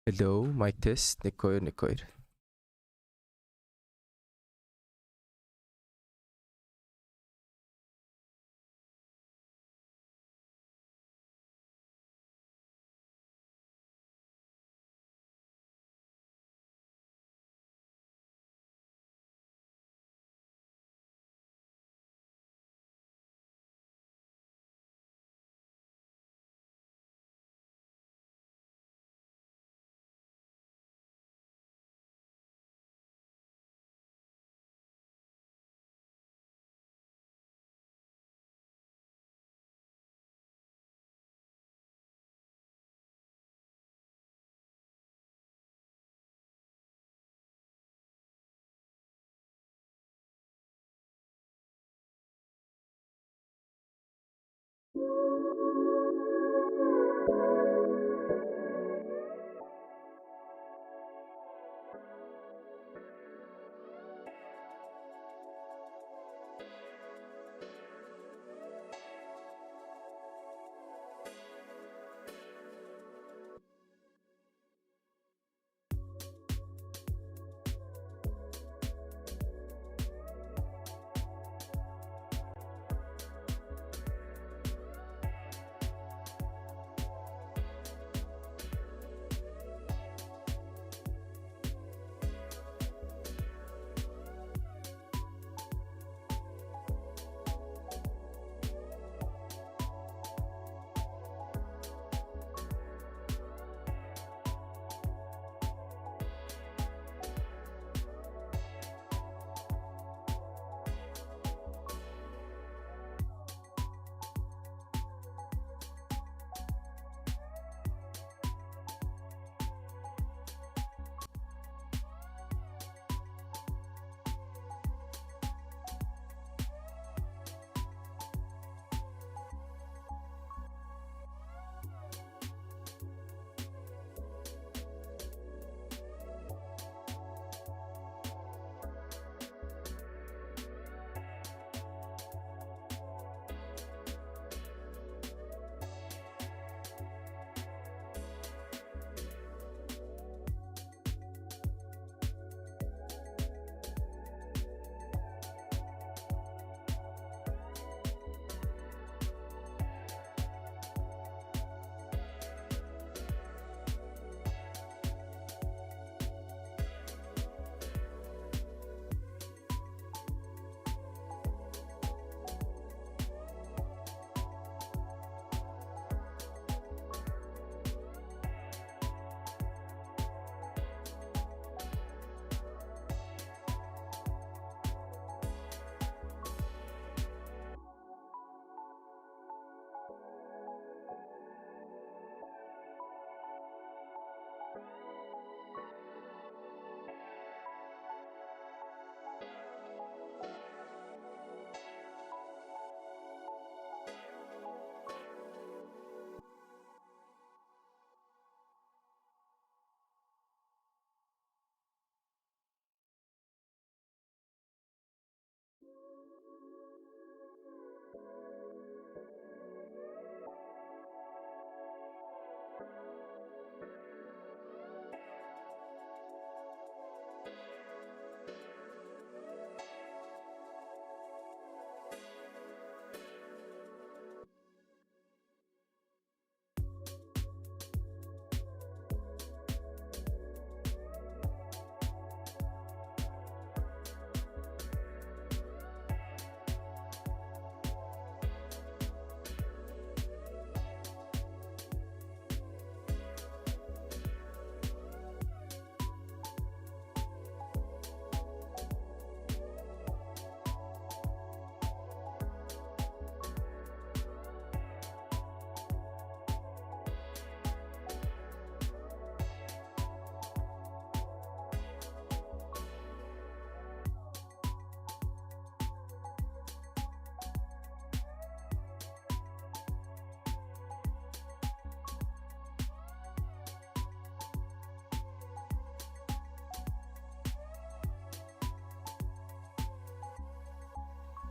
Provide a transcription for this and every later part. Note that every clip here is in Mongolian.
Hello, mic test. Nikoir, Nikoir.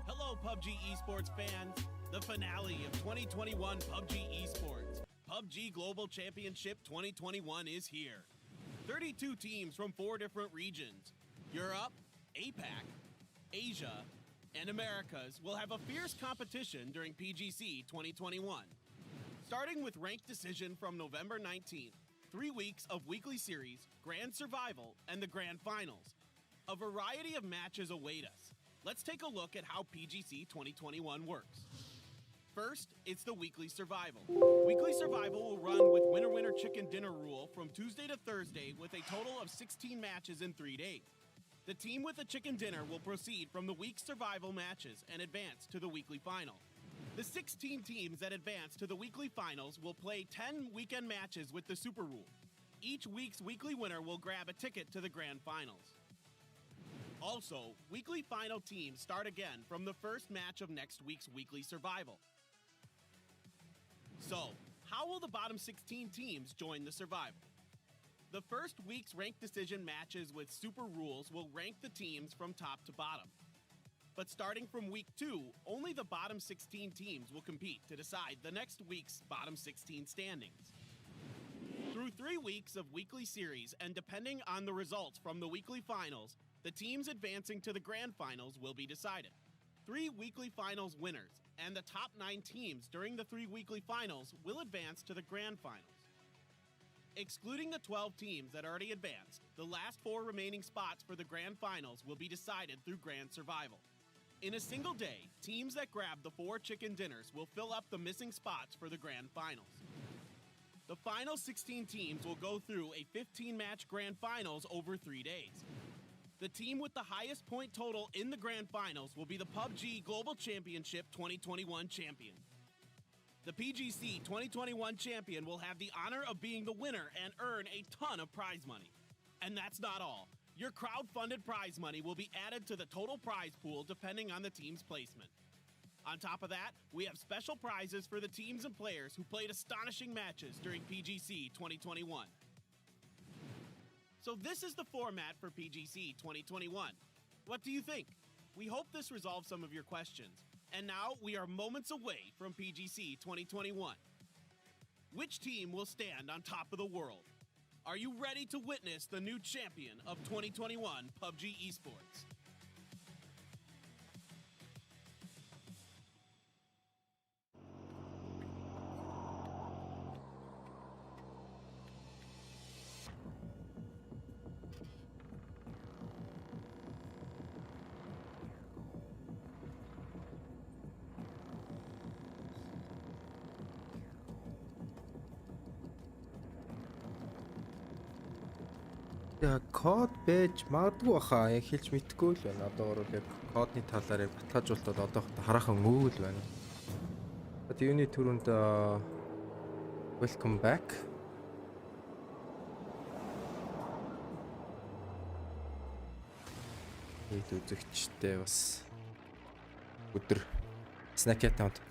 Hello, PUBG Esports fans. The finale of 2021 PUBG Esports. PUBG Global Championship 2021 is here. 32 teams from 4 different regions, Europe, APAC, Asia, and Americas will have a fierce competition during PGC 2021. Starting with ranked decision from November 19th, 3 weeks of weekly series, grand survival, and the grand finals. A variety of matches await us. Let's take a look at how PGC 2021 works. First, it's the weekly survival. Weekly survival will run with winner-winner chicken dinner rule from Tuesday to Thursday with a total of 16 matches in 3 days. The team with the chicken dinner will proceed from the week's survival matches and advance to the weekly final. The 16 teams that advance to the weekly finals will play 10 weekend matches with the Super Rule. Each week's weekly winner will grab a ticket to the grand finals. Also, weekly final teams start again from the first match of next week's weekly survival. So, how will the bottom 16 teams join the survival? The first week's ranked decision matches with Super Rules will rank the teams from top to bottom. But starting from week 2, only the bottom 16 teams will compete to decide the next week's bottom 16 standings. Through 3 weeks of weekly series and depending on the results from the weekly finals, the teams advancing to the grand finals will be decided. 3 weekly finals winners and the top 9 teams during the 3 weekly finals will advance to the grand finals. Excluding the 12 teams that already advanced, the last 4 remaining spots for the grand finals will be decided through grand survival. In a single day, teams that grab the 4 chicken dinners will fill up the missing spots for the grand finals. The final 16 teams will go through a 15-match grand finals over 3 days. The team with the highest point total in the grand finals will be the PUBG Global Championship 2021 champion. The PGC 2021 champion will have the honor of being the winner and earn a ton of prize money. And that's not all. Your crowd-funded prize money will be added to the total prize pool depending on the team's placement. On top of that, we have special prizes for the teams and players who played astonishing matches during PGC 2021. So this is the format for PGC 2021. What do you think? We hope this resolves some of your questions. And now we are moments away from PGC 2021. Which team will stand on top of the world? Are you ready to witness the new champion of 2021 PUBG Esports? Яг код байж магадгүй баха яг хэлж мэдгүй л байна. Одоо бол яг кодны талаар яг баталгаажуултад одоо хараахан өвөл байна. Одоо юуны түрүүнд welcome back. Эд үзэгчтэй бас өдөр snack account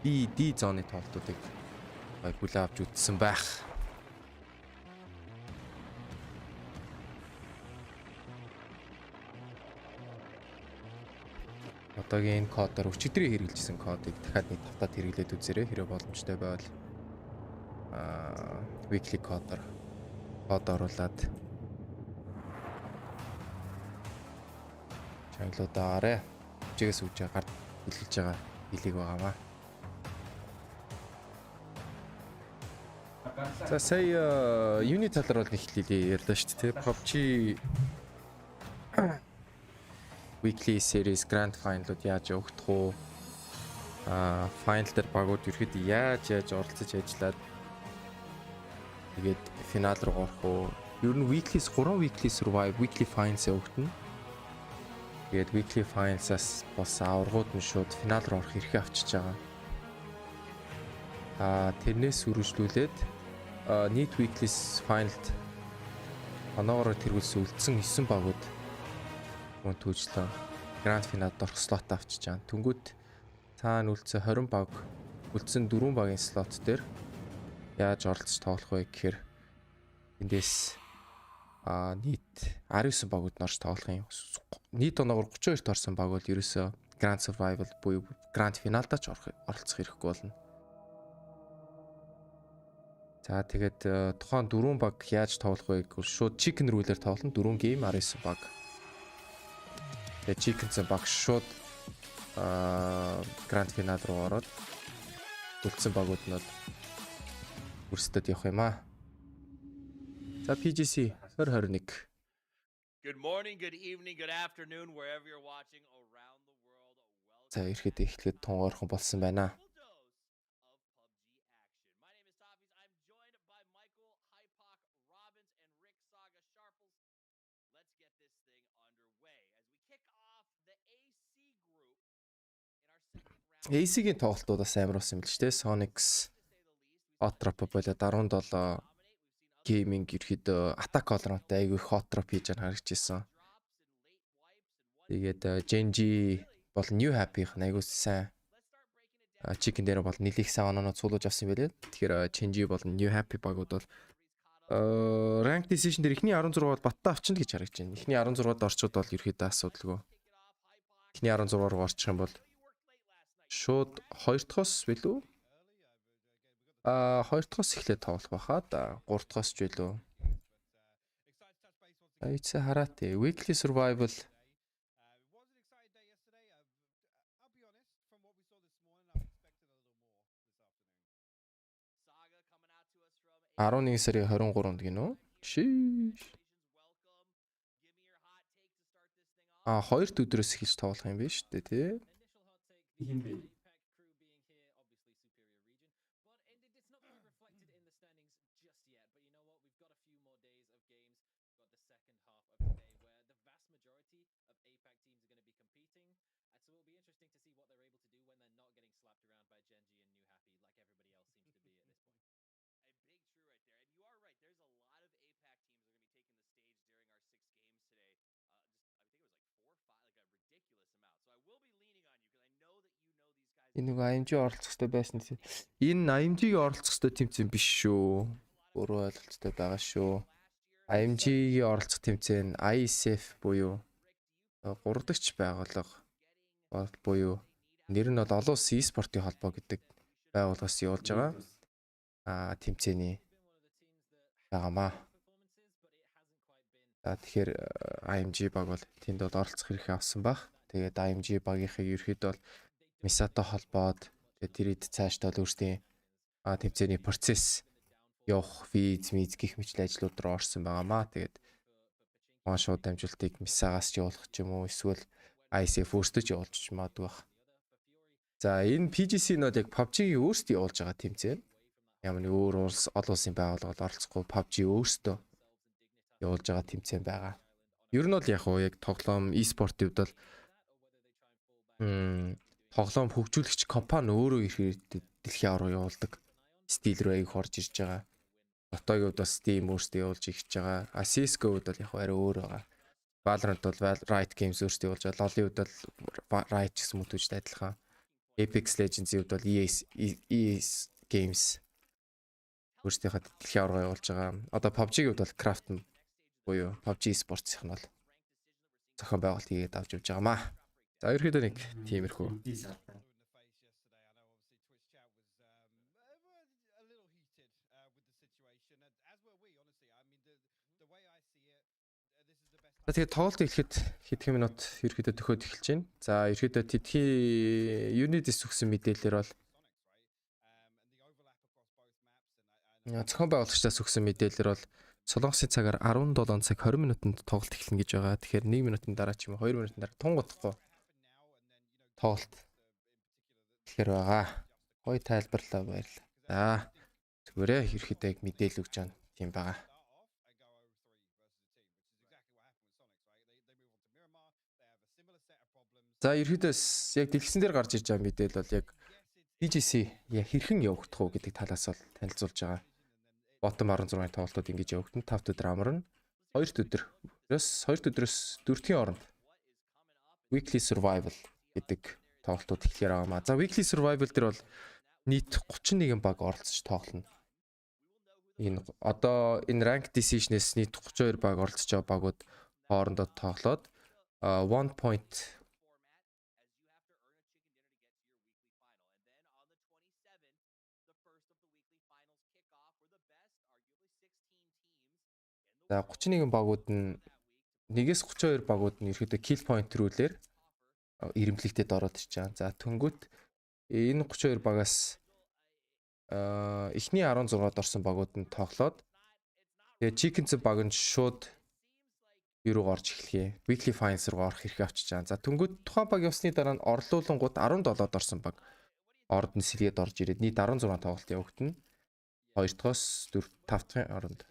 D зооны тоглолтуудыг хүлээн авч үзсэн байх. Одоогийн энэ кодоор өчигдрийн хэрэгжилсэн кодыг дахиад нэг тавтаад хэрэглээд үзээрэй. Хэрэв боломжтой байвал weekly кодоор код оруулаад чангалуудаа арай чигээс үж гард хэлж байгаа хэлийг байгаамаа. За сая юуны талаар бол нэг хэлээ ярьлаа шүү дээ. PUBG weekly series grand final-ууд яаж явагдах уу? Final дээр багууд ерөөд яаж оролцож ажиллаад тэгээд финал руу орох уу? Ер нь weekly 3 weekly survive, weekly finals явагдана. Тэгээд weekly finals-аас бас аваргууд нь шууд финал руу орох эрхээ авчиж байгаа. Тэрнээс үргэлжлүүлээд нийт weekly final-д оноороо тэргүүлсэн үлдсэн 9 багууд мөн түүжлээ гранд финалд орох слот авчиж байгаа. Тэнгүүд цаана үлдсэн 20 баг үлдсэн 4 багийн слот дээр яаж оролцож тоглох вэ гэхээр эндээс нийт 19 багууд нь орж тоглох юм. Нийт оноогоор 32-т орсон баг бол ерөөсөө гранд survival буюу гранд финалдаа ч оролцох хэрэггүй болно. За тэгээд тухайн 4 баг яаж тоглох вэ гэвэл шууд chicken rule-ээр тоглоно. 4 game 19 баг. Тэгээд chicken баг шууд grand final руу ороод үлдсэн багууд нь өрсөлдөд явах юм аа. За PGC 2021. Good morning, good evening, good afternoon, wherever you're watching around the world. За ирэхэд эхлэхэд тунгаорхон болсон байна. My name is Toppies. I'm joined by Michael, Hypoc, Robbins, and Rick Saga Sharples. Let's get this thing underway as we kick off the AC group in our second round. AC-гийн тоглолтууд бас амар ус юм л ч тийм. Sonics Hot Drop болоод 17 гейминг ерөөдөө Attack Color-тай айгүй Hot Drop хийж байгаа харагдчихсан. Тэгээд Genji бол New Happy-ийн айгүй сайн chicken дээр бол нэлийг сайн оноо цуулж авсан байлээ. Тэгэхээр Genji бол New Happy багууд бол rank decision дээр эхний 16-д баттай авчна гэж харагдаж байна. Эхний 16-д орчууд бол ерөөдөө асуудалгүй. Эхний 16 руу орчих юм бол шууд 2 дахоос билүү? 2 дахоос эхлээд тоглох байхаа да. 3 дахоос ч билүү? Айцаа хараатай. Weekly survival Saga coming out to us from 11 сарын 23-нд гинөө. Шиш. Хоёрт өдрөөс эхэлж тоглох юм биш үү тий? Хин бэ? Энэ нэг IMG оролцох хэрэгтэй байсан тийм. Энэ IMG-ийг оролцох хэрэгтэй тэмцээн биш шүү. Буруу ойлголттой байгаа шүү. IMG-ийн оролцох тэмцээн ISF буюу 3 дахь байгууллага буюу нэр нь бол олон улсын Esports-ийн холбоо гэдэг байгууллагаас явуулж байгаа тэмцээний байгаамаа. За тэгэхээр IMG баг бол тэнд бол оролцох хэрэг авсан баг. Тэгээд IMG багийнхыг ерөөхдөө бол Misato холбоод тэрийд цаашдаа л өөрсдийн тэмцээний процесс явах виз гих мэтлэн ажлууд руу орсон байгаамаа. Тэгээд шууд дамжуултыг Misagаас ч явуулах ч юм уу эсвэл ISF өөрсдөө ч явуулж ч магадгүй байх. За энэ PGC нод яг PUBG-ийг өөрсдөө явуулж байгаа тэмцээн. Ямар нэг өөр улс олон улсын байгууллага оролцохгүй PUBG өөрсдөө явуулж байгаа тэмцээн байгаа. Ер нь бол яг уу яг тоглоом e-спортын хувьд бол тоглоом хөгжүүлэгч компани өөрөө ихээр дэлхийн аврал явуулдаг стил рүү аяг хорж ирж байгаа. Дотоогийн хувьд бас Steam өөрсдөө явуулж ирж байгаа. CS:GO хувьд бол яг арай өөр байгаа. Valorant бол Riot Games өөрсдөө явуулж байгаа. LoL-ийн хувьд бол Riot гэсэн мөтөжтэй адилхан. Apex Legends-ийн хувьд бол EA Games өөрсдийнхөө дэлхийн аврал явуулж байгаа. Одоо PUBG-ийн хувьд бол Craft буюу PUBG Esports-ийн нь бол зохион байгуулалт хийгээд авч явж байгаамаа. За ерөөдөө нэг тиймэрхүү. Тэгээд тоглолт эхлэхэд хэдхэн минут ерөөдөө төхөөд эхэлж байна. За ерөөдөө тэдний Unity-с өгсөн мэдээлэлээр бол зохион байгуулагчдаас өгсөн мэдээлэлээр бол Солонгосын цагаар 17 цаг 20 минутанд тоглолт эхэлнэ гэж байгаа. Тэгэхээр 1 минутын дараа ч юм уу 2 минутын дараа тунгуудахгүй тоглолт тэгэхээр байгаа. Гоё тайлбарлаа баярлалаа. За зүгээрээ ерөөхдөө яг мэдээлэл өгч байгаа тийм байгаа. За ерөөдөөс яг дэлгэсэн дээр гарч ирж байгаа мэдээлэл бол яг PGC хэрхэн явагдах уу гэдэг талаас бол танилцуулж байгаа. Bottom 16-ын тоглолтууд ингэж явагдана. 5 өдөр амарна. 2 өдрөөс 4-ийн оронд Weekly Survival гэдэг тоглолтууд эхлэхээр аваа. За Weekly Survival дээр бол нийт 31 баг оролцож тоглоно. Энэ одоо энэ rank decision-ээс нийт 32 баг оролцож байгаа багууд хоорондоо тоглоод 1 point За 31 багууд нь 1-ээс 32 багууд нь ерөөдөө kill point рүүлэр ирэмблэгтэд ороод ирж байгаа. За түнгүүт энэ 32 багаас эхний 16-д орсон багууд нь тоглоод тэгээ Chickens баг нь шууд юу руу орж эхлэхээ. Weekly finals руу орох хэрэг авчиж байгаа. За түнгүүт тухайн баг явсны дараа нь орлуулангууд 17-д орсон баг орд нь сэлгээд орж ирээд нийт 16 тоглолт явагдана. 2-оос 4 5-ын оронд.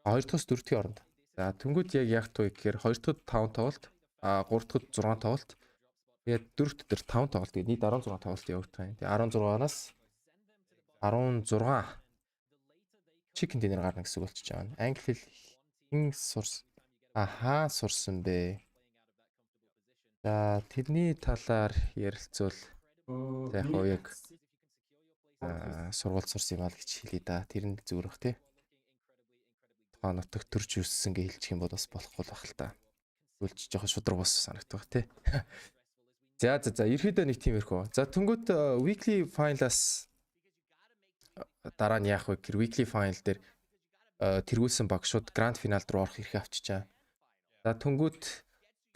2-оос 4-ийн оронд. За түнгүүд яг яах вэ гэхээр 2-д 5 тоглолт, 3-д 6 тоглолт, тэгээд 4-д 5 тоглолт гэдэг нийт 16 тоглолт явагдах юм. Тэгээд 16-наас 16 chicken dinner гарна гэсэн үг болчихж байгаа. Англи хэл хин сурсан бэ? За тэрний талаар ярилцвал яг сургууль сурсан юм аа гэж хэлээ да. Тэр нь зүгээр бах тий. Тухайн нутаг төрж үссэн гэж хэлчих юм бол бас болохгүй байх л та. Үлж жоохон шудраг бос санагдах тий. За ерөөдөө нэг тиймэрхүү. За түнгүүд weekly finals дараа нь яах вэ гэхээр weekly final дээр тэргүүлсэн баг шууд grand final руу орох хэрэг авчижаа. За түнгүүд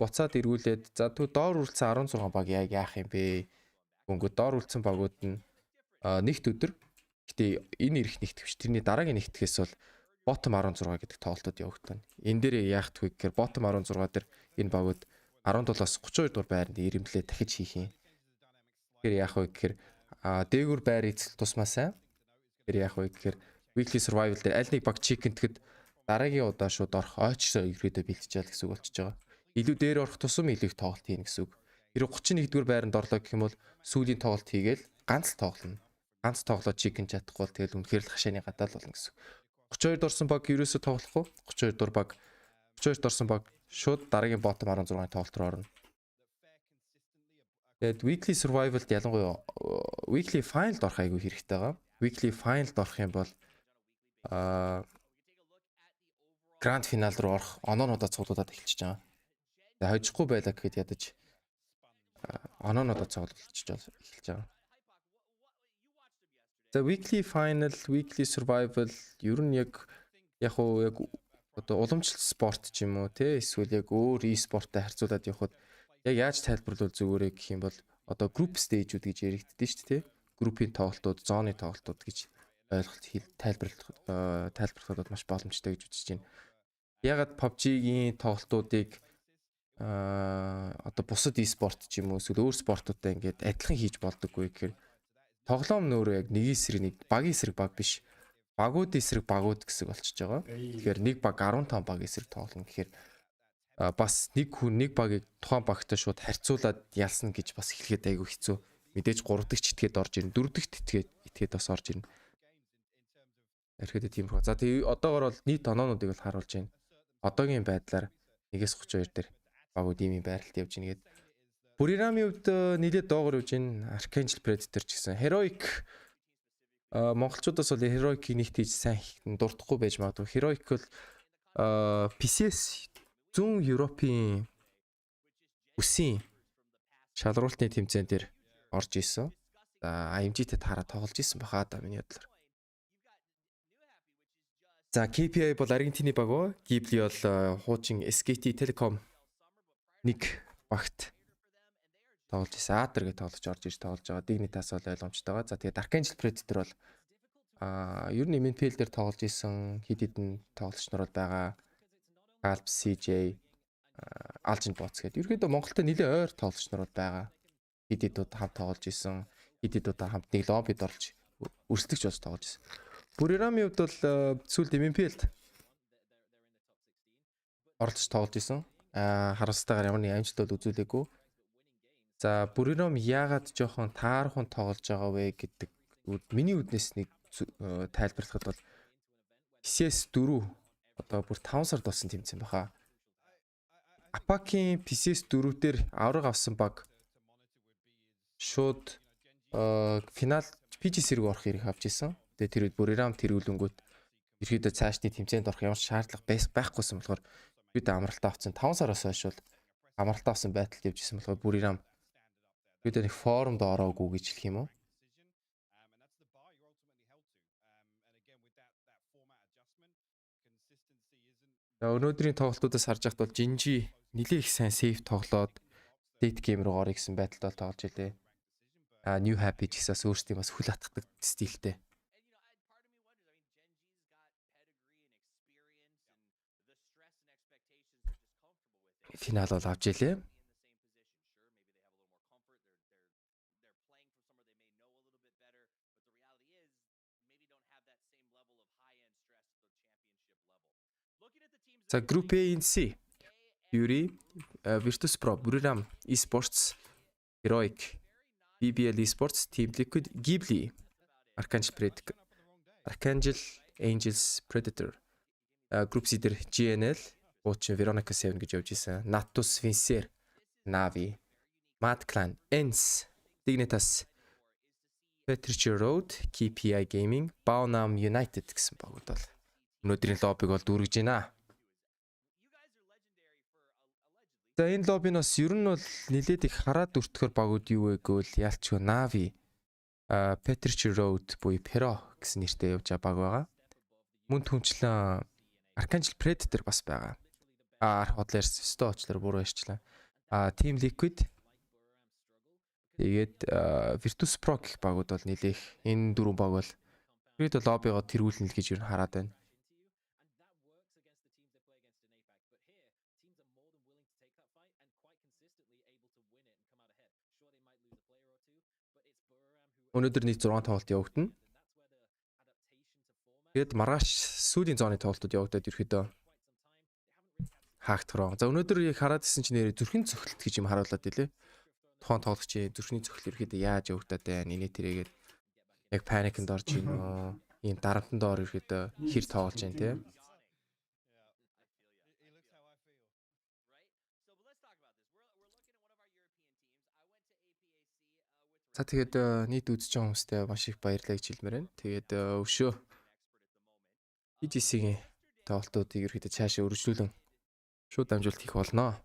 буцаад эргүүлээд за доор үргэлжсэн 16 баг яах юм бэ? Түнгүүд доор үргэлжсэн багууд нь нэгт өдөр. Гэтэ энэ ирэх нэгтгэвч тэрний дараагийн нэгтгэхээс бол bottom 16 гэдэг тоглолтууд явагдана. Энэ дээр яах вэ гэхээр bottom 16 дээр энэ багууд 17-аас 32 дугаар байранд ирэмблээ дахиж хийх юм. Тэгэхээр яах вэ гэхээр дээгүүр байр эзэл тусмаа сайн. Тэр яах вэ гэхээр weekly survival дээр аль нэг баг chicken-тэд дараагийн удаа шууд орох ойчсоо ерөөдөө бэлтжээл гэсэн үг болчихж байгаа. Илүү дээр орох тусам илүү их тоглолт хийнэ гэсэн үг. Хэрэг 31-р байранд орлоо гэх юм бол сүүлийн тоглолт хийгээл ганц тоглоно. Ганц тоглоод chicken чадахгүй бол тэгэл үнэхээр л хашааны гадаал болно гэсэн. 32-д орсон баг ерөөсөө тоглохгүй. 32-д орсон баг шууд дараагийн bottom 16-ын тоглолт руу орно. Тэгээд weekly survival-д ялангуяа weekly final-д орох айгүй хэрэгтэй байгаа. Weekly final-д орох юм бол grand final руу орох оноонуудаа цуглуулад эхэлчихэж байгаа. За хожихгүй байлаа гэхэд ядаж оноонуудаа цуглуулчихж эхэлж байгаа. За weekly final, weekly survival ер нь яг одоо уламжлалт спорт ч юм уу те эсвэл яг өөр e-спорттой харьцуулаад явхад яг яаж тайлбарлавал зүгээрээ гэх юм бол одоо group stage-үүд гэж яригддээ шүү дээ те. Группийн тоглолтууд, зооны тоглолтууд гэж ойлголт тайлбарлахад маш боломжтой гэж үзэж байна. Ягаад PUBG-гийн тоглолтуудыг одоо бусад e-спорт ч юм уу эсвэл өөр спортуудтай ингээд адилхан хийж болдоггүй гэхээр тоглоом нөөрөө яг нэг эсрэг нэг багийн эсрэг баг биш. Багууд эсрэг багууд гэсэн болчихж байгаа. Тэгэхээр нэг баг 15 баг эсрэг тоглоно гэхээр бас нэг хүн нэг багийг тухайн багтай шууд харьцуулаад ялсан гэж бас эхлэхэд айгүй хэцүү. Мэдээж 3 дахь итгээд орж ирнэ, 4 дахь итгээд бас орж ирнэ. Ерхэд тиймэрхүү. За тэгээ одоогоор бол нийт оноонуудыг бол харуулж байна. Одоогийн байдлаар 1-с 32 дээр багууд ийм байралд явж байна гэдэг. Бүрийрамын хувьд нэлээд доогор явж байна. Archangel Predator ч гэсэн Heroic монголчуудаас бол Heroic-ийг нэгт хийж сайн дуртахгүй байж магадгүй. Heroic бол PCS зүүн Европын үсийн шалралтын тэмцээн дээр орж исэн. За AMG-тэй таараа тоглож исэн баха да миний бодлоор. За KPI бол Аргентины баг оо. Ghibli бол хуучин SKT Telecom нэг багт тоглож исэн. Атер гэж тоглож орж ирж тоглож байгаа. Dignitas бол ойлгомжтой байгаа. За тэгээд Archangel Predator бол ер нь MNPL дээр тоглож исэн хэд хэдэн тоглогч нар бол байгаа. Alp CJ Algin Bots гэдэг. Ерөнхийдөө Монголтой нэлээд ойр тоглогч нар бол байгаа. Хидидүүд хамт тоглож исэн. Хидидүүд хамт нэг лоббид орж өрсөлдөгч болж тоглож исэн. Бүрийрамын хувьд бол сүүлд MNPL-д оролцож тоглож исэн. Харамсалтайгаар ямар нэг амжилт бол үзүүлээгүй. За Бүрийрам яагаад жоохон таархан тоглож байгаа вэ гэдэг миний үднэс нэг тайлбарлахад бол PCS 4 одоо бүр 5 сард болсон тэмцээн баха. Апакийн PCS 4 дээр авраг авсан баг шууд финал PGC рүү орох хэрэг авч исэн. Тэгээ тэр үед Бүрийрам тэргүүлэнгүүт ерөөдөө цаашны тэмцээнд орох ямар шаардлага байхгүйсэн болохоор бид амралтаа авсан 5 сараас хойш бол амралтаа авсан байдалд явж исэн болохоор Бүрийрам ерөөдөө нэг форумд ороогүй гэж хэлэх юм уу? За өнөөдрийн тоглолтуудаас харж байхад бол Жинжи нэлээд их сайн сейф тоглоод date game руу орё гэсэн байдалтай тоглож илээ. New Happy ч гэсээс өөрсдийн бас хүл атгадаг стилтэй. Финал бол авч илээ. За Group A&C Fury, Virtus Pro, Buriram Esports, Heroic, BBL Esports, Team Liquid, Ghibli, Archangel Angels Predator, Group C дээр GNL, Boch Veronica 7 гэж явж исэн. Natus Vincer, Navi, Mad Clan, ENS, Dignitas, Petrichor Road, KPI Gaming, Baonam United гэсэн багууд бол өнөөдрийн лоббиг бол дүүргэж байна. За энэ лоббинаас ер нь бол нэлээд их хараад өртгөр багууд юу вэ гэвэл ялчгүй Navi, Petrichor Road буюу Pero гэсэн нэртэй явж байгаа баг байгаа. Мөн түнчлэн Archangel Predator бас байгаа. Hotlers өстөө очлоор буруу ярьчлаа. Team Liquid тэгээд Virtus Pro гэх багууд бол нэлээх энэ дөрвөн баг бол тэгээд лоббигоо тэргүүлнэ л гэж ер нь хараад байна. Өнөөдөр нийт 6 тоглолт явагдана. Тэгээд маргааш сүүлийн зооны тоглолтууд явагдаад ерөөдөө хаагтгараа. За өнөөдөр яг хараад исэн чинь нэр зүрхэн цохилт гэж юм харуулад илээ. Тухайн тоглогчийн зүрхний цохил ерөөдөө яаж явагдаад байна? Инээ тэрээгээд яг паникнд орж ийн үү? Ийм дарамтанд ор ерөөдөө хэр тоглож байна те. За тэгээд нийт үзэж байгаа хүмүүстээ маш их баярлалаа гэж хэлмээр байна. Тэгээд өшөө PGC-ийн тоглолтуудыг ерөөдөө цаашаа үргэлжлүүлэн шууд дамжуулалт хийх болно.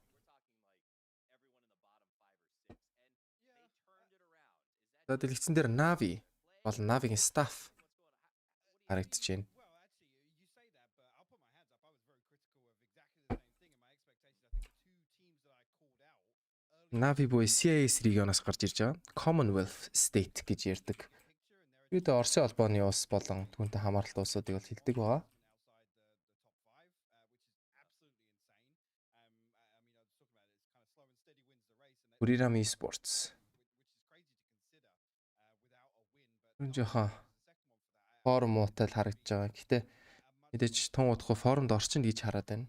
За дэлгэцэн дээр Navi бол Navi-гийн staff харагдаж байна. Navi буюу CIS регионоос гарч ирж байгаа. Commonwealth State гэж ярьдаг. Бид Оросын албаны улс болон түүнтэй хамааралтай улсуудыг бол хэлдэг байгаа. Buriram Esports. Энэ жоохон форум уутай л харагдаж байгаа. Гэхдээ мэдээж тун удахгүй форумд орчин гэж хараад байна.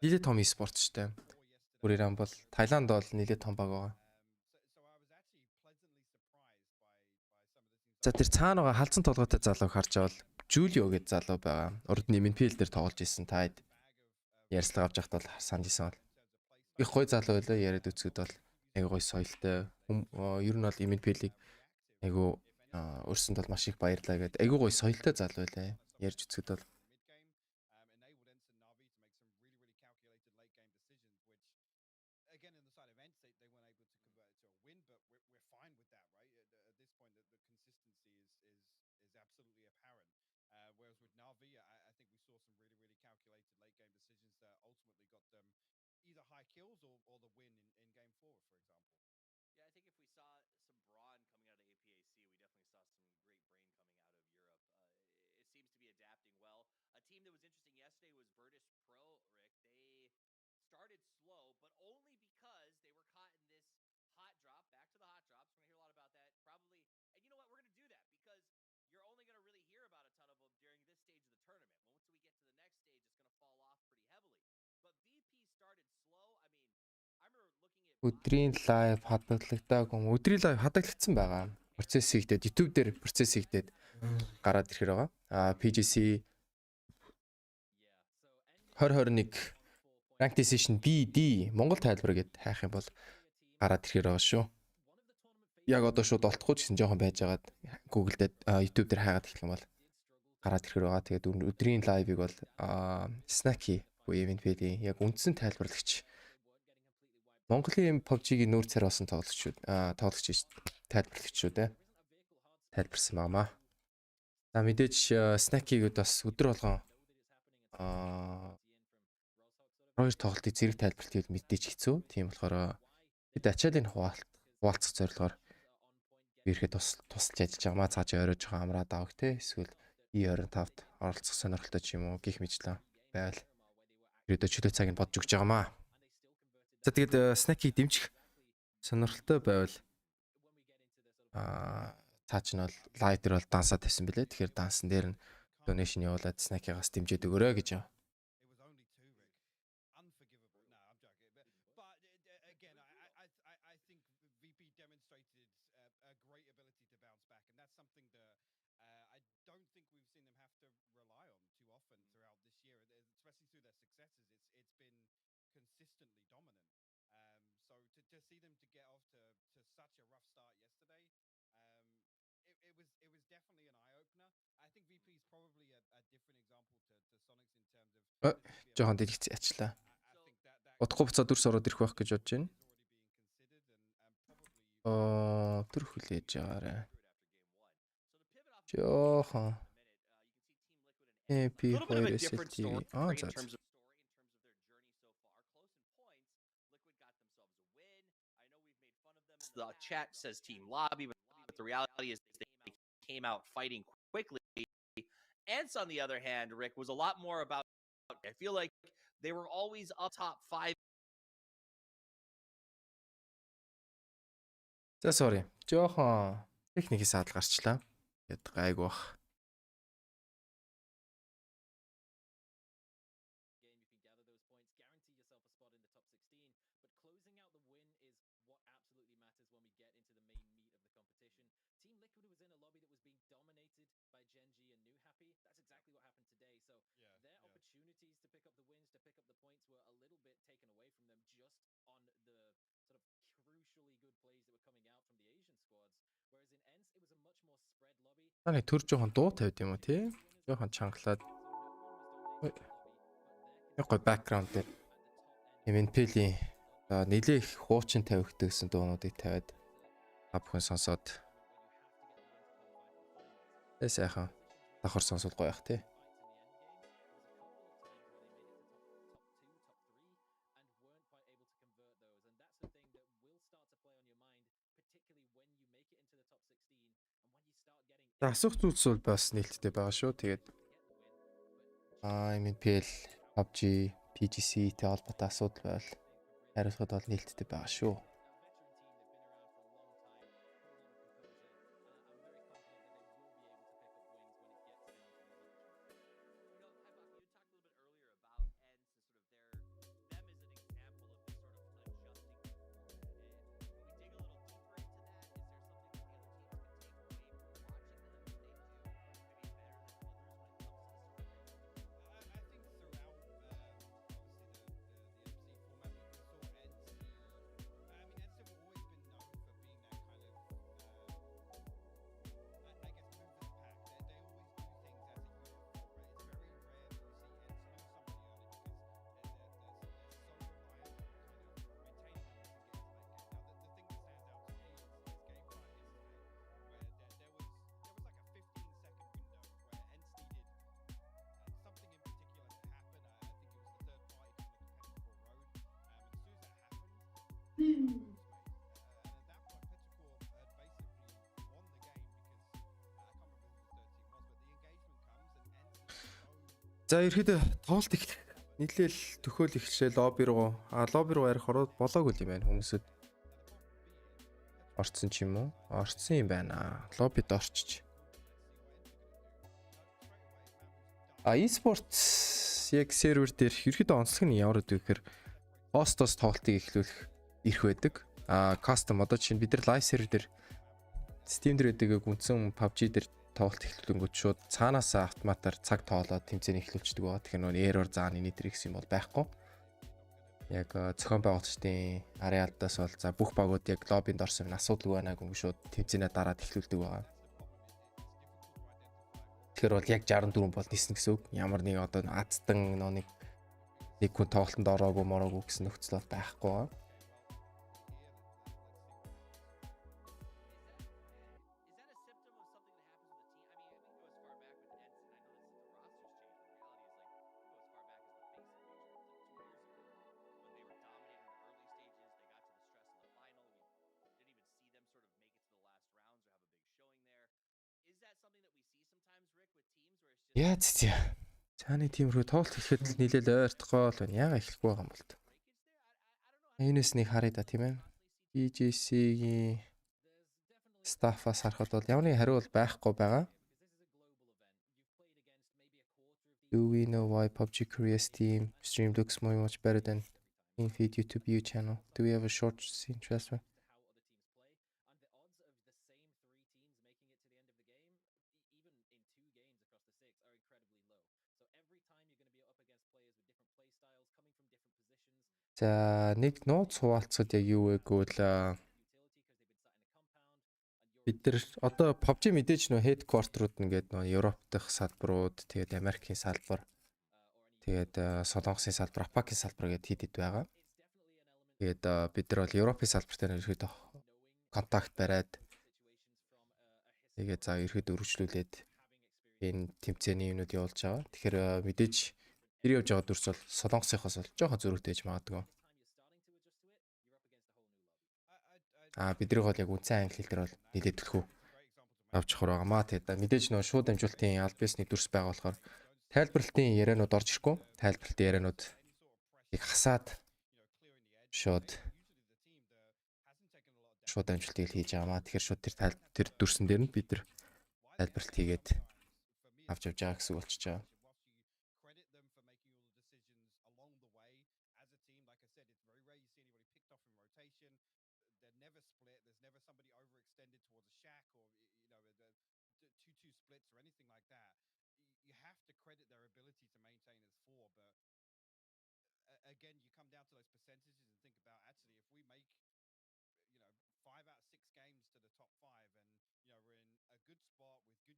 Нилээ том esports штэ. Buriram бол Таиланд бол нилээ том баг байгаа. За тэр цаана байгаа халдсан толгойтой залууг харж авал Julio гэж залуу байгаа. Урд нь MNPL дээр тоглож исэн таад ярьслага авч явахад бол санаж исэн бол. Их гой залуу байлаа яриад үзэхэд бол аягүй гой соёлтой. Ер нь бол MNPL-ийг аягүй өрсөнд бол маш их баярлаа гэдэг. Аягүй гой соёлтой залуу байлаа. Ярьж үзэхэд бол kills or the win in game 4, for example. Yeah, I think if we saw some brawn coming out of APAC, we definitely saw some great brain coming out of Europe. It seems to be adapting well. A team that was interesting yesterday was Virtus Pro, Rick. They started slow, but only because they were caught in this hot drop. Back to the hot drops. We're going to hear a lot about that. Probably. And you know what? We're going to do that because you're only going to really hear about a ton of them during this stage of the tournament. Once we get to the next stage, it's going to fall off pretty heavily. But VP started slow. I mean, I remember looking at өдрийн лайв хадгалагдаагүй. Өдрийн лайв хадгалагдсан байгаа. Процесс хийгдээд YouTube дээр процесс хийгдээд гараад ирэхээр байгаа. PGC 2021 Ranked Decision BD Монгол тайлбар гэд хайх юм бол гараад ирэхээр байгаа шүү. Яг одоо шууд олдохгүй ч гэсэн жоохон байжгаад Google дээр YouTube дээр хайгаад эхлэх юм бол гараад ирэхээр байгаа. Тэгээд өдрийн лайвыг бол Snacky буюу MNPL-ийн яг үндсэн тайлбарлагч Монголын PUBG-гийн нүүр царай болсон тоглогч тайлбарлагч шүү дээ. Тайлбарсан байнамаа. За мэдээж снакигэд бас өдөр болгон хоёр тоглолтыг зэрэг тайлбарлахыг мэдээж хэцүү. Тийм болохоор бид ачаалын хуваалцах зорилгоор ирэхэд тусалж ажиллаж байгаа маа цааш оройж байгаа амраад авах те эсвэл E25-д оролцох сонирхолтой ч юм уу гих мэтлэн байвал ирээдүйд чөлөө цагийг бодж өгч байгаа маа. За тэгээд снакийг дэмжих сонирхолтой байвал цааш нь бол лайв дээр бол дансаа тавьсан билээ. Тэгэхээр дансан дээр нь донешн явуулаад снакигаас дэмжиж өгөөрэй гэж байна. Жохон дэлгэц ячлаа. Удахгүй буцаад дүрс ороод ирэх байх гэж бодож байна. Дүр хүлээж байгаарай. Жохон. MP2 SLT. За. The chat says team lobby, but the reality is they came out fighting quickly. Ants, on the other hand, Rick, was a lot more about. I feel like they were always up top 5. За sorry. Жохон техникийн саадал гарчлаа. Тэгэд гайгүй бах. Таны төр жоохон дуу тавьд юм уу тий? Жоохон чангалаад. Яг гой бэкграунд дээр MNPL-ийн нэлээх хуучин тавигддаг гэсэн дуунуудыг тавиад бүхэн сонсоод сайхан давхар сонсол гоё ах тий. Асуух зүйлс бол бас нээлттэй байгаа шүү. Тэгээд MNPL, PUBG, PGC-тэй холбоотой асуудал байвал хариулахад бол нээлттэй байгаа шүү. За ерхэд тоглолт их нийлээл төхөөл ихлээ лобби руу арих ороод болоогүй юм байна. Хүмүүсд орцсон ч юм уу? Орцсон юм байна. Лоббид орчиж. Esports яг сервер дээр ерхэд онцлог нь ямар гэдэг гэхээр хостос тоглолтыг эхлүүлэх ирэх байдаг. Кастом одоо чинь бид нар лайв сервер дээр Steam дээр гэдэг үндсэн PUBG дээр тоглолт эхлүүлэнгүүт шууд цаанаасаа автоматар цаг тоолоод тэмцээний эхлүүлчихдэг байгаа. Тэгэхээр нөгөө error зааны нэтэр гэсэн юм бол байхгүй. Яг зохион байгуулагчдын ареалдаас бол за бүх багууд яг лоббинд орсон асуудалгүй байна гэнг шууд тэмцээнээ дараад эхлүүлдэг байгаа. Тэгэхээр бол яг 64 бол ниснэ гэсэн үг. Ямар нэг одоо аздан нэг хүн тоглолтод ороогүй гэсэн нөхцөл бол байхгүй байгаа. Яа зэ. Цааны тиймэрхүү тоглолт эхлэхэд л нийлээл ойртгоо л байна. Яага эхлэхгүй байгаа юм бол та. Энэс нэг харъя да тийм ээ. PGC-ийн стаффаас харахад бол ямар нэг хариу бол байхгүй байгаа. Do we know why PUBG Korea's team stream looks much better than in feed YouTube view channel? Do we have a short scene transfer? За нэг нууц хуваалцахад яг юу вэ гэвэл бид нар одоо PUBG мэдээж нөө headquarter-ууд ингээд нөө Европ дахь салбарууд, тэгээд Америкийн салбар, тэгээд Солонгосын салбар, Апакийн салбар гэдээ хэд байгаа. Тэгээд бид нар бол Европын салбартай ерөөдөө контакт бариад тэгээд за ерөөдөө өргөжлүүлээд энэ тэмцээний юмнууд явуулж байгаа. Тэгэхээр мэдээж тэр явж байгаа дүрс бол Солонгосынхоос бол жоохон зөрүүтэй гэж магадгүй. Бидний бол яг үндсэн англи хэл дээр бол нэлээд төлхөө авч явах байгаамаа. Тэгээд мэдээж нөө шууд амжилтын аль биесний дүрс байгаа болохоор тайлбарлалтын ярианууд орж ирэхгүй. Тайлбарлалтын ярианууд их хасаад шууд амжилтыг хийж байгаамаа. Тэгэхээр шууд тэр дүрсэн дээр нь бид нар тайлбарлалт хийгээд авч явж байгаа гэсэн үг болчихж байгаа. Again, you come down to those percentages and think about actually if we make 5 out of 6 games to the top 5 and we're in a good spot with good utility,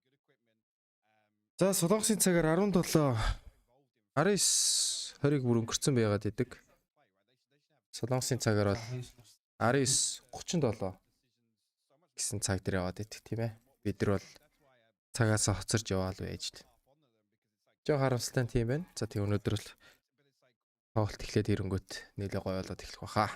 good equipment. За Солонгосын цагаар 17 19-20-ыг бүр өнгөрцөн байгаад идэг. Солонгосын цагаар бол 19:37 гэсэн цаг дээр яваад идэг тийм ээ. Бид нар бол цагаас хоцорж яваал байж л. Жоо харамсалтай тийм байна. За тийм өнөөдөр л тоглолт эхлээд ирэнгүүт нэлээ гоё болоод эхлэх баха.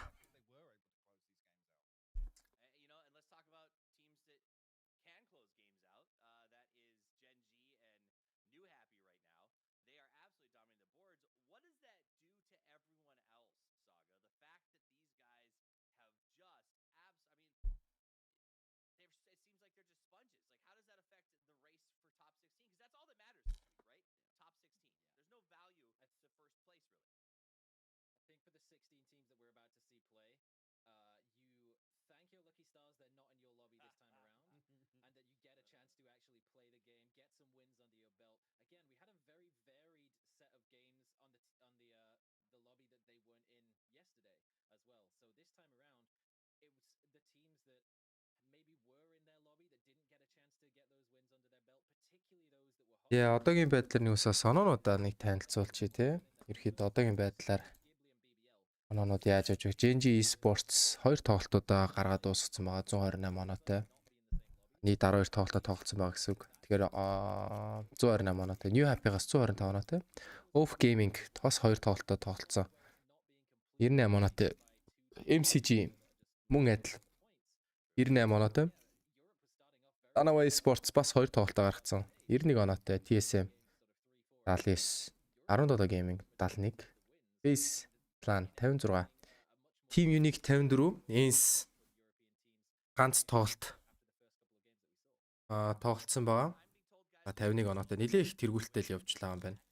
Яа, одоогийн байдлаар нэг усаа соноонуудаа нэг танилцуулчих тий. Ерөөхдөө одоогийн байдлаар оноонууд яаж явж байгаа. Genji Esports 2 тоглолтуудаа гаргаад дуусгасан байгаа 128 оноотой. Нийт 12 тоглолтоо тоглолцсон байгаа гэсэн үг. Тэгэхээр 128 оноотой. New Happy-гаас 125 оноотой. Off Gaming бас 2 тоглолтоо тоглолцсон. 98 оноотой. MCG мөн адил 98 оноотой. Anaway Esports бас 2 тоглолтоо гаргацсан. 91 оноотой. TSM 79, 17 Gaming 71, Base Plan 56, Team Unique 54, ENS ганц тоглолт тоглолцсон байгаа. 51 оноотой. Нэлээ их тэргүүлттэй л явж байгаа юм байна.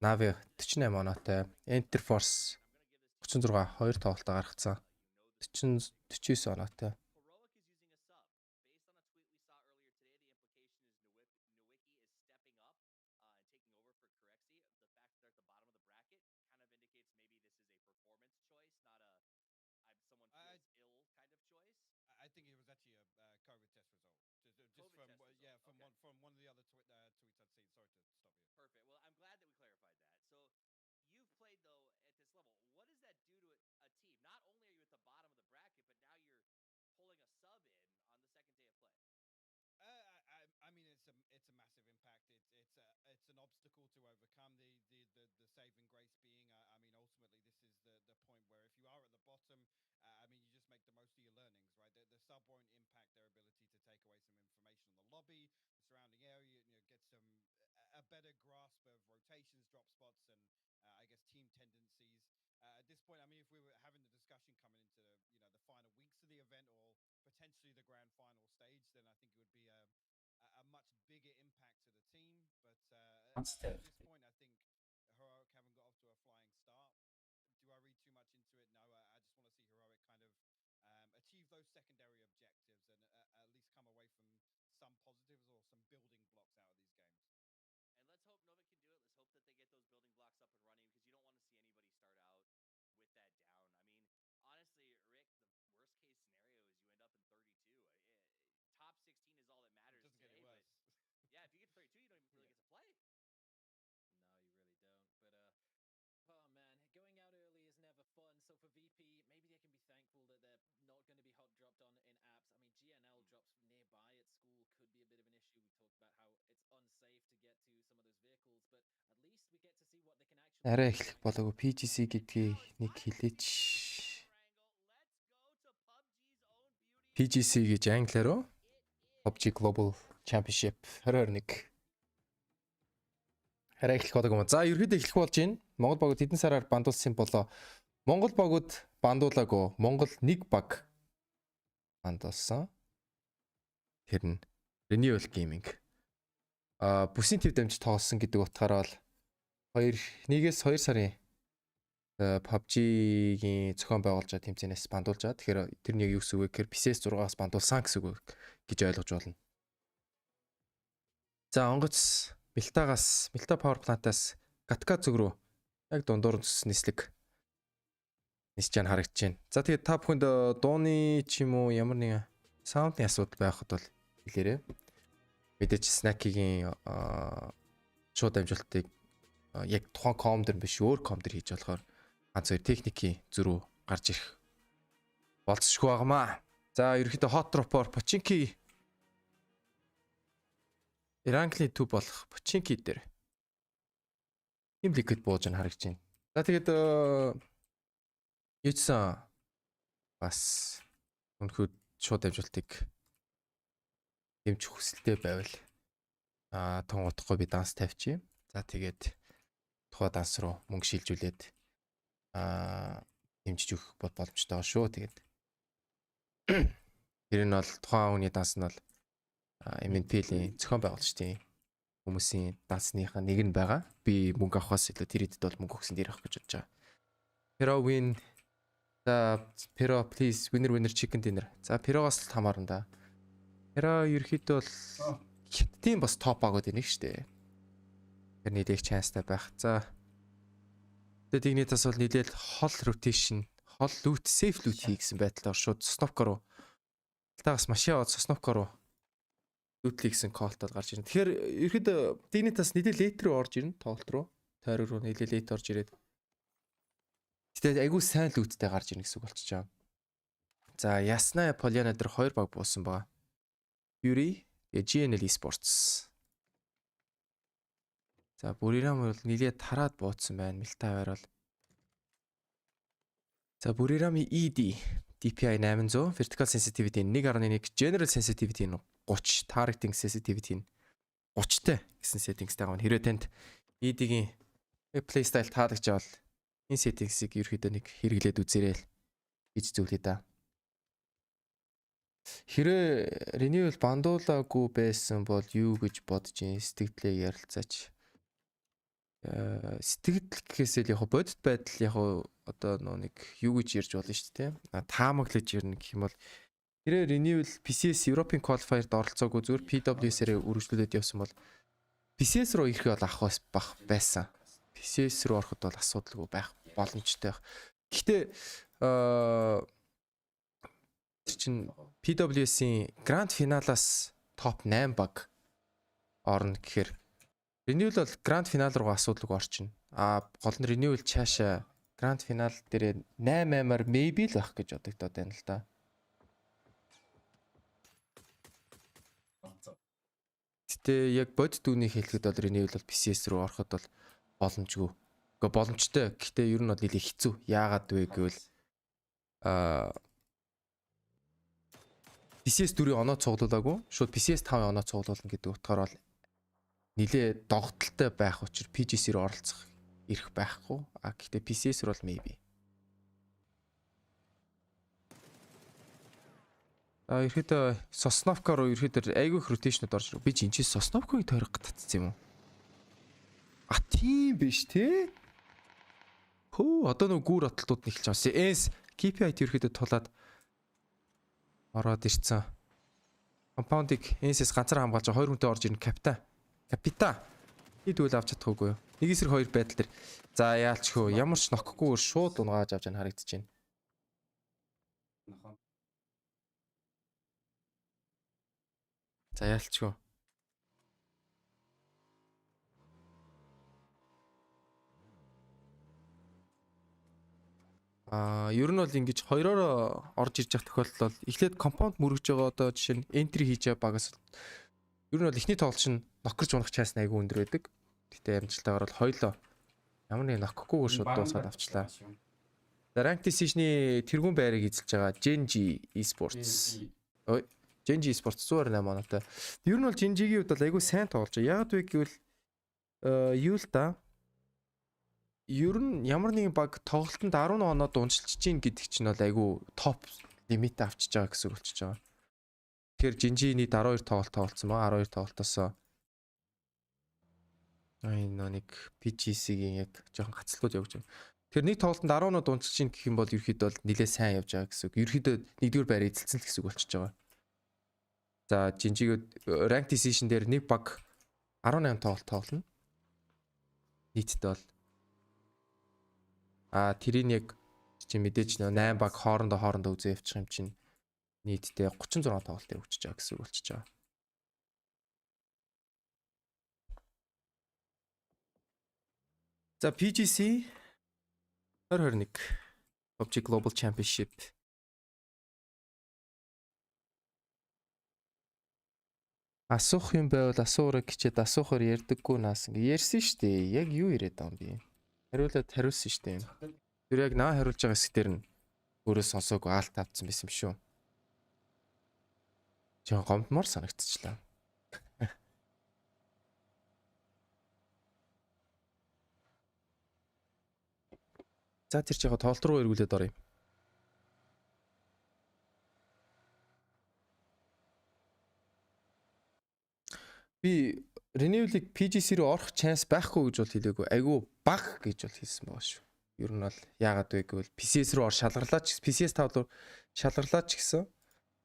Navi 48 оноотой. Enterforce 36 2 тоглолтоо гаргацсан. 49 оноотой. From one of the other tweets I'd seen. Sorry to stop you. Perfect. Well, I'm glad that we clarified that. So you've played though at this level. What does that do to a team? Not only are you at the bottom of the bracket, but now you're pulling a sub in on the second day of play. I mean, it's a massive impact. It's an obstacle to overcome. The saving grace being, I mean, ultimately this is the point where if you are at the bottom, I mean, you just make the most of your learnings, right? The sub won't impact their ability to take away some information on the lobby, the surrounding area, get some a better grasp of rotations, drop spots, and I guess team tendencies. At this point, I mean, if we were having the discussion coming into the final weeks of the event or potentially the grand final stage, then I think it would be a much bigger impact to the team. But at this point, I think Heroic haven't got off to a flying start. Do I read too much into it? No, I just want to see Heroic kind of achieve those secondary objectives and at least come away from some positives or some building blocks out of these games. And let's hope Nova can do it. Let's hope that they get those building blocks up and running because you don't want to see anybody start out with that down. I mean, honestly, Rick, the worst case scenario is you end up in 32. Top 16 is all that matters It doesn't today. get any worse. But yeah, if you get 32, you don't even really get to play. No, you really don't. But oh man, going out early is never fun. So for VP, maybe they can be thankful that they're not going to be hot dropped on in apps. I mean, GNL drops nearby at school could be a bit of an issue. We talked about how it's unsafe to get to some of those vehicles, but at least we get to see what they can actually. Арай эхлэх болоогүй PGC гэдгийг нэг хэлээч. PGC гэж англиар уу? PUBG Global Championship 2021. Арай эхлэх болоогүй юм. За, ерөөдөө эхлэх болж байна. Монгол багууд хэдэн сараар бандуулсан болоо. Монгол багууд бандуулаагүй. Монгол нэг баг бандуулсан. Тэр нь Renewal Gaming. Бүсийн төв дамж тоглосон гэдэг утгаараа л 1-2 сарын PUBG-гийн зохион байгуулж байгаа тэмцээнээс бандуулж байгаа. Тэгэхээр тэр нь юу гэсэн үг вэ гэхээр PCS 6-аас бандуулсан гэсэн үг гэж ойлгож байна. За, онгоц Милта Power Plant-аас Гатка зүг рүү яг дундуур нислэг нисж яан харагдаж байна. За, тэгээд та бүхэнд дууны ч юм уу ямар нэгэн саундны асуудал байхад бол хэлээрэй. Мэдээч Snacky-гийн шууд амжилтыг яг тухайн ком дээр биш өөр ком дээр хийж болохоор ганц хоёр техникийн зөрүү гарч ирэх болцсохгүй байгаамаа. За, ерөнхийдөө hot drop-оор Pochinki Ираnkly төв болох Pochinki дээр Team Liquid бууж н харагдаж байна. За, тэгээд юуцсан бас өнөхөд шууд амжилтыг дэмжих хүсэлтэй байвал тун утгагүй би данс тавьчих. За, тэгээд тухай данс руу мөнгө шилжүүлээд дэмжиж өгөх боломжтой байгаа шүү. Тэгээд тэр нь бол тухайн хүний данс нь бол MNPL-ийн зохион байгуулагчдын хүмүүсийн дансныхаа нэг нь байгаа. Би мөнгө авахаас илүү тэр хэдэд бол мөнгө өгсөн дээр авах гэж бодож байгаа. Pero win. За, Pero please winner chicken dinner. За, Pero-гоос л хамаарна да. Pero ерөөхдөө бол хиттийн бас топ агууд энийг штэ. Тэр нийлэх чанстай байх. За. Тэгээд игнитас бол нийлээл хол rotation, хол loot, safe loot хийгсэн байдлаар шууд Sosnovka руу. Тагас машин аваад Sosnovka руу лүүтлийгсэн колтод гарч ирнэ. Тэгэхээр ерөөхдөө игнитас нийлээл лейт рүү орж ирнэ, тоглолт руу. Тойрог руу нийлээл лейт орж ирээд. Тэгээд айгүй сайн лүүттэй гарч ирнэ гэсэн үг болчихж байгаа. За, Ясна Polyana дээр 2 баг буусан байгаа. Fury, GNL Esports. За, Buriram бол нилээд тараад буудсан байна. Milta-аар бол. За, Buriram-ийн ED DPI 800, vertical sensitivity 1.1, general sensitivity нь 30, targeting sensitivity нь 30-тай гэсэн settingsтэй байгаа. Хэрвээ танд ED-гийн playstyle таалагдж байгаа бол энэ settingsыг ерөөхдөө нэг хэрэглээд үзээрэй л гэж зөвлөе да. Хэрвээ renewal бандуулаагүй байсан бол юу гэж бодож ин сэтгэлдээ ярилцаач. Сэтгэл гэхээсээ л яг бодит байдал яг одоо нэг юу гэж ярьж болно шүү дээ. Таамаглаж ирнэ гэх юм бол хэрвээ renewal PCS European Qualifier-д оролцоогүй зүгээр PWS-ээр үргэлжлүүлээд явсан бол PCS руу ирэхэд бол авах байсан. PCS руу ороход бол асуудалгүй байх боломжтой. Гэхдээ тэр чин PWS-ийн Grand Finale-аас топ 8 баг орно гэхээр Renewal бол Grand Finale руу асуудалгүй орчихно. Гол нь Renewal цаашаа Grand Finale дээр 8-8-аар maybe л байх гэж бодогдоод байна л да. Гэтэ яг бодит дүүний хэлэхэд бол Renewal бол PCS руу ороход бол боломжгүй. Гэхдээ боломжтой. Гэхдээ ер нь бол нэлээд хэцүү. Яагаад вэ гэвэл PCS 4-ийн оноо цуглуулаагүй. Шууд PCS 5-ийн оноо цуглуулна гэдэг утгаар бол нилээ догдолтой байх учраас PGC рүү оролцох ирэх байхгүй. А гэхдээ PCS рүү бол maybe. Ерөөдөө Сосновка руу ерөөдөө айгүй их ротейшнуд орж ирв. Би ч энэ чинь Сосновкагийн тойрог татцсан юм уу? А тийм биш те. Хөө одоо нөгөө гүр отолтууд нэхэлж байгаа. Эс KPI ерөөдөө тулаад ороод ирцэн. Компаундыг энэс ганцаар хамгаалж 2 хүнтэй орж ирнэ капитан. Хийдвэл авч чадахгүй юу? Нэг эсрэг 2 байдал дээр. За яалчгүй ямар ч нохгүйгээр шууд унгааж авч яана харагдаж байна. За яалчгүй. Ер нь бол ингэж хоёроор орж ирж явах тохиолдол эхлээд компаунд мөргөж байгаа одоо жишээ нь энтри хийж байгаа багаас ер нь бол эхний тоглолт нь нокерж унах чаас айгүй өндөр байдаг. Гэтэ амжилттайгаар бол хоёлоо ямар нэг нокгүйгээр шууд дуусгаад авчлаа. За Rank Decision-ы тэргүүн байрыг эзэлж байгаа Genji Esports. Genji Esports 108 оноотой. Ер нь бол Genji-гийн хувьд бол айгүй сайн тоглож байгаа. Яг вэ гэвэл юу л да. Ер нь ямар нэгэн баг тоглолтод 11 оноо дундчилж чинь гэдэг чинь бол айгүй топ лимит авчиж байгаа гэсэн үг болчихж байгаа. Тэгэхээр Genji-ний 12 тоглолт тоглолцсон ба 12 тоглолтоос нэг PGC-гийн яг жоохон гацлгууд явж байгаа. Тэгэхээр нэг тоглолтод 10 оноо дундчилж чинь гэх юм бол ерөөхдөө бол нэлээд сайн явж байгаа гэсэн үг. Ерөөхдөө нэгдүгээр байр эзэлсэн л гэсэн үг болчихж байгаа. За Genji-г Rank Decision дээр нэг баг 18 тоглолт тоглоно. Нийтдээ бол тэрийг яг чи мэдээж 8 баг хоорондоо үзээ явчих юм чинь нийтдээ 36 тоглолт явуулчихж байгаа гэсэн үг болчихж байгаа. За PGC 2021 PUBG Global Championship асуух юм байвал асуурыг хичээд асуухаар ярьдаггүй наас ингэ ярьсан шүү дээ. Яг юу яриад байгаа юм бэ? Хариулсан шүү дээ. Тэр яг наа хариулж байгаа хэсгээр нь өөрөө сонсоогүй аалт тавцсан байсан юм шүү. Жон гомдмор санагдчихлаа. За тэр чигээ тоглолт руу эргүүлээд оръё. Би Renewal-ыг PGC рүү орох chance байхгүй гэж бол хэлээгүй. Айгүй баг гэж бол хэлсэн байгаа шүү. Ер нь бол яагаад вэ гэвэл PCS рүү шалгарлаач PCS 5 руу шалгарлаач гэсэн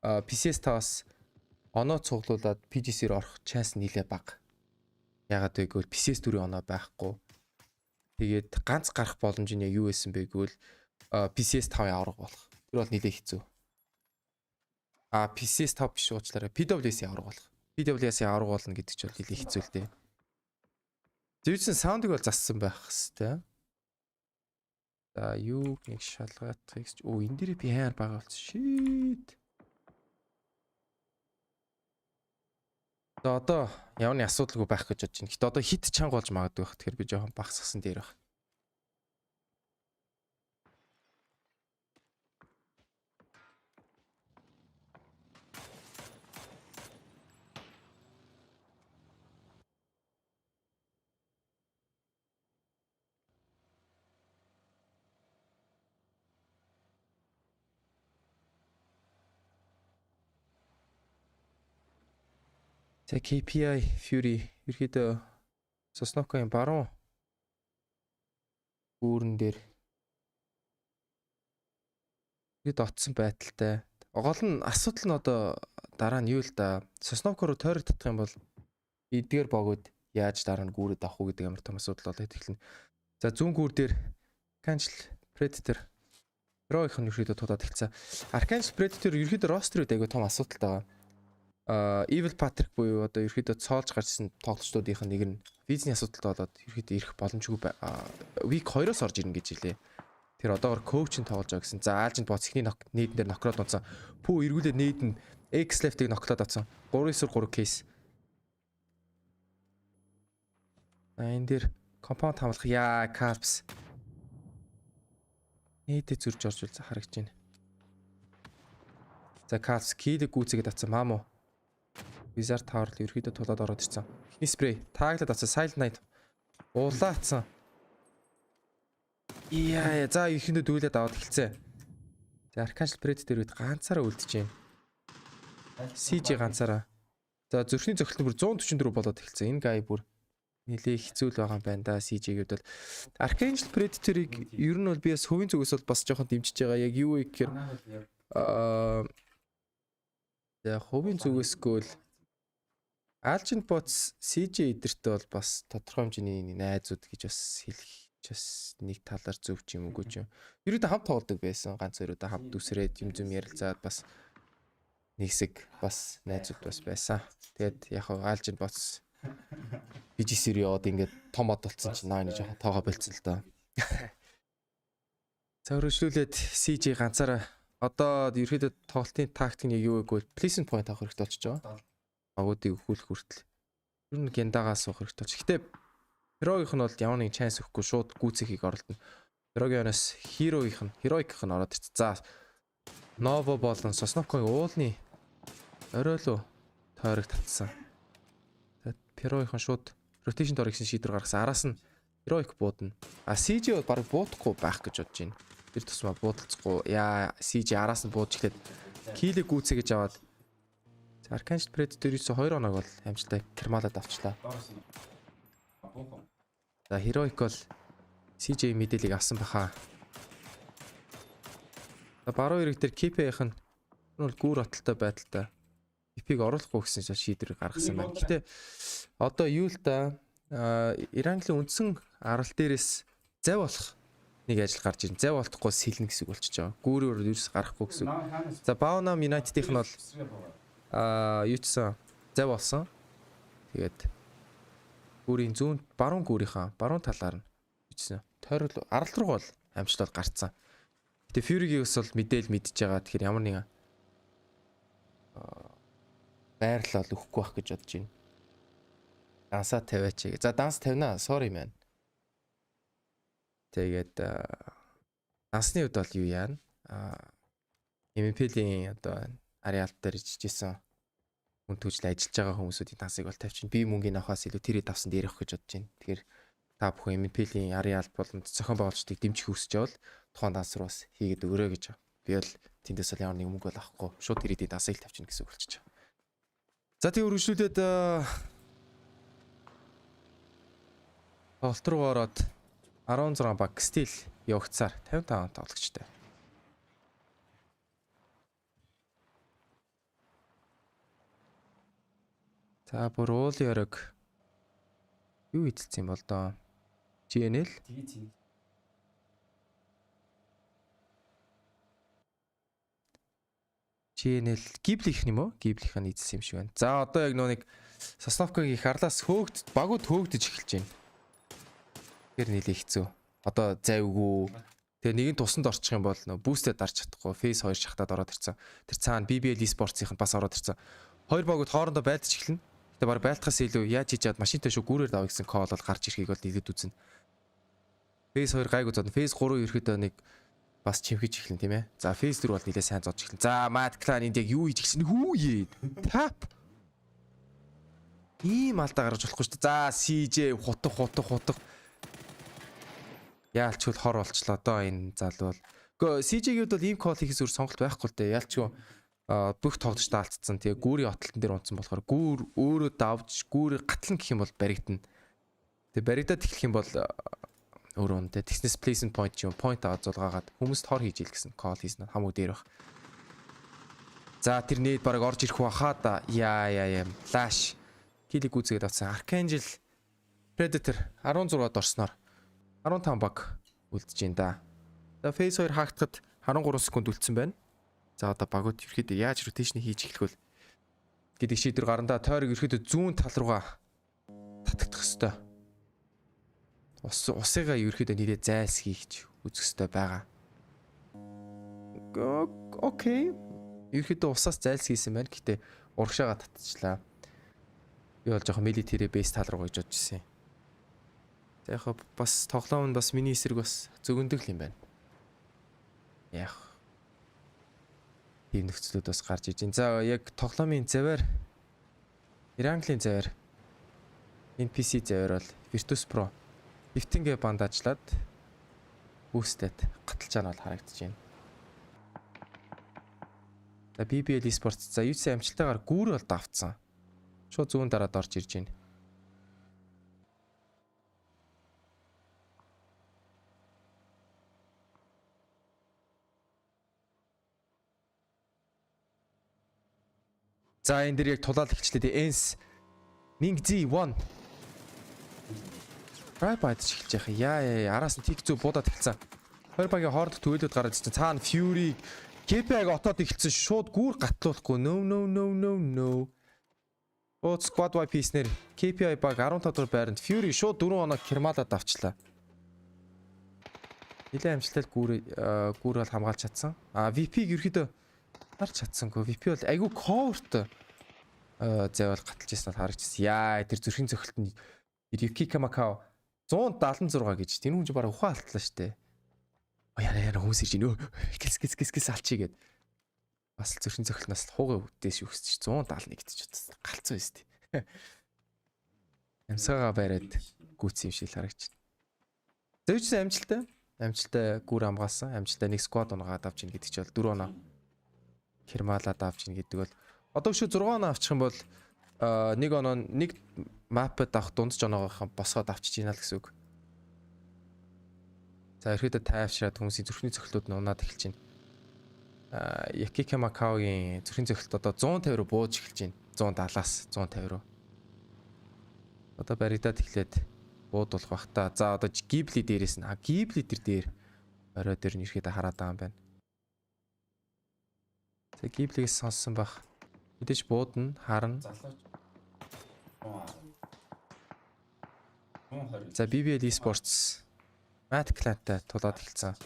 PCS 5-аас оноо цуглуулад PGC рүү орох chance нэлээ бага. Яагаад вэ гэвэл PCS 4-ийн оноо байхгүй. Тэгээд ганц гарах боломж нь яг юу байсан бэ гэвэл PCS 5-ын авраг болох. Тэр бол нэлээ хэцүү. PCS 5 биш уучлаарай. PWS-ийн авраг болох. PWS-ийн авраг болно гэдэг чинь нэлээ хэцүү л дээ. Зөвхөн саундыг бол зассан байх хэвээр. За юу нэг шалгаахыг энэ дээр би хайр байгаа болсон. Shit. За одоо ямар нэг асуудалгүй байх гэж бодож байна. Гэтэ одоо хит чанга болж магадгүй байх. Тэгэхээр би жоохон багсгасан дээр баг. За KPI Fury ерөөдөө Сосновкагийн баруун гүүрэн дээр хэд отсон байдалтай. Гол нь асуудал нь одоо дараа нь юу л да. Сосновка руу тойрог татах юм бол эдгээр богод яаж дараа нь гүүрээд авах уу гэдэг ямар том асуудал болоод эхэлнэ. За зүүн гүүр дээр Archangel Predator Heroic нь ерөөдөө тулаад эхэлсэн. Archangel Predator ерөөдөө ростерүүд айгүй том асуудалтай байгаа. Evil Patrick буюу одоо ерөөдөө цоолж гарсан тоглолчдуудынх нь нэг нь визний асуудалтай болоод ерөөдөө ирэх боломжгүй week 2-оос орж ирнэ гэж хэлээ. Тэр одоогор коуч нь тоглож байгаа гэсэн. За аалжинд боц ихний нээдэн дээр нокроод унтсан. Пүү эргүүлээд нээдэн X left-ыг ноклоод авсан. 3-3 кейс. Энэ дээр компаунд хамлах Caps. Нээдэ зөрж орж үл харагдаж байна. За Caps килийг гүйцэгээд авсан маамуу. Wizard Tower л ерөөдөө тулаад ороод ирсэн. Эхний спрей тааглаад авсан Silent Night. Уулаацсан. Яа, за ихэндээ дүүлээд аваад эхэлцээ. За Arcane Predator үед ганцаараа үлдэж байна. CG ганцаараа. За зүрхний зохилт нь бүр 144 болоод эхэлсэн. Энэ гай бүр нэлээ хэцүү л байгаа юм байна да. CG-г бол Arcane Predator-ыг ер нь бол би бас хувийн зүгээс бол бас жоохон дэмжиж байгаа. Яг юу вэ гэхээр за хувийн зүгээсгүй л Algin Bots CG эдэртээ бол бас тодорхой хэмжээний найзууд гэж бас хэлэх бас нэг талаар зөв ч юм уугүй ч юм. Ерөөдөө хамт тоглодог байсан. Ганц ерөөдөө хамт үсрээд юм ярилцаад бас нэг хэсэг бас найзууд бас байсан. Тэгээд яг Algin Bots PGC яваад ингээд том од болцсон чинь наа нэг жоохон тоогоо болцсон л доо. За өргөжлүүлээд CG ганцаараа одоо ерөөдөө тоглолтын тактик нь юу вэ? Placement point авах хэрэгтэй болчихж байгаа. Агуудыг өхүүлэх хүртэл. Ер нь гендагаас суух хэрэгтэй болчих. Гэтэ Heroic нь бол ямар нэгэн chance өгөхгүй шууд гүцэхийг оролдоно. Heroic-оос Heroic нь ороод ирсэн. За Novo болон Sosnovko-гийн уулны оройлоо тойрог татсан. Тэгээд Heroic нь шууд rotation дор гэсэн шийдвэр гаргасан. Араас нь Heroic буудна. А CG бол баг буудахгүй байх гэж бодож байна. Тэр тусмаа буудалцахгүй. Яа CG араас нь буудж эхлээд килийг гүцээ гэж аваад Arcane Predator-ээс 2 оног бол амжилттай кермалаад авчлаа. За Heroic бол CJ мэдээллийг авсан баха. За баруун ирэг дээр KP-ийнх нь бол гүр отолтой байдалтай IP-г оруулахгүй гэсэн шийдвэр гаргасан байна. Гэтэ одоо юу л да Иранглийн үндсэн арал дээрээс зав болох нэг ажил гарч ирнэ. Зав болохгүй сэлнэ гэсэн үг болчихж байгаа. Гүүрээр ерөөс гарахгүй гэсэн. За Baunam United-ийнх нь бол юу чсан зав болсон. Тэгээд гүүрийн зүүн баруун гүүрийнхаа баруун талаар нь бичсэн. Тойрол арал руу бол амжилт гарцсан. Гэтэ Fury-гээс бол мэдээл мэдж байгаа. Тэгэхээр ямар нэгэн байрлал өгөхгүй байх гэж бодож байна. Дансаа тавиач. За данс тавина. Sorry man. Тэгээд дансны үед бол юу яана? MNPL-ийн одоо ареал дээр ичижсэн хүн төжл ажиллаж байгаа хүмүүсүүдийн дансыг бол тавьчихна. Би мөнгөний авахаас илүү тэрийг авсан дээр явах гэж бодож байна. Тэгэхээр та бүхэн MNPL-ийн ареал болон зохион байгуулагчдыг дэмжих хүсэж байвал тухайн данс руу бас хийгээд өгөрөө гэж. Би бол тэндээс бол ямар нэг мөнгө бол авахгүй. Шууд тэрийг дансыг тавьчихна гэсэн үг болчихж байгаа. За тийм үргэлжлүүлээд толт руу ороод 16 баг стил явагцаар 55 тоглогчтой. За бүр уулын орог юу эзэлсэн юм бол доо? GNL. GNL Ghibli-х юм уу? Ghibli-х нь эзэлсэн юм шиг байна. За одоо яг нэг Sosnovko-гийн харлаас багууд хөөгдөж эхэлж байна. Тэр нэлээ хэцүү. Одоо завгүй. Тэгээ нэгэн тусанд орчих юм бол бүүстэд дарж чадахгүй. Phase 2 шахтаад ороод ирсэн. Тэр цаана BBL Esports-ийн бас ороод ирсэн. Хоёр багууд хоорондоо байлдаж эхэлнэ. Тэгээ баг байлтахаас илүү яаж хийж чад машинтай шүү гүүрээр даваа гэсэн кол бол гарч ирэхийг бол нийлээд үзнэ. Phase 2 гайгүй зодно. Phase 3 ерөөдөө нэг бас чимхэж эхэлнэ тийм ээ. За Phase 4 бол нэлээ сайн зодж эхэлнэ. За Mad Clan энд яг юу хийж гисэн хүүе. Tap. Ийм алдаа гаргаж болохгүй шүү дээ. За CJ хутах. Яалч хөл хор болчлоо доо энэ залуу бол. Гэхдээ CJ-гээд бол ийм кол хийхээс өөр сонголт байхгүй л дээ. Яалчгүй бүх тоглогчтой алдсан. Тэгээ гүүрийн отолтон дээр унтсан болохоор гүүр өөрөө давж гүүрийг гатлан гэх юм бол баригдана. Тэгээ баригдаад эхлэх юм бол өөрөө үнэтэй технис placement point юм point аваад зулгаагаад хүмүүст хор хийж ийл гэсэн call хийсэн хамуу дээр баг. За тэр нээд баг орж ирэх баха да. Яа flash килиг үзгээд авсан. Archangel Predator 16-д орсноор 15 баг үлдэж байна да. За phase 2 хаагдахад 13 секунд үлдсэн байна. За одоо багууд ерөөхдөө яаж rotation хийж эхлэх вэ гэдэг шийдвэр гарна да. Тойрог ерөөхдөө зүүн тал руугаа татагдах хэвээр. Усыгаа ерөөхдөө нэрээ зайлс хийх үзэх хэвээр байгаа. Окей. Ерөөхдөө усаас зайлс хийсэн байна. Гэтэ урагшаага татчихлаа. Би бол жоохон military base тал руу гэж бодож ирсэн. За яг бас тоглоом нь бас миний эсрэг бас зөгөндөг юм байна. Яг ийм нөхцлүүд бас гарч иж байна. За яг тоглоомын заваар Иранглийн завар. NPC завар бол Virtus Pro 15-гээ бандажлаад boosted гаталж байгаа нь бол харагдаж байна. За BBL Esports за юусэн амжилтаагаар гүүр бол давтсан. Шууд зүүн дараад орж ирж байна. За энэ дэр яг тулаал эхэлчлээ. Энс Mingzi 1 Right эхэлж яах. Яа араас нь тик зүг буудаад эхэлсэн. Хоёр багийн хооронд түгэлүүд гараад ирсэн. Цаана Fury KPI-г отоод эхэлсэн. Шууд гүүр гатлуулахгүй. No. Бод squad wipe хийснээр KPI баг 15 дугаар байранд Fury шууд 4 хоног кермалаад авчлаа. Нилээ амжилттай гүүр бол хамгаалж чадсан. VP-г ерөөдөө харж чадсангүй. VP бол айгүй court зэвэл гаталж ирсэн нь харагдчихсан. Яа тэр зүрхийн цохилт нь Yuki Kamakao 176 гэж. Тэр хүн ч бараг ухаан алтлаа штэ. Яа хүмүүс ирж гинөө. Гис алчий гээд. Бас зүрхийн цохилтнаас хуугаа үдээс юу гэсч 171 гэж утсан. Галцсан юм штэ. Ямсаага бариад гүйтсэн юм шиг харагдчихна. Зөвчсөн амжилттай гүр хамгаалсан. Амжилттай нэг squad унгаад авч ийн гэдэг чи бол 4 оноо кермалаад авч ийн гэдэг бол одоо шүү 6 оноо авчих юм бол нэг оноо нэг мапд авах дундч оноогоо босгоод авчиж ийна л гэсэн үг. За ерөөдөө тайвшраад хүмүүсийн зүрхний цохилтууд нь унаад эхэлж байна. Yuki Kamakao-гийн зүрхний цохилт одоо 150 руу бууж эхэлж байна. 170-аас 150 руу. Одоо баригдаад эхлээд буудуулах бах та. За одоо Ghibli дээрээс нь Ghibli тэр дээр орой дээр нь ирэхэд хараад байгаа юм байна. За Ghibli-гээс сонссон бах. Мэдээж буудна, харна. За BBL Esports Matt Clan-тай тулаад эхэлсэн.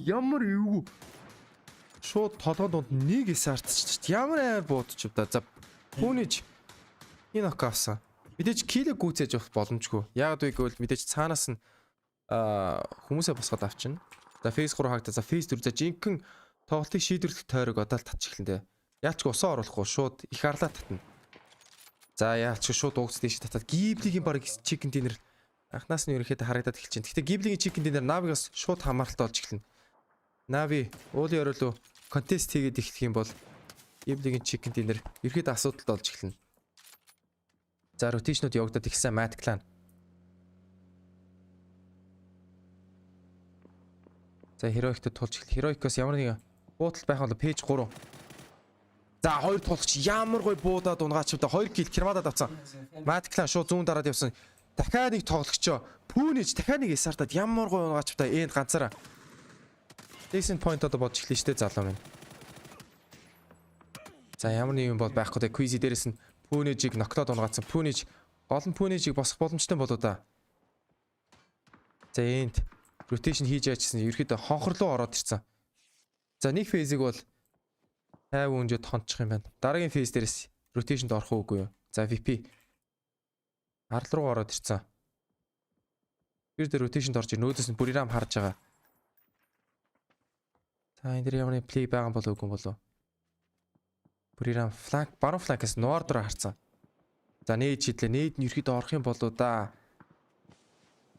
Ямар юу? Шууд толгойд донд нэг эс артчих. Ямар буудчих вэ? За түүнийч энэ ок авсан. Мэдээж килэг гүйцээж авах боломжгүй. Яг үг гэвэл мэдээж цаанаас нь хүмүүсээ босгоод авчна. За фейс 3 хаагта. За фейс 4 за жинхэнэ тоглолтыг шийдвэрлэх тойрог одоо л татчих эхлэндэ. Яалчгүй усаа оруулахгүй шууд их арлаа татна. За яалчгүй шууд уугц дэш татаад Ghibli-гийн баг чикен динер анхнаас нь ерөнхийдөө харагдаад эхэлж байна. Гэхдээ Ghibli-гийн чикен динер Navi-гаас шууд хамааралтай болж эхэлнэ. Navi уулын орой контест хийгээд эхлэх юм бол Ghibli-гийн чикен динер ерөнхийдөө асуудалтай болж эхэлнэ. За ротейшнууд явагдаад ихсэн Matt Clan. За Heroic-тэй тулж эхэл. Heroic-оос ямар нэг буудал байх бол пэйж 3. За хоёр тулч ямар гой буудаад унгаач та 2 кил кермадад авсан. Matt Clan шууд зүүн дараад явсан. Дахиад нэг тоглогчоо пүүнэж дахиад нэг эсартаад ямар гой унгаач та энд ганцаараа. Decent point одоо бодж эхлэв штэ залуу минь. За ямар нэг юм бол байхгүй те quiz дээрээс нь пүүнэжийг ноктоод унгаацсан. Пүүнэж гол нь пүүнэжийг босох боломжтой болоо да. За энд rotation хийж яачсан ерөөдөө хонхор руу ороод ирсэн. За нэг фейзийг бол 50 үнжэд хончих юм байна. Дараагийн фейз дээрээс rotationд орох уугүй юу? За VP арал руу ороод ирсэн. Тэр дээр rotationд орж нөөдөөс нь бүрийрам харж байгаа. За энэ дээр ямар нэг play байгаа болов уу болов. Бүрийрам flank баруун flank-аас нуур дөрөөр харцсан. За нээж шидлээ. Нээд нь ерөөдөө орох юм болоо да.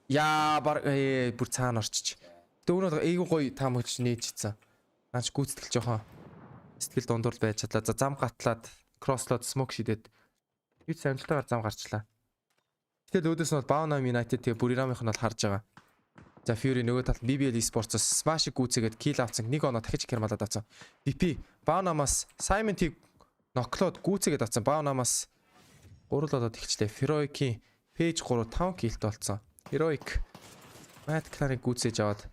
Яа бүр цаана орчиж. Дөрөв эйгүү гоё таамагч нээжсэн. Наач гүйцэтгэл жоохон сэтгэл дундуур байж чадлаа. За зам гатлаад кросслоод смок шидэд юуч амжилтаагаар зам гарчлаа. Гэтэл өөдөөс нь бол Baunam United тэгээ Buriram-ийнх нь бол харж байгаа. За Fury нөгөө талд BBL Esports-оос Smash гүйцээгээд kill авсан. Нэг оноо дахиж кермалаад авсан. VP Baunam-аас Simon-ийг ноклоод гүйцээгээд авсан. Baunam-аас 3 л одод ихчлээ. Heroic-ийн page 3 5 killт болсон. Heroic Matt Clan-ыг гүйцээж аваад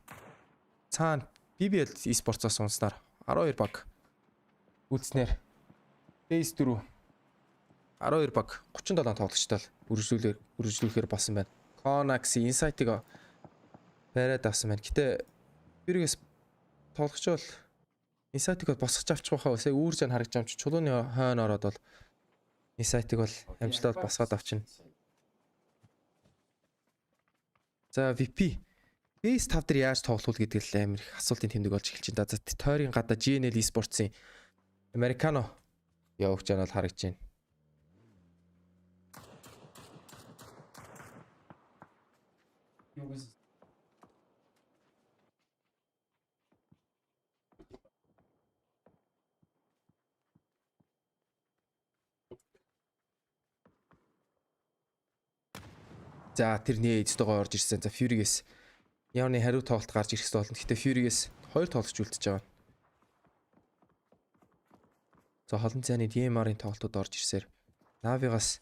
цаана BBL Esports-оос унснаар 12 баг гүйцснээр Phase 4 12 баг 37 тоглогчтой үргэлжлүүлэхээр болсон байна. Conax Insight-ыг бариад авсан байна. Гэтэ Fury-гээс тоглогч бол Insight-ыг босгож авчих байхаа сая үүрж харагдж байгаа юм чи чулууны хойно ороод бол Insight-ыг бол амжилтад босгоод авчина. За VP. PS 5 дээр яаж тоглох вэ гэдэг л амар их асуултын тэмдэг болж эхэлж байна. За тойрын гадаа GNL Esports-ийн Americano явууч нь бол харагдаж байна. За тэрний эцтэйгоо орж ирсэн. За Fury-гээс явны хариу тоглолт гарч ирэх болно. Гэхдээ Fury-гээс 2 тоглогч үлдчихэж байгаа. За холон цайны DMR-ын тоглолтууд орж ирсээр Navi-гаас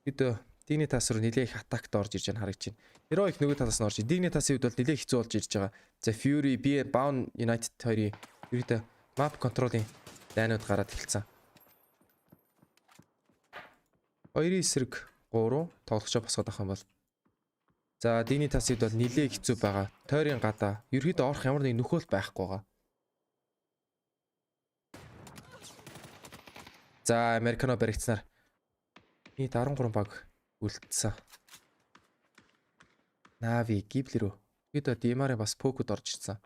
хэд Dignitas руу нэлээ их атакт орж ирж байгаа харагдаж байна. Heroic нөгөө талаас нь орж. Dignitas-ийн хувьд бол нэлээ хэцүү болж ирж байгаа. За Fury, Bound United хоёрын ерөөдөө map control-ийн дайнууд гараад эхэлсэн. Хоёрын эсрэг 3 тоглогчоо босгоод авах юм бол за Dignitas-ид бол нэлээ хэцүү байгаа. Тойрын гадаа ерөөдөө орох ямар нэг нөхөөл байхгүй байгаа. За Americano баригдсанаар нийт 13 баг үлдсэн. Navi Ghibli рүү ерөөдөө DMR-ын бас Poke-уд орж ирсэн.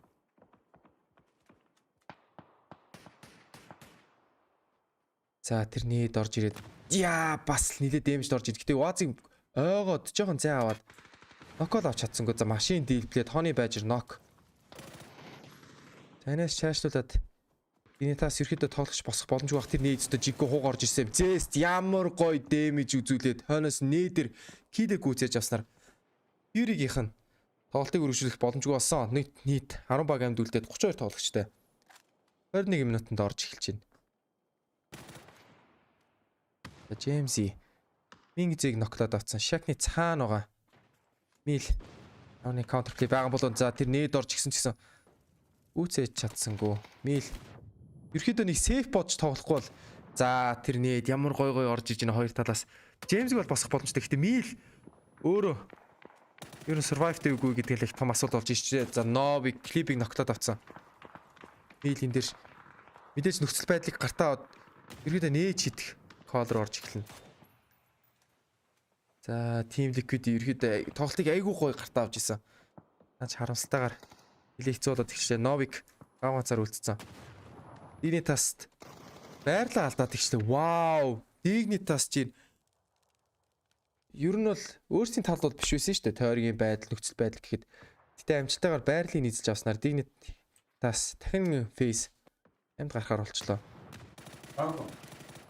За тэрний орж ирээд яа бас нэлээ дэмжд орж ир. Гэтэ Waz-ыг ойгоод жоохон зай аваад нокол авч чадсангүй. За машин дийлблээд Honey Badger нок. Танаас чаашлуулад Dignitas ерөөдөө тоглож босох боломжгүй бах. Тэр нээдтэй жиггүй хууг орж ирсэн. Зэст ямар гоё дэмэж үзүүлээд хойноос нээдэр кидэ гүйцээж авснаар Fury-гийнх нь тоглолтыг өргөжлөх боломжгүй болсон. Нийт 10 баг амьд үлдээд 32 тоглогчтой 21 минутанд орж эхэлж байна. Джеймси Мингзийг ноклоод авцсан. Шакны цаана байгаа. Мил авны counterplay байгаа бол за тэр нээд орж гисэн ч гэсэн үүсэж чадсангүй. Мил ерөөдөө нэг сейф бодж тоглохгүй бол за тэр нээд ямар гой гой орж иж байна хоёр талаас. Джеймсийг бол босох боломжтой. Гэхдээ Мил өөрөө ер нь survive дэвгүй гэдэг л их том асуудал болж ирчээ. За Novi клипийг ноклоод авцсан. Мил энэ дээр мэдээж нөхцөл байдлыг гартаа ерөөдөө нээж хитэх кол руу орж эхэлнэ. За Team Liquid ерөөдөө тоглолтыг айгүй гоё гартаа авч исэн. Наач харамсалтайгаар нэлээ хэцүү болоод ихлээ. Novik гавцаар үлдсэн. Dignitas байрлаа алдаад ихлээ. Вау! Dignitas чинь ер нь бол өөрсдийн талд бол биш байсан шүү дээ. Тойргийн байдал, нөхцөл байдал гэхэд. Гэтэ амжилттайгаар байрлалыг нийцэлж авснаар Dignitas дахин фейс амд гарахаар болчлоо.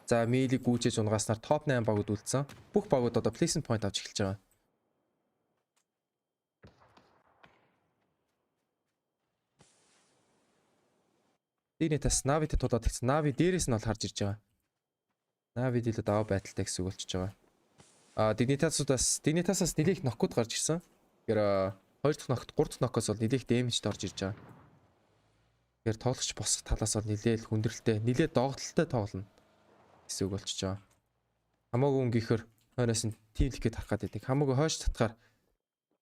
За Милийг гүйжээж унгааснаар топ 8 багууд үлдсэн. Бүх багууд одоо placement point авч эхэлж байгаа. Dignitas Navi-тэй тулаад ирсэн. Navi дээрээс нь бол харж ирж байгаа. Navi дийлээ даваа байдалтай гэсэн үг болчихж байгаа. Dignitas-аас нэлээх ноккууд гарч ирсэн. Тэгэхээр 2 дахь нокт 3 дахь нокоос бол нэлээх дэмэжд орж ирж байгаа. Тэгэхээр тоглогч босох талаас бол нэлээл хүндрэлтэй, нэлээд догтлолтой тоглоно гэсэн үг болчихж байгаа. Хамаагүй өнгөөхөр хойноос нь тимлэх гээд харах гэдэг. Хамаагүй хойш татгаар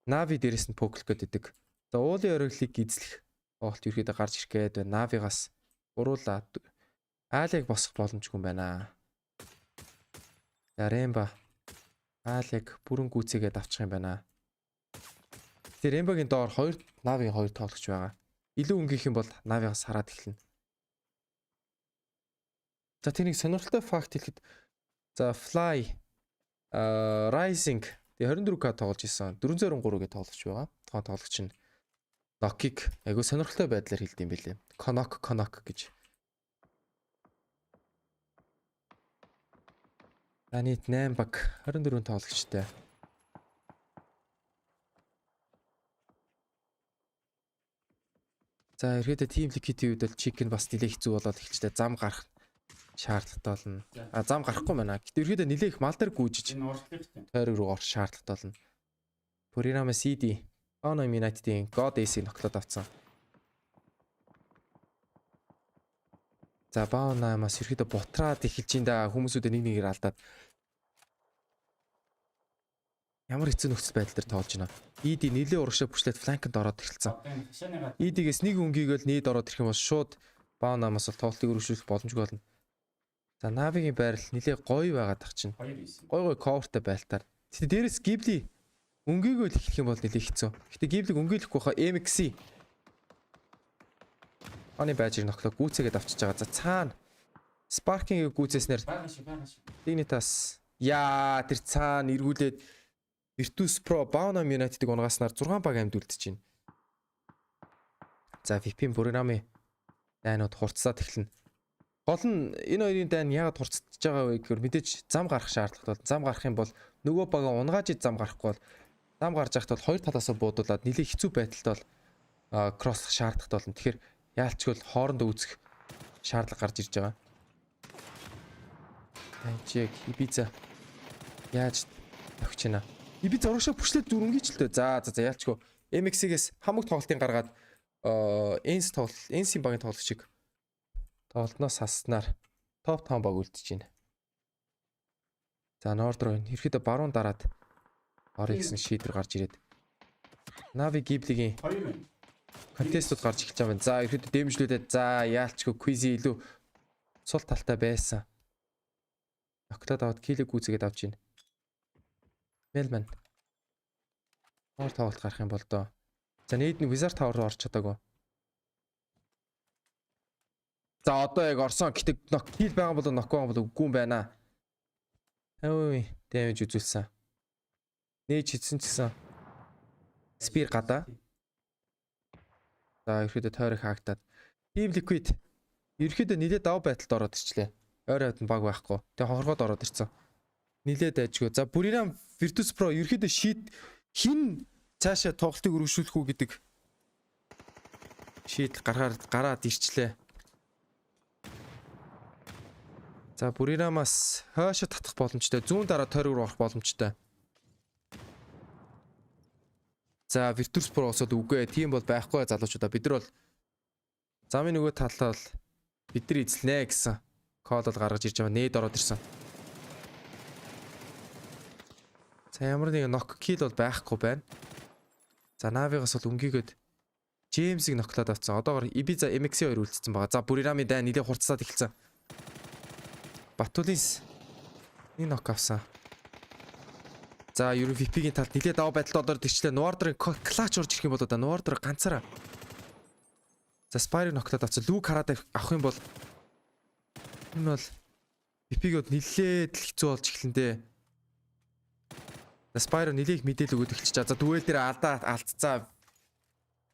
Navi дээрээс нь поклох гэдэг. За уулын оргилыг эзлэх тоглолт ерөөдөө гарч ирэх гээд байна. Navi-гаас уруулаад Аалиг босох боломжгүй юм байна. За Ремба Аалиг бүрэн гүйцээгээд авчих юм байна. Тэр Рембагийн доор 2 Navi-ийн 2 тоглогч байгаа. Илүү өнгөх юм бол Navi-гаас хараад эхэлнэ. За тэнийг сонирхолтой факт хэлэхэд за Fly Rising тэгээ 24k тоглож исэн. 423 гэж тоглож байгаа. Тухайн тоглогч нь Lock-ыг айгуу сонирхолтой байдлаар хэлдэм байлээ. Konok гэж. Нийт 8 баг 24 тоглогчтой. За ерөөдөө Team Liquid-ийн үед бол Chicken бас нэлээ хэцүү болоод эхэлжтэй зам гарах шаардлагатай болно. Зам гарахгүй байна. Гэтэл ерөөдөө нэлээх мал дээр гүйжиж тойрог руу орох шаардлагатай болно. Puriram CD Ono United-ийн God AC-ийг ноклоод авцсан. За Baonamаас ерөөдөө бутраад эхэлж энэ хүмүүсүүдээ нэг нэгээр алдаад ямар хэцүү нөхцөл байдал дээр тоолж байна. ED нэлээ урагшаа бүшлээд фланкнд ороод эхэлсэн. ED-гээс нэг өнгийгөл нээд ороод ирэх юм бол шууд Baonamаас бол тоглолтыг өргөжүүлэх боломжгүй болно. За Navi-гийн байрал нэлээ гоё байгаад тах чинь. Гоё coverтай байлтаар. Тэгтээ дээрээс Ghibli Өнгийгөө л эхлэх юм бол нэлээд хэцүү. Гэтэ гиблиг өнгөйлөхгүй хаа MXC. Аны байжийг ноклоо гүцээгээд авчиж байгаа. За цаана Sparking-ийг гүцээснээр Dignitas яа тэр цаана эргүүлээд Virtus Pro Baunam United-ыг унгааснаар 6 баг амьд үлдэж байна. За VP Burinami дайнууд хурцсаад эхэлнэ. Гол нь энэ хоёрын дайн яагаад хурцсаж байгаа вэ гэхээр мэдээж зам гарах шаардлагатай бол зам гарах юм бол нөгөө бага унгааж зам гарахгүй бол зам гарч яхад бол хоёр талаас нь буудуулаад нэлээд хэцүү байдалтай бол кросслох шаардлагатай болно. Тэгэхээр яалчгүй бол хоорондоо үүсэх шаардлага гарч ирж байгаа. Анчиг Ibiza яаж тавьж байна? Ibiza урагшаа бүшлээд зүрхэнгийн ч л дээ. За яалчгүй MX-ээс хамаг тоглолтын гаргаад NC багийн тоглогчийг тоглолтноос хаснаар топ 5 баг үлдэж байна. За Nordroin ерөөдөө баруун дараад орё гэсэн шийдвэр гарч ирээд Navi Ghibli-гийн контестууд гарч эхэлж байгаа юм. За ерөөдөө дэмжлүүлээд за яалчгүй Quiz илүү сул талтай байсан. Октод аваад килийг гүйцэгээд авч байна. Melman. Ор тоглолт гарах юм бол доо. За нийт нь Wizard Tower руу орч чадаагүй. За одоо яг орсон. Гэтэ кил байгаа бол нок байгаа бол үгүй юм байна. Ой, damage үзүүлсэн. Нээж хийсэн ч гэсэн Spear гадаа. За ерөөдөө тойрог хаагдаад Team Liquid ерөөдөө нилээд дав байдалд ороод ирчлээ. Ойр хавьд баг байхгүй. Тэгээ хохоргоод ороод ирсэн. Нилээд ажгүй. За Burinam Virtus Pro ерөөдөө хин цаашаа тоглолтыг өргөжүүлэх үү гэдэг шийдэл гараад ирчлээ. За Burinamаас хойшоо татах боломжтой. Зүүн дараа тойрог руу орох боломжтой. За Virtus Pro усод үгүй. Тийм бол байхгүй залуучуудаа. Бид нар бол замын нөгөө талаа бол бид нар эзлэнэ гэсэн код бол гаргаж ирж байгаа. Нээд ороод ирсэн. За ямар нэг нок кил бол байхгүй байна. За Navi-гаас бол өнгийгөөд James-ийг ноклоод авцсан. Одоогоор Ibiza MX 2 үлдсэн байгаа. За Burinami дайн нэлээд хурцсаад эхэлсэн. Батулинс нэг нок авсан. За ерөн VP-гийн талд нэлээд дав байдалд ороод ирчлээ. Nordr-ын клач орж ирэх юм бол Nordr ганцаараа. За Spire-ыг ноклоод авцсан. Luke хараад авах юм бол энэ бол VP-гээд нэлээд л хэцүү болж эхлэндээ. За Spire нэлээд мэдээлэл өгөөд эхэлчихэж байгаа. За дуэл дээр алдцаа.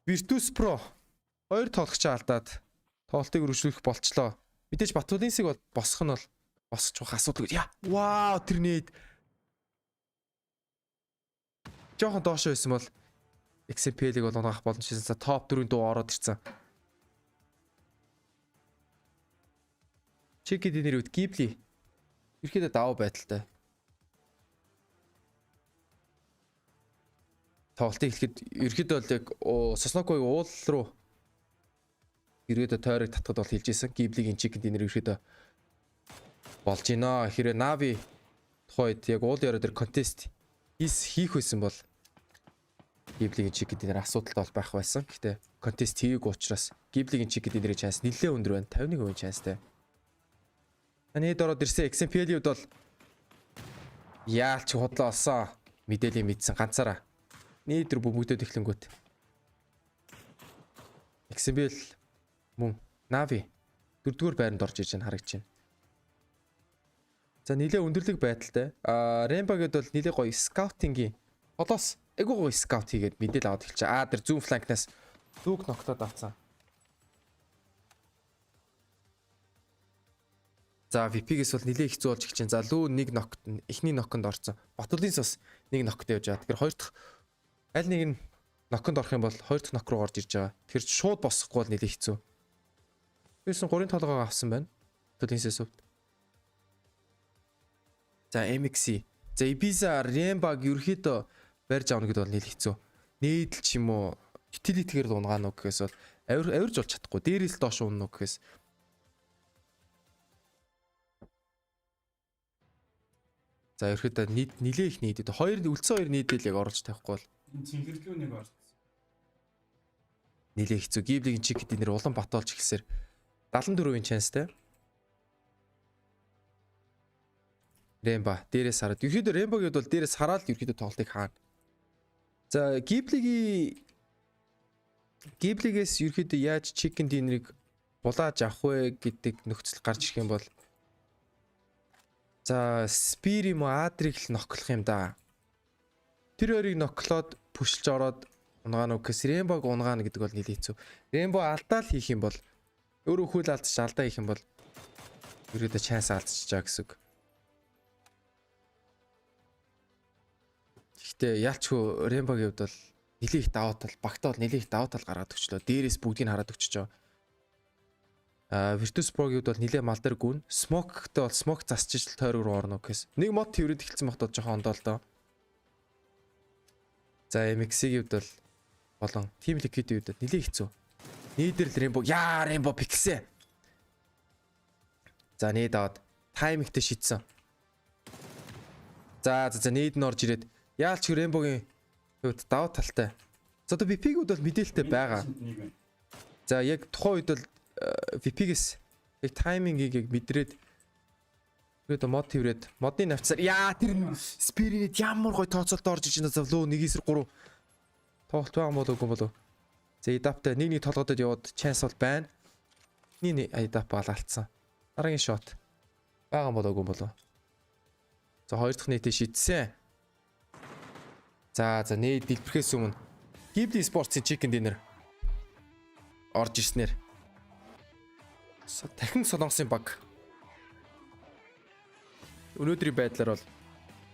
Virtus Pro хоёр тоглогчоо алдаад тоглолтыг өргөжлөх болчлоо. Мэдээж Батулинсыг бол босох нь бол босч байгаа асуудал. Яа. Вау, тэр нээд жоохон доошоо байсан бол MNPL-ийг бол унгах боломжтой. За топ 4-ийн дуу ороод ирсэн. Чекэд нэр үд Ghibli ерөөдөө даваа байдалтай. Тоглолтыг эхлэхэд ерөөдөө бол яг Соснокогийн уул руу ерөөдөө тойрог татхад бол хэлж ийсэн. Ghibli-гийн чекэд нэр ерөөдөө болж байна. Хэрэг Navi тухайд яг уул яруу дээр контест хийх байсан бол Ghibli-гийн чекэд нэр асуудалтай бол байх байсан. Гэхдээ контест хийгээгүй учраас Ghibli-гийн чекэд нэрийн шанс нэлээд өндөр байна. 51% шанстай. Нээд ороод ирсэн XMPL-үүд бол яалч худлаа олсон. Мэдээлэл мэдсэн ганцаараа. Нээд төр бүгдээд эхлэнгүүт. XMPL мөн Navi 4-р байранд орж ирж байна харагдаж байна. За нэлээ өндөрлөг байдалтай. Rainbow-гээд бол нэлээ гоё скаутингийн холоос айгуу гоё скаут хийгээд мэдээлэл аваад эхэлж байгаа. Тэр зүүн фланкнаас Luke ноктоод авцсан. За VP-гээс бол нэлээ хэцүү болж эхэлж байна. За Лүү нэг нокт эхний ноконд орсон. Батулинс бас нэг нокт явж байгаа. Тэгэхээр хоёр дахь аль нэг нь ноконд орох юм бол хоёр дахь нок руу орж ирж байгаа. Тэгэхээр шууд босохгүй бол нэлээ хэцүү. Тэрсэн 3-ын толгойгоо авсан байна. Батулинсээс өвд. За MX. За Ibiza Rainbow ерөөхдөө барьж авна гэдээ бол нэлээ хэцүү. Нээдэл ч юм уу utility-гээр унгаана уу гэхээс бол авирж болж чадахгүй. Дээрээс доош унана уу гэхээс за ерөөдөө нилээ их нийтэд хоёр үлдсэн хоёр нийтэл яг оруулж тавихгүй бол цэнгэрлүү нэг орсон. нилээ хэцүү. Ghibli-гийн чекэд нэр улан батолж ихсээр 74% шанстай. Rainbow дээрээс хараад ерөөдөө Rainbow-гээд бол дээрээс хараад ерөөдөө тоглолтыг хаана. За Ghibli-гээс ерөөдөө яаж chicken dinner-ыг булааж авах вэ гэдэг нөхцөл гарч ирэх юм бол за Spear юм уу Adric л ноклох юм да. Тэр хоёрыг ноклоод пүшилж ороод унгаана уу гэс Rainbow-г унгаана гэдэг бол нэлээд хэцүү. Rainbow алдаа л хийх юм бол өөрөө хөл алдчих алдаа хийх юм бол ерөөдөө chance алдчихжаа гэсэн үг. Гэхдээ яалчгүй Rainbow-гийн хувьд бол нэлээд их даваа тал, багтаа бол нэлээд их даваа тал гаргаад өчлөө. Дээрээс бүгдийг хараад өчөж байгаа. Virtus Pro-гийн хувьд бол нэлээд мал дээр гүн. Smoke-тэй бол smoke засчиж л тойрог руу орно гэс. Нэг мод тэрвэрэд эхэлсэн багтаа жоохон ондоо л доо. За MX-ийн хувьд бол болон Team Liquid-ийн хувьд нэлээд хэцүү. Нээдэр л Rainbow пиксэ. За нээд аваад таймингтэй шийдсэн. За нээд нь орж ирээд яалч Rainbow-гийн хувьд даваа талтай. За одоо VP-гүүд бол мэдээлэлтэй байгаа. За яг тухайн үед бол VP-гээс яг таймингийг яг мэдрээд тэгээд мод тэрвэрэд модны навцаар тэр Spirit ямар гой тооцоолт орж иж байна лөө 1-3 тоглолт байгаа болов уу болов. За эдаптай нэг толгодод яваад chance бол байна. Нэг эдап балаалцсан. Дараагийн shot байгаа болов уу болов. За хоёр дахь нийтээ шийдсэн. За нээд дэлбэрхээс өмнө Ghibli Esports-ийн chicken dinner орж ирснээр дахин солонгосын баг. Өнөөдрийн байдлаар бол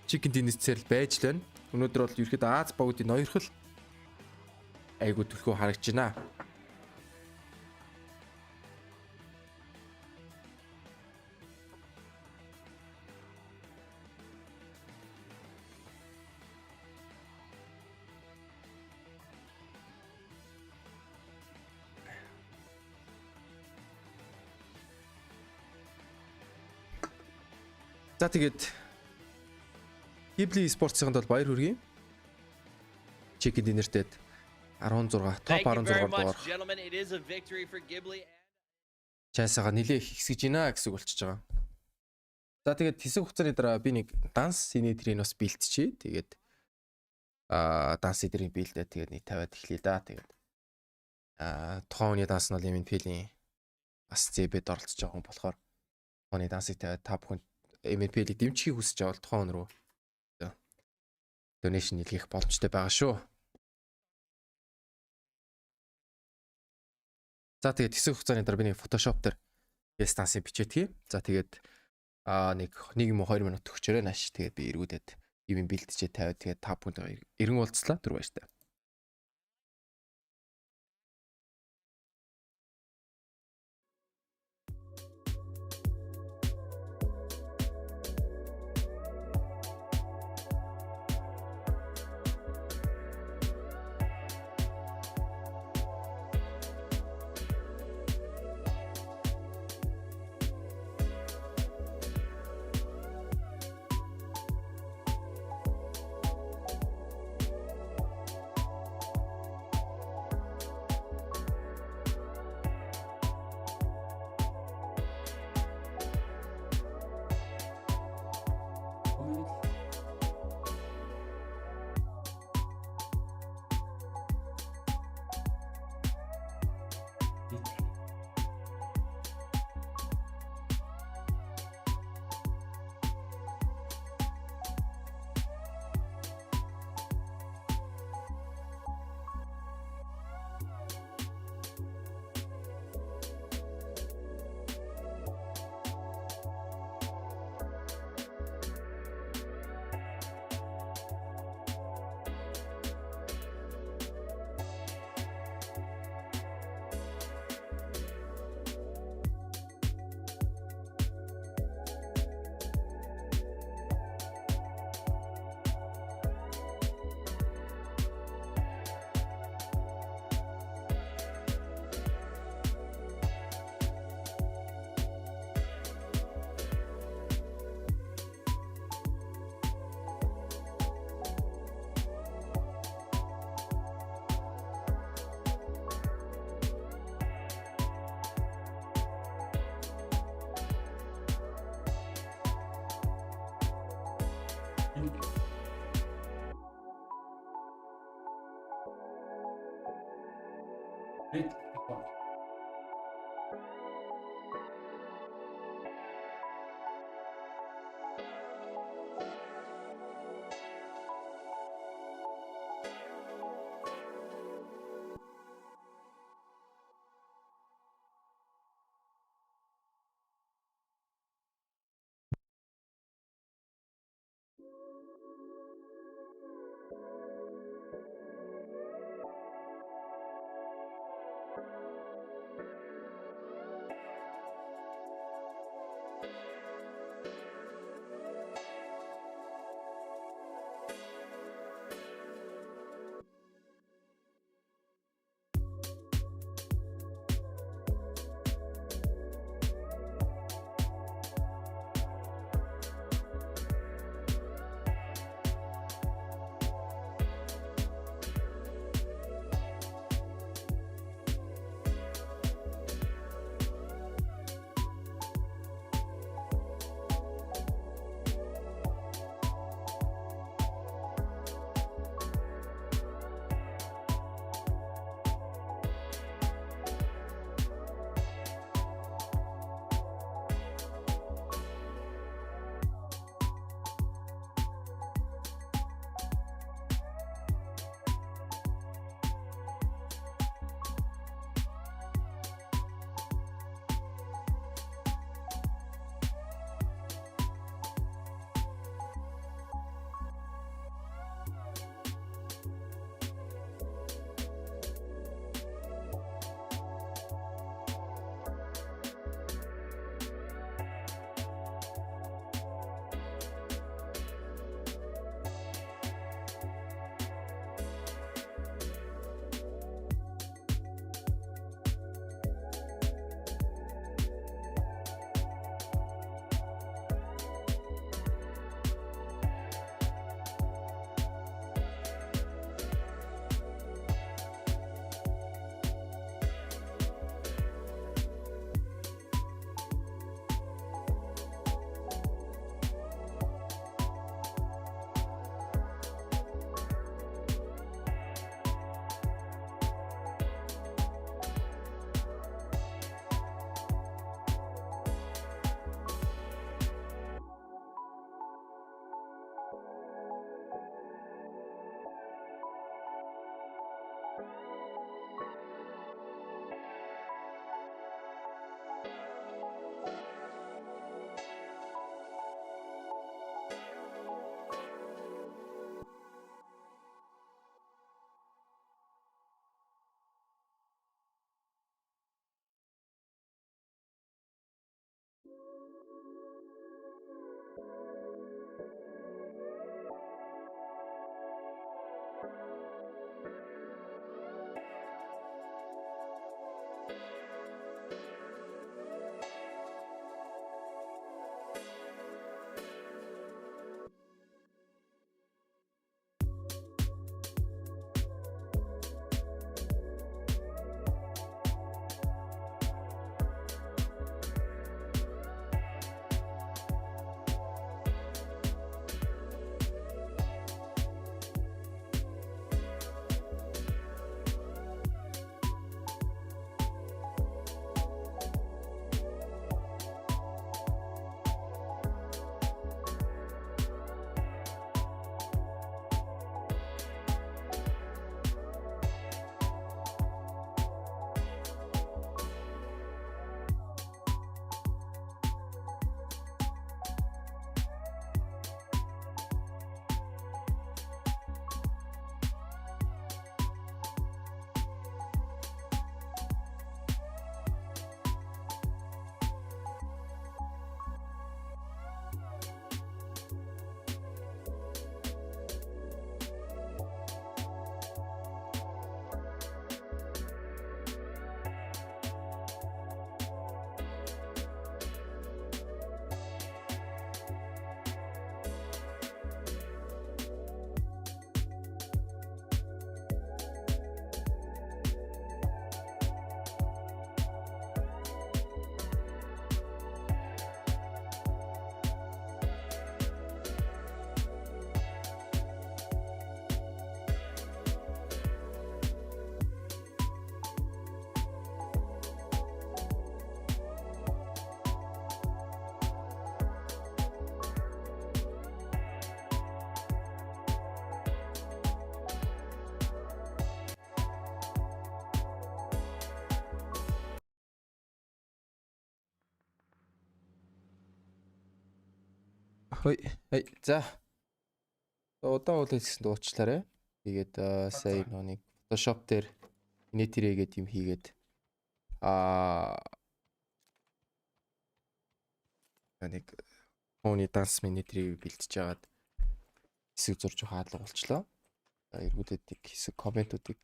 chicken dinner-цээр л байж л байна. Өнөөдөр бол ерөөхдөө Аз багуудын ноёрхол айгуу төлхөө харагдж байна. За тэгээд Ghibli Esports-ын бол баяр хүргэе. Chicken dinner-тэй 16 топ 16 дугаар. Часаага нилээ их хэсгэж байна гэсэн үг болчихж байгаа. За тэгээд хэсэг хугацааны дараа би нэг данс синетрийг бас бэлтчихье. Тэгээд данс синетрийг бэлдээ тэгээд нэг тавиад эхлэе да. Тэгээд тухайн үеийн данс нь бол MNPL-ийн бас зэбэд оролцож байгаа юм болохоор тухайн дансыг тавиад та бүхэн MNPL-ийг дэмжихийг хүсэж байгаа бол тухайн руу donation хийх боломжтой байгаа шүү. За тэгээд хэсэг хугацааны дараа би нэг Photoshop дээр станцыг бичээдгий. За тэгээд нэг 1 юм уу 2 минут өгчөөрэй нааш. Тэгээд би эргүүлээд юм бэлтжээ тавиад тэгээд та бүхэнд эргэн уулзлаа. Түр баяртай. Great. Хой. За. Удаан уул хэлсэн дуучлаарай. Тэгээд сая нэг Photoshop дээр инээтэрэгээд юм хийгээд нэг хооны данс минитрийг бэлтэж жагаад хэсэг зурж хаадлага болчлоо. Эргүүлээд хэсэг комментуудыг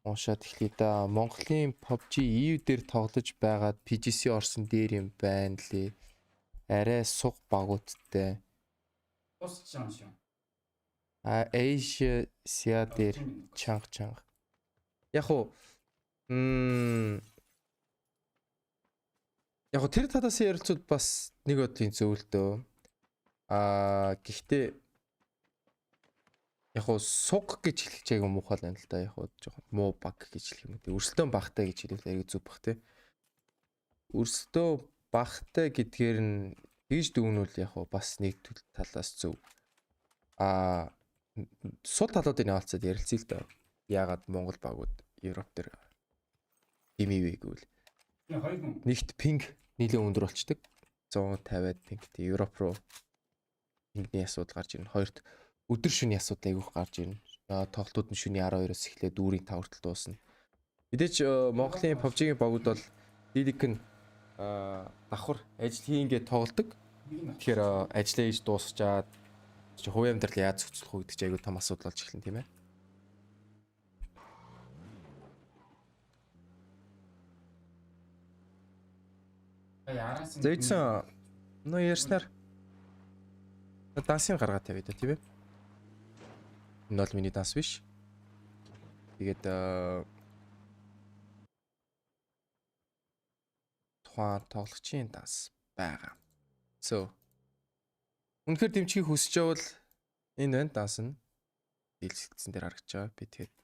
уншаад эхлэе да. Монголын PUBG EU дээр тоглож байгаад PGC орсон дээр юм байна лээ. Арай суг багуудтай. Тусч юм шүү. Asia Sia дээр чанга. Яг уу яг уу тэр талаас ярилцууд бас нэг бодлын зөвлөдөө. Гэхдээ яг уу суг гэж хэлэх чайг муухай байна л да. Яг уу жоохон муу баг гэж хэлэх юм. Өрсөлдөөн багтай гэж хэлвэл аяг зүг бах те. Өрсөлдөө багтай гэдгээр нь тэгж дүгнүүл яг уу бас нэг талаас зөв. Сул талуудын яваалцаад ярилцъя л да. Яагаад Монгол багууд Европ дээр димивэ гэвэл нэгт пинг нэлээд өндөр болчдөг. 150-аад пинг тий Европ руу пингний асуудал гарч ирнэ. Хоёрт өдөр шөнийн асуудал айгүйх гарч ирнэ. Тоглолтууд нь шөнийн 12-оос эхлээд дүүрийн 5 хүртэл дуусна. Мэдээж Монголын PUBG-ийн багууд бол дийлик нь давхар ажил хийнгээ тоглодог. Тэгэхээр ажлаа хийж дуусчаад хувийн амьдрал яаж зохицуулах вэ гэдэг чинь айгүй том асуудал болж эхэлнэ тийм ээ. Зэйдсэн нөө ярьснаар дансын гаргаад тавья да тийм ээ. Энэ бол миний данс биш. Тэгээд тухайн тоглогчийн данс байгаа. So үнэхээр дэмжихийг хүсэж байвал энэ байна данс нь дийлсэлцэн дээр харагдаж байгаа. Би тэгээд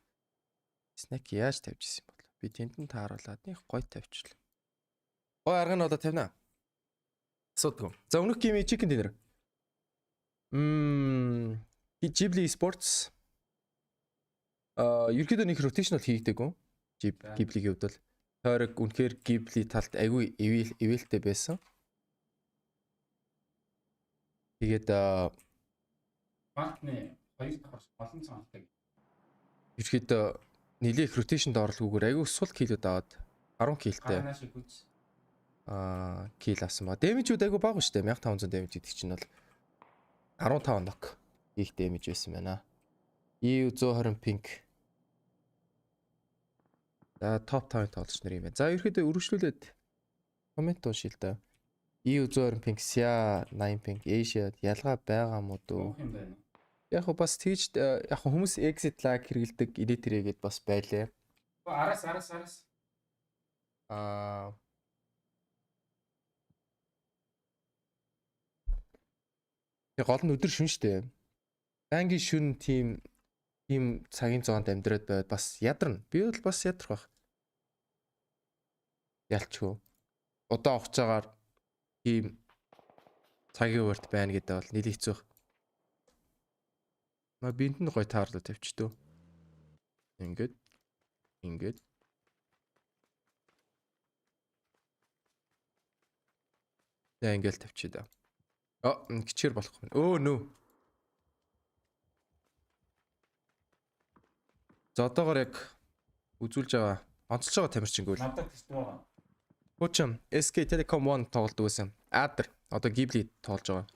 снэк яаж тавьж исэн бол би тэнд нь тааруулаад нэг гой тавьчихлаа. Гой арга нь одоо тавина. Асуудгүй. За өнөх геймийн чикен динер. Ghibli Esports ерөөдөө нэг rotational хийгдэггүй. Ghibli-гийн хувьд бол тойрог үнэхээр Ghibli талд айгүй ивэлтэй байсан. Тэгээд Бартны 2 дахь олон цаантай. ерөөдөө нэлээх rotation-д орлогоогоор айгүй сул килүүд аваад 10 килтэй. Кил авсан ба. Дэмэжүүд айгүй бага шүү дээ. 1500 дэмэж гэдэг чинь бол 15 нок их дэмэж байсан байна. EU 120 ping. За топ 5 тоглогч нар юм байна. За ерөөдөө өргөжлүүлээд коммент уншил та. EU 120 ping, SIA 9 ping, Asia ялгаа байгаа мó дөө. Яг бас тэгж яг хүмүүс exit lag хэрэгэлдэг edit-рэгээд бас байлаа. Араас. Яг гол нь өдөр шүн штэ. Бангийн шүн тийм цагийн зоонд амьдраад байвал бас ядарна. Би бол бас ядрах байх. Ялчгүй. Удаан хугацаагаар тийм цагийн хуваарт байна гэдэг бол нэлээд хэцүү. Бинд нь гой таарлаа тавьчихдөө. Ингээд. За ингээл тавьчих да. Гिचэр болохгүй. Нөө. За одоогоор яг үзүүлж байгаа. Онцолж байгаа тамирчингүүл. Надад тест байгаа. Хүчм SK Telecom 1 тоглолт үүсэн. Адр одоо Ghibli тоглож байгаа.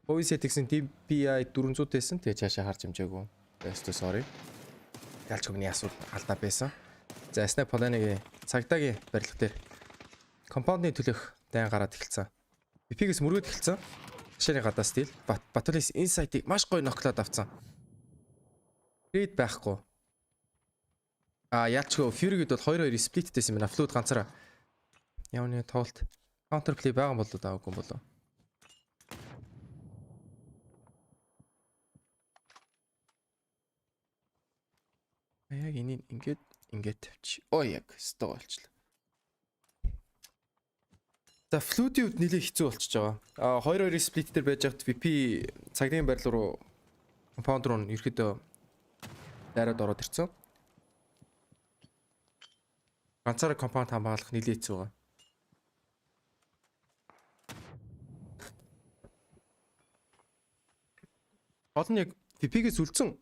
Voice тэгсэн DPI 400-тэйсэн. Тэгээ цаашаа харж амжаагүй. Ястаа sorry. Ялч хүмүүний асуудал алдаа байсан. За Snap Plan-ыг цагдаагийн барилга дээр компаундны төлөх дан гараад эхэлсэн. BP-гээс мөргөд эхэлсэн. Хашааны гадаа стил Батулис инсайтыг маш гоё ноклоод авцсан. Read байхгүй. Ялчгүй Fury-гэд бол 2-2 сплиттэйсэн байна. Flood ганцаараа. Явны тоглолт counter play байгаа болоо даагүй болоо. Яг энийг ингээд тавьчих. Яг стоо болчлаа. За Flood-ийн үед нэлээд хэцүү болчихж байгаа. 2-2 сплит дээр байж хат VP цагийн барил руу компаунд руу ерөөдөө дайраад ороод ирсэн. Ганцаараа компаунд хамгаалах нэлээд хэцүү байгаа. Гол нь яг VP-гээс үлдсэн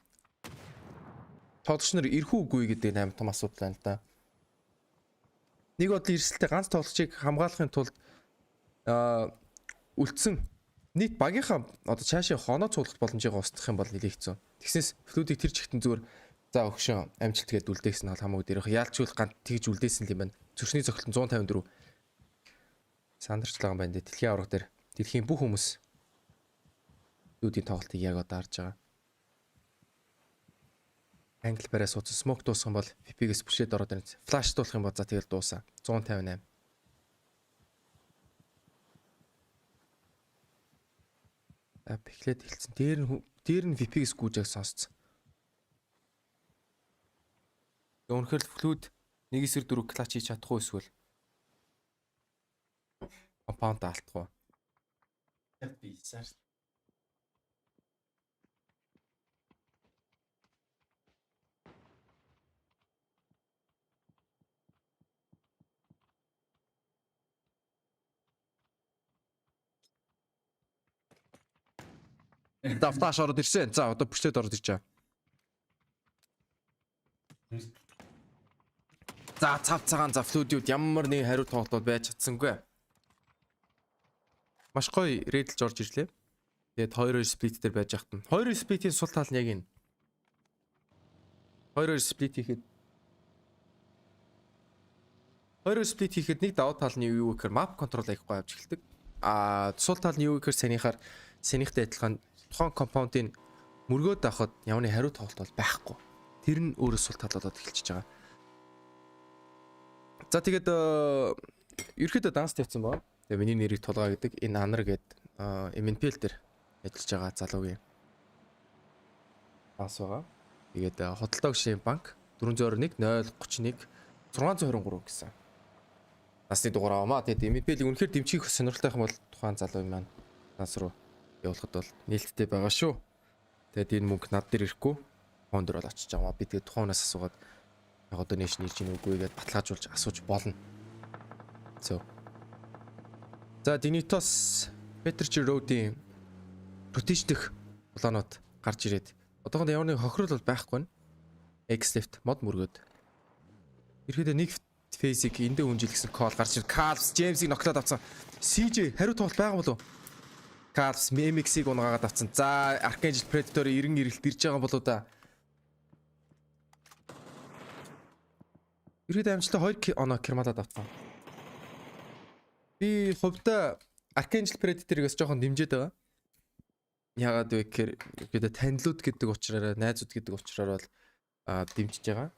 тоглогч нар ирэх үгүй гэдэг нь амар том асуудал байна л да. Нэг бодлоо эрсдэлтэй ганц тоглогчийг хамгаалахын тулд үлдсэн нийт багийнхаа одоо цаашаа хоноо цуулах боломжийг устгах юм бол нэлээд хэцүү. Тэгснээс флүүдийг тэр чигтэн зүгээр за өгшөн амжилт гээд үлдээсэн нь бол хамаагүй дээрх яалчгүй ганц тэгж үлдээсэн юм байна. Зүрхний цогцолт 154 сандарчлаа юм байна. Дэлхийн авраг дээр дэлхийн бүх хүмүүс флүүдийн тоглолтыг яг одоо харж байгаа. Англи бараа суудсан смок дуусах юм бол VP-гээс бүшээд ороод ирнэ. Флаш дуулах юм бол за тэгэл дуусаа. 158. Эхлээд хэлсэн. Дээр нь VP-гээс гүйжээг сонсцсон. Өнөхөр флүүд 1-4 клач хийж чадахгүй эсвэл компаунд алдахгүй. Би сар. Давтааш ороод ирсэн. За одоо бүчлээд ороод ирж байгаа. За цав цагаан флүүдүүд ямар нэг хариу тоглолт байж чадсангүй. Маш гоё рэдэлж орж ирлээ. Тэгээд 2-2 сплит дээр байж хат нь. 2-2 сплитийн сул тал нь яг энэ. 2-2 сплит хийхэд 2-2 сплит хийхэд нэг давуу тал нь юу гэхээр map control аяхгүй авч эхэлдэг. Сул тал нь юу гэхээр санийхтай адилхан тухайн компаундын мөргөөд авахд ямар нэг хариу тоглолт бол байхгүй. Тэр нь өөрөө сул тал болоод эхэлчихэж байгаа. За тэгээд ерөөхдөө данс тавьсан баа. Тэгээ миний нэрийг тулгаа гэдэг энэ анар гээд MNPL дээр ажиллаж байгаа залуугийн бас байгаа. Тэгээд худалдаа өгшлийн банк 421 031 623 гэсэн. Насны дугаар авмаа. Тэгээд MNPL-ийг үнэхээр дэмжих сонирхолтой юм бол тухайн залуу маань нас руу явуулахад бол нээлттэй байгаа шүү. Тэгээд энэ мөнгө над дээр ирэхгүй фонд дээр бол очиж байгаа. Би тэгээд тухайн хүнээс асуугаад яг одоо нэшн хийж гин үгүй гэдээ баталгаажуулж асууж болно. За Динитос Петерч Роудийн протеждэх планууд гарч ирээд одоохондоо ямар нэг хохирол бол байхгүй нь. X-Left мод мөргөөд. Ерөөдөө нэг фейсийг эндээ үнжилгэсэн кол гарч ир. Calves James-ийг ноклоод авсан. CJ хариу тоглолт байгаа болов уу? Calves MX-ийг унгаагаад авсан. За Archangel Predator-ийн 90 ирэлт ирж байгаа болоо да. Ерөөдөө амжилттай 2 оноо кермалаад авсан. Би хувьдаа Archangel Predator-ыг бас жоохон дэмжиж байгаа. Ягаад вэ гэхээр ерөөдөө танилуд гэдэг учраас найзууд гэдэг учраас бол дэмжиж байгаа.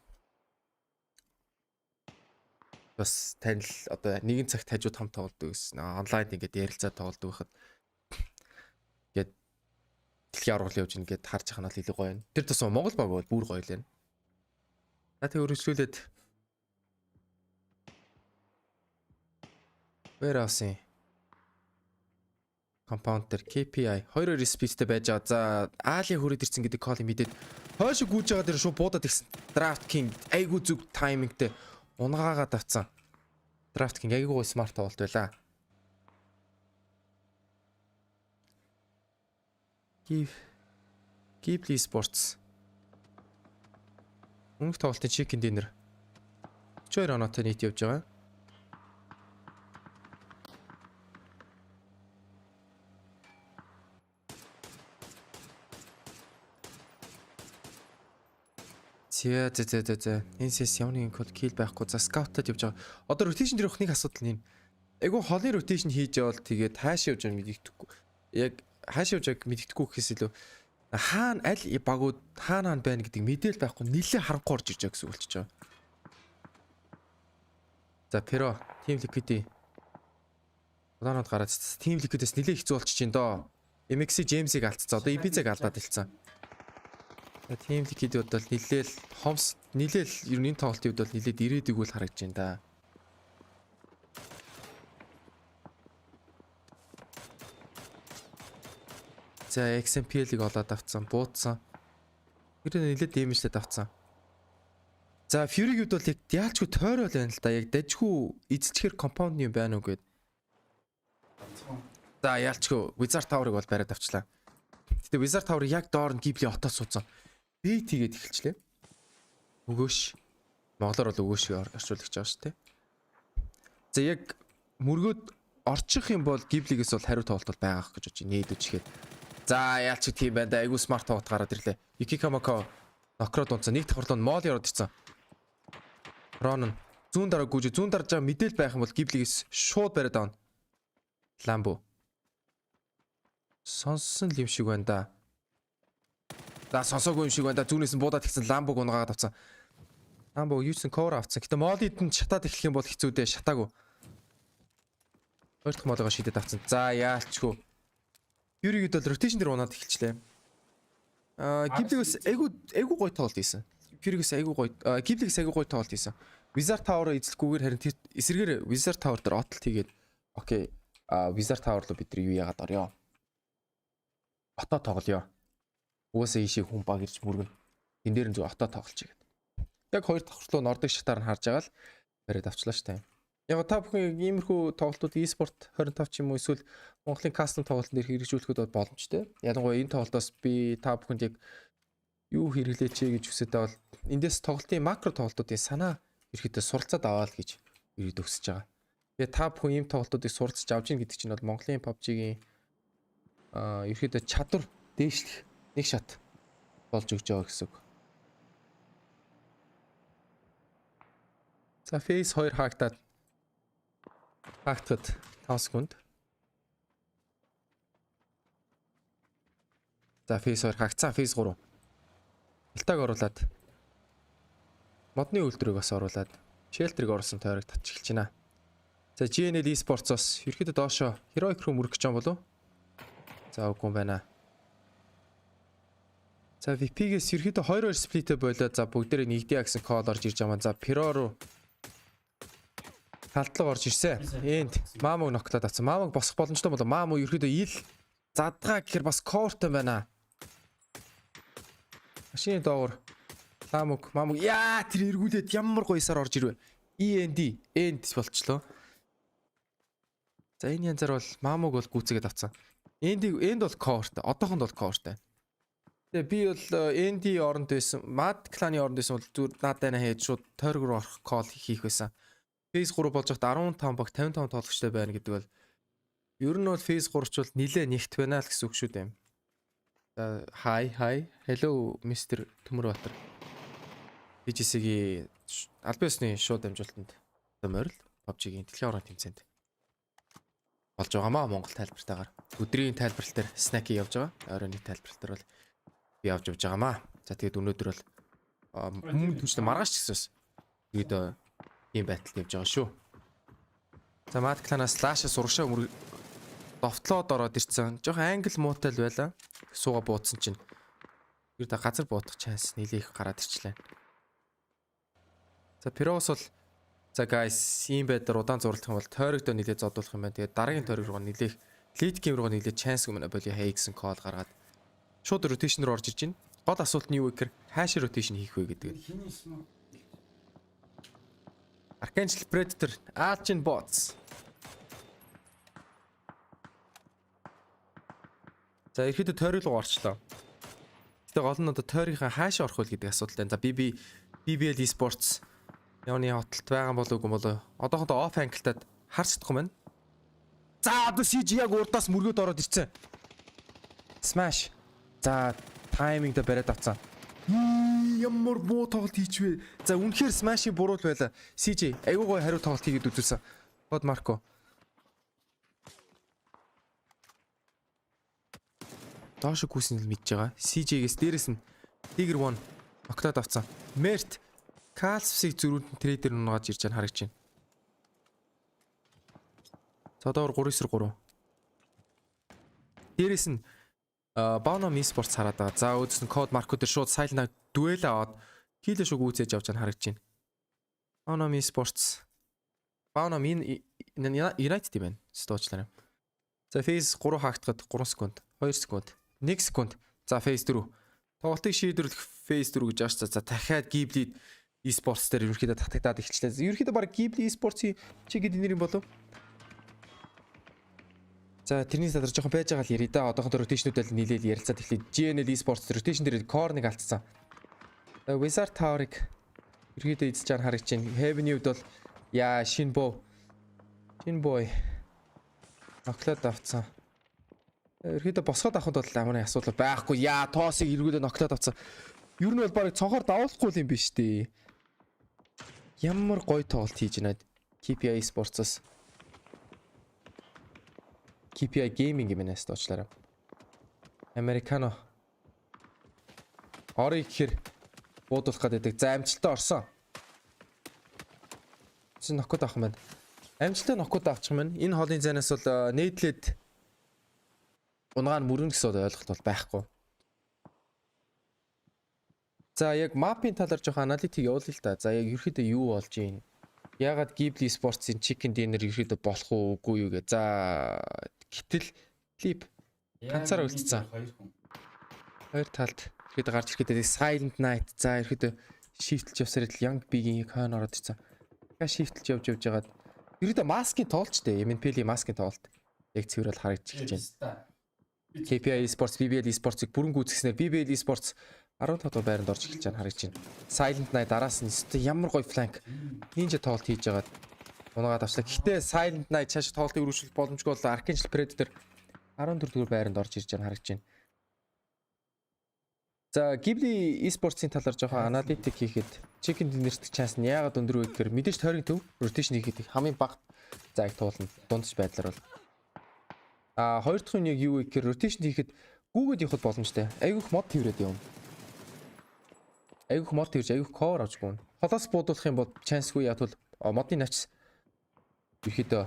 Бас танил одоо нэгэн цагт хажууд хамт тоглодог гэсэн. Онлайнд ингээд ярилцаад тоглодог байхад ингээд дэлхийн аврагын явж ингээд харж байгаа нь илүү гоё юм. Тэр тусам Монгол баг бол бүр гоё л байна. За тэг өргөжлүүлээд Warehouse компаунд дээр KPI 2-2 спиттэй байж байгаа. За Аали хүрээд ирсэн гэдэг колыг мэдээд хойш гүйж байгаа дээр шууд буудаад ирсэн. Draft King айгу зүг таймингтэй унгаагаад авцсан. Draft King айгу смарт тоглолт байлаа. Give Esports. Мөнгө тоглолтын chicken dinner 42 оноотой нийт явж байгаа. За. Энэ сэс явны код кил байхгүй. За скаутад явж байгаа. Одоо rotation дээр их нэг асуудал нь. Айгу холын rotation хийж явал тэгээд хаашаа явж байгааг мэддэхгүй. Яг хаашаа явж байгааг мэддэхгүй гэхээс илүү хаана аль багууд хаана байна гэдэг мэдээл байхгүй. Нилээ харанхуй орж ирж байгаа гэсэн үг болчихж байгаа. За Pero Team Liquid удаанууд гараад Team Liquid-ээс нилээ хэцүү болчихж байна доо. MX James-ийг алдсан. Одоо Ibiza-г алдаад илцсан. Team Liquid бол нилээл Homs нилээл ер нь энэ тоглолтын үед бол нилээд ирээдэг үл харагдаж байна да. За MNPL-ийг олоод авцсан, буудсан. Тэр нилээд дэмэжлээд авцсан. За Fury-г бол яг яалчгүй тойрол байна л да. Яг дажгүй эзэлчгэр компаунд юм байна уу гэд. За яалчгүй Wizard Tower-ыг бол бариад авчлаа. Гэтэ Wizard Tower яг доор нь Ghibli хотоос суудсан. Бэйт хийгээд эхэлчлээ. Өгөөш. Монголоор бол өгөөшийг орчуулагч байгаа шүү дээ. За яг мөргөөд орчих юм бол Ghibli-гээс бол хариу тоглолт байгаа гэж бодож байна. Нээдэж ихэд. За яалч тийм байна да. Айгу смарт тоглолт гараад ирлээ. Yukikamako нокрод унцсан. Нэг давхарлаа нь мол яраад ирсэн. Ронн зүүн дараа гүйж зүүн дарж байгаа мэдээл байх юм бол Ghibli-гээс шууд бариад авна. Ламбо. Сонссон юм шиг байна да. За сонсоогүй юм шиг байна да. Зүүнээс нь буудаад ихсэн ламбог унгаад авцсан. Ламбог юусэн core авцсан. Гэтэ молид нь шатаад эхлэх юм бол хэцүү дээ. Шатаагүй. Хоёр дахь молыг шидэд авцсан. За яалчгүй. Юригд бол rotation дээр унаад эхэлчлээ. Ghibli-гээс айгу гоё тоглолт хийсэн. Fury-гээс айгу гоё. Ghibli-гээс айгу гоё тоглолт хийсэн. Wizard Tower эзлэхгүйгээр харин эсрэгээр Wizard Tower дээр отлт хийгээд окей. Wizard Tower руу бид нар юу яагаад орё? Отоо тоглоё. Угаасаа ийшээ хүн баг ирж мөргөн. Тэн дээр нь зөв отоо тоглож игээд. Яг хоёр давхарлуу нордыг шатаар нь харж байгаа л бариад авчлаа штэ. Яг та бүхэн иймэрхүү тоглолтууд Esports 25 ч юм уу эсвэл Монголын кастом тоглолтын дээр хэрэгжүүлэхэд боломжтой. Ялангуяа энэ тоглолтоос би та бүхэнд яг юу хэрэглээч гэж хүсэж байгаа бол эндээс тоглолтын макро тоглолтуудын санаа ерөөдөө суралцаад аваад гэж ирээд өгсөж байгаа. Тэгээ та бүхэн ийм тоглолтуудыг суралцж авч ийн гэдэг чинь бол Монголын PUBG-гийн ерөөдөө чадвар дээшлэх нэг шат болж өгч байгаа гэсэн үг. За фейс 2 хаагтаад хаагтад 5 секунд. За фейс 2 хаагцсан фейс 3. Элтаг оруулаад модны үйлдвэрийг бас оруулаад шелтерийг оруулсан тойрог татчих эхэлж байна. За GNL Esports-оос ерөөдөө доошо Heroic руу мөрөх гэж юм болов? За үгүй юм байна. За VP-гээс ерөөдөө 2-2 сплитэ болоод за бүгдээрээ нэгдээ гэсэн кол орж ирж байгаа. За Pro руу талтлаг орж ирсэн. Энд Мамог ноклоод авсан. Мамог босох боломжтой болоо. Мамог ерөөдөө ил задгаа гэхэр бас коортой байна. Машины доогор Мамог яа тэр эргүүлээд ямар гоёсаар орж ирвэ. End болчлоо. За энэ янзаар бол Мамог бол гүцгээд авсан. End бол коортой. Одоохонд бол коортой. Тэгээ би бол End оронд байсан. Mad Clan-ы оронд байсан бол зүр наадайна хийж шууд тойрог руу орох кол хийх байсан. Phase 3 болж байхад 15 баг 55 тоглогчтой байна гэдэг бол ер нь бол Phase 3 ч бол нилээ нэгт байна л гэсэн үг шүү дээ. За hi hello Mr. Төмөрбатар. PGC-гийн аль биесны шууд дамжуулалтанд морил PUBG-гийн дэлхийн орон тэмцээнд болж байгаамаа Монгол тайлбартаагаар. Өдрийн тайлбарлал дээр snack явж байгаа. Оройн тайлбарлал дээр бол би явж байгаамаа. За тэгээд өнөөдөр бол мөн түншлээ маргааш гисээс. Тэгээд ийм байталд явж байгаа шүү. За Mad Clan-аас слаша сургашаа довтлоод ороод ирсэн. Жохон англ муутай л байла. Сууга буудсан чинь ер нь газар буудах chance нэлээх гараад ирчлээ. За Pros бол за guys ийм байдлаар удаан зурлах юм бол тойрогдоо нэлээд зодуулах юм байна. Тэгээд дараагийн тойрог руу нэлээх lead game руу нэлээд chance гэмнэ болио хай гэсэн call гаргаад шууд rotation руу орж иж гин. Гол асуулт нь юу вэ гэхээр хааш rotation хийх вэ гэдэг. Archangel Predator, Argent Bots. За ихэд тойрог руу орчлоо. Гэтэ гол нь одоо тойрогийнхаа хаашаа орох вэ гэдэг асуудал байна. За BBL Esports явны хотолт байгаа болов уу болоо. Одоохондоо off angle-тад харж чадахгүй байна. За одоо CG яг урдаас мөргөд ороод ирцэн. Smash. За тайминг дээр бариад авцсан. Ямар буу тоглолт хийчихвэ. За үнэхээр Smash-ийн буруу л байла. CJ айгуу гой хариу тоглолт хийгээд үзүүлсэн. Бод Марко. Доош гүйсэн л мэдж байгаа. CJ-гээс дээрэс нь Tiger 1 октод авцсан. Mert Calsp-ийг зөрүүнд трейдер нугааж ирж байгаа харагч байна. За доор 3-3. Дээрэс нь Bonom Esports хараад байгаа. За өөдс нь код марко дээр шууд сайлна дүэл аваад хийлээ шуг үүсэж явж байгаа харагдаж байна. Bonom Esports. Bonom United юм байна. Стоочлаа. За phase 3 хаагдахад 3 секунд, 2 секунд, 1 секунд. За phase 4. Тоглолтыг шийдвэрлэх phase 4 гэж ааш. За дахиад Ghibli Esports дээр ерөнхийдөө татагдаад эхэлчихлээ. Ерөнхийдөө баг Ghibli Esports-ийн чигэд нэр юм болов. За тэрний талаар жоохон байж байгаа л ярий да. Одоохон rotation-уудад нийлээл ярилцаад эхлэе. GNL Esports rotation дээр core-ыг алдсан. Wizard Tower-ыг ерөөдөө эзэж чаар харагч чинь. Heaven-ийн хувьд бол яа Shinboy ноклоод авцсан. Ерөөдөө босгоод авахд бол амны асуудал байхгүй. Яа тоосыг эргүүлээ ноклоод авцсан. Юу нь бол баг цонхоор давуулахгүй юм биш үү? Ямар гоё тоглолт хийж байна. KPI Esports-ос KPI Gaming юм нэст уучлаарай. Американо. Орыг гэхэр буудуулах гэдэг. За амжилттай орсон. Чи нокод авах юм байна. Амжилттай нокод авчих юм байна. Энэ хоолын зайнаас бол нээдлээд унгаан мөрөн гэсэн ойлголт бол байхгүй. За яг мапын талаар жоох аналитик явуулъя л да. За яг ерөөхдөө юу болж байна? Ягаад Ghibli Sports-ийн chicken dinner ерөөхдөө болох уу үгүй юу гэ. За гэтэл клип ганцаараа үлдсэн. Хоёр талд ерөөдөө гарч ирэхэд Silent Night. За ерөөдөө shift-лж явсаар л Young Big-ийн хойно ороод ирсэн. Га shift-лж явж ягаад ерөөдөө маскын тоглолттой. MNPL-ийн маскын тоглолт. Яг цэвэрэл харагдаж байна. KPI Esports, BBL Esports-ыг бүрэн гүйцэснээр BBL Esports 15 дахь байранд орж эхэлж байгааг харагдаж байна. Silent Night араас нь ямар гоё flank ninja тоглолт хийж байгаад унаагаад авчлаа. Гэхдээ Silent Night цааш тоглолтыг өргөжлөх боломжгүй бол Archangel Predator 14 дугаар байранд орж ирж байгааг харагдаж байна. За Ghibli Esports-ийн талаар жоохон аналитик хийхэд chicken dinner-т chance нь яагаад өндөр вэ гэхээр мэдээж тойрог төв rotation хийхэд хамгийн бага зааг туулна дундч байдлаар бол. Хоёр дахь нь яг юу вэ гэхээр rotation хийхэд гүүгээд явах боломжтой. Айгүйх мод тэрвэрэд явна. Айгүйх мод тэрж айгүйх cover авч гүн. Холоос буудуулах юм бол chance-гүй ятвал модны нач ихэдэ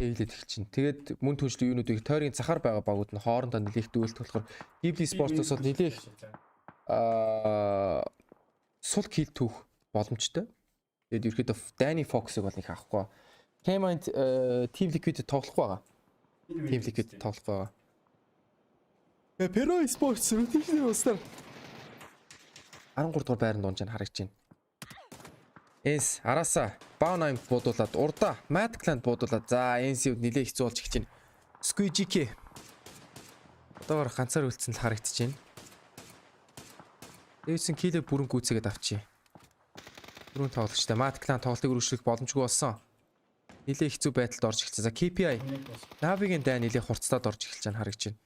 тэйлээд эхэлчин. Тэгээд мөн түншлэг юунуудыг тойргийн цахаар байгаа багууд нь хоорондоо нэлээх дүүлэлт болохоор Ghibli Sports-ос бол нэлээх сул кил түүх боломжтой. Тэгээд ерөөдөө Danny Fox-ыг бол их авахгүй. K-Mind Team Liquid тоглох байгаа. Team Liquid тоглох байгаа. Pero Esports rotation устаар 13 дугаар байранд унж харагдаж байна. Эс араасаа Baunheim буудуулаад урдаа Mad Clan буудуулаад за NC-д нилээ хэцүү болж эхэлж байна. Squeezy одоогоор ганцаар үлдсэн л харагдаж байна. Дэвсэн килээ бүрэн гүйцээгээд авчи. Бүрэн тоглогчтой Mad Clan тоглолтыг өргөжлөх боломжгүй болсон. Нилээ хэцүү байдалд орж эхэлсэн. За KPI Navi-гийн дай нилээ хурцтаад орж эхэлж байгаа харагдаж байна.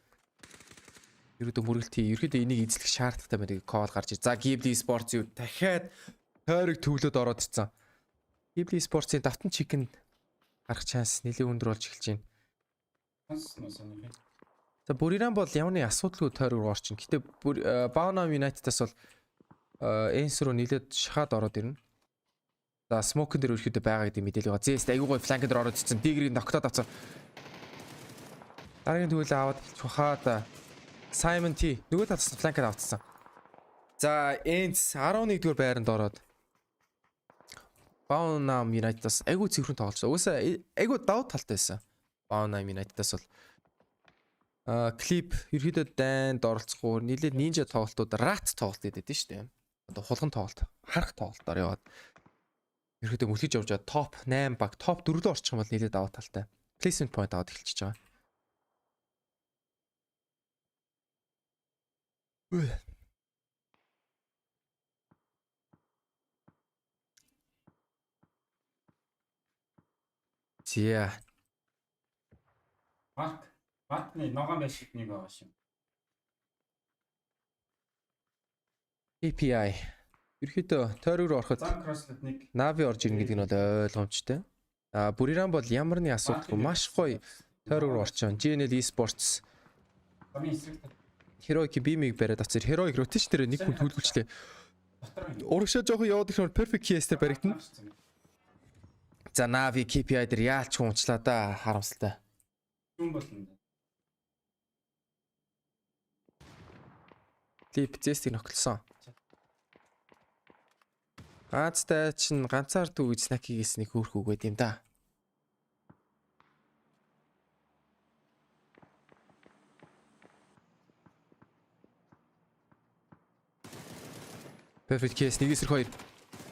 Ерөөдөө мөрөлт хий. Ерөөдөө энийг эзлэх шаардлагатай байдаг кол гарч ир. За Ghibli Sports юу дахиад тойрог төвлөд ороод ирсэн. Ghibli Sports-ийн давтан chicken гарах chance нэлээд өндөр болж эхэлж байна. За Buriram бол ямар нэг асуудалгүй тойрог руу орчин. Гэтэ Baunheim United-аас бол Ence руу нэлээд шахаад ороод ирнэ. За Smoke дээр өрхөдөө байгаа гэдэг мэдээлэл байгаа. Зэст айгуу гой flank дээр ороод ирсэн. Дигрийг ноктоод авсан. Дараагийн тэгвэл аваад хахаад Simon T нөгөө талаас нь flank-д автсан. За Ence 11 дугаар байранд ороод Baunheim United-аас айгуу цэврэн тоглож байгаа. Уусаа айгуу давуу талтай байсан. Baunheim United-аас бол клип ерөөдөө дайнд оролцохгүй нэлээд ninja тоглолтууд rat тоглолт гэдэг нь шүү дээ. Одоо хулган тоглолт, харах тоглолтоор яваад ерөөдөө мөлхөж явж байгаа топ 8 баг, топ 4 рүү орчих юм бол нэлээд давуу талтай. Placement point аваад эхэлчихэж байгаа. Зя. Маркны ногоон байш нэг байгаа шим. API ерөөдөө тойрог руу ороход Navi орж ирнэ гэдэг нь бол ойлгомжтой. Buriram бол ямар нэг асуудалгүй маш гоё тойрог руу орчихсон. GNL Esports Heroic beam-ийг бариад авцсан. Heroic rotation дээр нэг хүн төлөвлөлчлээ. Урагшаа жоохон яваад ирэх нь perfect case дээр баригдана. За Navi KPI дээр яалч унчлаа да харамсалтай. Юм болно. Clip zest-ийг ноклсон. Ганцтай чинь ганцаар дүү snack-ийг нэг хөөрх үгээд юм да. Perfect case 1-2.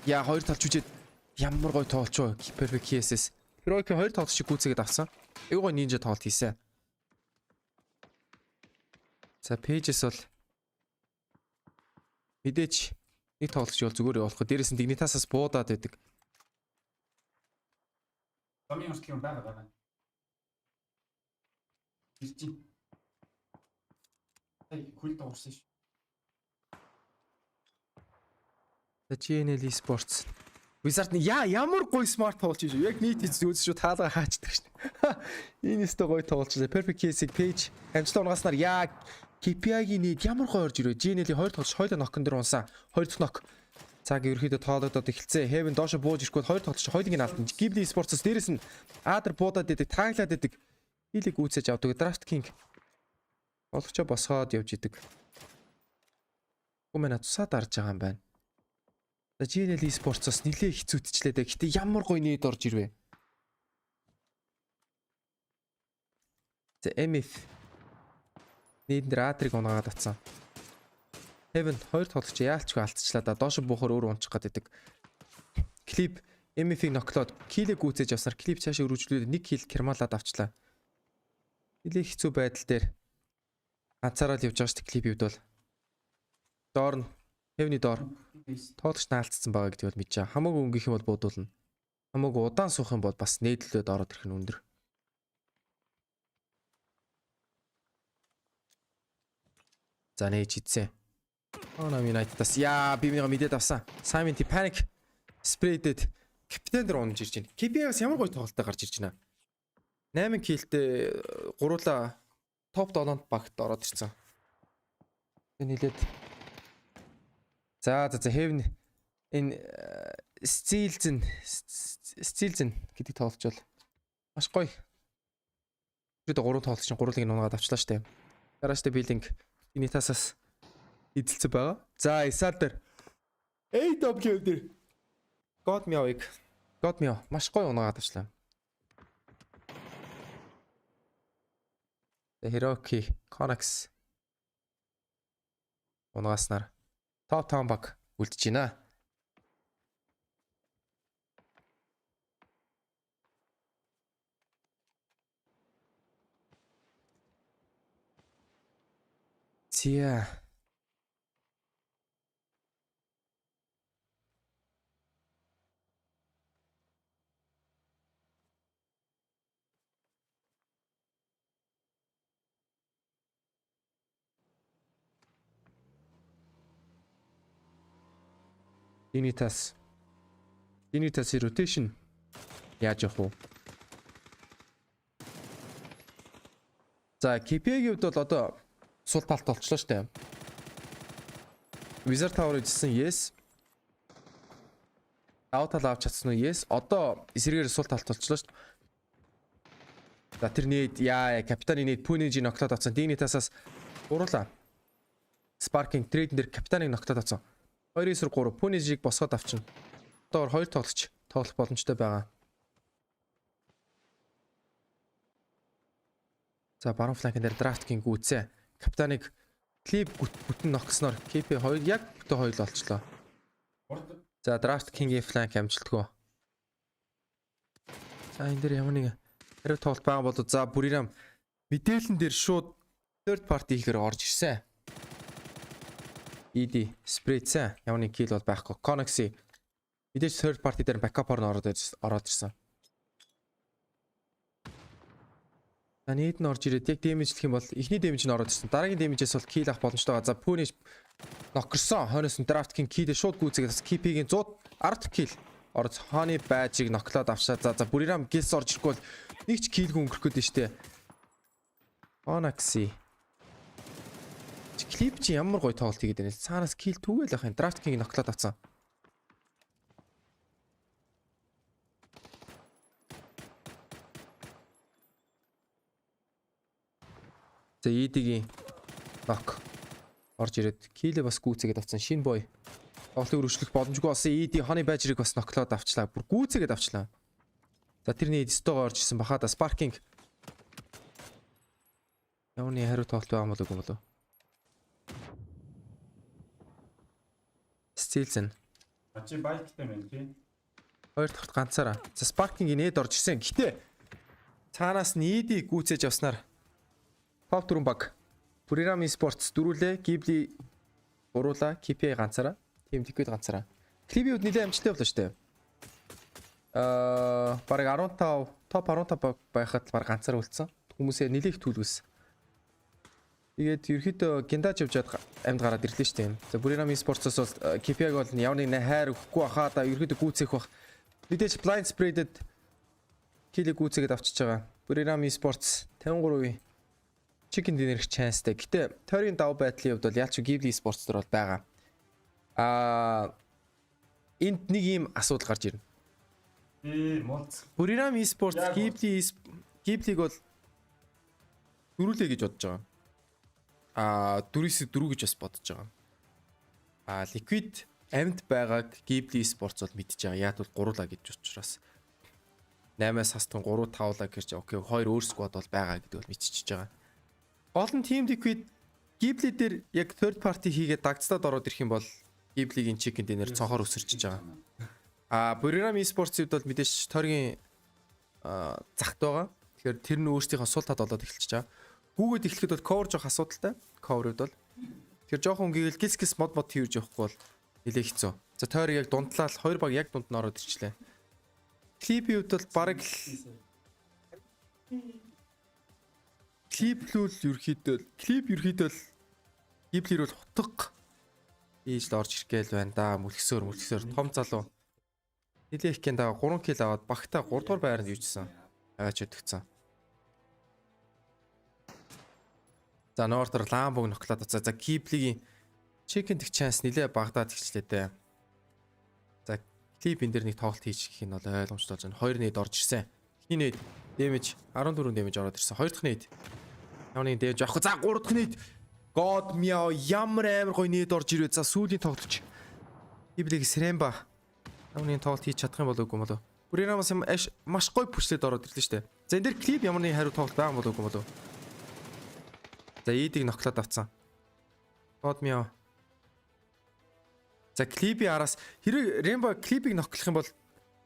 Яа хоёр талч үжээд ямар гоё тоолч вэ? Perfect case-с. Heroic хоёр тоглолт шиг гүйцээгээд авсан. Эйгоо ninja тоглолт хийсэн. За PGC бол мэдээч нэг тоглогч бол зүгээр явуулах. Дээрээс нь Dignitas-аас буудаад байдаг. Замын хүртэл юм байгаа. Ирчин. Хөл дуурсан ш. Decision Esports. Wizard ямар гоё смарт тоглож шүү. Яг нийт үзэж шүү таалга хаачдаг шүү. Энэ өстө гоё тоглож байна. Perfect case page амжилт унгаснаар яг KPI-гийн нэг ямар гоё орж ирвэ. GNL-ийн 2 тоглож хоёулаа нокон дээр унсан. 2 дахь нок. Цаг ерөөхдөө тоологдоод эхэлцээ. Heaven доошо бууж ирэхгүй 2 тоглож хоёулыг нь алдсан. Ghibli Esports-ос дээрэс нь Adder буудаад идэг, тааглаад идэг. Хилийг үүсэж авдаг. Draft King болгочоо босгоод явж идэг. Гүмэнэ тусаад дарж байгаа юм байна. GNL Esports-ос нилээ хэцүүдчлээ дээ. Гэтэ ямар гоё нийт орж ирвэ. За MF нийт дээр Adder-ыг унгаад атсан. Heaven 2 тоглогч яалчгүй алдчихлаа да. Доош буухаар өөр унчих гэдэг. Clip MF-ийг ноклоод килийг гүйцээж авснаар клип цаашаа өргөжлүүлээд 1 кил кермалаад авчлаа. Нилээ хэцүү байдал дээр ганцаараа л явж байгаа шүү дээ клипүүд бол. Доор нь Heaven-ий доор тоглогч наалцсан байгаа гэдгийг бол мэдэж байгаа. Хамаагүй өнгөх юм бол буудуулна. Хамаагүй удаан суух юм бол бас нээдлээд ороод ирэх нь өндөр. За нээж идсэн. Онам United-аас би минийга мэдээд авсан. Simon T Panic Sprayed капитан дээр унаж ирж байна. KPI-аас ямар гоё тоглолттой гарч ирж байна. 8 киллтэй гуруула топ 7-нд багт ороод ирсэн. Энэ нилээд За Heaven энэ Steelzen гэдэг тоглолч бол маш гоё. Тэрд 3 тоглолч чинь гурлыг нунгаад авчлаа штэ. Дарааштай building Dignitas-аас эзэлцэн байгаа. За Isal дээр AW дээр God Meow маш гоё унаагаад авчлаа. Hiroki Konax унааснаар топ 5 баг үлдэж байна. Зя Dignitas rotation яаж явах вэ? За KPI-ийн хувьд бол одоо сул талд болчлоо штэ. Wizard Tower эзэлсэн yes. Out тал авч чадсан уу? Yes. Одоо эсрэгээр сул талд болчлоо штэ. За тэр нийт капитаны нийт Puniji ноклоод авсан. Dignitas-аас гурлаа. Sparking trade дээр капитаныг ноклоод авсан. 2-3 Puniji-г босгоод авчин. Одоо 2 тоглогч тоглох боломжтой байгаа. За баруун фланкын дээр Draft King үүсэ. Капитаныг клип бүтэн ногсноор KP 2 яг бүтэн 2 л олчлоо. За Draft King-ийн фланк амжилтгүй. За энэ дээр ямар нэг хариу тоглолт байгаа бол за Бүрирам мэдээлэн дээр шууд third party хийхээр орж ирсэн. ED Sprayed ямар нэг kill бол байхгүй. Konaxi мэдээж third party дээр backup-оор ороод ирсэн. За нийт нь орж ирээд яг damage-лэх юм бол эхний damage нь ороод ирсэн. Дараагийн damage-с бол kill авах боломжтой байгаа. За Punish нокерсон. Хойноос нь Draft King kill-ээ шууд гүйцээгээд KP-гийн 110 kill орж Honey Badge-ийг ноклоод авшаа. За Бүрирам гис орж ирэхгүй бол нэг ч kill-г өнгөрөх гээд штэ. Konaxi клип чи ямар гоё тоглолт хийгээд байна. Цаанаас kill түгээл ах юм. Draft King ноклоод авсан. За ED-гийн нок орж ирээд kill-ээ бас гүйцээгээд авсан. Шинэ бой тоглолтыг өргөжлөх боломжгүй болсон. ED Honey Badger-ыг бас ноклоод авчлаа. Бүр гүйцээгээд авчлаа. За тэрний Distoo орж ирсэн баха да Sparking. Ямар нэг хариу тоглолт байгаа юм болов уу? Steelzen. Ачи байктай байна тий. Хоёр дахьт ганцаараа. За Sparking-ийн нээд орж ирсэн. Гэтэ цаанаас нь ED гүйцээж авснаар топ 4 баг Buriram Esports дөрүлээ, Ghibli гуруула, KPI ганцаараа, Team Liquid ганцаараа. Clip-үүд нэлээд амжилттай боллоо шүү дээ. Бараг 15 топ 15 байхад баг ганцаар үлдсэн. Хүмүүсээ нэлээд түлгэсэн. Тэгээд ерөөхдөө гиндаж явж чад амьд гараад ирлээ шүү дээ. За Buriram Esports-оос бол KPI-г бол ямар нэг хайр өгөхгүй баха да ерөөхдөө гүйцэх бах. Мэдээж blind spread-д килийг гүйцэгээд авчиж байгаа. Buriram Esports 53% chicken dinner chance-тэй. Гэтэ тойргийн давуу байдлын хувьд бол ялч Ghibli Esports дээр бол байгаа. Энд нэг ийм асуудал гарч ирнэ. Молц. Buriram Esports Ghibli-г бол дөрүлээ гэж бодож байгаа. 4-4 гэж бас бодож байгаа. Liquid амьд байгааг Ghibli Esports бол мэдж байгаа. Яг бол гуруулаа гэж учраас 8-аас хастан 3-5лаа гэрч окей 2 өөр squad бол байгаа гэдэг бол мэдчихэж байгаа. Гол нь Team Liquid Ghibli дээр яг third party хийгээд дагцдаад ороод ирэх юм бол Ghibli-гийн chicken dinner цонхоор өсөрчж байгаа. Buriram Esports-д бол мэдээж тойргийн загт байгаа. Тэгэхээр тэр нь өөрсдийнхөө сул тад болоод эхэлчихэж байгаа. Гүүгээд эхлэхэд бол cover жоох асуудалтай. Cover-д бол тэгэхээр жоохон гис мод хийвж явахгүй бол нэлээ хэцүү. За тойрог яг дундлаа л хоёр баг яг дунд нь ороод ирчлээ. Clip-үүд бол бараг Clip-лүүл ерөөхдөө Ghibli рүү хутга ийж л орж иргээл байна да. Мөлгсөөр том залуу. Нилээх гин даа 3 кг аваад багтаа 3 дугаар байранд юужсан. Агаач өдөгцөн. За Нортер ламбог ноклоод за Ghibli-гийн chicken chance нилээ багдаад ихчлээ дээ. За Clip энэ дэр нэг тоглолт хийчих гэх нь бол ойлгомжтой болж байна. 2 нэд орж ирсэн. Эхний нэд damage 14 damage ороод ирсэн. Хоёр дахь нэд ямар нэг damage авах. За 3 дахь нэд God meow ямар амар гоё нэд орж ирвэ. За сүүлийн тоглолч Ghibli-гийн Sremba ямар нэг тоглолт хийж чадах юм болов уу юм болов. Buriram-аас маш гоё пүшлээд ороод ирлээ шүү дээ. За энэ дэр Clip ямар нэг хариу тоглолт байгаа юм болов уу юм болов. За эдийг ноклоод авцсан. God meow. За Clip-ийн араас хэрэг Remba Clip-ийг ноклох юм бол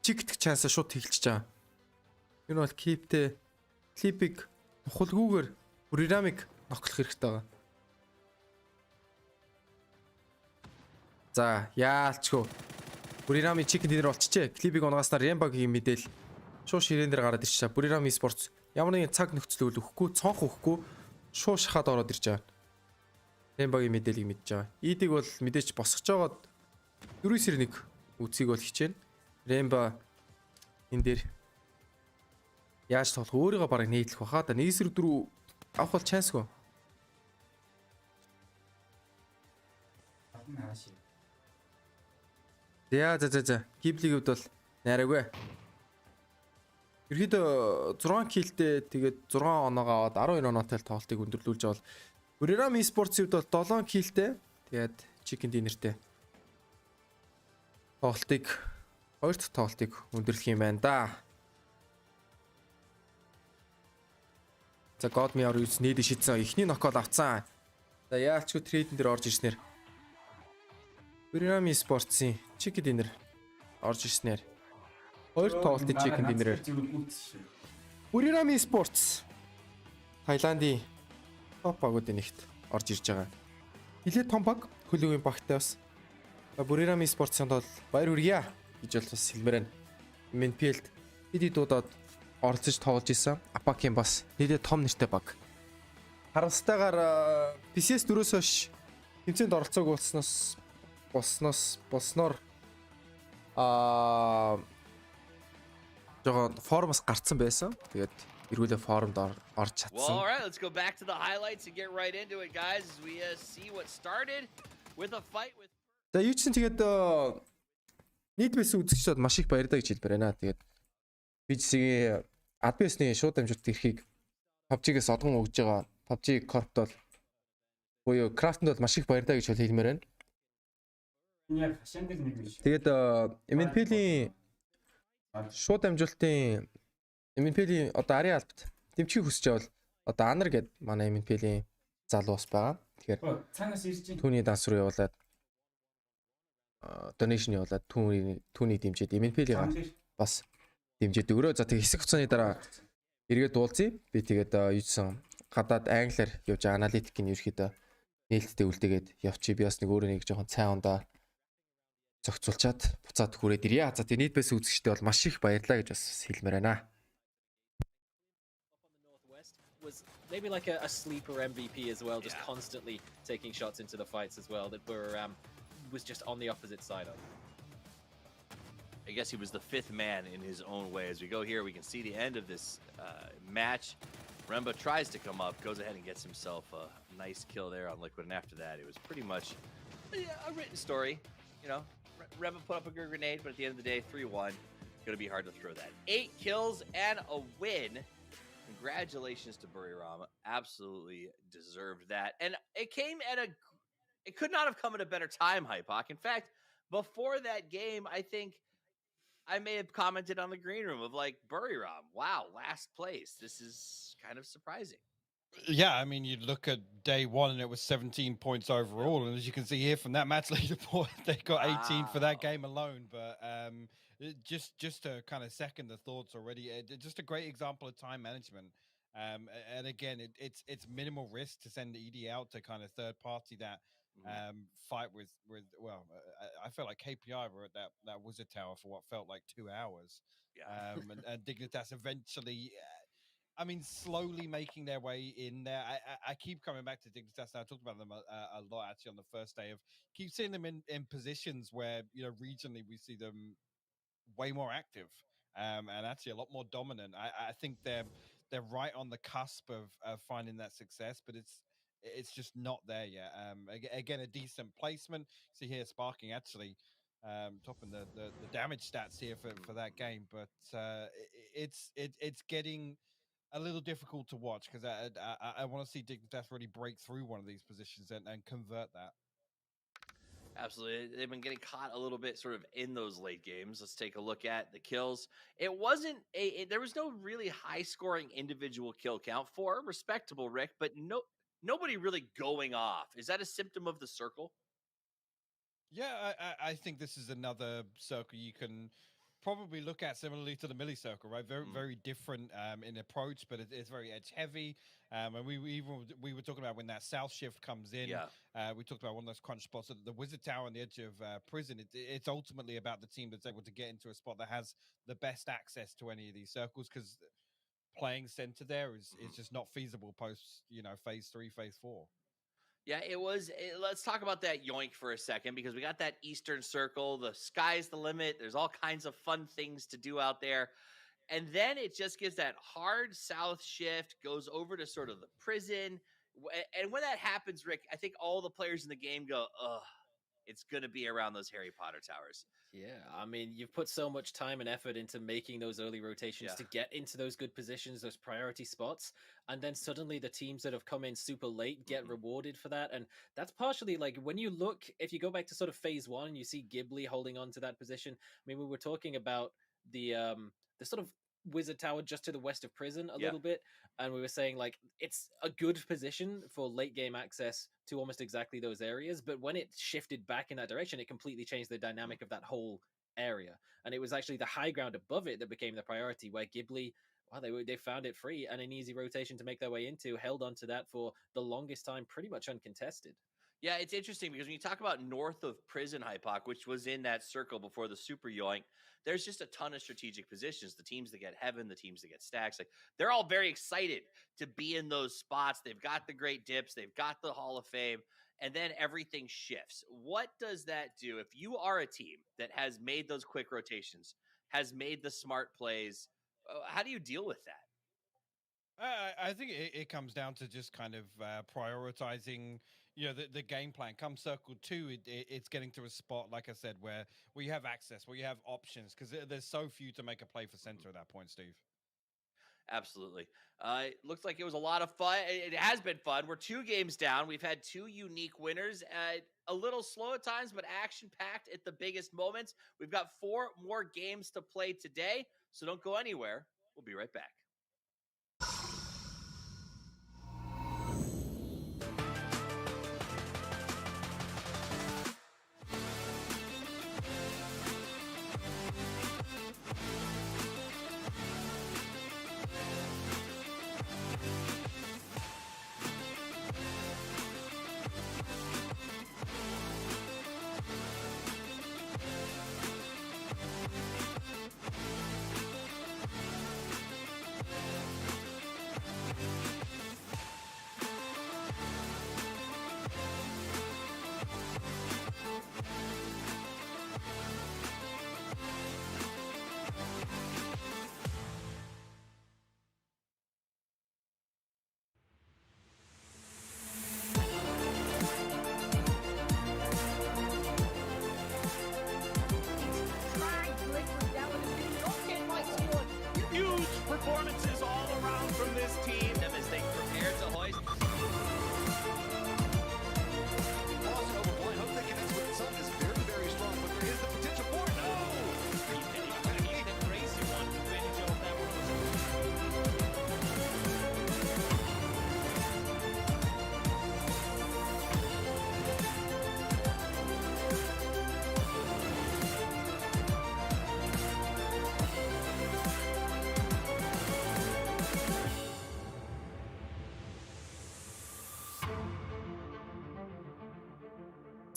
чигтэх chance шууд тэгэлж байгаа. Энэ бол Clip-ийг нухалгүйгээр Buriram-ыг ноклох хэрэгтэй байгаа. За яалчгүй. Buriram-ийн chicken dinner болчихжээ. Clip-ийг унгааснаар Remba-гийн мэдээл шууд ширээн дээр гараад ирчихлаа. Buriram Esports ямар нэгэн цаг нөхцөл өгөхгүй, цонх өгөхгүй шууд шахаад ороод ирж байгаа. Remba-гийн мэдээллийг мэдж байгаа. Эдийг бол мэдээж босгож байгаад 4-1 үцгийг бол хичээнэ. Remba энэ дээр яаж тоглох өөрийгөө бараг нийтлэх баха. Да 1-4 авах бол чансгүй. За. Ghibli-г бол найраагүй. Ерөөдөө 6 киллтэй тэгээд 6 оноогоо аваад 12 оноотой тоглолтыг өндөрлүүлж авал Buriram Esports-д бол 7 киллтэй тэгээд chicken dinner-тэй тоглолтыг хоёр дахь тоглолтыг өндөрлөх юм байна да. За God meow юус нээд шидсэн эхний нокол авцсан. За яалчгүй трейдэн дээр орж ирснээр Buriram Esports-ийн chicken dinner орж ирснээр хоёр тоглолтын chicken dinner-ээр Buriram Esports Тайландын топ багуудын нэгт орж ирж байгаа. Нилээ том баг хөлөгийн багтай бас. Buriram Esports-д бол баяр хүргье гэж бол бас хэлмээр байна. MNPL-д хэд дуудаад оролцож тоглож исэн. Assocation бас нилээ том нэртэй баг. Харамсалтайгаар PCS 4-өөс хойш тэмцээнд оролцоог болсноор жоо формоос гарцсан байсан. Тэгээд эргүүлээ формд орж чадсан. Well, all right, let's go back to the highlights and get right into it, guys, as we see what started with a fight with. За юу ч гэсэн тэгээд нийт байсан үзэгчдод маш их баярлалаа гэж хэлбэр байна. Тэгээд PGC-ийн AdBS-ний шууд дамжуулалт эрхийг PUBG-гээс одгон өгж байгаа. PUBG Corp-д бол буюу Craft-д бол маш их баярлалаа гэж хэлмээр байна. Яг хашаан дээр нэг биш. Тэгээд MNPL-ийн шууд дамжуулалтын MNPL-ийн одоо ари албад дэмжихийг хүсэж байвал одоо Анар гэдэг манай MNPL-ийн залуу бас байгаа. Тэгэхээр Цаанаас ирж чинь. түүний данс руу явуулаад donation явуулаад түүний дэмжиж MNPL-ийн бас дэмжиж өгөрөө. За тэг хэсэг хугацааны дараа эргээд дуулзъя. Би тэгээд юусэн гадаад англиар явж байгаа аналитик нь ерөөхдөө нээлттэй үлдээгээд явчих. Би бас нэг өөрөө нэг жоохон цай ундаа зохицуулчаад буцаад хүрээд ирье. За тийм нийт бэс үзэгчтэй бол маш их баярлалаа гэж бас хэлмээр байна. Was maybe like a sleeper MVP as well, just constantly taking shots into the fights as well, that Buriram was just on the opposite side of. I guess he was the fifth man in his own way. As we go here, we can see the end of this match. Remba tries to come up, goes ahead and gets himself a nice kill there on Liquid, and after that, it was pretty much a written story. You know, Remba put up a good grenade, but at the end of the day, 3-1. Gonna be hard to throw that. 8 kills and a win. Congratulations to Buriram. Absolutely deserved that. And it came at it could not have come at a better time, Hypoc. In fact, before that game, I think I may have commented on the green room of like, Buriram, wow, last place. This is kind of surprising. Yeah, I mean, you look at day one and it was 17 points overall. And as you can see here from that match leaderboard, they got 18 for that game alone. But just to kind of second the thoughts already, just a great example of time management. And again, it's minimal risk to send the ED out to kind of third party that fight with well, I felt like KPI were at that Wizard Tower for what felt like 2 hours. Yeah. And Dignitas eventually, I mean, slowly making their way in there. I keep coming back to Dignitas. I talked about them a lot actually on the first day of keep seeing them in positions where, you know, regionally we see them way more active and actually a lot more dominant. I think they're right on the cusp of finding that success, but it's just not there yet. Again, a decent placement. See here, Sparking actually topping the damage stats here for that game, but it's getting a little difficult to watch because I want to see Dignitas really break through one of these positions and convert that. Absolutely. They've been getting caught a little bit sort of in those late games. Let's take a look at the kills. It wasn't there was no really high scoring individual kill count. 4 respectable, Rick, but nobody really going off. Is that a symptom of the circle? Yeah, I think this is another circle you can probably look at similarly to the Millie circle, right? Very different in approach, but it's very edge heavy. And we were talking about when that south shift comes in. Yeah. We talked about one of those crunch spots at the Wizard Tower on the edge of prison. It's ultimately about the team that's able to get into a spot that has the best access to any of these circles, because playing center there is just not feasible post, you know, phase 3, phase 4. Yeah, it was. Let's talk about that yoink for a second, because we got that Eastern Circle. The sky's the limit. There's all kinds of fun things to do out there. And then it just gives that hard south shift, goes over to sort of the prison. And when that happens, Rick, I think all the players in the game go, ugh, it's going to be around those Harry Potter towers. Yeah, I mean, you've put so much time and effort into making those early rotations to get into those good positions, those priority spots, and then suddenly the teams that have come in super late get rewarded for that. And that's partially like when you look, if you go back to sort of phase 1, you see Ghibli holding on to that position. I mean, we were talking about the sort of Wizard Tower just to the west of prison a little bit, and we were saying like it's a good position for late game access to almost exactly those areas, but when it shifted back in that direction, it completely changed the dynamic of that whole area, and it was actually the high ground above it that became the priority, where Ghibli, well, they found it free and an easy rotation to make their way into, held on to that for the longest time, pretty much uncontested. Yeah, it's interesting because when you talk about north of prison, Hypoc, which was in that circle before the super yoink, there's just a ton of strategic positions. The teams that get heaven, the teams that get stacks, like they're all very excited to be in those spots. They've got the great dips, they've got the Hall of Fame, and then everything shifts. What does that do if you are a team that has made those quick rotations, has made the smart plays? How do you deal with that? I think it comes down to just kind of prioritizing, you know, the game plan. Come circle 2, it's getting to a spot, like I said, where you have access, where you have options, because there's so few to make a play for center at that point, Steve. Absolutely. It looks like it was a lot of fun. It has been fun. We're 2 games down. We've had 2 unique winners. A little slow at times, but action-packed at the biggest moments. We've got 4 more games to play today, so don't go anywhere. We'll be right back.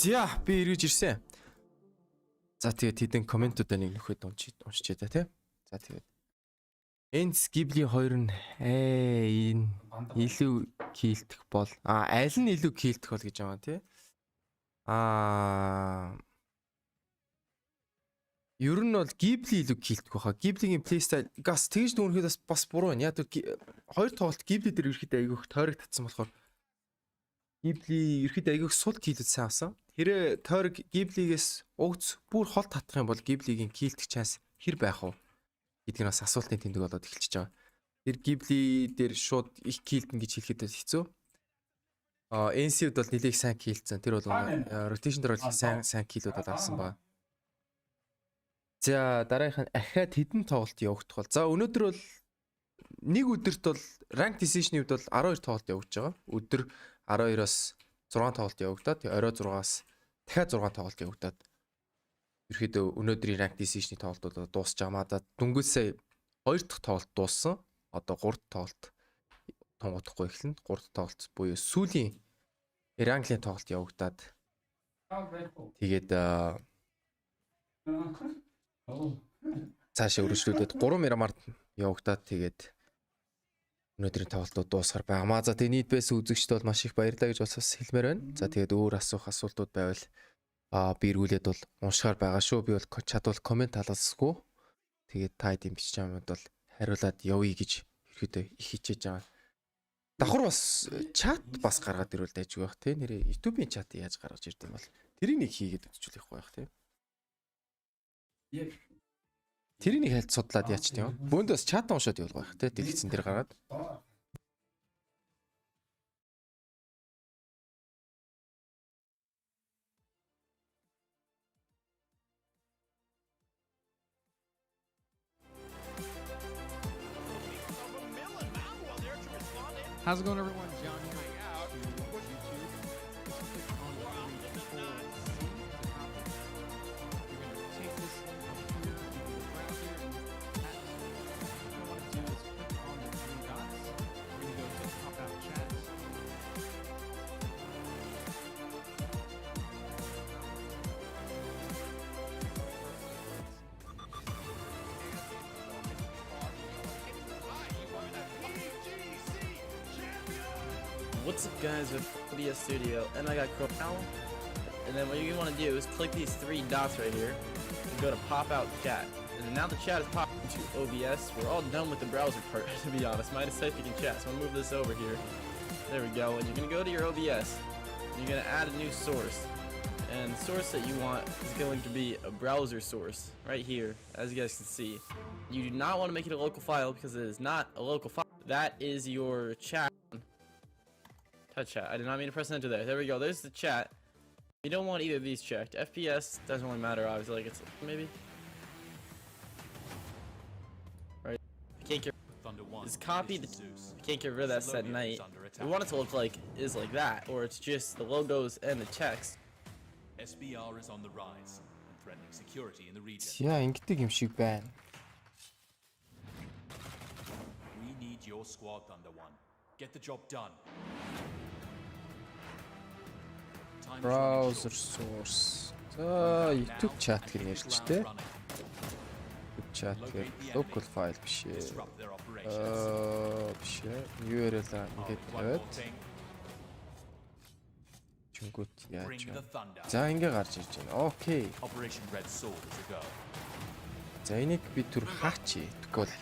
За би эргэж ирсэн. За тэгээд хэдэн комментуудаа нэг нөхөд уншиж та тий. За тэгээд Энс Гибли 2 нь энэ илүү килтэх бол аль нь илүү килтэх бол гэж байгаа тий. Ер нь бол Гибли илүү килтэх байхаа. Гиблигийн плейстайл газ тэгж дүүнхэд бас буруу байна. Яг хоёр тоглолт Гибли дээр ерөөхдөө айгүйх тойрог татсан болохоор Гибли ерөөхдөө айгүйх сул килүүд сайн авсан. Хэрэг тойрог Гиблигээс угц бүр хол татах юм бол Гиблигийн килтэх чанс хэр байх вэ гэдгийг бас асуултын тэмдэг болоод эхэлчихэж байгаа. Тэр Гибли дээр шууд их килдэн гэж хэлэхэд хэцүү. NC-д бол нэлээд сайн килдсэн. Тэр бол ротейшн дээр бол сайн килүүд бол авсан ба. За дараагийнх нь ахаад хэдэн тоглолт явагдах бол. За өнөөдөр бол нэг өдөрт бол rank decision-ийн хувьд бол 12 тоглолт явагдаж байгаа. Өдөр 12-оос 6 тоглолт явагдаад орой 6-аас дахиад 6 тоглолт явагдаад ерөөдөө өнөөдрийн rank decision-ийн тоглолтууд дуусч байгаа маа. За дөнгөж сая 2 дахь тоглолт дууссан. Одоо 3 дахь тоглолт тунгуудахгүй эхэлнэ. 3 дахь тоглолт буюу сүүлийн Иранглийн тоглолт явагдаад тэгээд цаашаа өргөжлүүлээд 3 Мирамарт явагдаад тэгээд өнөөдрийн тоглолтууд дуусгар байгаамаа. За тэгээд нийт байсан үзэгчд бол маш их баярлалаа гэж бас хэлмээр байна. За тэгээд өөр асуултууд байвал би эргүүлээд бол уншихаар байгаа шүү. Би бол чадвал комент халаасгүй. Тэгээд та хэдийн бичиж байгаа юмуд бол хариулаад явъя гэж ерөөдөө их хичээж байгаа. Давхар бас чат бас гаргаад ирвэл дайжгүй байх тий. Нэрээ YouTube-ийн чат яаж гаргаж ирд юм бол тэрийг нэг хийгээд үзчихүүлэх байх тий. Тэрийг нэг хальт судлаад яач тийм. Бөөнд бас чат уншаад явуулах байх тий. Дэлгэцэн дээр гаргаад. How's it going, everyone? John here. YouTube. Click on the You're going to take this link up here into the browser and what you want to do is click on the three dots. You're going to go to pop out chat. What's up guys with OBS Studio, and I got Chrome now. And then what you want to do is click these three dots right here and go to pop out chat. And then now the chat is popped into OBS. We're all done with the browser part, to be honest. Might have said you can chat, so I'm gonna move this over here. There we go. And you're gonna go to your OBS. And you're gonna add a new source. And the source that you want is going to be a browser source right here, as you guys can see. You do not want to make it a local file because it is not a local file. That is your chat. Touch chat. I did not mean to press enter there. There we go. There's the chat. You don't want either of these checked. FPS doesn't really matter, obviously. Like it's maybe. Right. I can't get. Just copy the. I can't get rid of that set night. We want it to look like is like that, or it's just the logos and the text. SBR is on the rise and threatening security in the region. Яа ингэдэг юм шиг байна. We need your squad, Thunder One. Get the job done. Browser source. За YouTube chat гэж нэрлэж тээ. YouTube chat гэх local file биш ээ. Биш ээ. URL ингээд тавиад чингүүт яаж вэ? За ингээ гарч ирж байна. Окей. За энийг би түр хаач. Тэгвэл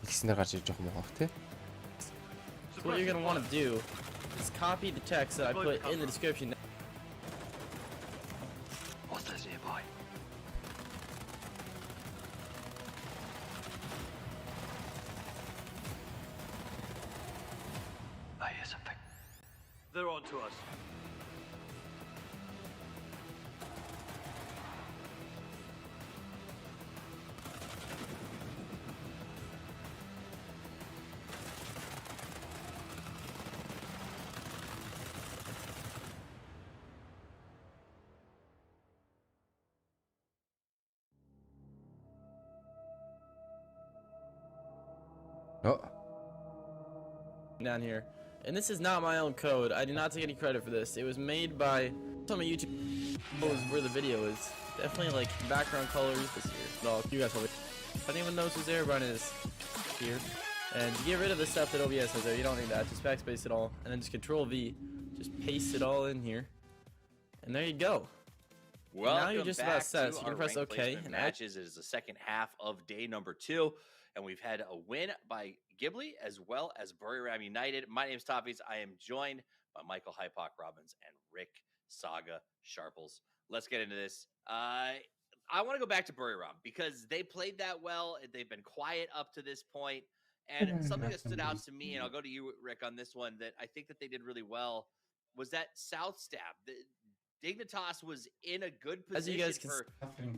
хэлснээр гарч ирж байгаа юм байна тий. So what you're gonna want to do is copy the text that I put in the description. What's this here, boy? I hear something. They're on to us. Oh. Down here, And this is not my own code. I do not take any credit for this. It was made by some of YouTube knows where the video is. Definitely like background colors this here. No, you guys probably. I don't even know who's there. Run is here. And to get rid of the stuff that OBS has there, you don't need that. Just backspace it all, and then just Control V. Just paste it all in here, and there you go. Well, now you're just about set. So you can press OK. And matches. It is the second half of day number 2, and we've had a win by Ghibli as well as Buriram United. My name is Toppies. I am joined by Michael Hypock Robbins and Rick Saga Sharples. Let's get into this. I want to go back to Buriram because they played that well. They've been quiet up to this point. And something that stood out to me, and I'll go to you, Rick, on this one, that I think that they did really well was that South stab. Dignitas was in a good position as you guys can for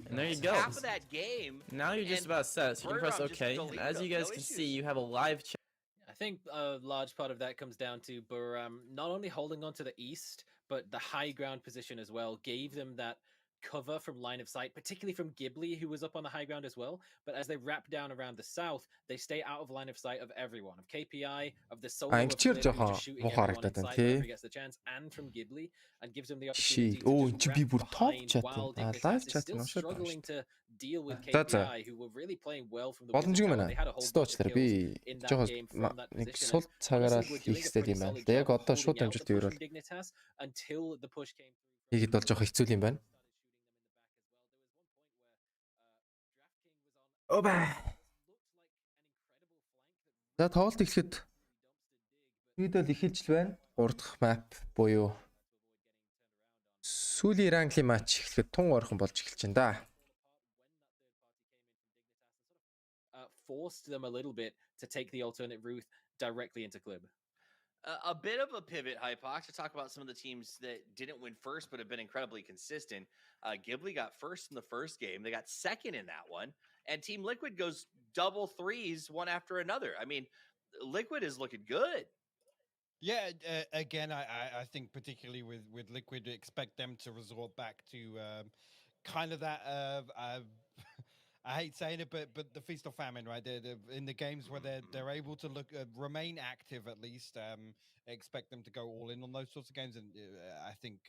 and there you go. half of that game. Now you're just about set, so you can press OK. And as you guys can see, you have a live chat. I think a large part of that comes down to Buriram not only holding on to the east, but the high ground position as well gave them that cover from line of sight, particularly from Ghibli, who was up on the high ground as well. But as they wrap down around the south, they stay out of line of sight of everyone, of KPI, of the solo of Flynn, who's just shooting everyone inside whenever he gets the chance, and from Ghibli, and gives them the opportunity to just wrap behind while Dignitas is still struggling to deal with KPI, who were really playing well from the whistle. They had a whole bunch of kills in that game from that position. And honestly, Dignitas pretty solid job of holding out the push from Dignitas until the push came through. Хийгээд бол жоох хэцүү юм байна. За тоглолт эхлэхэд видео л эхэлж л байна. 3 дахь map буюу сүүлийн ранкли матч эхлэхэд тун ойрхон болж эхэлж байна да. Forced them a little bit to take the alternate route directly into Club. A bit of a pivot, Hypox, to talk about some of the teams that didn't win first but have been incredibly consistent. Ghibli got first in the first game. They got second in that one. And Team Liquid goes double threes one after another. I mean, Liquid is looking good. Yeah, again, I think particularly with Liquid, expect them to resort back to kind of that... I hate saying it, but the feast or famine, right? They're in the games where they're able to remain active at least. Expect them to go all in on those sorts of games, and I think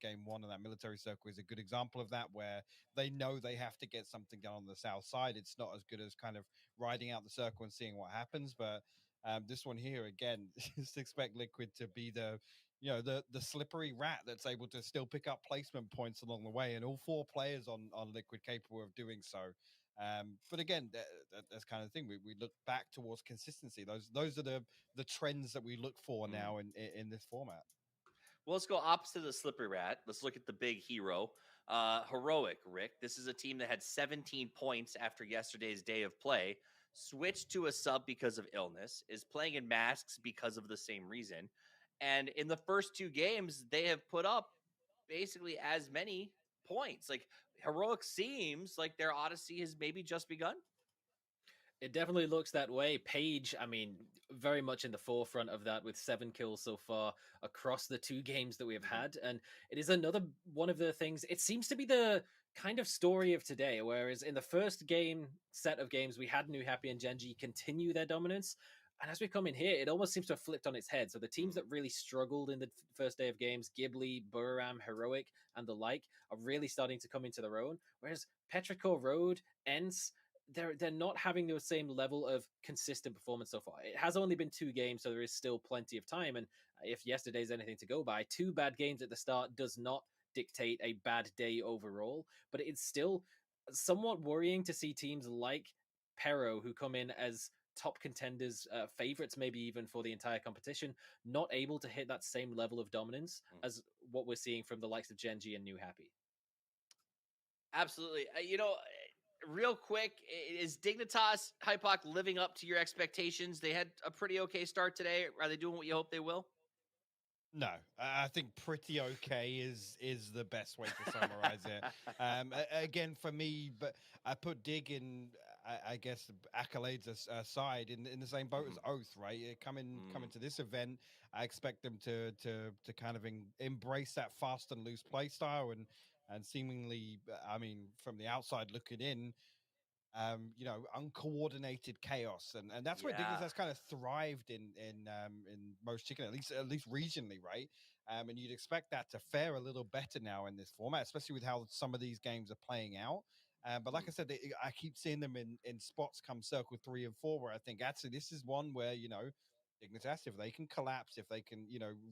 game 1 of that military circle is a good example of that, where they know they have to get something done on the south side. It's not as good as kind of riding out the circle and seeing what happens, but this one here again, just expect Liquid to be the slippery rat that's able to still pick up placement points along the way, and all 4 players on Liquid capable of doing so. But again, that's kind of the thing. We look back towards consistency. Those are the trends that we look for now in this format. Well, let's go opposite of the slippery rat. Let's look at the big hero. Heroic, Rick. This is a team that had 17 points after yesterday's day of play, switched to a sub because of illness, is playing in masks because of the same reason. And in the first 2 games, they have put up basically as many points. Like, Heroic seems like their odyssey has maybe just begun. It definitely looks that way. Paige, I mean, very much in the forefront of that with 7 kills so far across the 2 games that we have had. And it is another one of the things, it seems to be the kind of story of today, whereas in the first set of games, we had New Happy and Genji continue their dominance. And as we come in here, it almost seems to have flipped on its head. So the teams that really struggled in the first day of games, Ghibli, Buriram, Heroic, and the like, are really starting to come into their own. Whereas Petrichor, Road, ENCE, they're not having the same level of consistent performance so far. It has only been 2 games, so there is still plenty of time. And if yesterday's anything to go by, 2 bad games at the start does not dictate a bad day overall. But it's still somewhat worrying to see teams like Pero, who come in as top contenders, favorites maybe even for the entire competition, not able to hit that same level of dominance as what we're seeing from the likes of Genji and New Happy. Absolutely. Real quick, is Dignitas, Hypoc, living up to your expectations? They had a pretty okay start today. Are they doing what you hope they will? No, I think pretty okay is the best way to summarize it. Again, for me, but I put Dig in, I guess, accolades aside, in the same boat as Oath, right? Coming to this event, I expect them to kind of embrace that fast and loose play style, and seemingly, I mean, from the outside looking in, uncoordinated chaos, and that's where Dignus has kind of thrived in most chicken, at least regionally, right? And you'd expect that to fare a little better now in this format, especially with how some of these games are playing out. But like I said, I keep seeing them in spots come circle 3 and 4, where I think actually this is one where Dignitas, if they can collapse, if they can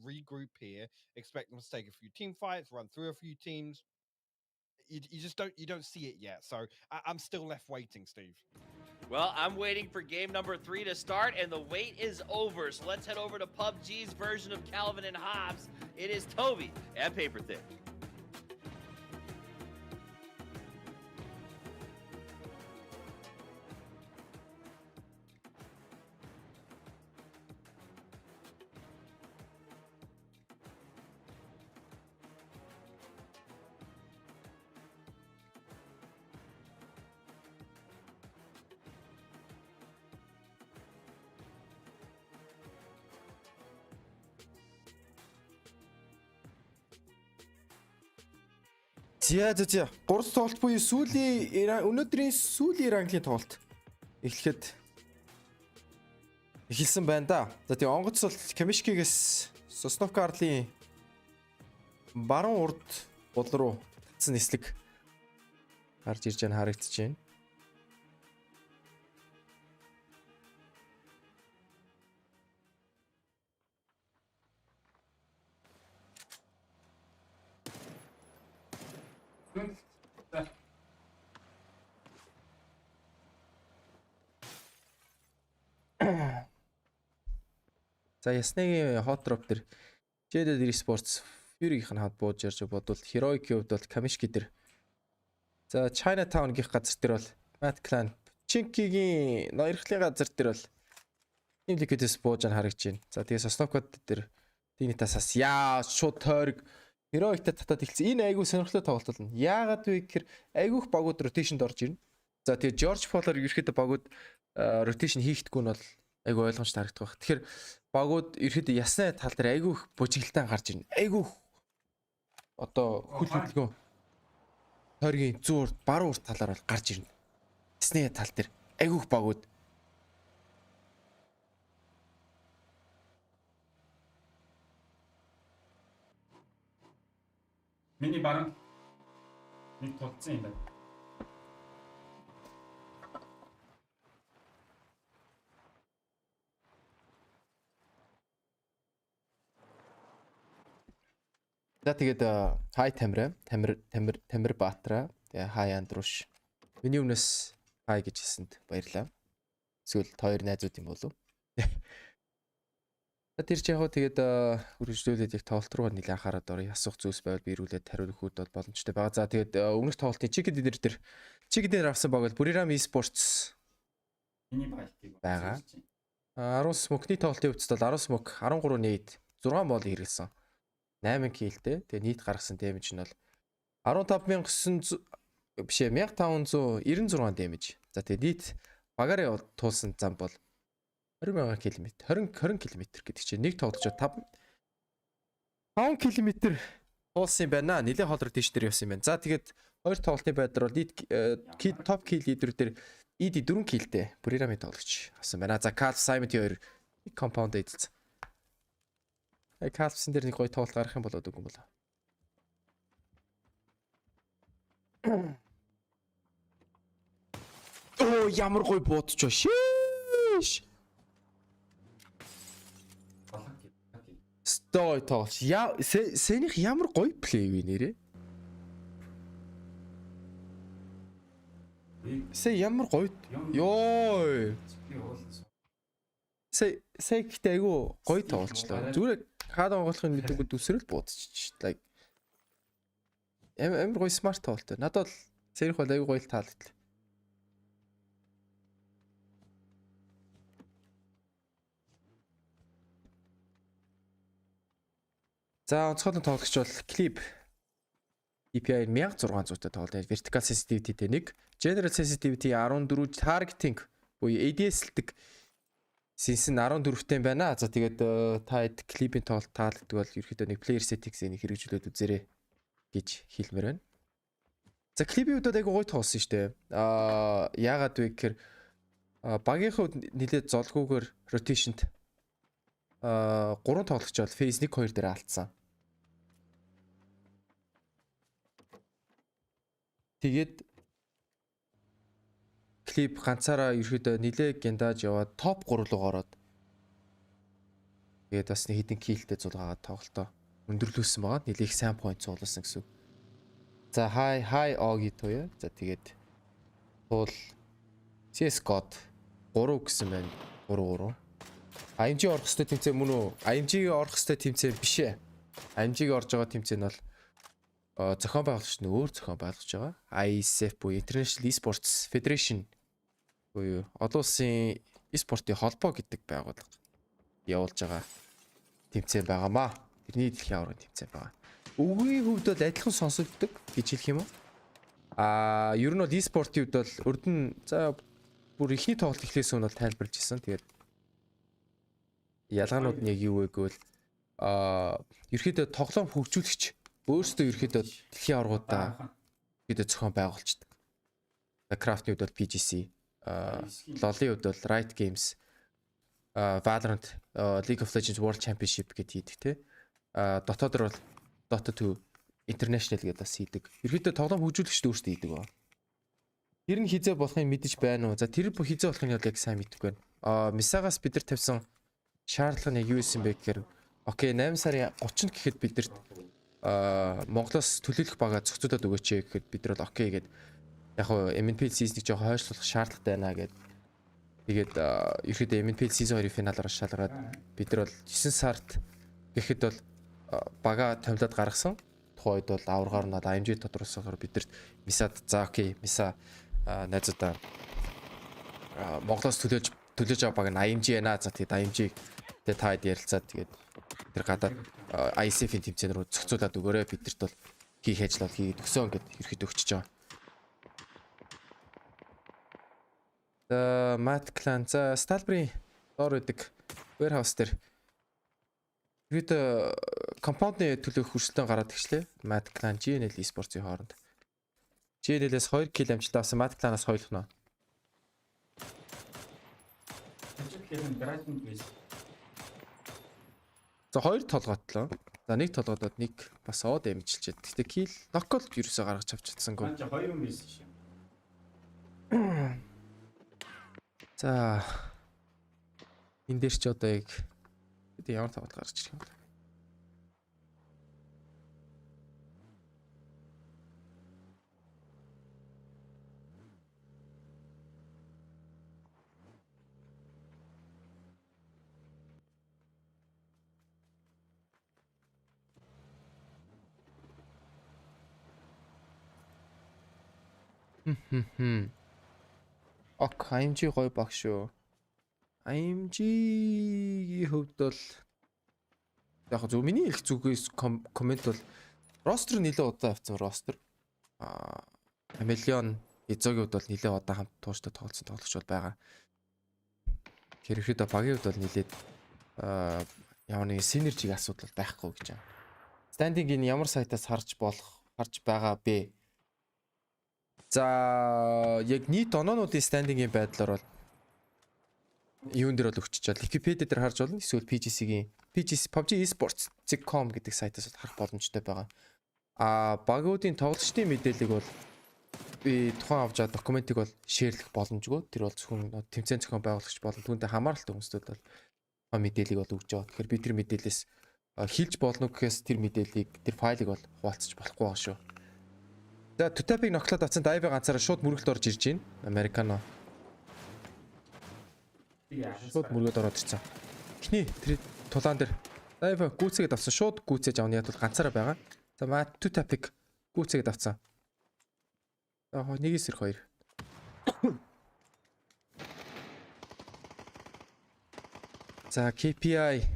regroup here, expect them to take a few team fights, run through a few teams. You just don't see it yet. So I'm still left waiting, Steve. Well, I'm waiting for game number 3 to start, and the wait is over. So let's head over to PUBG's version of Calvin and Hobbes. It is Toby and Paper Thin. За 3 тоглолт буюу өнөөдрийн сүүлийн рангийн тоглолт эхэлсэн байна да. За тийм онгоц бол Камишкигээс Сосновка арлын баруун урд бул руу татсан нислэг гарч ирж байгаа харагдаж байна. За ясныгийн hot drop дээр Jaded Esports Fury-ийн хад бууж ярьж бодвол Heroic-ийн хувьд бол Kamishki дээр. За Chinatown гих газар дээр бол Mad Clan Chinky-гийн ноёрхлын газар дээр бол Team Liquid-с бууж харагдаж байна. За тэгээ Sosnovka дээр Dignitас шууд тойрог Heroic-тай татаад эхэлсэн. Энэ айгүй сонирхолтой тоглолт болно. Яагаад вэ гэхээр айгүйх багууд ротейшнд орж ирнэ. За тэгээ George Fowler ерөөхдөө багууд ротейшн хийхдэггүй нь бол айгүй ойлгомжтой харагдах байх. Тэгэхээр багууд ерөөхдөө ясны тал дээр айгүйх бужиглалтаа гарч ирнэ. Айгүйх одоо хөл хөдөлгөөн тойргийн зүүр баруун урт талаар бол гарч ирнэ. Ясны тал дээр айгүйх багууд Миний баран нэг тулцсан юм байна. За тэгээд хай Тамир Баатра тэгээ хай Андруш. Миний өмнөөс хай гэж хэлсэнд баярлалаа. Эсвэл хоёр найзууд юм болов. Тэр ч яг хөө тэгээд үргэлжлүүлээд яг тоглолт руу нэлээд анхаарал орё. Асуух зүйлс байвал би ирүүлээд хариулах үед бол боломжтой байгаа. За тэгээд өмнөх тоглолтын Chicken дээр авсан баг бол Buriram Esports Миний байтыг байгаа. 10 Smoke-ний тоглолтын хувьд бол 10 Smoke 13 нийт 6 бол хэрэгэлсэн. 8 киллтэй. Тэгээ нийт гаргасан damage нь бол 15,900 биш ээ 1596 damage. За тэгээ нийт багаараа туулсан зам бол 20,000 км 20 км гэдэг чинь нэг тоглож 5 км туулсан юм байна. Нилээ хоолроо тийш дээр явсан юм байна. За тэгээд хоёр тоглолтын байдлаар бол топ kill лидер дээр ED 4 киллтэй Buriram-ийн тоглогч авсан байна. За Calf Simon 2 компаунд эзэлсэн. Calf-сын дээр нэг гоё тоглолт гарах юм болоод үгүй юм болоо. Оо ямар гоё буудчихоо шиш. Стой тоглож. Сэнийх ямар гоё плей вэ нэрээ? Сэ ямар гоё. Йоо. Сэ ихтэй айгу гоё тоглолчлоо. Зүгээр хаад онгоолохын мэдээгүй дүсрэл буудчих. Like амар гоё смарт тоглолт. Надад бол сэрэх бол айгу гоё таалагдлаа. За онцгой тоглогч бол Clip DPI 1600-тай тоглолт. Vertical sensitivity-тэй 1, General sensitivity 14, targeting буюу ADS-лдэг sense нь 14-тэй байна. За тэгээд та Clip-ийн тоглолт таалагддаг бол ерөөхдөө нэг player settings-ийг хэрэгжүүлээд үзээрэй гэж хэлмээр байна. За клипийн үдээд айгу гоё тоолсон шүү дээ. Яагаад вэ гэхээр багийнхаа хувьд нэлээд золгүйгээр rotation-т 3 тоглогч бол phase 1 2 дээр алдсан. Тэгээд клип ганцаараа ерөөдөө нилээ гендаж яваад топ 3 руу ороод тэгээд бас нэг хитэн килтэй зулгаагаад тоглолтоо өндөрлүүлсэн байгаа. Нилээх сайн point цугласан гэсэн үг. За хай оги туяа. За тэгээд туул CS God 3 гэсэн байна. 3. AMG орох хэвээр тэмцээн мөн үү? AMG-ийг орох хэвээр тэмцээн биш ээ. AMG-ийг орж байгаа тэмцээн бол зохион байгуулагч нь өөр зохион байгуулж байгаа. ISF буюу International Esports Federation буюу олон улсын e-спортын холбоо гэдэг байгууллага явуулж байгаа тэмцээн байгаамаа. Тэрний дэлхийн аваргын тэмцээн байгаа. Үгийн хувьд бол адилхан сонсогддог гэж хэлэх юм уу? Ер нь бол e-спортын хувьд бол урд нь за бүр ихний тоглолт эхлээс өмнө бол тайлбарлаж ирсэн. Тэгээд ялгаанууд нь яг юу вэ гэвэл ерөөдөө тоглоом хөгжүүлэгч өөрсдөө ерөөдөө дэлхийн аваргуудаа ерөөдөө зохион байгуулцдаг. Craft-ийн хувьд бол PGC, LoL-ийн хувьд бол Riot Games, Valorant, League of Legends World Championship гэдэг хийдэг те. Dota-дор бол Dota 2 International гэдэг бас хийдэг. Ерөөдөө тоглоом хөгжүүлэгчд өөрсдөө хийдэг ба. Тэр нь хизээ болохыг мэдэж байна уу? За тэр хизээ болохыг нь яг сайн мэдэхгүй байна. Мисагаас бид нар тавьсан шаардлага нь юу исэн бэ гэхээр окей 8 сарын 30-нд гэхэд бидэрт Монголоос төлөөлөх бага зохицуулаад өгөөч гэхэд бид нар бол окей гэд яг хоо MNPL season-ыг жоохон хойшлуулах шаардлагатай байна гэд тэгээд ерөөдөө MNPL season 2-ын финалаар шалгаад бид нар бол 9 сард гэхэд бол бага томилоод гаргасан. Тухайн үед бол аваргаар нь AMG тодорхойлсоор бидэрт Мисад за окей Миса найзуудаа Монголоос төлөөлж байгаа баг нь AMG байна. За тэгээд AMG тэгээд таад ярилцаад тэгээд тэр гадаад ISF-ийн тэмцээн рүү зохицуулаад өгөөрэй. Бидэрт бол хийх ажил бол хийгээд өгсөн гэд ерхэд өгчөж байгаа. За Matt Clan за Stalbury доор үүдэг warehouse дээр хэд компаундны төлөөх хөрсөлтөөн гараад ирчлээ. Matt Clan GNL Esports-ийн хооронд. GNL-ээс 2 кил амжилт авсан Matt Clan-аас хоёулах нь. За 2 толгоотлоо. За 1 толгойдод 1 бас оо дэмжилчихэд. Гэтэ кил нокаут ерөөсөө гаргаж авчихсангүй. 2 юм байсан шээ. За энэ дээр ч одоо яг ямар тоглолт гарч ирэх юм бэ? Ок, AMG гоё баг шүү. AMG-ийн хувьд бол яг зөв миний их зүгээс комент бол ростер нэлээд удаан авсан ростер. Chameleon эзогийн хувьд бол нэлээд удаан хамт тууштай тоглосон тоглогч бол байгаа. Тэр ихэд багийн хувьд бол нэлээд ямар нэгэн синержиг асуудал байхгүй гэж байна. Стандинг энэ ямар сайтаас харж байгаа бэ? За яг нийт оноонуудын стандингийн байдлаар бол юун дээр бол өгчөж байгаа. Wikipedia дээр харж болно. Эсвэл PGC-гийн PGC Esports.com гэдэг сайтаас харах боломжтой байгаа. Багуудын тоглолчдын мэдээллийг бол би тухайн авч байгаа документыг бол шеэрлэх боломжгүй. Тэр бол зөвхөн тэмцээн зохион байгуулагч болон түүнтэй хамааралтай хүмүүстүүд бол мэдээллийг бол өгж байгаа. Тэгэхээр би тэр мэдээллээс хилж болно гэхээс тэр мэдээллийг тэр файлыг бол хуваалцаж болохгүй байгаа шүү. За Tutapig ноклоод авсан дайвы ганцаараа шууд мөргөлд орж ирж байна. Американо. Шууд мөргөд ороод ирсэн. Эхний тэр тулаан дээр дайвы гүцээгээд авсан. Шууд гүцээж авны ядвал ганцаараа байгаа. За Tutapig гүцээгээд авсан. За нэгээс ир хоёр. За KPI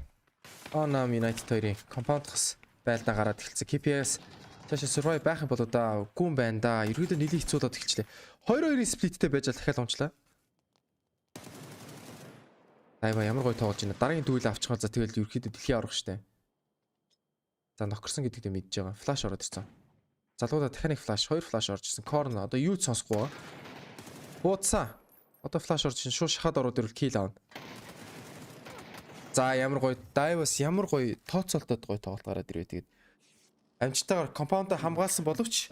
Onam United 2-ын компаунд хас байлдаа гараад эхэлсэн. KPI-с цаашаа survive байх юм бол одоо гүн байна да. Ерөөдөө нэлийн хэцүү болоод эхэлчлээ. 2-2-ийн сплиттэй байж дахиад унчлаа. Айва ямар гоё тоглож байна. Дараагийн дүүл авчихсан. За тэгэл ерөөдөө дэлхийн аврах штэ. За нокерсон гэдэгтээ мэдж байгаа. Флаш ороод ирсэн. Залуудаа дахиад нэг флаш, 2 флаш орж ирсэн. Корн одоо юу ч сонсохгүй. Бууцсан. Одоо флаш орж ирсэн. Шууд шахаад ороод ирвэл кил аавна. За ямар гоё дайвас ямар гоё тооцоолтод гоё тоглолт гараад ирвэ. Тэгээд амжилттайгаар компаунд хамгаалсан боловч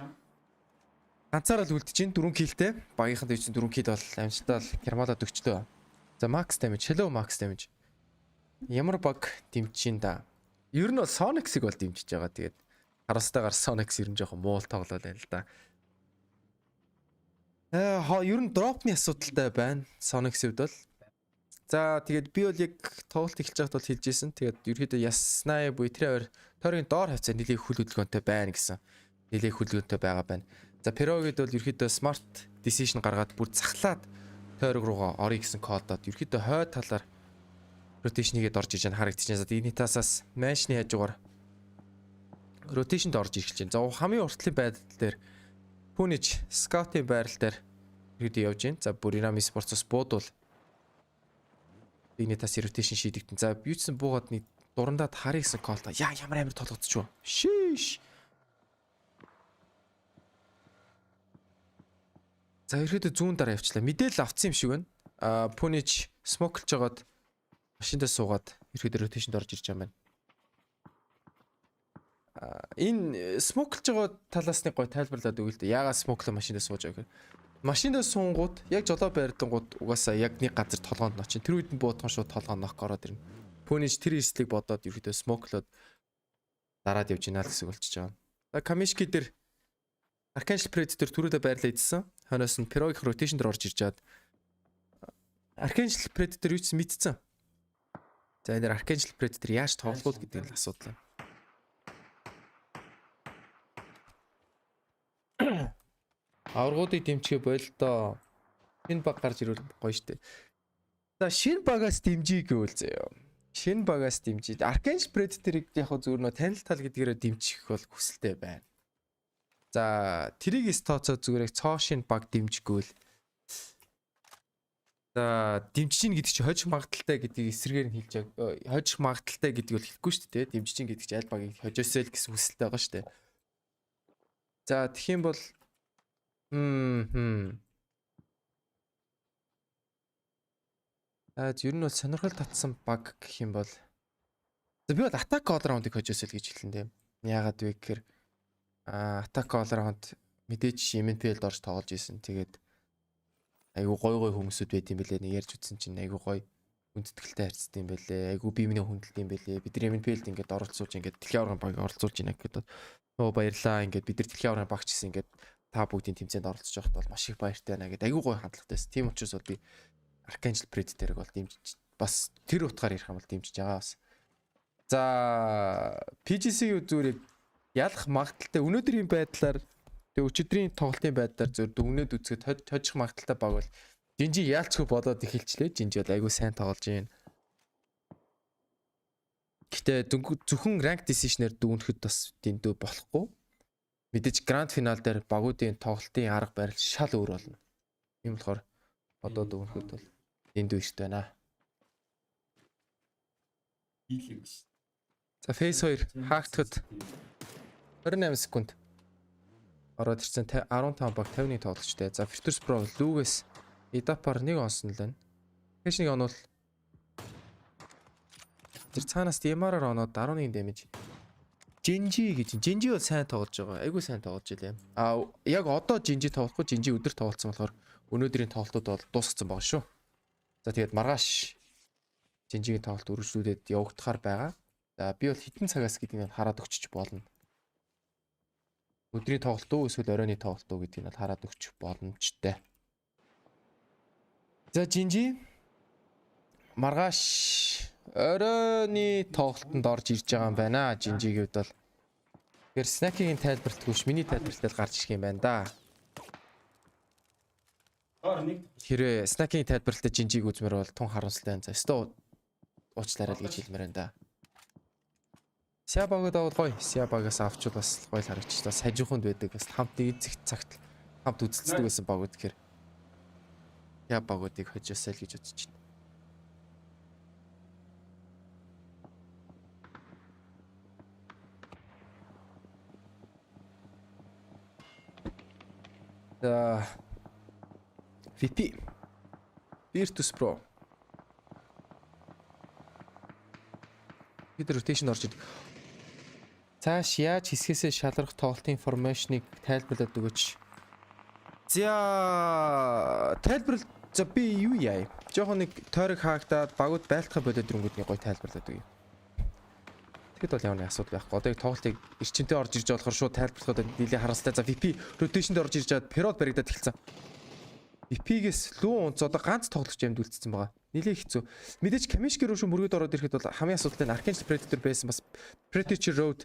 ганцаараа л үлдэж ин 4 килтэй. Багийнханд дэвсэн 4 кил бол амжилттай Кермалад өгчлөө. За макс damage, hello max damage. Ямар баг дэмжиж ин да. Ер нь бол Sonic-ыг бол дэмжиж байгаа. Тэгээд хараастайгаар Sonic ер нь жоохон муул тоглол байна л да. Ер нь дропны асуудалтай байна. Sonic-д бол. За тэгээд би бол яг тоглолт эхэлж байхад бол хэлж ирсэн. Тэгээд ерөөдөө яснаа буй тэр тойргийн доор хавцаа нэлээд хөл хөдөлгөөнтэй байна гэсэн. Нэлээд хөдөлгөөнтэй байгаа байна. За Перогид бол ерөөдөө smart decision гаргаад бүр захлаад тойрог руугаа орё гэсэн кодод ерөөдөө хой талаар rotation-игээд орж иж харагдчихна. За энэ тасаас mansion-ы хажуугаар rotation-д орж ирэх чинь. За хамгийн уртлын байдал дээр Punich scout-ийн байрал дээр ерөөдөө явж гин. За бүр Esports-ос буудвал энэ тас rotation шийдэгдэн. За юуцсан буугаад нэг дурандаад харъя гэсэн кол та. Яа ямар амар толгоцч юу. Шиш. За ерөөдөө зүүн дараа явчлаа. Мэдээлэл авцсан юм шиг байна. Punich smokelж жагаад машиндаа суугаад ерөөдөө rotation-д орж ирж байгаа юм байна. Энэ smokelж байгаа талаас нэг гой тайлбарлаад өгөө л дээ. Яагаад smokelо машиндаа сууж байгаа гэхээр машиндаа суунгууд яг жолоо байрдангууд угаасаа яг нэг газар толгоонд ночин. Тэр үед нь буудхан шууд толгоонд нох ороод ирнэ. Punich тэр эслийг бодоод ерөөдөө smokelоод дараад явж гинэ л гэсэн болчихж байгаа. За Kamishki дээр Archangel Predator түрүүдээ байрлаа идсэн. Хойноос нь Pirog rotation дээр орж ирж чад. Archangel Predator юу ч мэдсэн. За энэ Archangel Predator яаж тоглох вэ гэдэг нь асуудал. Аврагуудыг дэмжихээ болдоо. Шинэ баг гарч ирвэл гоё штэ. За шинэ багаас дэмжиж гэвэл заяа. Шинэ багаас дэмжиж. Archangel Predator-ыг яг зөвөр нөө танил тал гэдгээрээ дэмжих бол хүсэлтэй байна. За тэрийг тооцоо зүгээр яг цоо шинэ баг дэмжихгүй л. За дэмжиж гин гэдэг чинь хожих магадaltaй гэдгийг эсрэгээр нь хэлж хожих магадaltaй гэдгийг бол хэлэхгүй шүү дээ. Дэмжиж гин гэдэг чинь аль багийг хожоосэй л гэсэн хүсэлтэй байгаа шүү дээ. За тэгэх юм бол ер нь бол сонирхол татсан баг гэх юм бол за би бол attack all round-ыг хожоосэй л гэж хэлэн дээ. Яагаад вэ гэхээр attack all round мэдээж MNPL-д орж тоглож исэн. Тэгээд айгу гой хүмүүсүүд байт юм бэлээ. Нэг ярьж үтсэн чинь айгу гой хүндэтгэлтэй харьцдаг юм бэлээ. Айгу биемний хүндэлт юм бэлээ. Бид нар MNPL-д ингээд оролцуулж ингээд дэлхийн аваргын баг оролцуулж байна гэдэг. Нөө баярлаа ингээд бид нар дэлхийн аваргын багч гэсэн ингээд та бүгдийн тэмцээнд оролцож байхад бол маш их баяртай байна гэдэг. Айгу гой хандлагатайс. Тийм учраас бол би Archangel Predator-ыг бол дэмжиж бас тэр утгаар ярих юм бол дэмжиж байгаа бас. За PGC-ийн зүгээр ялах магадaltaй өнөөдрийн байдлаар тэг өчигдрийн тоглолтын байдлаар зөв дүгнээд үзэхэд хожих магадaltaй баг бол Жинжи яалцгүй болоод эхэлчлээ. Жинжи бол айгүй сайн тоглож байна. Гэтэ зөвхөн rank decision-ээр дүгнэхэд бас дэндүү болохгүй. Мэдээж grand final дээр багуудын тоглолтын арга барил шал өөр болно. Тийм болохоор одоо дүгнэхэд бол дэндүү ихтэй байна. За phase 2 хаагдахад 28 секунд. Ороод ирсэн 15 баг 50-ны тоглолчтой. За Virtus Pro Lugas Idapar нэг онсон л байна. Хэшнийг онвол тэр цаанаас DMR-аар оноод 11 damage. Jinji гэж. Jinji бол сайн тоглож байгаа. Айгүй сайн тоглож илээ. Яг одоо Jinji тоглохгүй. Jinji өдөр тоглолцсон болохоор өнөөдрийн тоглолтууд бол дуусгацсан байгаа шүү. За тэгээд маргааш Jinji-гийн тоглолт үргэлжлүүлээд явагдахаар байгаа. За би бол хитэн цагаас гэдгийг хараад өгчих болно. Өдрийн тоглолт уу эсвэл оройны тоглолт уу гэдгийг хараад өгчих боломжтой. За Jinji маргааш оройны тоглолтод орж ирж байгаа юм байна. Jinji-гийн хувьд бол тэр Snack-ийн тайлбарлалтгүйш миний тайлбарлалтай гарч ирэх юм байна да. Хэрвээ Snack-ийн тайлбарлалтад Jinji-г үзмээр бол тун харамсалтай. За өстө уучлаарай л гэж хэлмээр байна да. Сябагд авал гоё. Сябагаас авчвал бас гоё л харагч. Бас хажууханд байдаг. Бас хамт нэг зэгт цагт хамт үзэлцдэг байсан багууд гэхээр Сябагуудыг хожоосай л гэж бодож байна. За VP Virtus Pro. Бид rotation орж идэг. Цааш яаж хэсгээсээ шалрах тоглолтын информашныг тайлбарлаад өгөөч. За тайлбарлал за би юу яа. Жохон нэг тойрог хаагдаад багууд байлтахаа болоод ирэнгүүт гоё тайлбарлаад өгье. Тэгэд бол ямар нэг асуудал байхгүй. Одоо яг тоглолтыг эрчимтэй орж ирж болохоор шууд тайлбарлахад нэлээ харамсалтай. За VP rotation-д орж ирж чад период баригдаад эхэлсэн. VP-гээс лүү унц одоо ганц тоглогч юмд үлдсэн байгаа. Нилээ хэцүү. Мэдээж Камишки руу шүү мөргөд ороод ирэхэд бол хамгийн асуудалтай нь Arcane Predator байсан бас Predator Road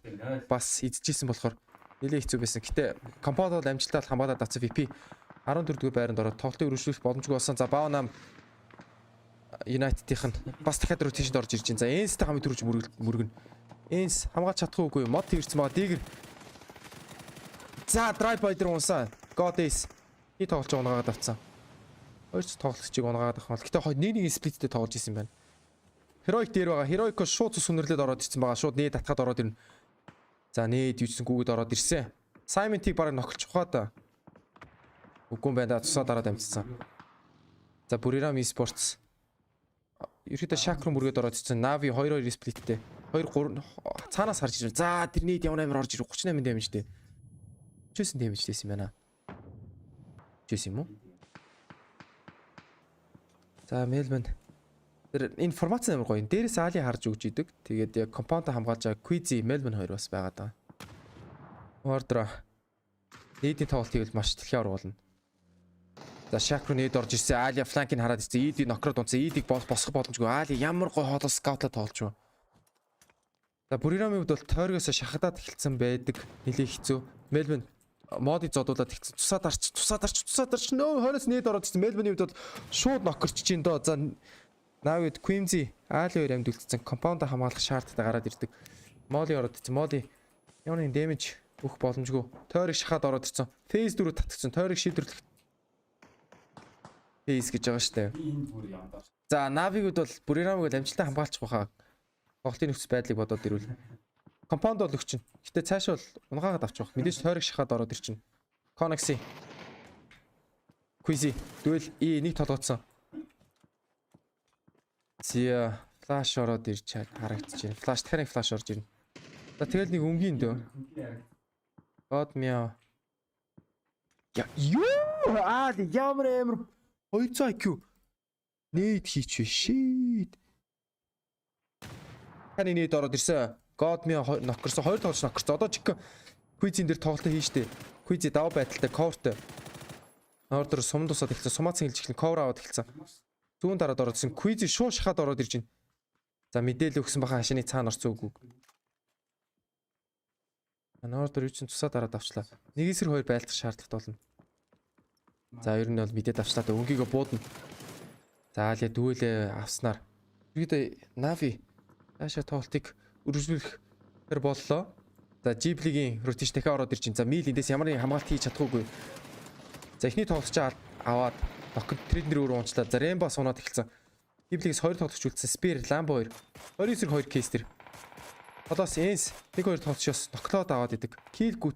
бас эзэжсэн болохоор нилээ хэцүү байсан. Гэтэ компаунд бол амжилттай хамгаалаад авсан VP 14-р байранд ороод тоглолтыг өргөжлөх боломжгүй болсон. За Баонам United-ийнх нь бас дахиад rotation-д орж ирж байна. За Энстэй хамт төрүүлж мөргөн. Энс хамгаалж чадахгүй үгүй мод тэрсэн байгаа. Дигэр. За Drive by дээр унсаа. God Ace. И тоглож унаагаад авцсан. Ойч тоглогчийг унаагаад авах бол. Гэтэ нэг сплиттэй тоглож исэн байна. Heroic дээр байгаа. Heroic-о шууд цус үнэрлээд ороод ирсэн байгаа. Шууд нээд татгаад ороод ирнэ. За нээд юуцсан гүгэд ороод ирсэн. Simon-тийг бараг нохолч ухаад. Үгүй юм байна да. Цусаа дараа дамжсан. За Buriram Esports. Ерөөдөө Shakro мөргөд ороод ирсэн. Navi 2-2 сплиттэй. 2-3 цаанаас харж ирсэн. За тэр нээд ямар амар орж ирв. 38 дэмжтэй. 39 дэмжтэйсэн байна. Чис юм уу? За Melbourne. Тэр информац амар гоё. Дээрээс Али харж өгч идэг. Тэгээд яг компаунд хамгаалж байгаа Quizy Melbourne 2 бас байгаа даа. Ордро. Нээдийн тоглолтыг бол маш дэлхийн оруулна. За Shakro нээд орж ирсэн. Али фланкийг хараад ирсэн. Эдийг нокрод унцсан. Эдийг босгох боломжгүй. Али ямар гоё хоолой скаутлаа тоглож байна. За Buriram-ийн хувьд бол тойргоос шахадаад эхэлсэн байдаг. Нилээ хэцүү. Melbourne модыг зодуулаад ихсэн. Тусаад арч нөө хойноос нээд ороод ирсэн. Melbourne-ийн хувьд бол шууд нокерч чинь доо. За Navid Quimzy Али 2 амд үлдсэн. Компаунд хамгаалах шаардлагатай гараад ирдэг. Моли ороод ирсэн. Моли ямар нэг damage өгөх боломжгүй. Тойрог шахаад ороод ирсэн. Phase 4 татгсан. Тойрог шийдвэрлэх phase гэж байгаа штэ. За Navi-гуд бол Buriram-ыг амжилттай хамгаалчих байхаа. Тоглолтын нөхцөл байдлыг бодоод ирвэл компаунд бол өгч чинь. Гэтэ цаашаа бол унгаагаад авч явах. Мэдээж тойрог шахаад ороод ир чинь. Conexy. Quizy duel нэг толгоцсон. Зя флаш ороод ирж харагдаж байна. Флаш дахиад флаш орж ирнэ. За тэгэл нэг өнгийн дөө. God meow. Я ёо ямар амар 200 IQ. Нээд хийч шийд. Хань нээд ороод ирсэн. God meow нокерсон 2 тоглож нокерсон. Одоо чиг Quizy-н дээр тоглолтоо хийн штэ. Quizy даваа байдалтай coverтэй. Ордор сум тусаад эхэлсэн. Сумаацсан хэлж эхлэн cover аваад эхэлсэн. Зүүн дараад ороод ирсэн. Quizy шууд шахаад ороод ирж байна. За мэдээлэл өгсөн баха хашааны цаана орсон үг. Ордор юу ч тусаа дараад авчлаа. Нэг эсрэг 2 байлдах шаардлагатай болно. За ер нь бол мэдээд авчлаа. Өнгийгөө буудна. За аль я дүүлээ авснаар. Ерөөдөө Navi цаашаа тоглолтыг үргэлжлүүлэх тэр боллоо. За Ghibli-гийн rotation дахиад ороод ирж байна. За Mil эндээс ямар нэг хамгаалт хийж чадахгүй. За эхний тоглолтоо аваад Нокер трейдер өөр уунчлаа. За Rainbow сунаад эхэлсэн. Ghibli-гээс 2 тоглолт үлдсэн. Spear, Lambo 2. 29-2 кейс тэр. Одоос Ens 1-2 тоглолтоос ноклоод аваад идэг. Kill гүт.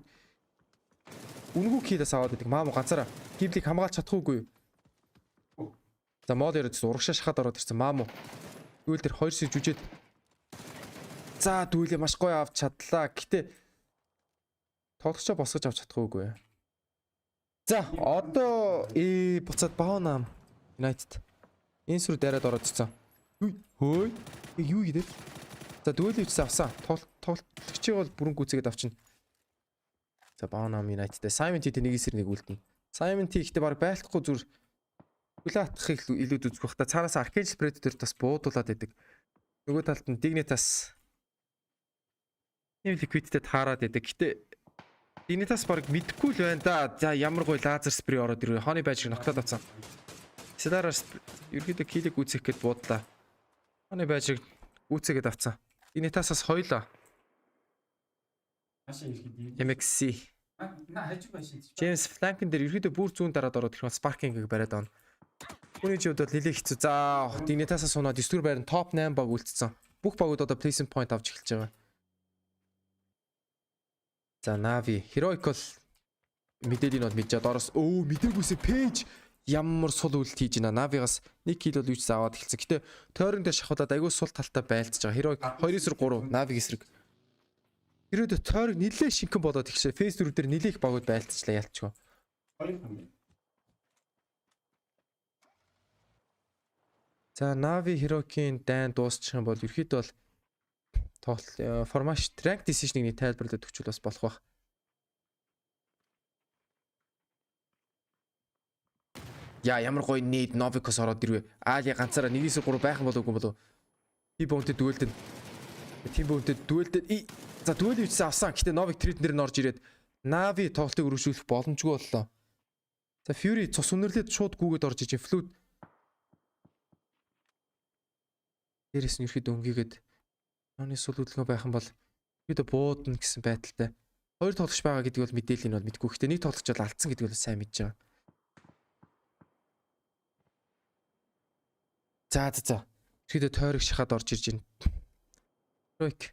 Үнгүү киллээс аваад идэг. Маам ганцаараа Ghibli-г хамгаалж чадахгүй. За мод ярдс урагшаа шахаад ороод ирсэн. Маам уу. Дүүл тэр 2 сэг жүжээд. За дүүлээ маш гоё авч чадлаа. Гэтэ тоглолтоо босгож авч чадахгүй. За одоо буцаад Баонам United Энс рүү дараад ороод ирсэн. Хөөй юу гэдэг? За дүүлээ үчсэн авсан. Тоглолтчийг бол бүрэн гүцээгээд авчин. За Баонам United-тэй Simon T нэг эсрэг нэг үлдэнэ. Simon T ихтэй баг байлахгүй зүр хүлээтхийг илүү үзэх бах та цаанаас Arcane Predator бас буудуулаад идэг. Нөгөө талд нь Dignitas Liquid-тэй таарад идэг. Гэтэ Dignitas баг мэдхгүй л байна да. За ямар гоё лазер спрей ороод ирээ. Хоны байжиг ноктоод авсан. Селараас ерөөдөө килийг үүсгэх гээд буудлаа. Хоны байжиг үүсгээд авсан. Dignitas-аас хоёлоо. MXC. James Flanken дээр ерөөдөө бүр зүүн дараад ороод ирэх Sparking-ыг бариад авна. Үүний хувьд бол нэлээд хэцүү. За Dignitas-аас сунаад 9-р байранд топ 8 баг үлдсэн. Бүх багууд одоо placement point авч эхэлж байгаа. За Navi Heroic бол мэдээллийг нь мэдээд доороос мэдээгүйсээ пэйж ямар сул үйлдэл хийж байна. Навигаас 1 кил бол юуч аваад эхэлсэн. Гэтэ тойрон дээр шахуулаад аягүй сул талтай байлцж байгаа. Херой 2-3 навиг эсрэг. Хэрвээ тойрог нилээ шинхэн болоод ихшээ. Фейс 4 дээр нилээх багууд байлцчлаа ялчгүй. За Нави Херокийн дайн дуусчих юм бол ерөөхдөө бол тоглол формаш rank decision-ыг тайлбарлаад өгчүүл бас болох бах. Яа ямар гоё нийт Novikos ороод ирвэ. Али ганцаараа 1-3 байх болов уу болов. Би бонтэд дүгэлдэн. Тим бонтэд дүгэлдэн. За дүгэл ивчсэн авсан. Гэтэ Novik трейднэр нь орж ирээд Navi тоглолтыг өргөжүүлэх боломжгүй боллоо. За Fury цус үнэрлээд шууд гүгээд орж ижин Flute. Дээрээс нь ерөөхдөө өнгийгээд Ноны сул хөдөлгөөн байх юм бол ерөөдөө буудна гэсэн байдалтай. Хоёр тоглогч байгаа гэдэг бол мэдээлэл нь бол мэдгүй. Гэхдээ нэг тоглогч бол алдсан гэдэг бол сайн мэдж байгаа. За. Ерөөдөө тойрог шахаад орж ирж байна. Ройк.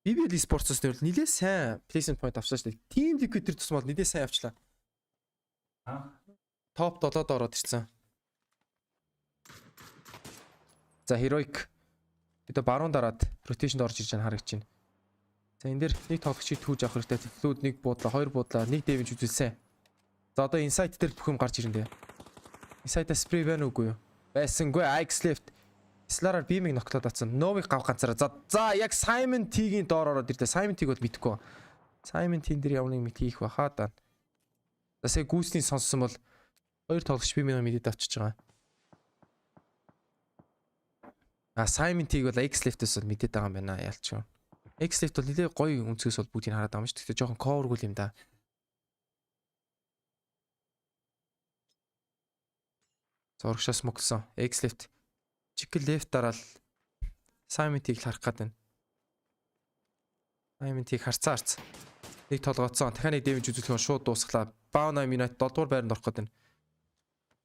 BBL Esports-ос нь бол нилээ сайн placement point авсан шүү дээ. Team Liquid төр тусмал нилээ сайн авчлаа. Топ 7-д ороод ирсэн. За Heroic бид баруун дараад rotation-д орж ирж байгаа харагч байна. За энэ дээр нэг тоглогчийг түүж авах хэрэгтэй. Flood нэг буудлаа, хоёр буудлаа, нэг damage үзүүлсэн. За одоо insight дээр бүх юм гарч ирэндээ. Insight-а spray байна уугүй юу? Байсангүй. X left. Slaughter beam-ийг ноклоод атсан. Novik гав ганцаараа. За яг Simon T-гийн доор ороод ирлээ. Simon T-г бол мэдэхгүй. Simon T дээр явныг мэд хийх баха даа. За сая гүйсний сонссон бол хоёр тоглогч beam-ийг мэдээд авчиж байгаа. Simon T-г бол X left-ээс бол мэдээд байгаа юм байна ялч. X left бол нэлээ гоё өнцгөөс бол бүгдийг хараад байгаа юм шүү. Тэгтээ жоохон coverгүй юм да. Зоргшоос мөгсөн. X left. Chicken left дараал Simon T-г харах гээд байна. Simon T-г харцаа. Нэг толгооцсон. Дахиад нэг damage үзүүлэх нь шууд дуусглаа. Bauna United 7 дугаар байранд орох гээд байна.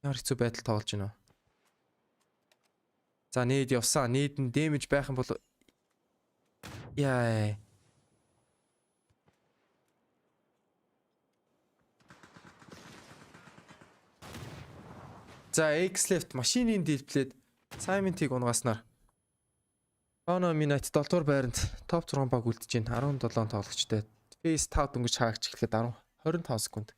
Ямар хэцүү байдал тоглож байна. За нээд явсан. Нээд нь damage байх юм бол яа. За X left машинын дилплээд Simon T-г унгааснаар Bauna United 7 дугаар байранд топ 6 баг үлдэж байна. 17 тоглогчтой. Face 5 дөнгөж хаагч эхлэхэд 25 секунд.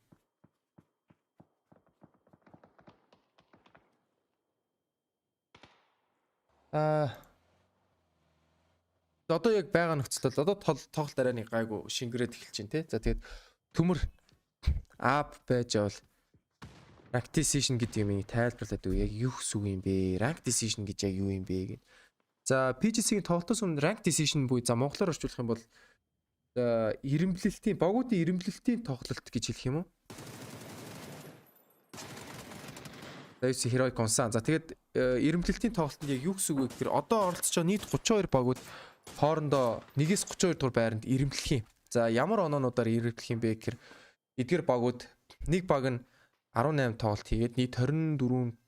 Одоо яг байгаа нөхцөл бол одоо тоглолт арай нэг гайгүй шингэрээд эхэлж байна те. За тэгээд төмөр ап байж бол rank decision гэдэг юм тайлбарлаад үгүй яг юу гэсэн үг юм бэ? Rank decision гэж яг юу юм бэ гэх. За PGC-ийн тоглолтоос өмнө rank decision буюу за монголоор орчуулах юм бол ирэмблэлтийн богуудын ирэмблэлтийн тоглолт гэж хэлэх юм уу? Тэвс Heroic консан. За тэгээд ирэмблэлтийн тоглолтод яг юу гэсэн үг вэ гэхээр одоо оролцож байгаа нийт 32 багууд хоорондоо 1-с 32 дугаар байранд ирэмблэх юм. За ямар оноонуудаар ирэмблэх юм бэ гэхээр эдгээр багууд нэг баг нь 18 тоглолт хийгээд нийт 24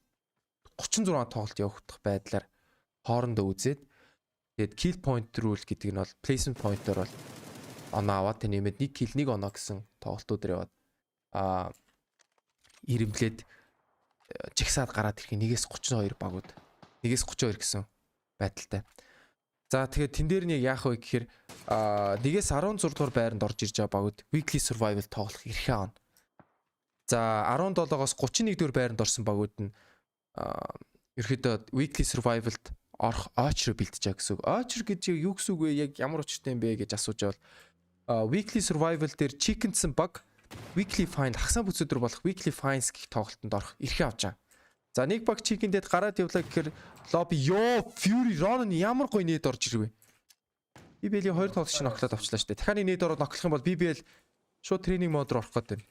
36 тоглолт явагдах байдлаар хоорондоо үзээд тэгээд kill point rule гэдэг нь бол placement point-оор бол оноо аваад нэмээд 1 kill 1 оноо гэсэн тоглолтууд яваад ирэмблээд жигсаад гараад ирэх 1-с 32 багууд 1-с 32 гэсэн байдалтай. За тэгэхээр тэн дээр нь яах вэ гэхээр 1-с 16 дугаар байранд орж ирж байгаа багууд weekly survival тоглох эрхээ авна. За 17-оос 31 дугаар байранд орсон багууд нь ерөөдөө weekly survival-д орох очроо бэлдэж байгаа гэсэн үг. Очр гэж юу гэсэн үг вэ? Яг ямар учиртай юм бэ гэж асууж байвал weekly survival дээр chickenсэн баг weekly find хагсаа бүцөдөр болох weekly finds гэх тоглолтод орох эрхээ авч байгаа. За нэг баг chicken дээр гараад явлаа гэхээр lobby Fury Ron ямар гоё нээд орж ирвэ. BBL-ийн 2 тоглолч ноклоод авчлаа шүү дээ. Дахиад нэг нээд ороод ноклох юм бол BBL шууд тренинг мод руу орох гээд байна.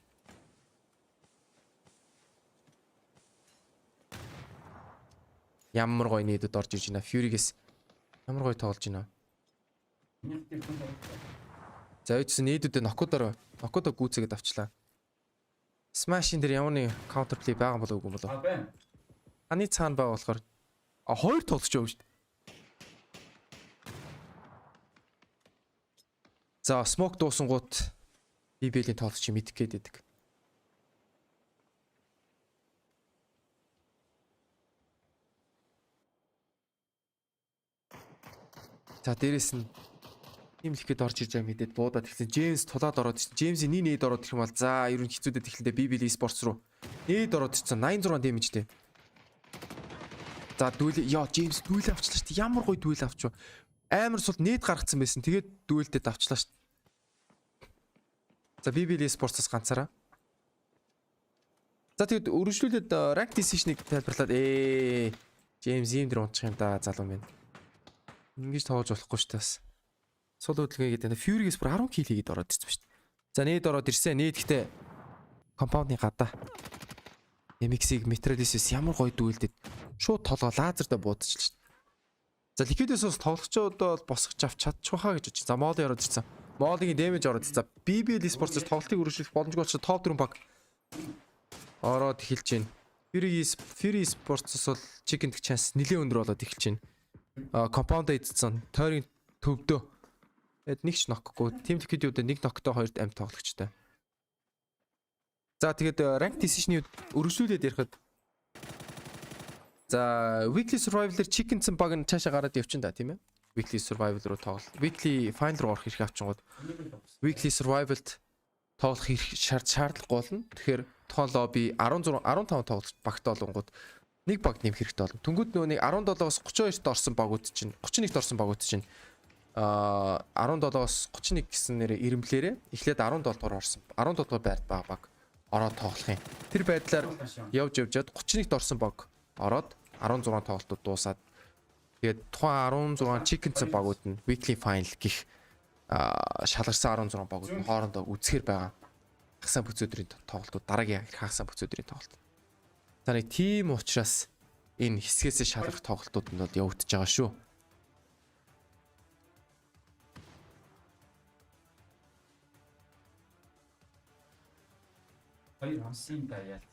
Ямар гоё нээдэд орж ирж байна. Fury-гээс ямар гоё тоглож байна. За үйтсэн нээдүүдээ нокудаар гүйцээгээд авчлаа. Smash-ин дээр ямар нэг counter play байгаа болов уу болов. байна. Аны цаана байгаа болохоор хоёр тоглож байгаа шүү дээ. За smoke дуусангууд BBL-ийн тоглолт чи мэдэх гээд байдаг. За дээрэс нь team лихэд орж иж байгаа мэдээд буудаад тэгсэн. Джеймс тулаад ороод ирсэн. Джеймсийн нэг нээд ороод ирэх юм бол за ерөн хэцүүдэд эхлэндээ BBL Esports руу нээд ороод ирсэн. 86 дэмэжтэй. За дүүл яа Джеймс дүүл авчлаа шүү дээ. Ямар гоё дүүл авч. Амар сул нээд гаргацсан байсан. Тэгээд дүүлдэд авчлаа шүү дээ. За BBL Esports-аас ганцаараа. За тэгээд өргөжлүүлээд rank decision-ыг тайлбарлаад Джеймс ийм дэр унчих юм да залуу минь. Ингэж тоож болохгүй шүү дээ бас. Сул хөдөлгөөе гэдэг. Fury-гээс бүр 10 kill хийгээд ороод ирсэн шүү дээ. За нээд ороод ирсэн. Нээд ихтэй компаундны гадаа. MX-ийг Metropolis ямар гоё дүүлдэд шууд толгоо лазертай буудчихлаа шүү дээ. За Liquid-ээс бас тоглогчдод бол босгож авч чадчихваа гэж бодчих. За Molly ороод ирсэн. Molly-гийн damage ороод ирсэн. За BBL Esports-ээр тоглолтыг өргөжлөх боломжгүй болчихсон топ 4 баг ороод эхэлж байна. Fury Esports-ос бол chicken chance нэлээд өндөр болоод эхэлж байна. Компаундаа эзэлсэн. Тойрын төвдөө. Эд нэг ч нокгүй. Team Liquid-уудаа нэг ноктой хоёрт амт тоглогчтой. За тэгээд rank decision-ийг өргөжлүүлээд ярихад за weekly survival-ээр chicken-сэн баг нь цаашаа гараад явчихна да тийм ээ. Weekly survival руу тоглолт. Weekly final руу орох хэрэг авчингууд weekly survival-д тоглох хэрэг шаардлагагүй болно. Тэгэхээр тухайн лобби 16 15 тоглолт багтаа олонгууд нэг баг нэмэх хэрэгтэй болно. Түнгүүд нөгөө нэг 17-оос 32-т орсон багууд чинь 31-т орсон багууд чинь 17-оос 31 гэсэн нэрээр ирэмблээрээ эхлээд 17 дугаар орсон. 17 дугаар байрт баг баг ороод тоглох юм. Тэр байдлаар явж явжаад 31-т орсон баг ороод 16 тоглолтууд дуусаад тэгээд тухайн 16 chicken-сэн багууд нь weekly final гих шалгарсан 16 багууд нь хоорондоо үзэхэр байгаа. Хагасаа бүцөөдрийн тоглолтууд дараагийн хагасаа бүцөөдрийн тоглолт. За нэг тийм учраас энэ хэсгээс шалгах тоглолтууд нь бол явагдаж байгаа шүү. Хоёр онсын даяалт.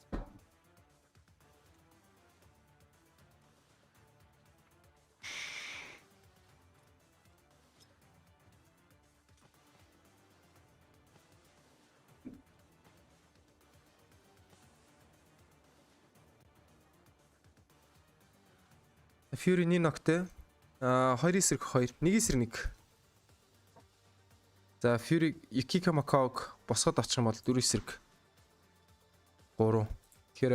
Fury нэг ноктэй. 2 эсрэг 2, 1 эсрэг 1. За Fury Yukika Macau-г босгоод очих юм бол 4 эсрэг 3. Тэгэхээр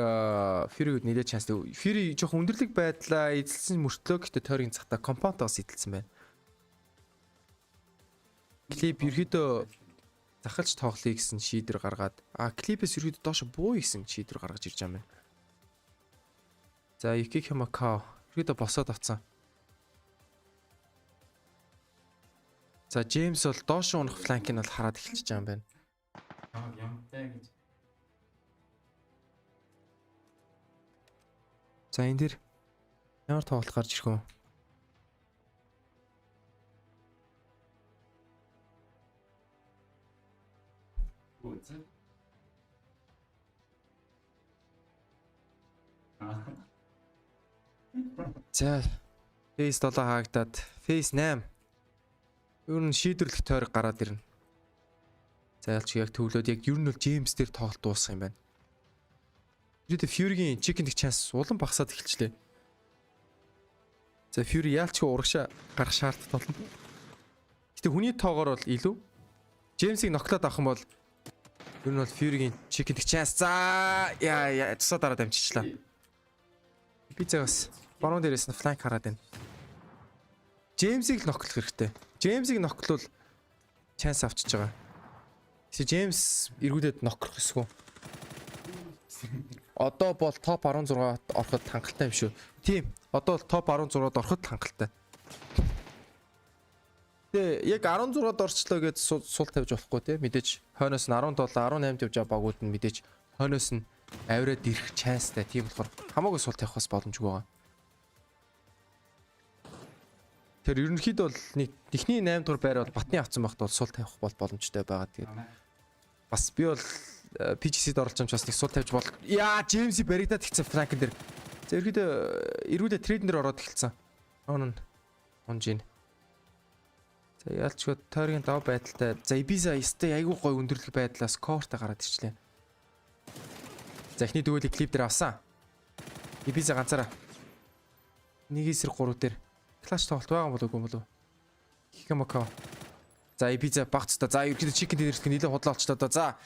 Fury-г нэлээд chance. Fury жоох өндөрлөг байдлаа эзэлсэн мөртлөө гэхдээ тойргийн цахта компаунтаас эзэлсэн байна. Клип ерөөдөө захалж тоглоё гэсэн шийдвэр гаргаад клипээс ерөөдөө доош буу гэсэн шийдвэр гаргаж ирж байгаа юм. За Yukika Macau ерөөдөө босоод авцсан. За Джеймс бол доош унах фланкийг бол хараад эхэлчихэж байгаа юм байна. Ямтай гэж. За энэ дэр ямар тоглолт гарч ирэх вэ? Үзээ. За фейс 7 хаагдаад фейс 8. Ер нь шийдвэрлэх тойрог гараад ирнэ. За ялч яг төвлөөд яг ер нь бол Джеймс дээр тоглолт дуусах юм байна. Ирээд Fury-гийн chicken chance улам багасаад эхэлчлээ. За Fury яалчгүй урагшаа гарах шаардлагатай болно. Гэтэ хүний тоогоор бол илүү. Джеймсийг ноклоод авах юм бол ер нь бол Fury-гийн chicken chance. За яа цусаа дараа дамжчихлаа. Би зэгс баруун дээрээс нь flank хараад байна. Джеймсийг ноклох хэрэгтэй. Джеймсийг ноклол chance авчиж байгаа. Тэгсэн Джеймс эргүүлээд ноклох эсгүй. Одоо бол топ 16-т ороход хангалттай юм шүү. Тийм. Одоо бол топ 16-д ороход хангалттай. Тэгээ яг 16-д орчлоо гэж сул тавьж болохгүй тий. Мэдээж хойноос нь 17, 18 тавьж байгаа багууд нь мэдээж хойноос нь авираад ирэх чанстай. Тийм болохоор хамаагүй сул тавих бас боломжгүй байгаа. Тэр ерөнхийдөө бол техний 8 дугаар байр бол батны авцсан багт бол сул тавих бол боломжтой байгаа. Тэгээд бас би бол PGC-д оролцож байгаа ч бас нэг сул тавьж бол яа Джеймси баригдаад ихсэн фланкэн дээр. За ерөөдөө эргүүлээ трейдэн дээр ороод эхэлсэн. Онж ийн. За яалчгүй тойргийн дав байдалтай. За Ibiza ёстой айгүй гой өндөрлөг байдлаас корт гараад ирчлээ. За эхний дөгөөлийг клип дээр авсан. Ibiza ганцаараа. 1-3 дээр клаш тоглолт байгаа болов уу? Хикамако. За Ibiza багцтай. За ерөөхдөө чикен дээрх нэлээд худлаа болчлоо доо. За.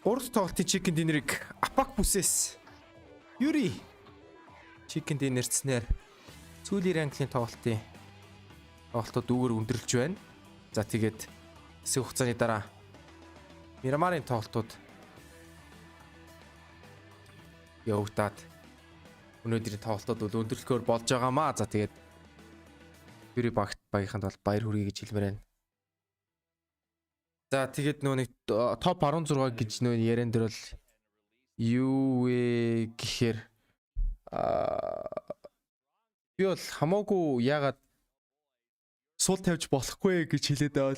3 тоглолтын чикен динерийг апак бүсээс Юри чикен динерцснээр сүүлийн ранглын тоглолтууд дүүгээр өндөрлж байна. За тэгээд хэсэг хугацааны дараа Мирамарын тоглолтууд явагдаад өнөөдрийн тоглолтууд бол өндөрлөхөөр болж байгаамаа. За тэгээд Юри багийнханд бол баяр хүргэе гэж хэлмээр байна. За тэгээд нөө нэг топ 16 гэж нөө яриан дээр бол юу вэ гэхээр би бол хамаагүй яагаад сул тавьж болохгүй гэж хэлээд байвал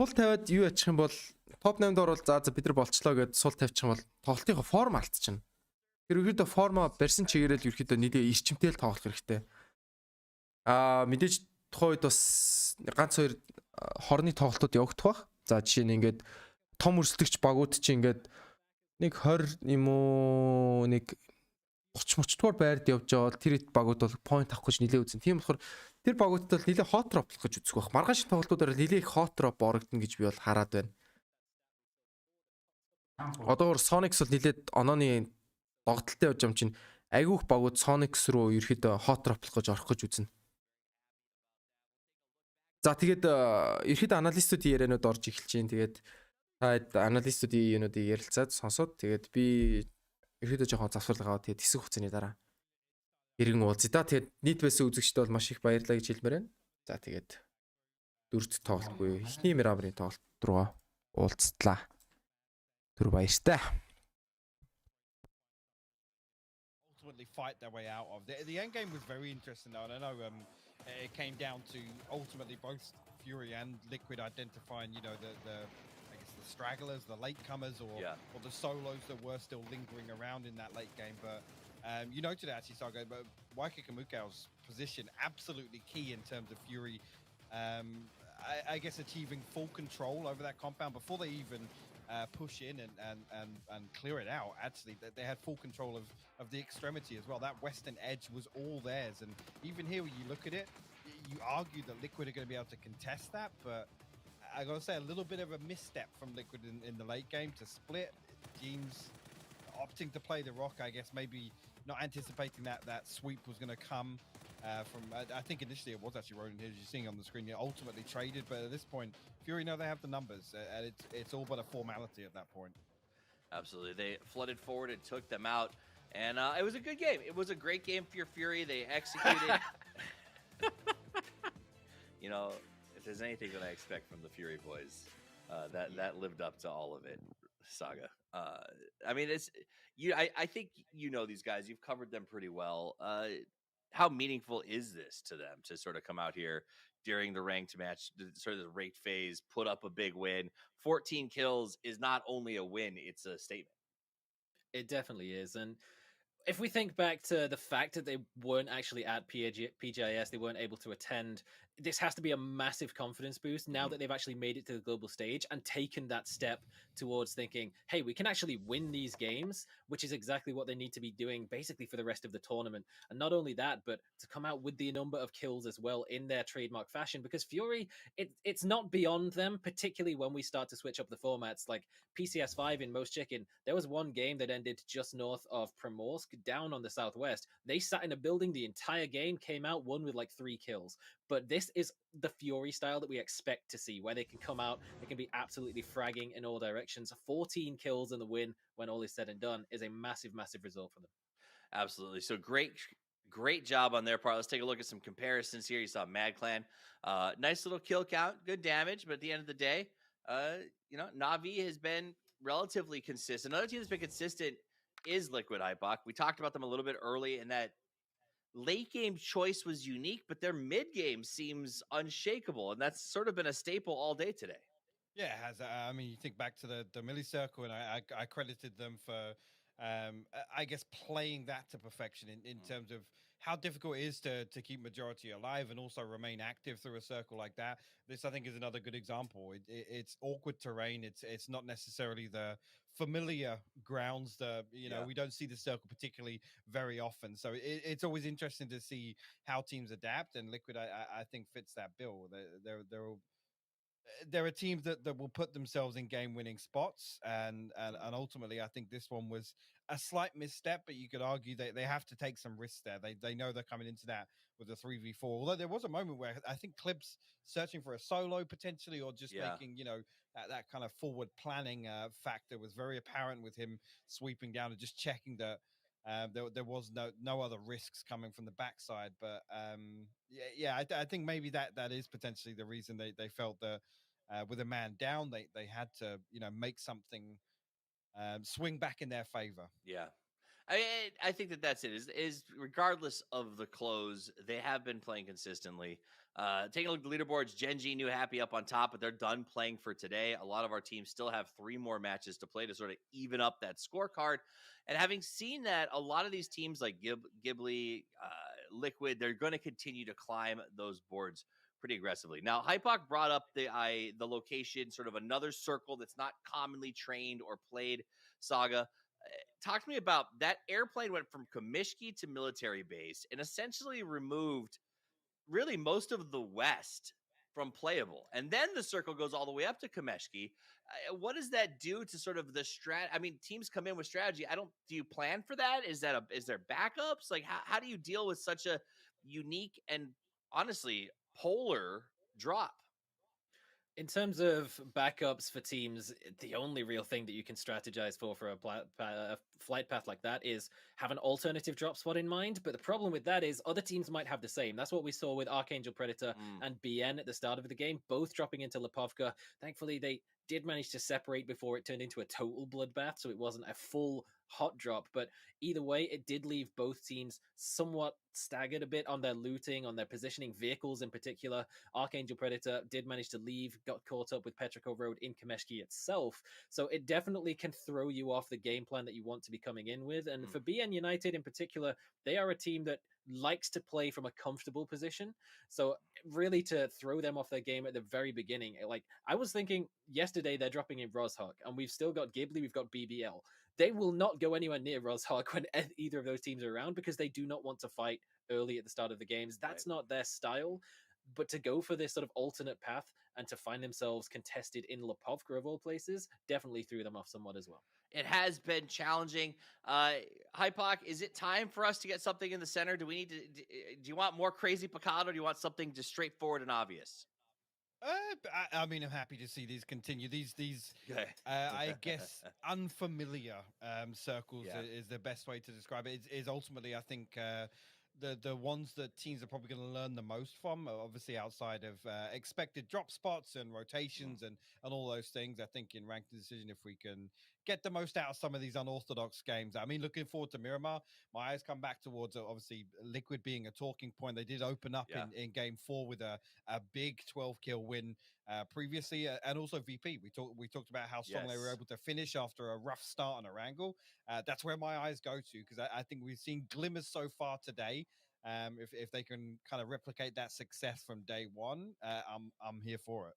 сул тавиад юу ячих юм бол топ 8-д орвол за бид нар болчлоо гэд сул тавьчих юм бол тоглолтынхоо форм алдчихна. Тэр ерөөдөө форма барьсан чигээрэл ерөөдөө нэлээ эрчимтэй л тоглох хэрэгтэй. Мэдээж тухайн үед бас ганц хоёр хорны тоглолтууд явагдах бах. За жишээ нь ингээд том өрсөлдөгч багууд чинь ингээд нэг 20 юм уу нэг 30 дугаар байрд явж байгаа бол тэр багууд бол point авах гэж нэлээ үзэн. Тийм болохоор тэр багуудад бол нэлээ hot drop болох гэж үзэх бах. Маргааш тоглолтуудаар нэлээ их hot drop орогдно гэж би бол хараад байна. Одоогор Sonics бол нэлээд онооны догдолтой явж юм чинь айгүйх багууд Sonics руу ерөөхдөө hot drop болох гэж орох гэж үзнэ. За тэгээд ерөөхдөө аналистуудын яриануд орж эхэлж байна. Тэгээд аналистуудын юунуудыг ярилцаад сонсоод тэгээд би ерөөдөө жоохон завсарлага аваад тэгээд хэсэг хугацааны дараа иргэн уулзъя да. Тэгээд нийт байсан үзэгчдээ бол маш их баярлалаа гэж хэлмээр байна. За тэгээд дөрөвт тоглолт буюу эхний Мирамарын тоглолт руу уулзтлаа. Түр баяртай. Ultimately fight their way out of the end game was very interesting though, and I know it came down to ultimately both Fury and Liquid identifying, you know, the I guess the stragglers, the latecomers, or the solos that were still lingering around in that late game. But you noted it actually, Saga, but Waika Kamukao's position absolutely key in terms of Fury. I guess achieving full control over that compound before they even push in and clear it out. Actually, they had full control of the extremity as well. That western edge was all theirs, and even here when you look at it, you argue that Liquid are going to be able to contest that, but I gotta say a little bit of a misstep from Liquid in the late game to split. Teams opting to play the rock, I guess maybe not anticipating that sweep was going to come from, I think initially it was actually Ronin here, as you're seeing on the screen, you ultimately traded, but at this point, Fury know they have the numbers, and it's all but a formality at that point. Absolutely. They flooded forward and took them out, and it was a good game. It was a great game for your Fury. They executed. You know, if there's anything that I expect from the Fury boys, that lived up to all of it, Saga. I mean, it's you. I think you know these guys. You've covered them pretty well. How meaningful is this to them to sort of come out here during the ranked match, sort of the ranked phase, put up a big win? 14 kills is not only a win, it's a statement. It definitely is. And if we think back to the fact that they weren't actually at PGIS, they weren't able to attend, this has to be a massive confidence boost now that they've actually made it to the global stage and taken that step towards thinking, hey, we can actually win these games, which is exactly what they need to be doing basically for the rest of the tournament. And not only that, but to come out with the number of kills as well in their trademark fashion, because Fury, it's not beyond them, particularly when we start to switch up the formats. Like PCS5 in Most Chicken, there was one game that ended just north of Primorsk, down on the southwest. They sat in a building the entire game, came out, won with like 3 kills. But this is the Fury style that we expect to see, where they can come out, they can be absolutely fragging in all directions. 14 kills in the win, when all is said and done, is a massive, massive result for them. Absolutely. So great job on their part. Let's take a look at some comparisons here. You saw Mad Clan. Nice little kill count, good damage, but at the end of the day, you know, Na'Vi has been relatively consistent. Another team that's been consistent is Liquid Hypok. We talked about them a little bit early, in that late game choice was unique, but their mid game seems unshakable, and that's sort of been a staple all day today. Yeah, it has. I mean, you think back to the milli-circle, and I credited them for, I guess, playing that to perfection in terms of how difficult it is to keep majority alive and also remain active through a circle like that. This, I think, is another good example. It's awkward terrain. It's not necessarily the familiar grounds that we don't see the circle particularly very often. So it's always interesting to see how teams adapt. And Liquid, I think, fits that bill. There are teams that will put themselves in game-winning spots, and ultimately, I think this one was a slight misstep. But you could argue they have to take some risks there. They know they're coming into that with a 3v4. Although there was a moment where I think Clib's searching for a solo potentially, or just making that kind of forward planning factor was very apparent with him sweeping down and just checking that. There was no other risks coming from the backside, but I think maybe that is potentially the reason they felt that with a man down, they had to make something swing back in their favor. Yeah. I think that's it. Is regardless of the close, they have been playing consistently. Taking a look at the leaderboards, Gen G New Happy up on top, but they're done playing for today. A lot of our teams still have 3 more matches to play to sort of even up that scorecard. And having seen that, a lot of these teams like Ghibli, Liquid, they're going to continue to climb those boards pretty aggressively. Now, Hypoc brought up the location, sort of another circle that's not commonly trained or played. Saga, talk to me about that. Airplane went from Komishki to military base and essentially removed really most of the west from playable, and then the circle goes all the way up to Komeshki. What does that do to sort of the strat? I mean, teams come in with strategy. Do you plan for that? Is there backups? Like, how do you deal with such a unique and honestly polar drop? In terms of backups for teams, the only real thing that you can strategize for a flight path like that is have an alternative drop spot in mind. But the problem with that is other teams might have the same. That's what we saw with Archangel Predator and BN at the start of the game, both dropping into Lipovka. Thankfully, they did manage to separate before it turned into a total bloodbath, so it wasn't a full hot drop. But either way, it did leave both teams somewhat staggered a bit on their looting, on their positioning, vehicles in particular. Archangel Predator did manage to leave, got caught up with Petrichov Road in Komeshki itself, so it definitely can throw you off the game plan that you want to be coming in with. And for BN United in particular, they are a team that likes to play from a comfortable position, so really to throw them off their game at the very beginning, like I was thinking yesterday, they're dropping in Rozhok, and we've still got Ghibli, we've got BBL. They will not go anywhere near Rozhok when either of those teams are around, because they do not want to fight early at the start of the games. That's not their style. But to go for this sort of alternate path and to find themselves contested in Lipovka of all places definitely threw them off somewhat as well. It has been challenging. Hypoc, is it time for us to get something in the center? Do we need to? Do you want more crazy Picado, or do you want something just straightforward and obvious? I mean, I'm happy to see these continue. These I guess unfamiliar circles is the best way to describe it. Is ultimately, I think, the ones that teams are probably going to learn the most from, obviously outside of expected drop spots and rotations and all those things. I think in Ranked Decision, if we can get the most out of some of these unorthodox games. I mean, looking forward to Miramar. My eyes come back towards obviously Liquid being a talking point. They did open up in game 4 with a big 12 kill win previously, and also VP. We talked about how strong they were able to finish after a rough start on a wrangle. That's where my eyes go to, because I think we've seen glimmers so far today. If they can kind of replicate that success from day one, I'm here for it.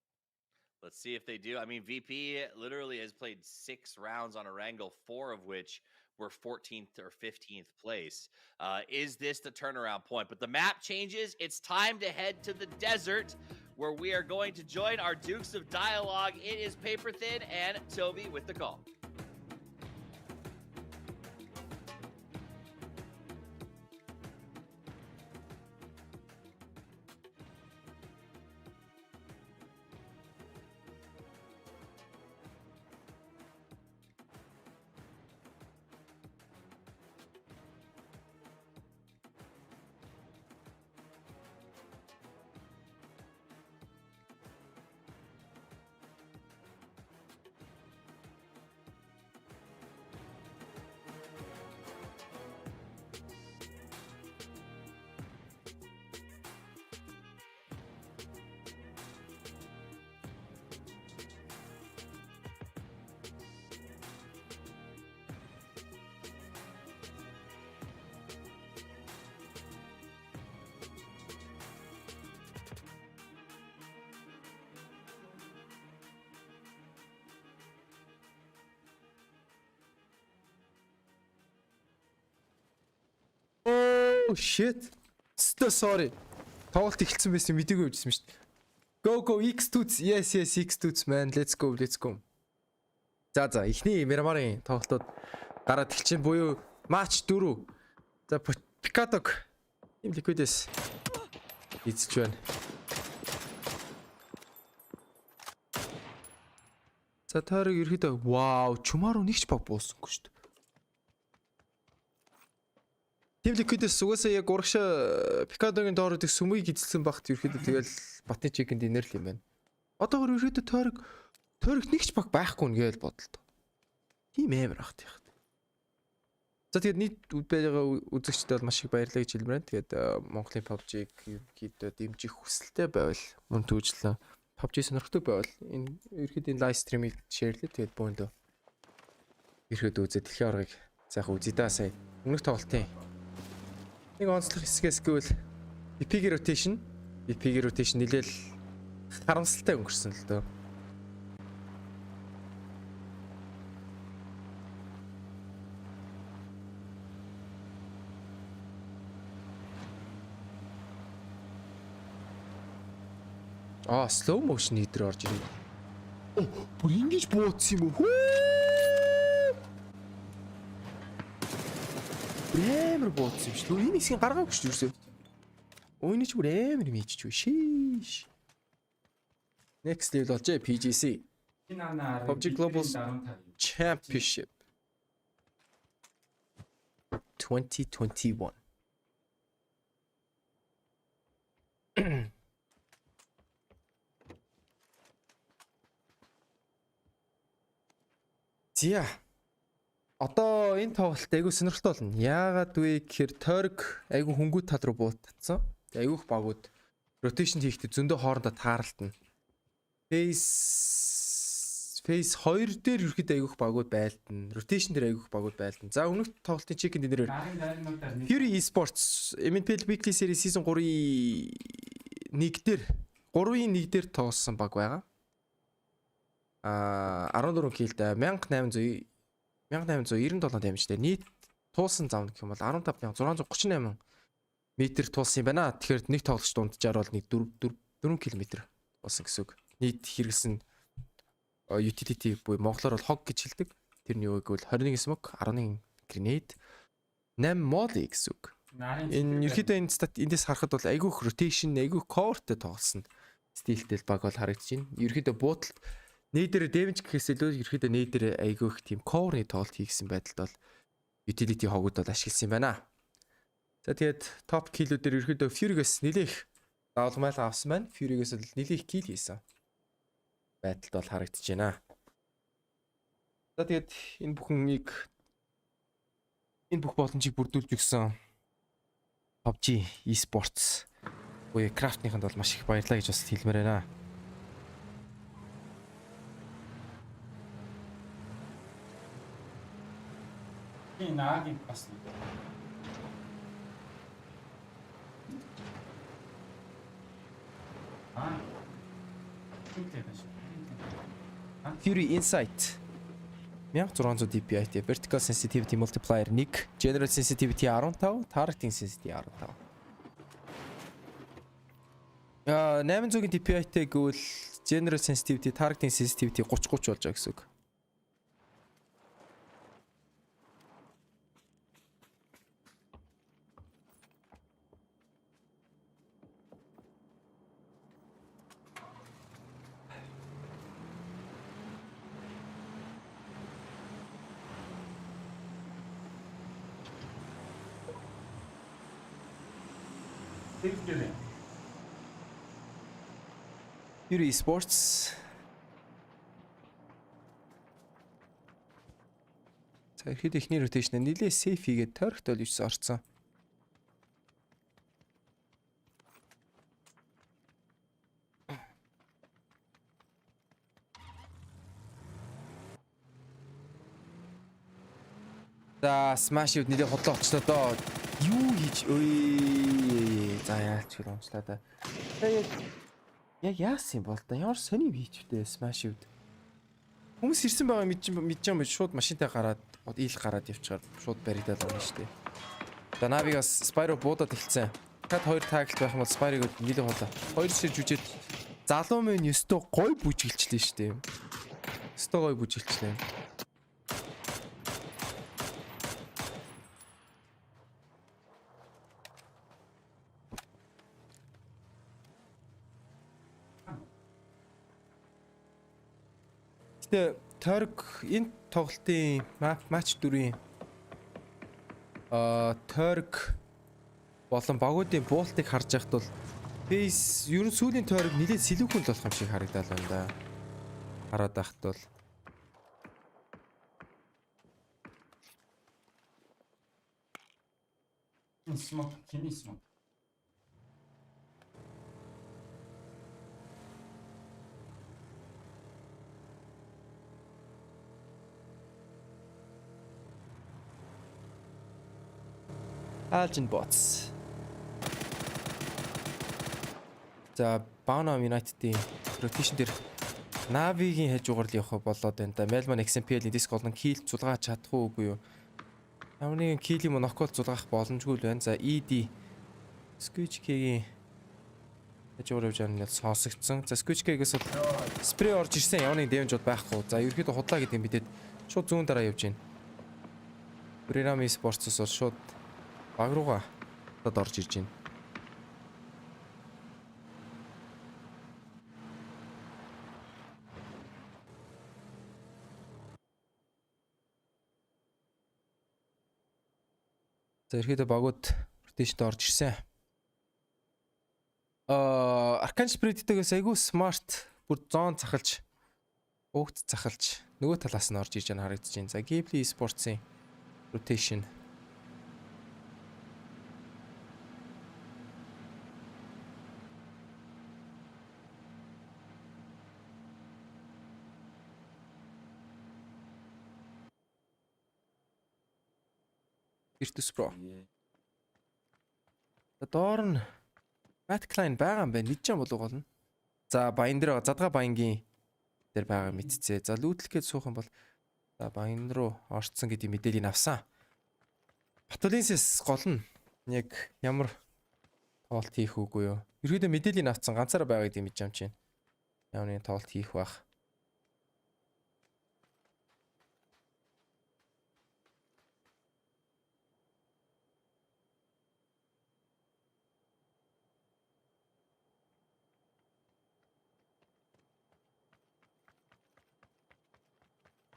Let's see if they do. I mean, VP literally has played 6 rounds on a wrangle, 4 of which were 14th or 15th place. Is this the turnaround point? But the map changes. It's time to head to the desert, where we are going to join our Dukes of Dialogue. It is Paper Thin and Toby with the call. Oh shit. Sorry. Тоглолт эхэлсэн байсан мэдээгүй явжсэн шүү дээ. Go X toots. Yes X toots man. Let's go. За эхний Мирамарын тоглолтууд гараад эхэлчихэн буюу матч 4. За Пикатог Team Liquid-с эзэж байна. За таарыг ерөөдөө вау, чумааруу нэгч баг буусангүй шүү дээ. Team Liquid-с угаасаа яг урагшаа Пикатогийн доороод их сүмийг эзэлсэн багт ерөөдөө тэгэл батны чекэнд инэрл юм байна. Одоогор ерөөдөө тойрог нэгч баг байхгүй нэ гэж бодлоо. Тийм амар ахт яах. За тэгээд нийт байгаа үзэгчдэд бол маш их баярлалаа гэж хэлмээр байна. Тэгээд Монголын PUBG-г ерөнхийдөө дэмжих хүсэлтэй байвал мөн түүжлэн PUBG сонирхдаг байвал энэ ерөнхийдөө лайв стримийг шеэрлээ. Тэгээд бөөндөө ерөнхийдөө үзээ дэлхийн аргыг сайхан үзье да сая. Өмнөх тоглолтын нэг онцлог хэсгээс гэвэл PG rotation нэлээл харамсалтай өнгөрсөн л дөө. Slow motion идэр орж ирээ. Бүр ингэж бууцсан юм уу? Амар бууцсан юм шүү. Энэ хэсгийг гаргаагүй шүү ерөөсөө. Өөний ч бүр амар мийчих шүү. Шиш. Next level болжээ PGC. PUBG Global Championship 2021. Зя. Одоо энэ тоглолт айгүй сонирхолтой болно. Яагаад вэ гэхээр тойрог айгүй хөнгүүд тал руу буутацсан. Айгүйх багууд rotation хийхдээ зөндөө хоорондоо тааралтна. Phase 2 дээр ерөөд айгүйх багууд байлдана. Rotation дээр айгүйх багууд байлдана. За өмнөх тоглолтын чекэнд нэрээр Fury Esports MNPL Weekly Series Season 3-ийн 1 дээр тоглосон баг байгаа. 14 киллтэй 1897 дамжтай нийт туулсан зам гэх юм бол 15638 м туулсан юм байна. Тэгэхээр нэг тоглогч дунджаар бол нэг 4 км болсон гэсэн үг. Нийт хэрэгсэн utility буюу монголоор бол hog гэж хэлдэг. Тэрний юу гэвэл 21 smoke, 11 grenade, 8 molly гэсэн үг. Энэ ерөөдөө эндээс харахад бол айгүйх rotation, айгүйх coverтэй тоглосон стилтэй баг бол харагдаж байна. Ерөөдөө буудалд нээдэр damage гэхээс илүү ерөөдөө нээдэр айгүйх тийм cover-ны тоглолт хийгсэн байдалд бол utility хогууд бол ашигласан юм байна. За тэгээд топ киллүүдээр ерөөдөө Fury-гээс нэлээх давалмал авсан байна. Fury-гээс л нэлээх kill хийсэн байдалд бол харагдаж байна. За тэгээд энэ бүх боломжийг бүрдүүлж өгсөн PUBG Esports буюу Craft-ныханд бол маш их баярлалаа гэж бас хэлмээр байна. Наагийн бас. Fury Insight 1600 DPI, Vertical Sensitivity Multiplier 1, General Sensitivity 15, Targeting Sensitivity 15. 800 DPI-тэй гэвэл General Sensitivity, Targeting Sensitivity 30 болж байгаа гэсэн үг. Fury Esports. За ихэд ихний rotation нэлээ safe хийгээд тойрогтой л ивс орцсон. За smash-ууд нэлээ хотлоо очлоо доо. Юу хийж өө. За яалч хэр онцлаа да. Яг яасан юм бол та ямар сони хийчвтэй smash-ууд. Хүмүүс ирсэн байгаа мэдж байгаа шууд машинтай гараад ил гараад явчихаар шууд баригдаад байгаа шүү дээ. За Навигаас Spyro буудаад эхэлсэн. Дахиад 2 тааглт байх юм бол Spyro-г нийлээ хуулаа. 2 ширж үжээд залуу минь өстө гой бүжиглчлээ шүү дээ. Өстө гой бүжиглчлээ. Гэтэ Торг энэ тоглолтын матч 4-ийн Торг болон багуудын буултыг харж байхад бол бейс ерөн сүүлийн Торг нэлээд сэлүүхэн болох юм шиг харагдал байна да. Хараад байхад бол Смок, хиний смок. Algin bots. За Bauna United-ийн rotation дээр Navi-гийн хажуугаар л явах болоод байна да. Melman MNPL-ийн диск болон kill зулгааж чадах уу үгүй юу? Ямар нэгэн kill юм нокол зулгаах боломжгүй л байна. За ED Squidcake-ийн хажуугаар явж байгаа нь сонсогдсон. За Squidcake-ээс бол спрей орж ирсэн. Ямар нэгэн дэмжүүд байхгүй. За ерөөхдөө худлаа гэдэг юм бидэд шууд зүүн дараа явж байна. Mongolian Esports-ос бол шууд баг руугаа орж ирж байна. За ихэд багууд rotation-д орж ирсэн. Arcane Spirit-ээс айгүй smart бүр зон захалж угт захалж нөгөө талаас нь орж ирж байгаа харагдаж байна. За Ghibli Esports-ийн rotation Virtus Pro. За доор нь Matt Klein байгаа юм байна. Мэдж юм болов гол нь. За баян дээр задгаа баянгийн дээр байгаа мэдцээ. За лүүтлэх гэж суух юм бол за баян руу орцсон гэдэг мэдээллийг авсан. Батулинсээс гол нь яг ямар тоолт хийх үгүй юу? Ерөөдөө мэдээллийг авсан ганцаараа байгаа гэдэг мэдж юм чинь. Ямар нэгэн тоолт хийх бах.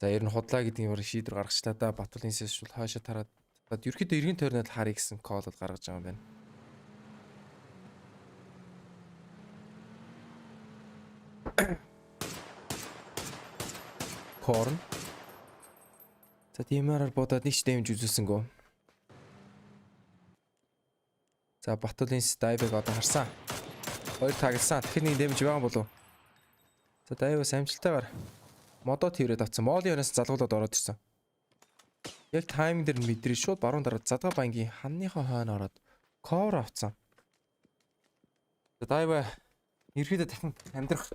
За ер нь худлаа гэдэг юм шийдвэр гаргачлаа да. Батулинсээс шул хаашаа тараад ерөөхдөө эргэн тойрнод харъя гэсэн кол гаргаж байгаа юм байна. Корн. За тиймээр бодоод нэг ч дэмж үзүүлсэнгөө. За Батулинс дайвыг одоо харсан. Хоёр тагилсан. Тэгэхээр нэг дэмж байгаа болов. За дайваас амжилтаагаар модоо тэрээд авсан. Моли ханаас залгуулад ороод ирсэн. Яг тайминг дээр мэдрээ шууд баруун дараа задгаа баянгийн ханныхаа хойно ороод ковер авсан. За дайва ерөөдөө дахин амьдрах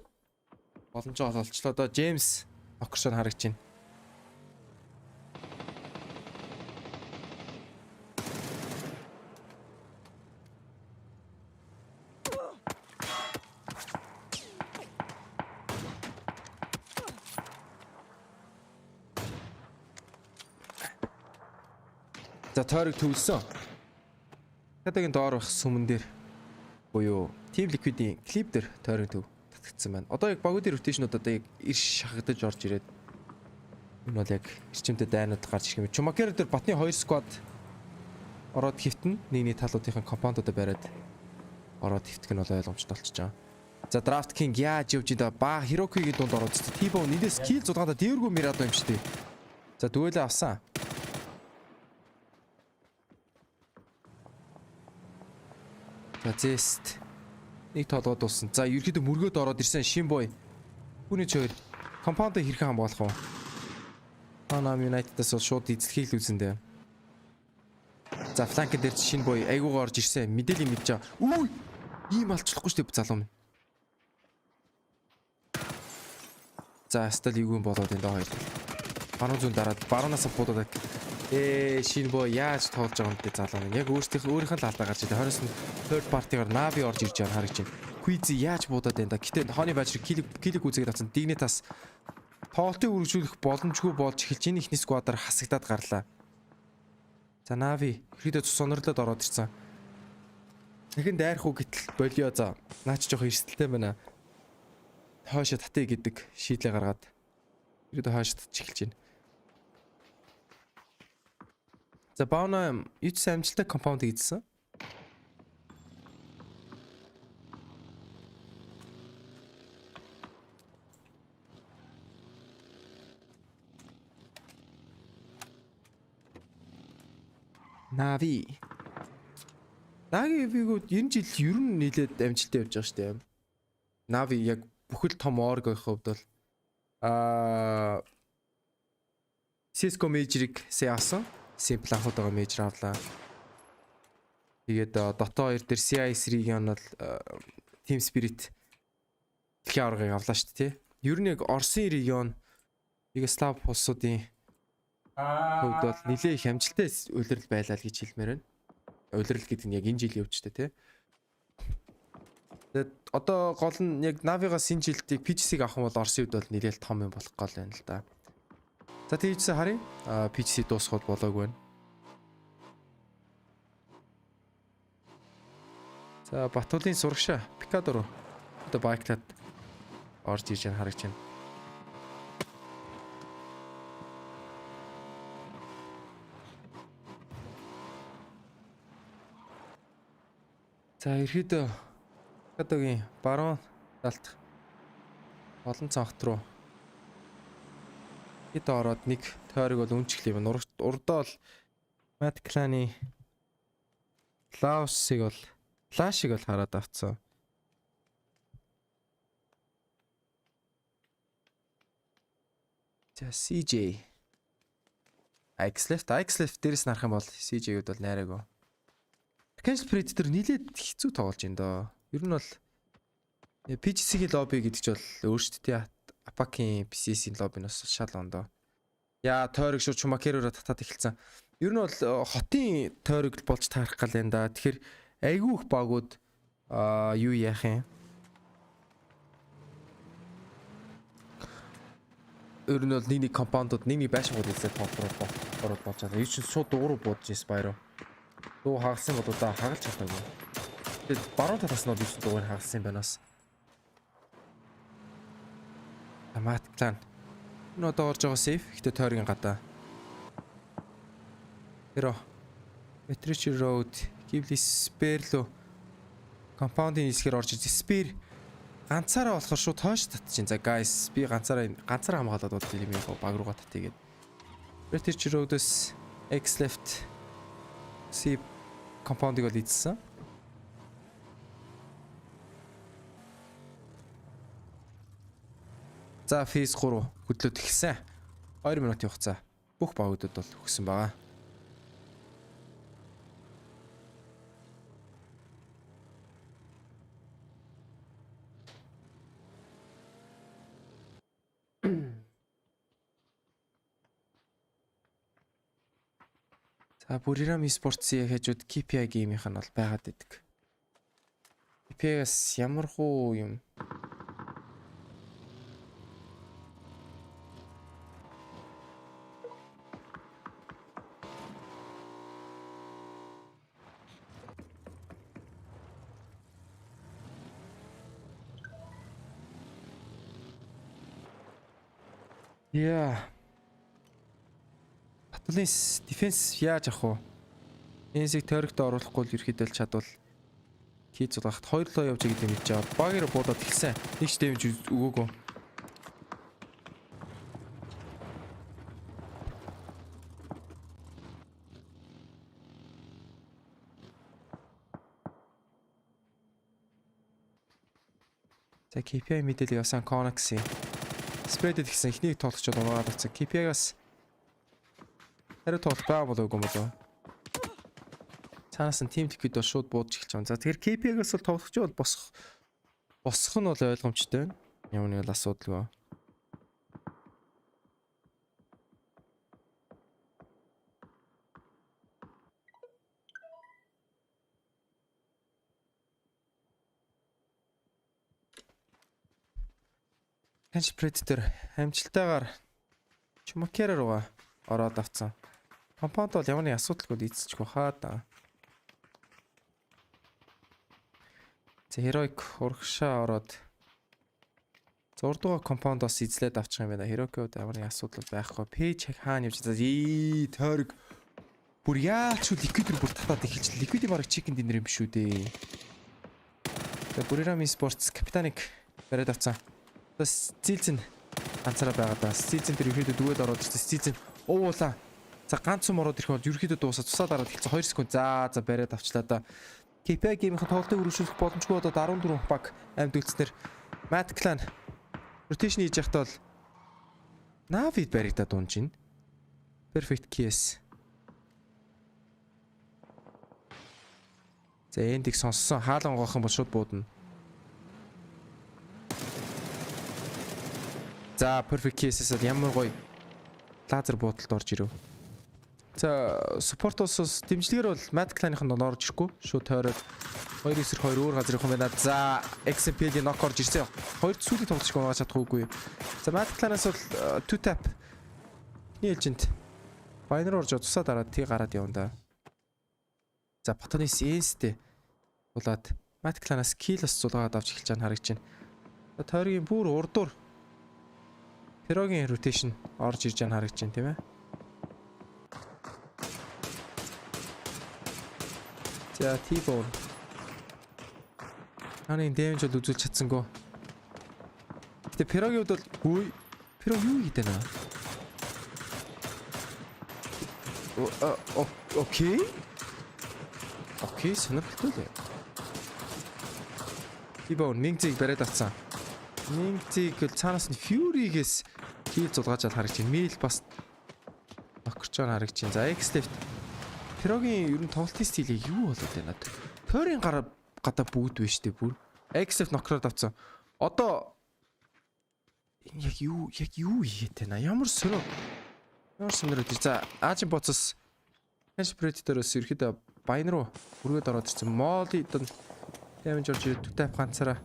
боломжоо олчлоо. Одоо Джеймс Окершон харагч байна. За тойрог төвлсөн. Хатагийн доор байх сүмэн дээр буюу Team Liquid-ийн клип дээр тойрог төв татагдсан байна. Одоо яг багуудын rotation-ууд одоо яг ирш шахагдаж орж ирээд энэ бол яг эрчимтэй дайнууд гарч ирэх юм. Чумакер дээр батны 2 squad ороод хөвтөн нэгний талуудынхаа компаундуудаа бариад ороод хөвтөх нь бол ойлгомжтой болчихж байгаа. За Draft King яаж явж идэв ба Hiroki-гийн дунд ороод T-Bone нийлээ skill зулгаанда дээвэргүй Mirado юм шүү дээ. За дүүлээ авсан. За зэст нэг толгой дулсан. За ерөөдөө мөргөөд ороод ирсэн шин бой. Хүний ч хоёр компаундыг хэрхэн хамгаалах вэ? Panam United-аас бол шууд эзлэхийг л үзэн дээ. За фланкэн дээр шин бой айгуугаар орж ирсэн. Мэдээлэл мэдж байгаа. Үгүй! Ийм алчлахгүй шүү дээ залуу минь. За стал юу юм болоод энэ хоёр. Баруун зүүн дараад баруунаас буудаад Шинэ боо яаж тоолж байгаа юм бэ залуу минь. Яг өөрийнх нь л алдаа гарч ирлээ. 20-с нь third party-гаар Navi орж ирж байгааг харагдаж байна. Quiz яаж буудаад байна да. Гэтэ Honey Badger килик үзэгээд авсан. Dignity-тас тоолтыг үргэлжлүүлэх боломжгүй болж эхэлж энэ ихний squad-аар хасагдаад гарлаа. За Navi ихэдээ сонорлоод ороод ирсэн. Дахин дайрах уу гэтэл болио за. Наач жоох эрсдэлтэй байна. Хойшоо татъя гэдэг шийдлээ гаргаад ихэдээ хойшоо татчих эхэлж байна. За Бауна юуч амжилттай компаунд хийсэн. Нави. Нагивигүүд 90 жил ер нь нийлээд амжилттай явж байгаа шүү дээ. Нави яг бүхэл том оргойх хувьд бол Cisco Major-ыг саяасан. Simple анхудаага Major авлаа. Тэгээд Dota 2 дээр CI3-ийн бол Team Spirit дэлхийн аваргыг авлаа шүү дээ. Ер нь яг Оросын регион Югослав улсуудын хувьд бол нэлээд их амжилттай улирал байлаа л гэж хэлмээр байна. Улирал гэдэг нь яг энэ жил явж тээ. Тэгээд одоо гол нь яг Navi-гаас энэ жилдийг PGC-г авах юм бол Оросын хувьд бол нэлээд том юм болох гол байна л да. За тийчээ харъя. PGC дуусгаад болоогүй байна. За Батулын сурагшаа Пикадо руу одоо байклаад орж иж харагдаж байна. За ерөөдөө Пикадогийн баруун талд олон цанхт руу хэд ороод нэг тойрог бол үнчглээ юм. Урдаа бол Mad Clan-ы Laos-ыг бол Flash-ыг бол хараад авцсан. За CJ Ixleft дээрээс нарах юм бол CJ-үүд бол найраагүй. Cancel Predator нилээд хэцүү тоглож байна доо. Ер нь бол PGC-ийн лобби гэдэг ч бол өөрсдөө Апакийн PCC-ийн лоббинаас шал ондоо. Яа тойрог шууд Чумакероор татаад эхэлсэн. Ер нь бол хотын тойрог болж таарах гал энэ да. Тэгэхээр айгүй их багууд юу яах юм? Ер нь бол нэг компаундууд нэг байшингууд хэлсээ тоолроод болж байгаа. Юу ч шууд дууруу буудаж Spyro. Дуу хагалсан бол удаа хагалж чадаагүй. Тэгээд баруун талаас нь бол юу дуугаар хагалсан юм байна бас. Mad Clan. Энэ одоо орж байгаа сейф. Гэтэ тойргийн гадаа. Pero Metric Road, Ghibli Spare-лөө компаундын хэсгээр орж ирж Spare ганцаараа болохоор шууд хойш татчихин. За guys, би ганцаараа хамгаалаад бол юм яг баг руугаа татъя гээд. Metric Road-с X left C компаундыг бол ийдсэн. За phase 3 хөдлөд эхэлсэн. 2 минутын хугацаа. Бүх багуудад бол өгсөн байгаа. За Buriram Esports-ийн хажууд KPI геймийнх нь бол байгаад идэг. KPI-гаас ямар хуу юм яа. Батлын дефенс яаж авах вэ? Энсийг тойрогт оруулахгүй л ерөөхдөө л чадвал хийж зулгахад 2 лоо явж байгаа гэдэг мэдж аваад багаараа буудаад эхэлсэн. Нэг ч дэмж өгөөгүй. За KPI мэдээлэл явсан Connex Spread-д гэсэн ихнийг тоолгочод унаад авсан. KPI-гаас хариу тоолох байгаа болоогүй юм болов. Цаанаас нь team liquid бол шууд буудаж эхэлж байгаа. За тэгэхээр KPI-гаас бол тоглогч бол босох нь бол ойлгомжтой байна. Ямар нэг л асуудалгүй. Арканч Predator амжилтаагаар Чумакерээр угаа ороод авцсан. Компаунд бол ямар нэг асуудалгүй эцчихгүй хаа да. За Heroic урагшаа ороод 6 дугаар компаундоос эзлээд авчих юм байна. Heroic-д ямар нэг асуудал байхгүй. Page хаана явж байгаа. Тойрог бүр яач уу Liquid бүр татаад эхэлж. Liquid-ийн бараг chicken dinner юм шүү дээ. За Buriram Esports капитаник бариад авцсан. Season ганцаараа байгаа да. Season тэр ерөөдөө дүүгээд ороод ирсэн. Season уула. За ганц юм ороод ирэх бол ерөөдөө дуусаад тусаад дараад эхэлсэн 2 секунд. За бариад авчлаа да. KPI геймийн тоглолтыг үргэлжлүүлэх боломжгүй одоо 14 баг амьд үлдснээр Matt Clan rotation хийж явахдаа бол Navid баригдаад унж ин. Perfect case. За эндийг сонссон хаалан гоох юм бол шууд буудна. За perfect case-с ямар гоё лазер буудалд орж ирв. За support-оос дэмжлэгээр бол Matt Clan-ын нь орж ирэхгүй. Шууд тойроод 2-2 өөр газар явах юм байна. За XMPL-ийн knock орж ирсэн. Хоёр сүүлийн тоглолт шиг байгаа чадахгүй. За Matt Clan-аас бол 2 tap. Нийлжинт. Binary орж тусаа дараад тий гараад явна да. За Botany-с Ace-тэй болоод Matt Clan-аас kill-ос зулгаад авч эхэлж байгаа харагдаж байна. За тойргийн бүр урдуур Heroic-ийн rotation орж ирж байгаа харагдаж байна тийм ээ. За T-bone. Ханы damage бол үзүүлж чадсангүй. Гэтэ Pirog-ийн хувьд бол Pirog юу хийдэг нэ? Окей. Окей, сонирхолтой л. T-bone Mingzig бариад авцсан. Mingzig л цаанаас нь Fury-гээс kill зулгааж харагдаж байна. Mail бас нокорч байгаа харагдаж байна. За X-Left Pirog-ийн ер нь тоглолтын стилийг юу болоод байна? Тойрын гадаа бүгд байна штэ бүр. X-Left нокроод авцсан. Одоо яг юу хийгээд байна? Ямар сонир. За Agent Bots-с Cash Predator-оос ерөөдөө баян руу хүргээд ороод ирсэн. Molly damage орж ирээд тав ганцаараа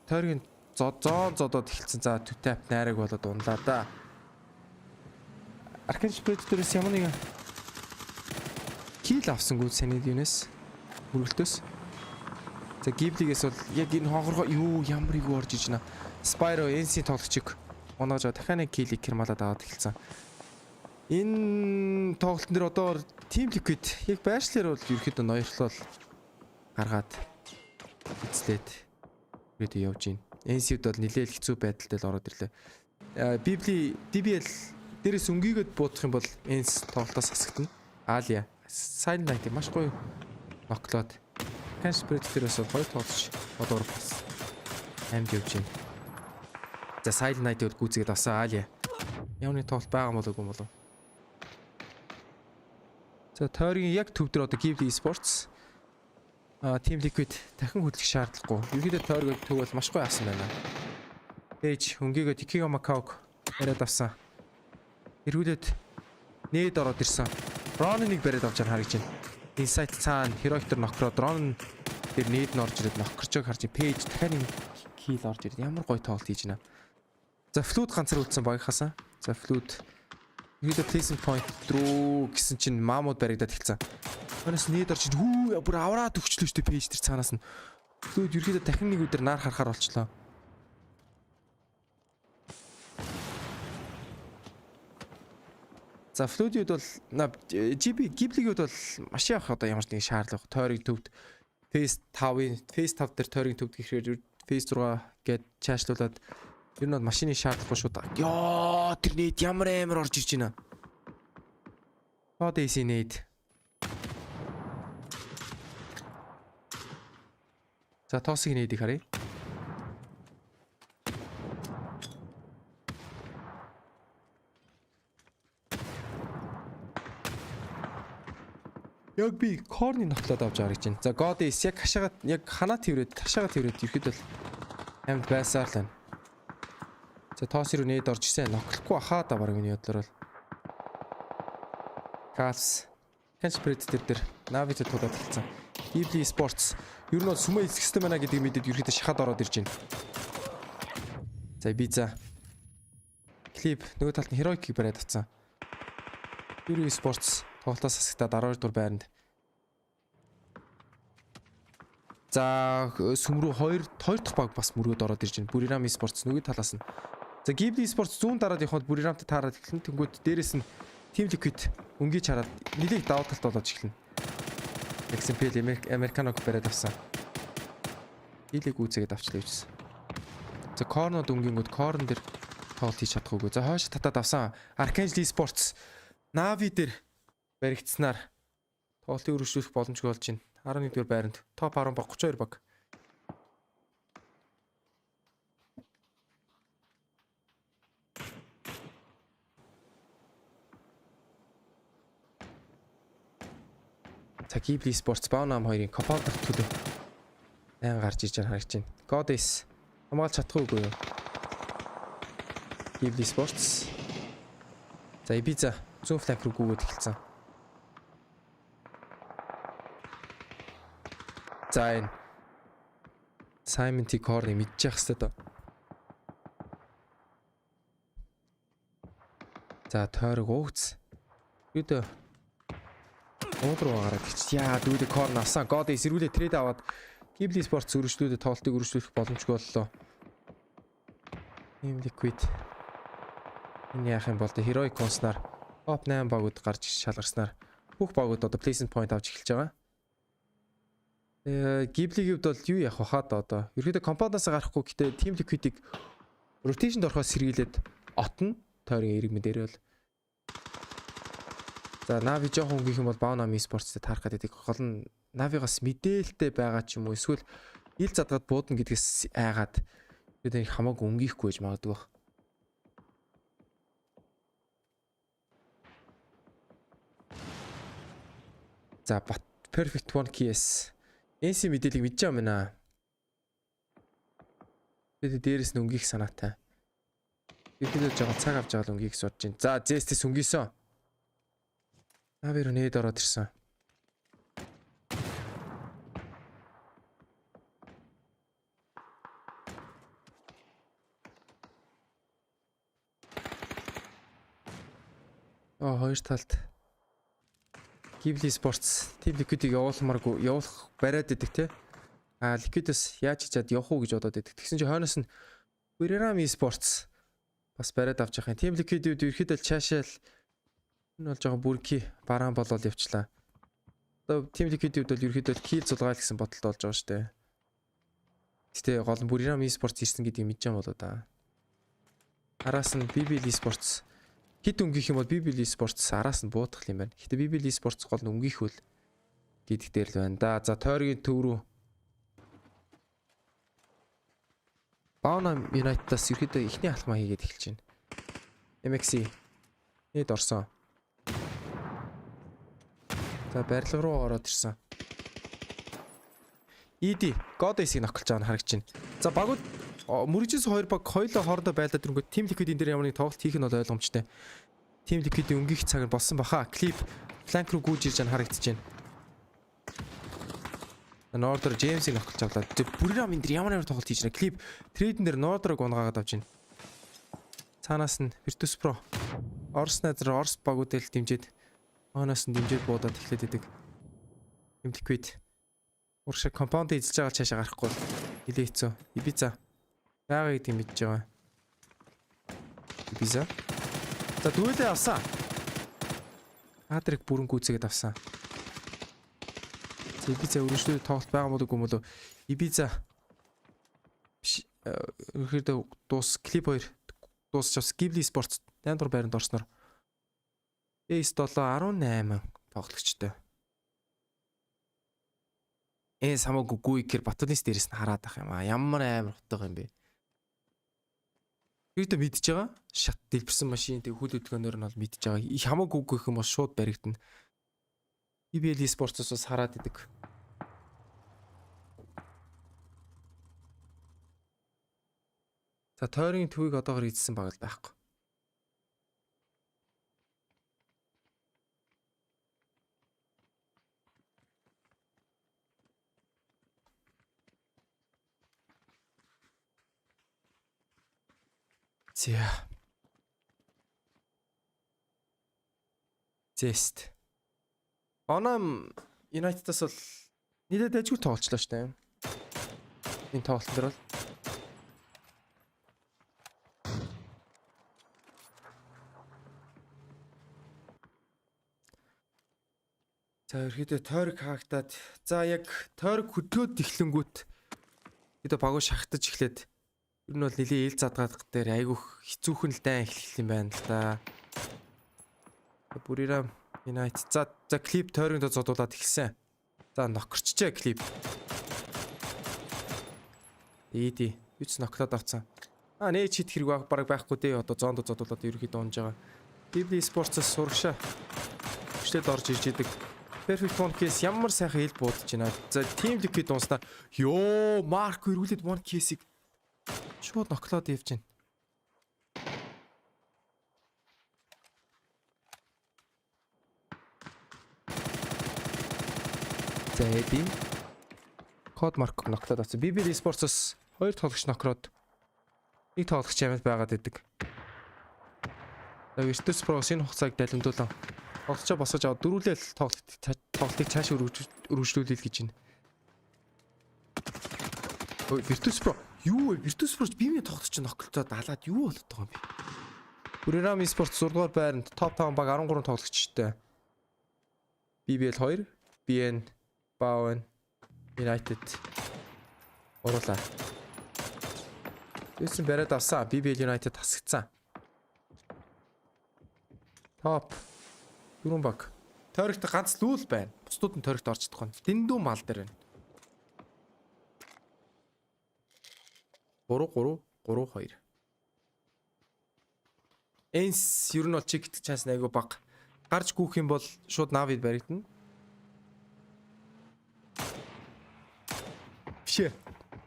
тойргийн зодоод эхэлсэн. За тав найраг болоод унлаа да. Arcane Predator-с ямар нэгэн kill авсангүй саний юунаас хөргөлтөөс. За Ghibli-гээс бол яг энэ хонгоргоо ямар их орж иж байна. Spyro A&C тоглогчиг оноожоо дахиад нэг kill-ийг кэрмалаад аваад эхэлсэн. Энэ тоглолтын дээр одоо Team Liquid яг байршлаар бол ерөөхдөө ноёрлол гаргаад эзлээд ирээд явж байна. A&C-д бол нэлээд хэцүү байдалтай л ороод ирлээ. DBL дээрээс өнгийгөд буудах юм бол энс тоглолтоос хасагдана. Alia Silent Night маш гоё ноклоод Cash Predator-оос гоё тоглож одоор бас амьд явж байна. За Silent Night-ийг гүйцэгээд авсан Alia. Ямар нэг тоглолт байгаа болоогүй юм болов. За тойргийн яг төв дээр одоо Ghibli Esports Team Liquid дахин хөдлөх шаардлагагүй. Ерөнхийдөө тойргийн төв бол маш гоё авсан байна. Page өнгийгөө Ikigo Macau яриад авсан. Эргүүлээд нээд ороод ирсэн. Ron-ыг бариад авч харагдаж байна. Insight цаана Heroic төр нокроо Ron дээр нээд нь орж ирээд нокрчог харж Page дахиад нэг kill орж ирээд ямар гоё тоглолт хийж байна. За Flood ганцаар үлдсэн багийнхаасаа. За Flood ерөөдөө placement point руу гэсэн чинь Mammoth баригдаад эхэлсэн. Манайс нээд орж бүр авраад өгчлөө штэ Page тэр цаанаас нь. Flood ерөөдөө дахин нэг өдөр наар харахаар болчлоо. За Flood-д бол Ghibli-д бол маш явах одоо ямар ч нэг шаардлага тойргийн төвд Phase 5 дээр тойргийн төвд гэхээр Phase 6 гээд чаашлуулад ер нь бол машины шаардлагагүй шүү дээ. Ёо тэр нээд ямар амар орж ирж байна. Odyssey нээд. За тоосыг нээдийг харъя. Яг би корны нотлоод авч харж байна. За Godis яг хашаагаад яг ханаа тэрвэд ташаагаа тэрвэд ирэхэд бол амьд байсаар л байна. За тоос руу нээд орж ирсэн. Ноклохгүй ахаа да баг миний бодлоор бол. Cavs Cash Predator дээр Navi-д тулаад хэлсэн. Ghibli Esports ер нь бол сүмээ эсгэстэй байна гэдэг мэдээд ерөөдөө шахаад ороод ирж байна. За Ibiza. Клип нөгөө талд нь Heroic-ийг бариад авсан. Esports тоглолтоос хасагтаад 12 дугаар байранд. За сүмрүү 2 дахь баг бас мөрөөд ороод ирж байна. Buriram Esports нөгөө талаас нь. За Ghibli Esports зүүн дараад явхад Buriramтай таараад эхлэн тэнгүүд дээрэс нь Team Liquid өнгөж хараад нэлээд давуу талт болоод эхэлнэ. MNPL Americanог бариад авсан. Хилийг үүсгээд авчлаа гэжсэн. За корнод өнгөнгөд корн дээр тоглолт хийж чадахгүй. За хойш татаад авсан Archangel Esports Navi дээр баригдсанаар тоглолтыг өргөжлүүлэх боломжтой болж байна. 11 дугаар байранд топ 10 баг 32 баг. За Ghibli Esports Baunam 2-ын компаунд төлөв. Айн гарч иж харагдаж байна. Goddess хамгаалж чадахгүй юу? Ghibli Esports. За Ibiza зүүн фланк руу гүйгээд эхэлсэн. За энэ Simon T Corny мэдчих хэвээр доо. За тойрог ууц. Юудэ Уудруу гараад гэж. Яа дүүдэ корн авсан. God эсэргүүлээ трейд аваад Ghibli Esports өргөжлүүлээд тоглолтыг өргөжлүүлэх боломжтой боллоо. Team Liquid энэ яах юм бол тэ Heroic конснаар топ 8 багууд гарч шалгарснаар бүх багууд одоо placement point авч эхэлж байгаа. Ghibli-гийн хувьд бол юу яах вэ хаад одоо ерөөдөө компаундаас гарахгүй гэтээ Team Liquid-ийг rotation-д орохоос сэргийлээд отно тойрын иргэн дээр бол. За Navi жоохон өнгөх юм бол Baunam Esports-тэй таарах гэдэг гол нь Navi-гаас мэдээлэлтэй байгаа ч юм уу эсвэл ил задгаад буудна гэдгээс айгаад ерөөдөө хамаагүй өнгөхгүй гэж магадгүй. За Perfect 1 KS AC мэдээллийг мэдж байгаа юм байна. Тэгээд дээрэс нь өнгөх санаатай. Ихэдээ жоохон цаг авч байгаа л өнгөийг сурж байна. За Zestis өнгөсөн. Навэр нээд ороод ирсэн. Хоёр талд Ghibli Esports Team Liquid-ийг явуулах бариад идэг те. Liquid-с яаж чичээд явах уу гэж бодоод идэг. Тэгсэн чинь хойноос нь Buriram Esports бас бариад авч явах юм. Team Liquid-үүд ерөөхдөө чаашаал энэ бол жоохон бүрки бараан болоод явчлаа. Одоо Team Liquid-үүд бол ерөөхдөө kill зулгаал гэсэн бодолд болж байгаа шүү дээ. Гэтэ гол нь Buriram Esports ирсэн гэдгийг мэдэж байгаа болоо да. Араас нь BBL Esports хит өнгөх юм бол BBL Esports араас нь буутгах юм байна. Гэтэ BBL Esports гол нь өнгөх үл гэдэг дээр л байна да. За тойргийн төв рүү Baunam United-аас ерөөдөө ихний алхмаа хийгээд эхэлж байна. MXC нээд орсон. За барилга руу ороод ирсэн. ED Goddess-ийг ноколж байгаа нь харагдаж байна. За багууд мөрөжс 2 баг хоёулаа хоорондоо байлдаад ирэнгүүт Team Liquid энэ дээр ямар нэг тоглолт хийх нь бол ойлгомжтой. Team Liquid-ийн өнгөх цаг нь болсон баха. Clip flank руу гүйж ирж харагдаж байна. Norder James-ийг ноколж авлаа. Buriram энэ дээр ямар тоглолт хийж байна. Clip трейдэн дээр Norder-ыг унгаагаад авч байна. Цаанаас нь Virtus Pro Орс найзар Орс багуудыг л дэмжиж Оноос нь дэмжиж буудаад эхлээд идэг. Team Liquid уршиг компаунд эзэлж байгаа цаашаа гарахгүй нилээ хэцүү. Ibiza яагаад гэдэг мэдж байгаа. Ibiza. За дүүлээ авсан. Адрик бүрэн гүйцэгээд авсан. Ibiza өргөжлөлт тоглолт байгаа мó үгүй мөлөө. Ibiza ерөөдөө дуус клип 2 дуусчаас Ghibli Esports 8 дугаар байранд орсноор Ace 718 тоглогчтой. Ace хамаагүй гүйгээр Батулинс дээрээс нь хараад ах юм аа. Ямар амар утга юм бэ? Ерөөдөө мэдж байгаа. Шат дэлбэрсэн машин тэг хөл хөдөлгөөнөөр нь бол мэдж байгаа. Их хамаагүй гүйх юм бол шууд баригдана. BBL Esports-ос бас хараад идэг. За тойргийн төвийг одоогор эзэлсэн баг л байхгүй. За. Зест. Онам United-аас бол нэлээд дайггүй тоглолцлоо шүү дээ. Энэ тоглолт дээр бол за ерөөдөө тойрог хаагдаад за яг тойрог хөдөөд эхлэнгүүт ерөөдөө багуу шахтаж эхлээд ер нь бол нэлийн ил задгаадах дээр айгүйх хэцүүхэн л дайн эхлэх юм байна л да. Бүрийрам United за клип тойронд зодуулаад эхэлсэн. За нокорчжээ клип. Ийди юуц ноклоод авцсан. Нээж хит хэрэг баг байхгүй дээ. Одоо зоонд зодуулаад ерөөхдөө унж байгаа. Esports-аас сурагшаа. Хүчлээд орж ирж идэг. Perfect one case ямар сайхан хэл буудаж байна. За team liquid дунснаа ёо Марко эргүүлээд one case-ийг шууд ноклоод явж байна. За эди код Марко ноклоод авсан. Esports-ос 2 тоглогч нокроод 1 тоглогч амьд байгаад идэг. За Virtus Pro-с энэ хугацааг далимдуулан тоглолцоо босгож аваад дөрүүлээл тоглолтыг цааш өргөжлүүлээл гэж байна. Ой Virtus Pro юу вэ? Virtus Pro бимийн тоглолт чинь ноклолцоод алаад юу болоод байгаа юм бэ? Бүрийрам Esports 6 дугаар байранд топ 5 баг 13 тоглогчтой. BBL 2, BN, Bowen, United оруулаа. Эцэн бариад авсан. BBL United тасгацсан. Топ 4 баг. Тойрогт ганц лүүл байна. Бусдууд нь тойрогт орж чадах нь. Дэндүү мал дээр байна. 3-3-3-2. Энс ер нь бол чиг идэх чанс айгүй баг. Гарч гүөх юм бол шууд Навид баригдана. Бишээ.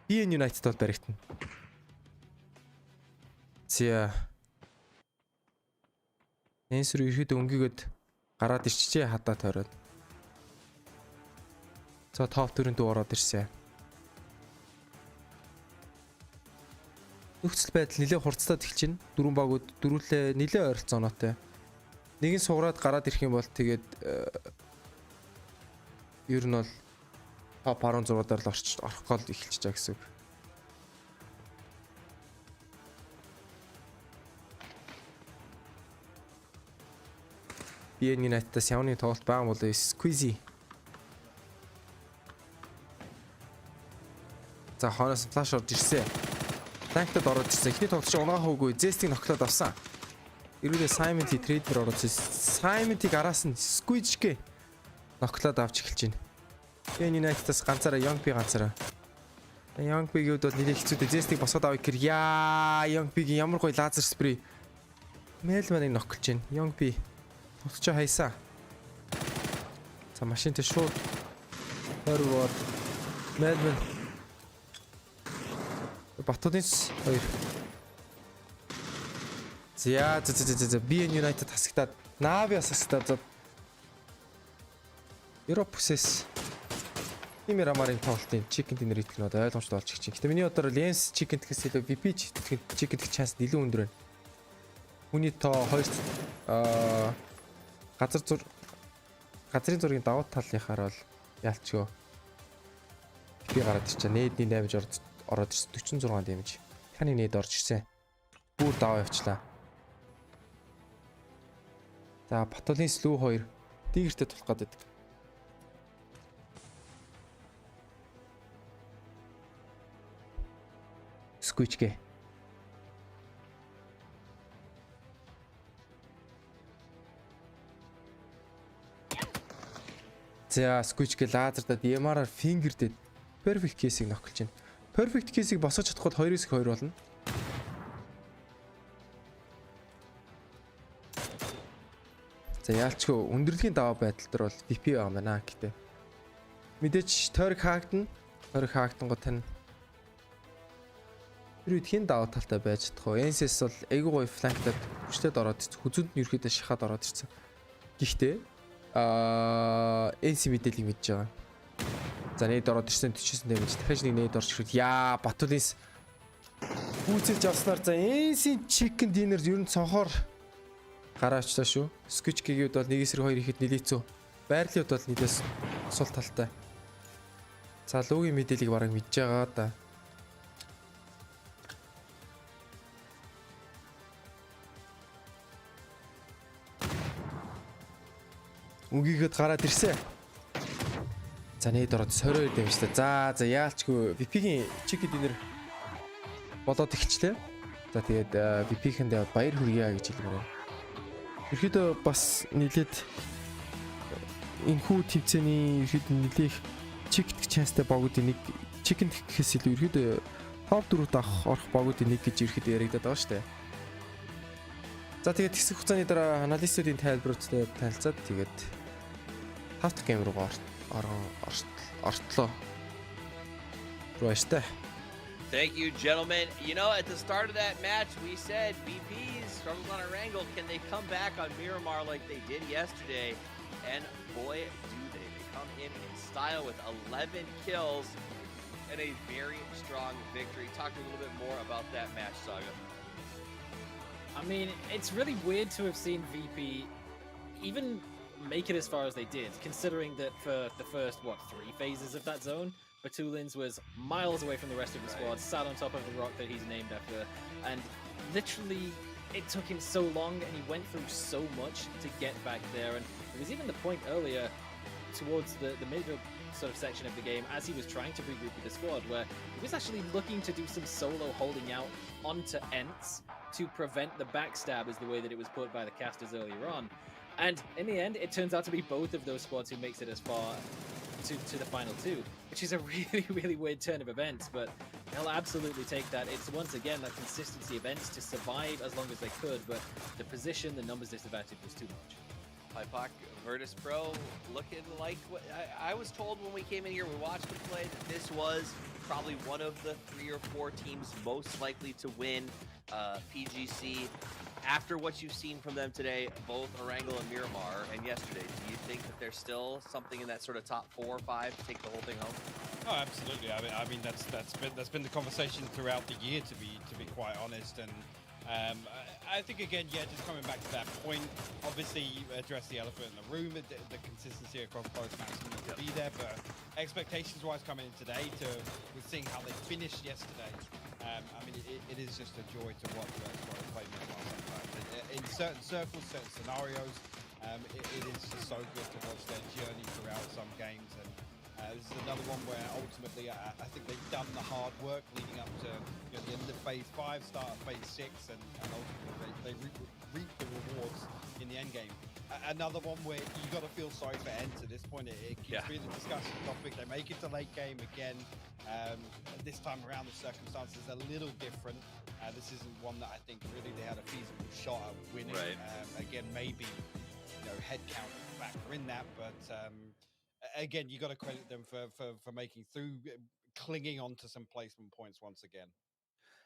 BN United бол баригдана. Зя. Энс рүү ирэхэд өнгөгөөд гараад ирчихээ хадаа тойроод. За топ 4-нд ороод ирсэн. Нөхцөл байдал нэлээд хурцтаад эхэлж байна. Дөрвөн багууд дөрвөлээ нэлээд ойролцооноотой. Нэг нь сугараад гараад ирэх юм бол тэгээд ер нь бол топ 16 дээр л орох гол эхэлж байгаа гэсэн үг. BN United-аас явны тоглолт байгаа бол Squeezy. За хооноос флаш орж ирсэн. Танктад ороод ирсэн. Эхний тоглолт чинь унагаа хөөгүй Zest-ийг ноклоод авсан. Ирүүлээ Simon-ийг трейдер ороод ирсэн. Simon-ийг араас нь Squeezy-гээ ноклоод авч эхэлж байна. BN United-аас ганцаараа Young P ганцаараа. Young P-гээд бол нэлээд хэцүүтэй. Zest-ийг босгоод авъя гэхээр Young P-гийн ямар гоё лазер спрей. Мэлманыг ноклож байна. Young P Тусчаа хайсаа. За машинтай шууд орвол Мэлмэн Батудинс 2. За BN United тасагтаад Naviас тасагтаад Европсэс Тимэр амарын тоглолтын чикен динер идэх нь одоо ойлгомжтой болж ирчих чинь. Гэтэ миний бодоор Lens чикен гэхээс илүү VP чикен гэх чанс илүү өндөр байна. Хүний тоо 2 газрын зургийн давуу талынхаар бол ялчгүй. Би гараад ирчээ. Нээдний damage ороод ирсэн 46 damage. Таны нээд орж ирсэн. Бүр даваа явчлаа. За Батулын слүү 2 дигэртэй тулах гэдэг. Сквичгээ. За Squeech-гээ лазердад MR-аар фингердэд perfect case-ийг ноклож байна. Perfect case-ийг босгож чадахгүй 2-2 болно. За яалчгүй өндөрлөгийн даваа байдал дээр бол VP байгаа юм байна гэхдээ. Мэдээж тойрог хаагдана. Тойрог хаагдангууд тань Тэрүүд хин даваа талтай байж чадах уу? NSS бол айгүй гоё фланктад хүчлээд ороод хүзүүнд нь ерөөдөө шахаад ороод ирсэн. Гэхдээ NC мэдээллийг мэдж байгаа. За нээд ороод ирсэн 49 damage. Дахиж нэг нээд орж ирээд Батулинс Үүсэж явснаар за ANC chicken dinner ер нь цонхоор гараачлаа шүү. Sketch гэгээд бол 1-2 ихэд нилээцүү. Байрлалууд бол нилээс сул талтай. За логийн мэдээллийг бараг мэдж байгаа да. Үгийгэд гараад ирсэн. За нээд ороод 22 дэмжлээ. За яалчгүй VP-гийн chicken dinner болоод ихчлээ. За тэгээд VP-хэндээ баяр хүргье гэж хэлмээр. Ерөөдөө бас нилээд энэхүү төвцөний ерөөд нилээх чикт чанстай богуудын нэг чикент гэхээс илүү ерөөдөө топ 4-т орох богуудын нэг гэж ерөөдөө яригадаад байгаа шүү дээ. За тэгээд хэсэг хугацааны дараа аналистуудын тайлбаруудтай танилцаад тэгээд хавт гейм руу ортлоо. Рууштай. Thank you, gentlemen. You know, at the start of that match, we said VPs struggles on a wrangle. Can they come back on Miramar like they did yesterday? And boy, do they. They come in style with 11 kills and a very strong victory. Talk a little bit more about that match, Saga. I mean, it's really weird to have seen VP even make it as far as they did, considering that for the first, 3 phases of that zone, Batulins was miles away from the rest of the squad, sat on top of the rock that he's named after, and literally it took him so long and he went through so much to get back there. And there was even the point earlier towards the middle sort of section of the game as he was trying to regroup with the squad where he was actually looking to do some solo holding out onto Ents to prevent the backstab, is the way that it was put by the casters earlier on. And in the end, it turns out to be both of those squads who makes it as far to the final 2, which is a really, really weird turn of events, but they'll absolutely take that. It's once again that consistency of Ents to survive as long as they could, but the position, the numbers disadvantage was too much. Hypoc, Virtus Pro, looking like what I was told when we came in here, we watched them play, that this was probably one of the 3 or 4 teams most likely to win PGC. After what you've seen from them today, both Erangel and Miramar, and yesterday, do you think that there's still something in that sort of top 4 or 5 to take the whole thing home? Oh, absolutely. I mean that's been the conversation throughout the year, to be quite honest. And I think again, just coming back to that point, obviously you address the elephant in the room. The consistency across both matches needs to be there, but expectations-wise coming in today, with seeing how they finished yesterday, I mean it is just a joy to watch Esports play Mongol sometimes. In certain circles, certain scenarios, it is just so good to watch their journey throughout some games. And this is another one where ultimately I think they've done the hard work leading up to the end of phase 5, start of phase 6, and ultimately they reap the rewards in the end game. Another one where you got to feel sorry for Ents at this point. It keeps being a discussion topic. They make it to late game again. This time around, the circumstances are a little different. This isn't one that I think really they had a feasible shot at winning. Right. Again, maybe head count factor in that, but again, you got to credit them for making through, clinging on to some placement points once again.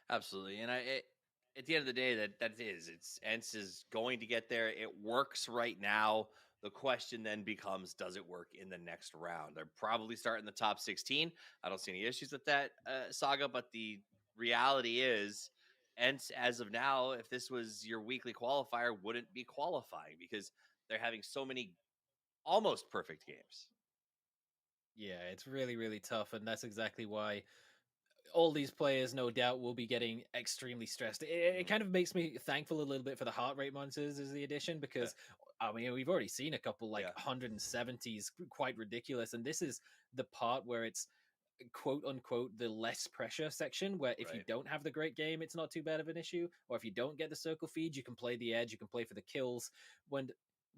Absolutely, and at the end of the day, it's Ents is going to get there. It works right now. The question then becomes, does it work in the next round? They're probably starting the top 16. I don't see any issues with that, Saga, but the reality is, Ents, as of now, if this was your weekly qualifier, wouldn't be qualifying because they're having so many almost perfect games. Yeah, it's really, really tough, and that's exactly why all these players, no doubt, will be getting extremely stressed. It kind of makes me thankful a little bit for the heart rate monitors as the addition, because I mean, we've already seen a couple like 170s, quite ridiculous, and this is the part where it's quote unquote the less pressure section, where if you don't have the great game, it's not too bad of an issue, or if you don't get the circle feed, you can play the edge, you can play for the kills.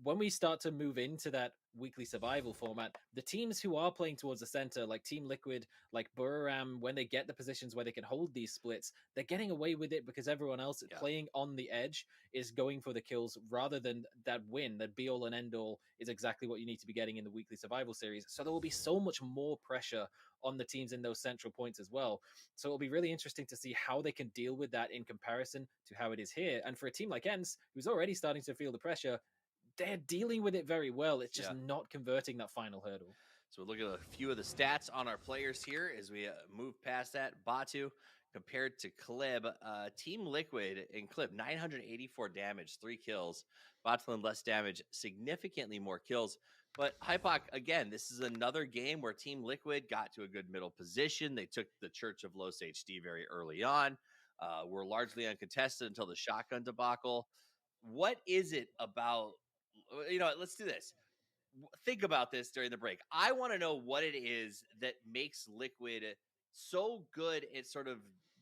When we start to move into that weekly survival format, the teams who are playing towards the center, like Team Liquid, like Buriram, when they get the positions where they can hold these splits, they're getting away with it because everyone else playing on the edge is going for the kills rather than that win. That be all and end all is exactly what you need to be getting in the weekly survival series. So there will be so much more pressure on the teams in those central points as well. So it'll be really interesting to see how they can deal with that in comparison to how it is here. And for a team like Ents, who's already starting to feel the pressure, they're dealing with it very well. It's just not converting that final hurdle. So we'll look at a few of the stats on our players here as we move past that. Batu compared to Clib. Team Liquid in Clib, 984 damage, 3 kills. Botlin less damage, significantly more kills. But Hypoc, again, this is another game where Team Liquid got to a good middle position. They took the Church of Los HD very early on. Were largely uncontested until the shotgun debacle. What is it about, let's do this. Think about this during the break. I want to know what it is that makes Liquid so good at sort of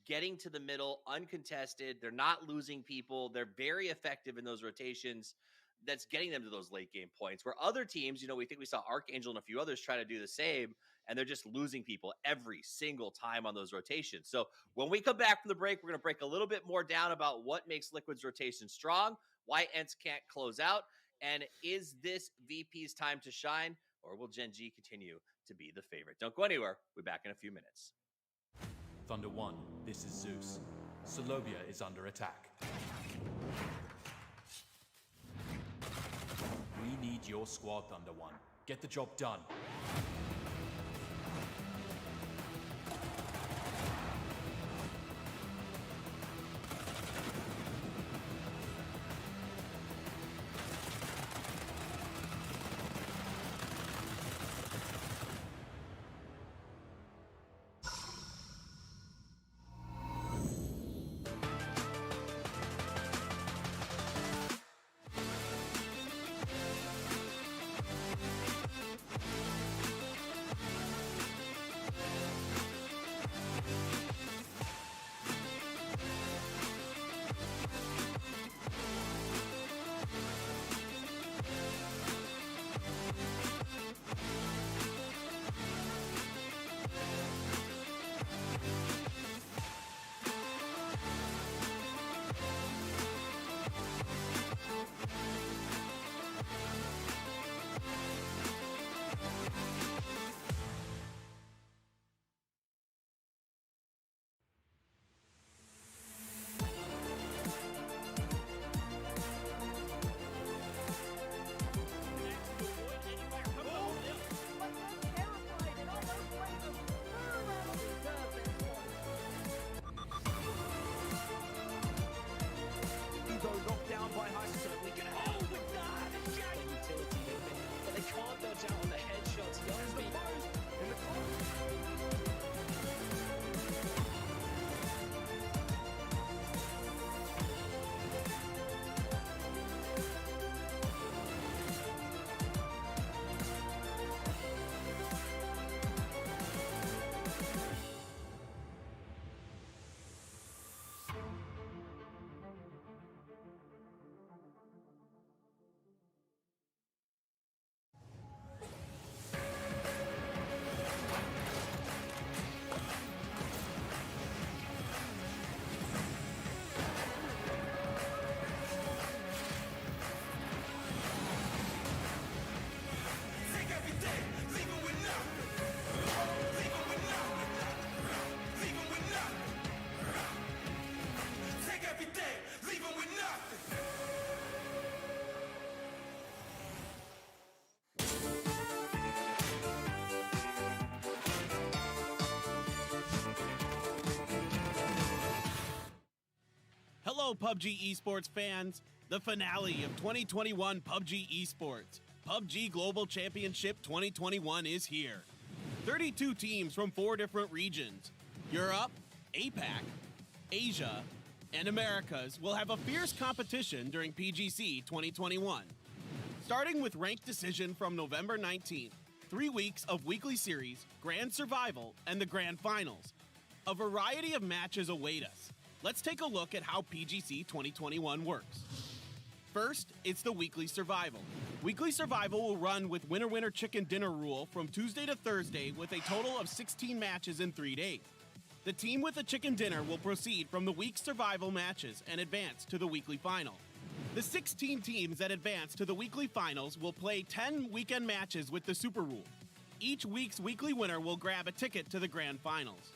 getting to the middle, uncontested. They're not losing people. They're very effective in those rotations. That's getting them to those late game points where other teams, we think we saw Archangel and a few others try to do the same, and they're just losing people every single time on those rotations. So when we come back from the break, we're going to break a little bit more down about what makes Liquid's rotation strong, why Ents can't close out, and is this VP's time to shine, or will Gen G continue to be the favorite? Don't go anywhere. We'll be back in a few minutes. Thunder 1, this is Zeus. Solovia is under attack. We need your squad, Thunder 1. Get the job done. Hello, PUBG Esports fans. The finale of 2021 PUBG Esports, PUBG Global Championship 2021 is here. 32 teams from 4 different regions, Europe, APAC, Asia, and Americas will have a fierce competition during PGC 2021. Starting with Ranked Decision from November 19th, 3 weeks of weekly series, Grand Survival, and the Grand Finals. A variety of matches await us. Let's take a look at how PGC 2021 works. First, it's the Weekly Survival. Weekly Survival will run with winner-winner chicken dinner rule from Tuesday to Thursday with a total of 16 matches in 3 days. The team with the chicken dinner will proceed from the week's survival matches and advance to the weekly final. The 16 teams that advance to the weekly finals will play 10 weekend matches with the Super Rule. Each week's weekly winner will grab a ticket to the grand finals.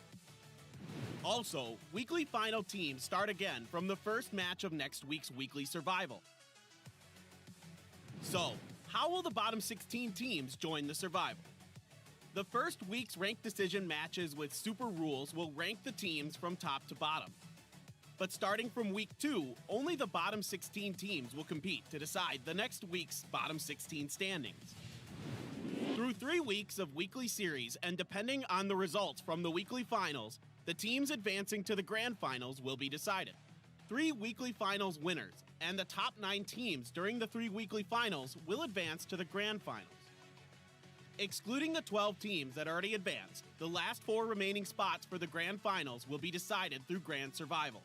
Also, weekly final teams start again from the first match of next week's weekly survival. So, how will the bottom 16 teams join the survival? The first week's ranked decision matches with super rules will rank the teams from top to bottom. But starting from week 2, only the bottom 16 teams will compete to decide the next week's bottom 16 standings. Through 3 weeks of weekly series, and depending on the results from the weekly finals, the teams advancing to the grand finals will be decided. 3 weekly finals winners and the top 9 teams during the 3 weekly finals will advance to the grand finals. Excluding the 12 teams that already advanced, the last 4 remaining spots for the grand finals will be decided through grand survival.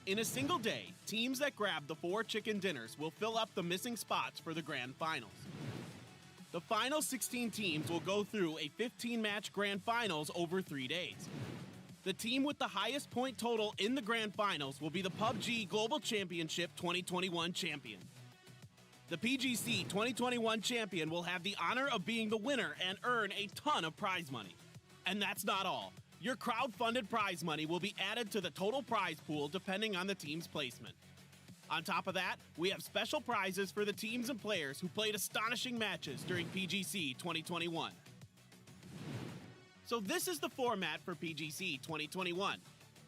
In a single day, teams that grab the 4 chicken dinners will fill up the missing spots for the grand finals. The final 16 teams will go through a 15-match grand finals over 3 days. The team with the highest point total in the grand finals will be the PUBG Global Championship 2021 champion. The PGC 2021 champion will have the honor of being the winner and earn a ton of prize money. And that's not all. Your crowd-funded prize money will be added to the total prize pool depending on the team's placement. On top of that, we have special prizes for the teams and players who played astonishing matches during PGC 2021. So this is the format for PGC 2021.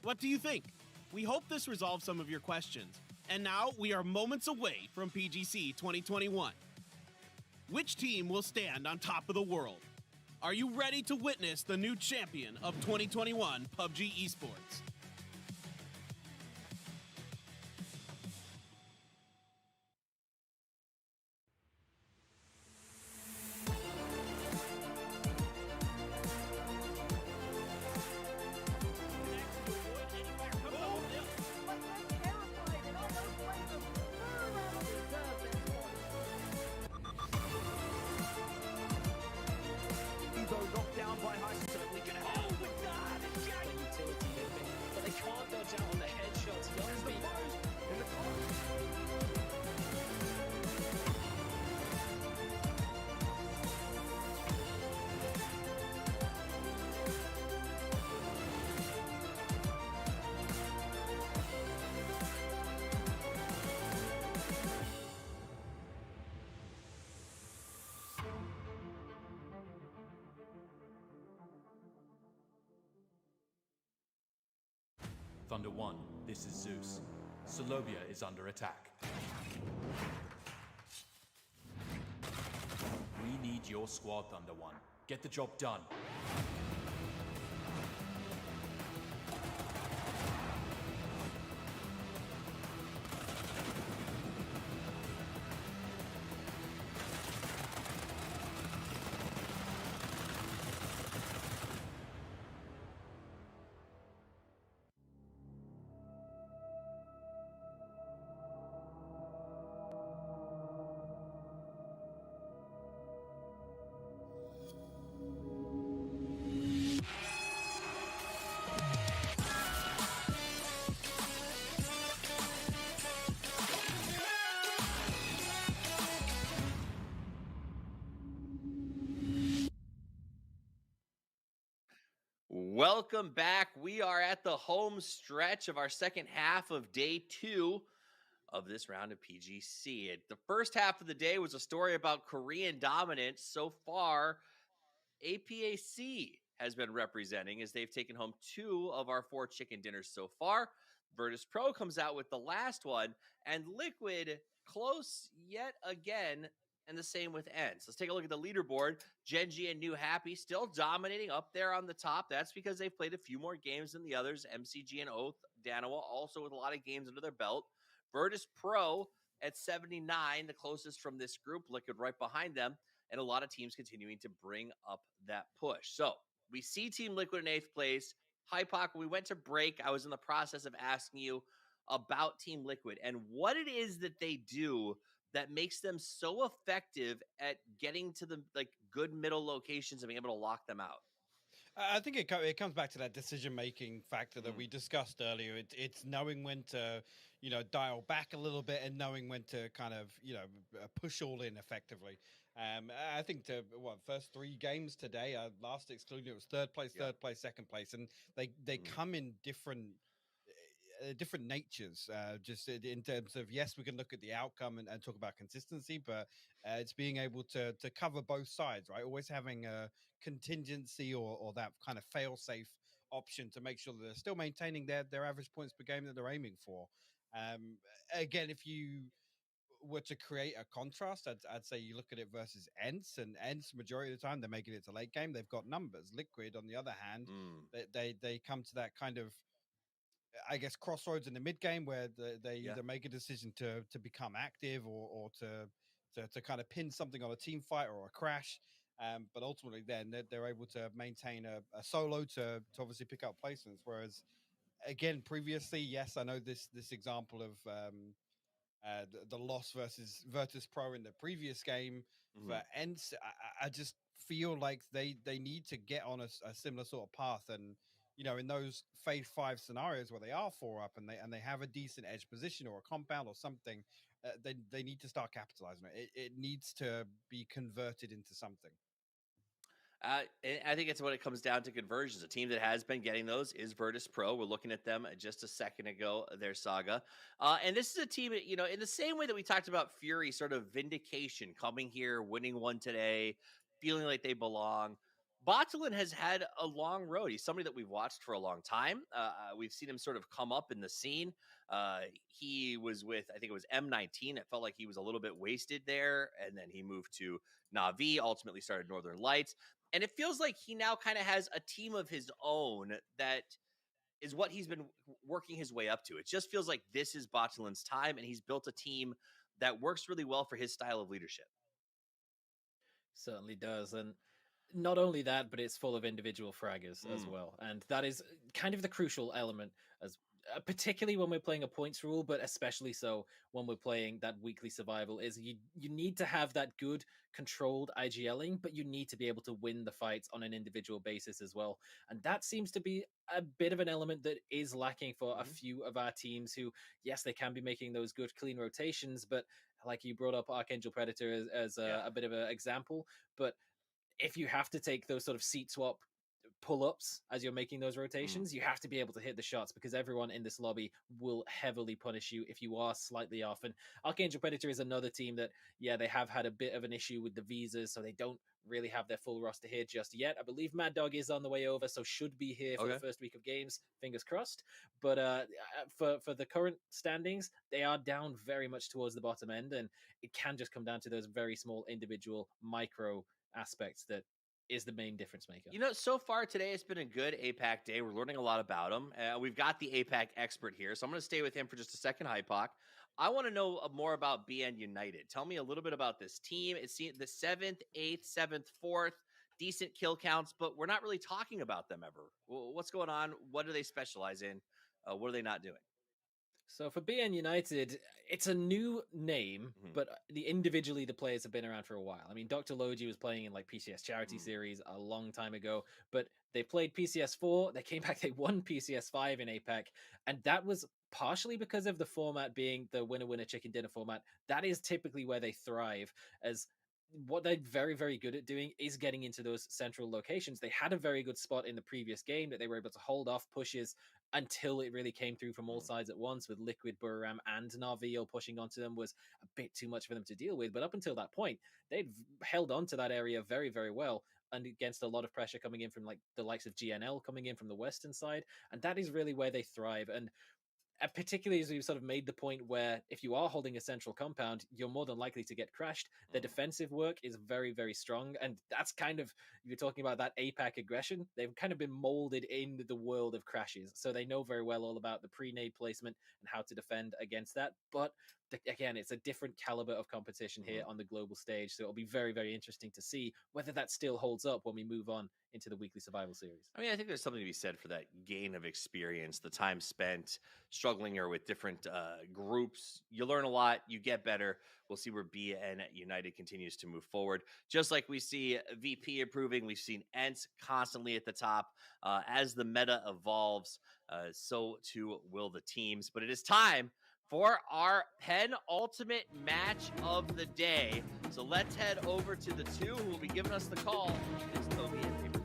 What do you think? We hope this resolves some of your questions. And now we are moments away from PGC 2021. Which team will stand on top of the world? Are you ready to witness the new champion of 2021 PUBG Esports? Knocked down by high certainly gonna help. Oh my god! Utility moving, but they can't dodge out on the headshots. Young's been in the Thunder 1, this is Zeus. Solobia is under attack. We need your squad, Thunder 1. Get the job done. Welcome back. We are at the home stretch of our second half of day 2 of this round of PGC. The first half of the day was a story about Korean dominance. So far, APAC has been representing as they've taken home 2 of our 4 chicken dinners so far. Virtus Pro comes out with the last one, and Liquid close yet again, and the same with Ents. Let's take a look at the leaderboard. Genji and New Happy still dominating up there on the top. That's because they've played a few more games than the others. MCG and Oath, Danawa also with a lot of games under their belt. Virtus Pro at 79, the closest from this group. Liquid right behind them, and a lot of teams continuing to bring up that push. So we see Team Liquid in 8th place. Hypoc, when we went to break, I was in the process of asking you about Team Liquid and what it is that they do that makes them so effective at getting to the good middle locations and being able to lock them out. I think it comes back to that decision-making factor that we discussed earlier. It's knowing when to, dial back a little bit and knowing when to kind of, push all in effectively. I think first 3 games today, last excluding it was third place, second place. And they come in different different natures. Just in terms of, yes, we can look at the outcome and talk about consistency, but it's being able to cover both sides, right? Always having a contingency or that kind of fail-safe option to make sure that they're still maintaining their average points per game that they're aiming for. Again, if you were to create a contrast, I'd say you look at it versus ENCE, and ENCE majority of the time they're making it to late game. They've got numbers. Liquid, on the other hand, they come to that kind of, I guess, crossroads in the mid game where they either make a decision to become active or to kind of pin something on a team fight or a crash. But ultimately, then they're able to maintain a solo to obviously pick up placements. Whereas, again, previously, yes, I know this example of the loss versus Virtus Pro in the previous game for ENCE. I just feel like they need to get on a similar sort of path, and in those phase 5 scenarios where they are 4 up and they have a decent edge position or a compound or something, they need to start capitalizing it. It needs to be converted into something. I think it's what it comes down to, conversions. A team that has been getting those is Virtus Pro. We're looking at them just a second ago, their saga. And this is a team, in the same way that we talked about Fury, sort of vindication, coming here, winning one today, feeling like they belong. Botullin has had a long road. He's somebody that we've watched for a long time. We've seen him sort of come up in the scene. He was with, I think it was M19. It felt like he was a little bit wasted there. And then he moved to Na'Vi, ultimately started Northern Lights. And it feels like he now kind of has a team of his own that is what he's been working his way up to. It just feels like this is Botullin's time, and he's built a team that works really well for his style of leadership. Certainly does. And not only that, but it's full of individual fraggers as well. And that is kind of the crucial element, as particularly when we're playing a points rule, but especially so when we're playing that weekly survival, is you need to have that good controlled IGLing, but you need to be able to win the fights on an individual basis as well. And that seems to be a bit of an element that is lacking for a few of our teams who, yes, they can be making those good clean rotations, but like you brought up Archangel Predator as a bit of an example, but if you have to take those sort of seat swap pull-ups as you're making those rotations, you have to be able to hit the shots, because everyone in this lobby will heavily punish you if you are slightly off. And Archangel Predator is another team that, they have had a bit of an issue with the visas, so they don't really have their full roster here just yet. I believe Mad Dog is on the way over, so should be here for the first week of games, fingers crossed. But for the current standings, they are down very much towards the bottom end, and it can just come down to those very small individual micro aspects that is the main difference maker. So far today, it's been a good APAC day. We're learning a lot about him. We've got the APAC expert here, so I'm going to stay with him for just a second, Hypoc. I want to know more about BN United. Tell me a little bit about this team. It's the 7th, 8th, 7th, 4th, decent kill counts, but we're not really talking about them ever. What's going on? What do they specialize in? What are they not doing? So for BN United, it's a new name, but individually the players have been around for a while. I mean, Dr. Logi was playing in like PCS Charity Series a long time ago, but they played PCS 4, they came back, they won PCS 5 in APAC, and that was partially because of the format being the winner-winner chicken dinner format. That is typically where they thrive, as what they're very, very good at doing is getting into those central locations. They had a very good spot in the previous game that they were able to hold off pushes until it really came through from all sides at once, with Liquid, Buram, and Na'Vi pushing onto them was a bit too much for them to deal with. But up until that point, they'd held on to that area very, very well, and against a lot of pressure coming in from like the likes of GNL coming in from the western side. And that is really where they thrive. And particularly as we've sort of made the point where if you are holding a central compound, you're more than likely to get crashed. The defensive work is very, very strong. And that's kind of, you're talking about that APAC aggression. They've kind of been molded in the world of crashes. So they know very well all about the pre-nade placement and how to defend against that. But again, it's a different caliber of competition here on the global stage. So it'll be very, very interesting to see whether that still holds up when we move on into the weekly survival series. I mean, I think there's something to be said for that gain of experience, the time spent struggling or with different groups. You learn a lot, you get better. We'll see where BN United continues to move forward. Just like we see VP improving, we've seen ENCE constantly at the top. As the meta evolves, so too will the teams. But it is time for our penultimate match of the day. So let's head over to the two who will be giving us the call. It's Toby and Paperton.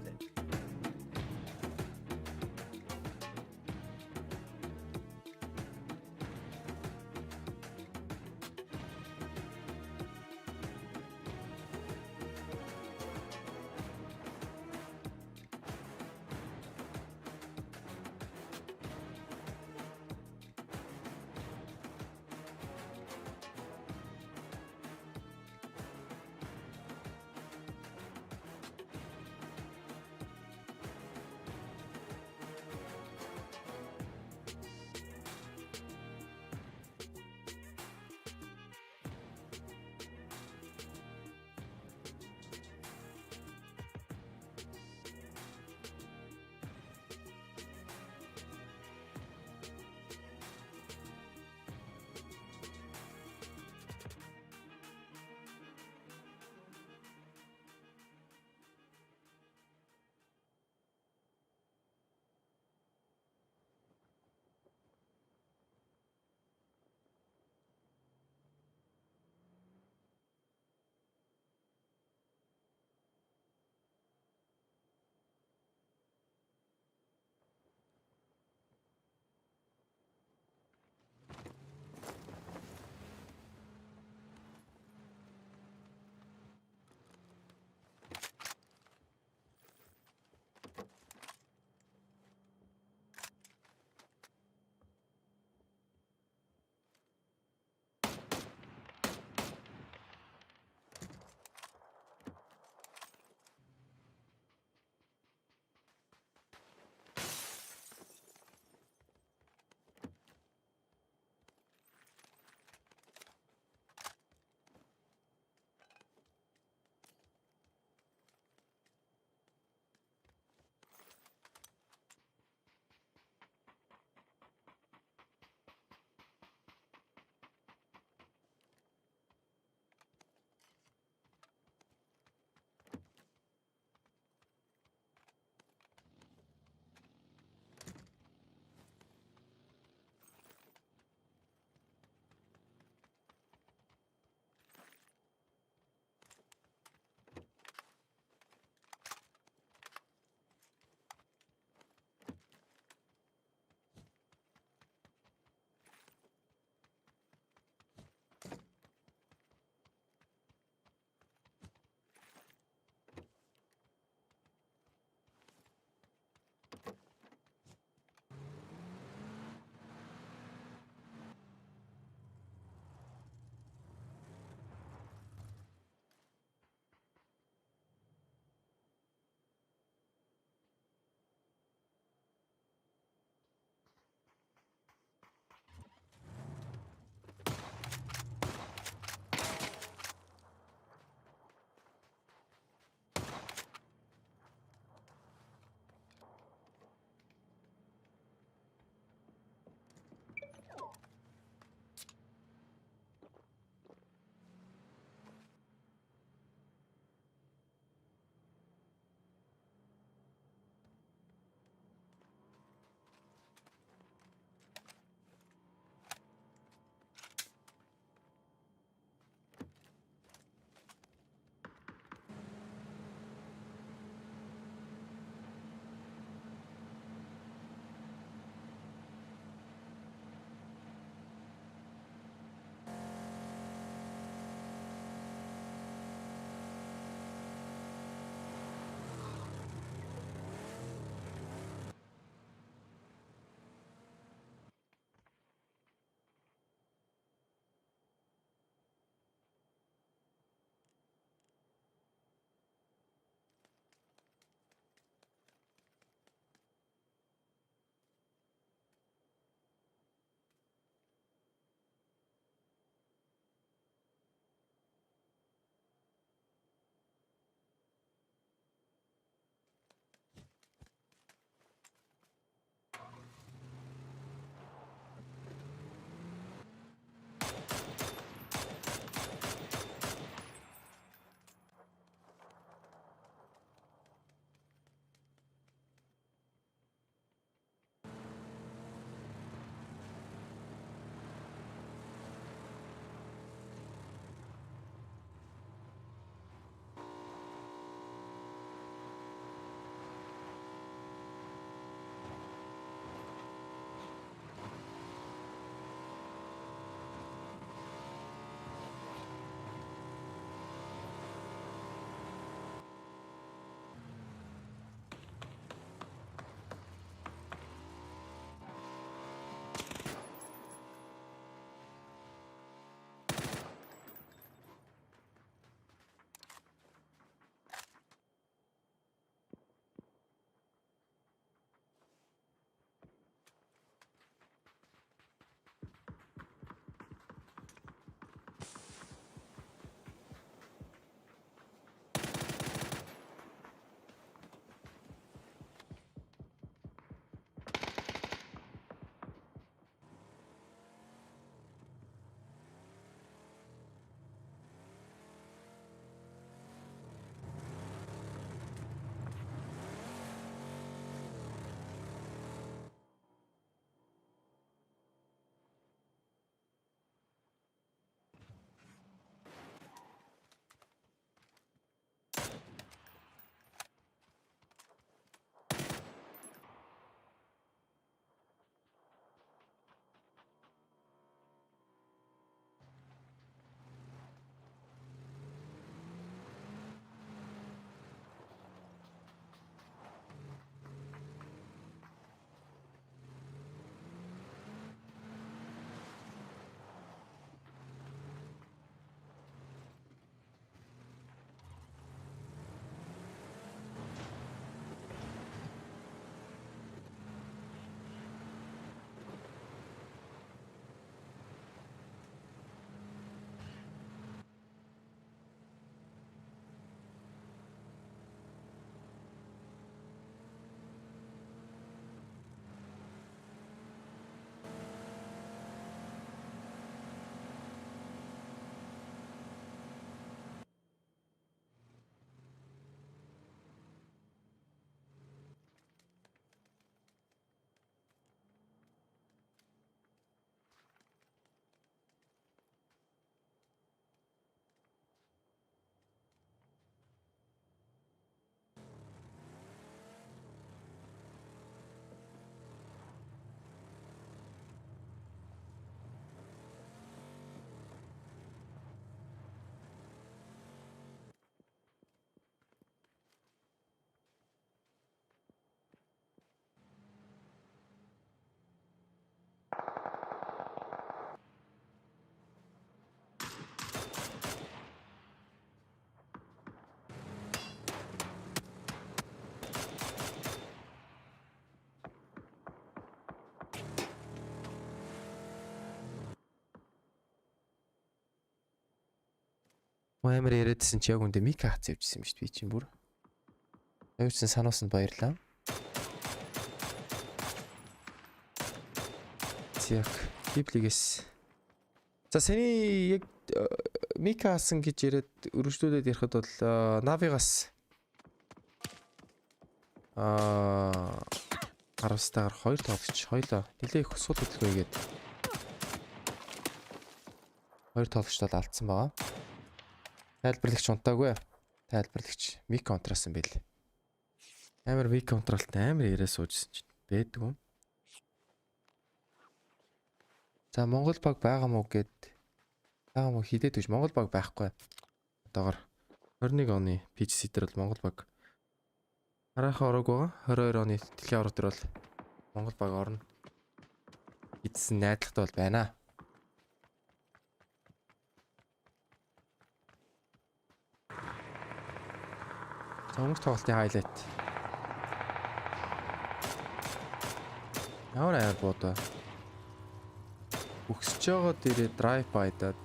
Амар яриадсэн чи яг үндэ Мика хац явжсэн юм шүү дээ би чинь бүр. Явжсэн санаасанд баярлаа. Яг Библигээс. За саяны яг Мика хасан гэж яриад өргөжлүүлээд ярихад бол Навигаас харавстаар 2 тоглогч хоёлоо нэлээ их сул хөдөлгөөгээд 2 тоглогчд бол алдсан байгаа. Тайлбарлагч унтаагүй. Тайлбарлагч Мика унтраасан байл. Амар Мика унтраалт амар яриа суужсэн чинь бэдгүй. За Монгол баг байгаа мó гэд байгаа мó хилээд гэж Монгол баг байхгүй. Одоогор 21 оны PGC дээр бол Монгол баг хараахан орог байгаа. 22 оны дэлхийн аврал дээр бол Монгол баг орно. Эдсэн найдлагатай бол байна. За өмнөх тоглолтын хайлайт. Ямар аяар буудаа. Үхсэж байгаа дээрээ драйв байдаад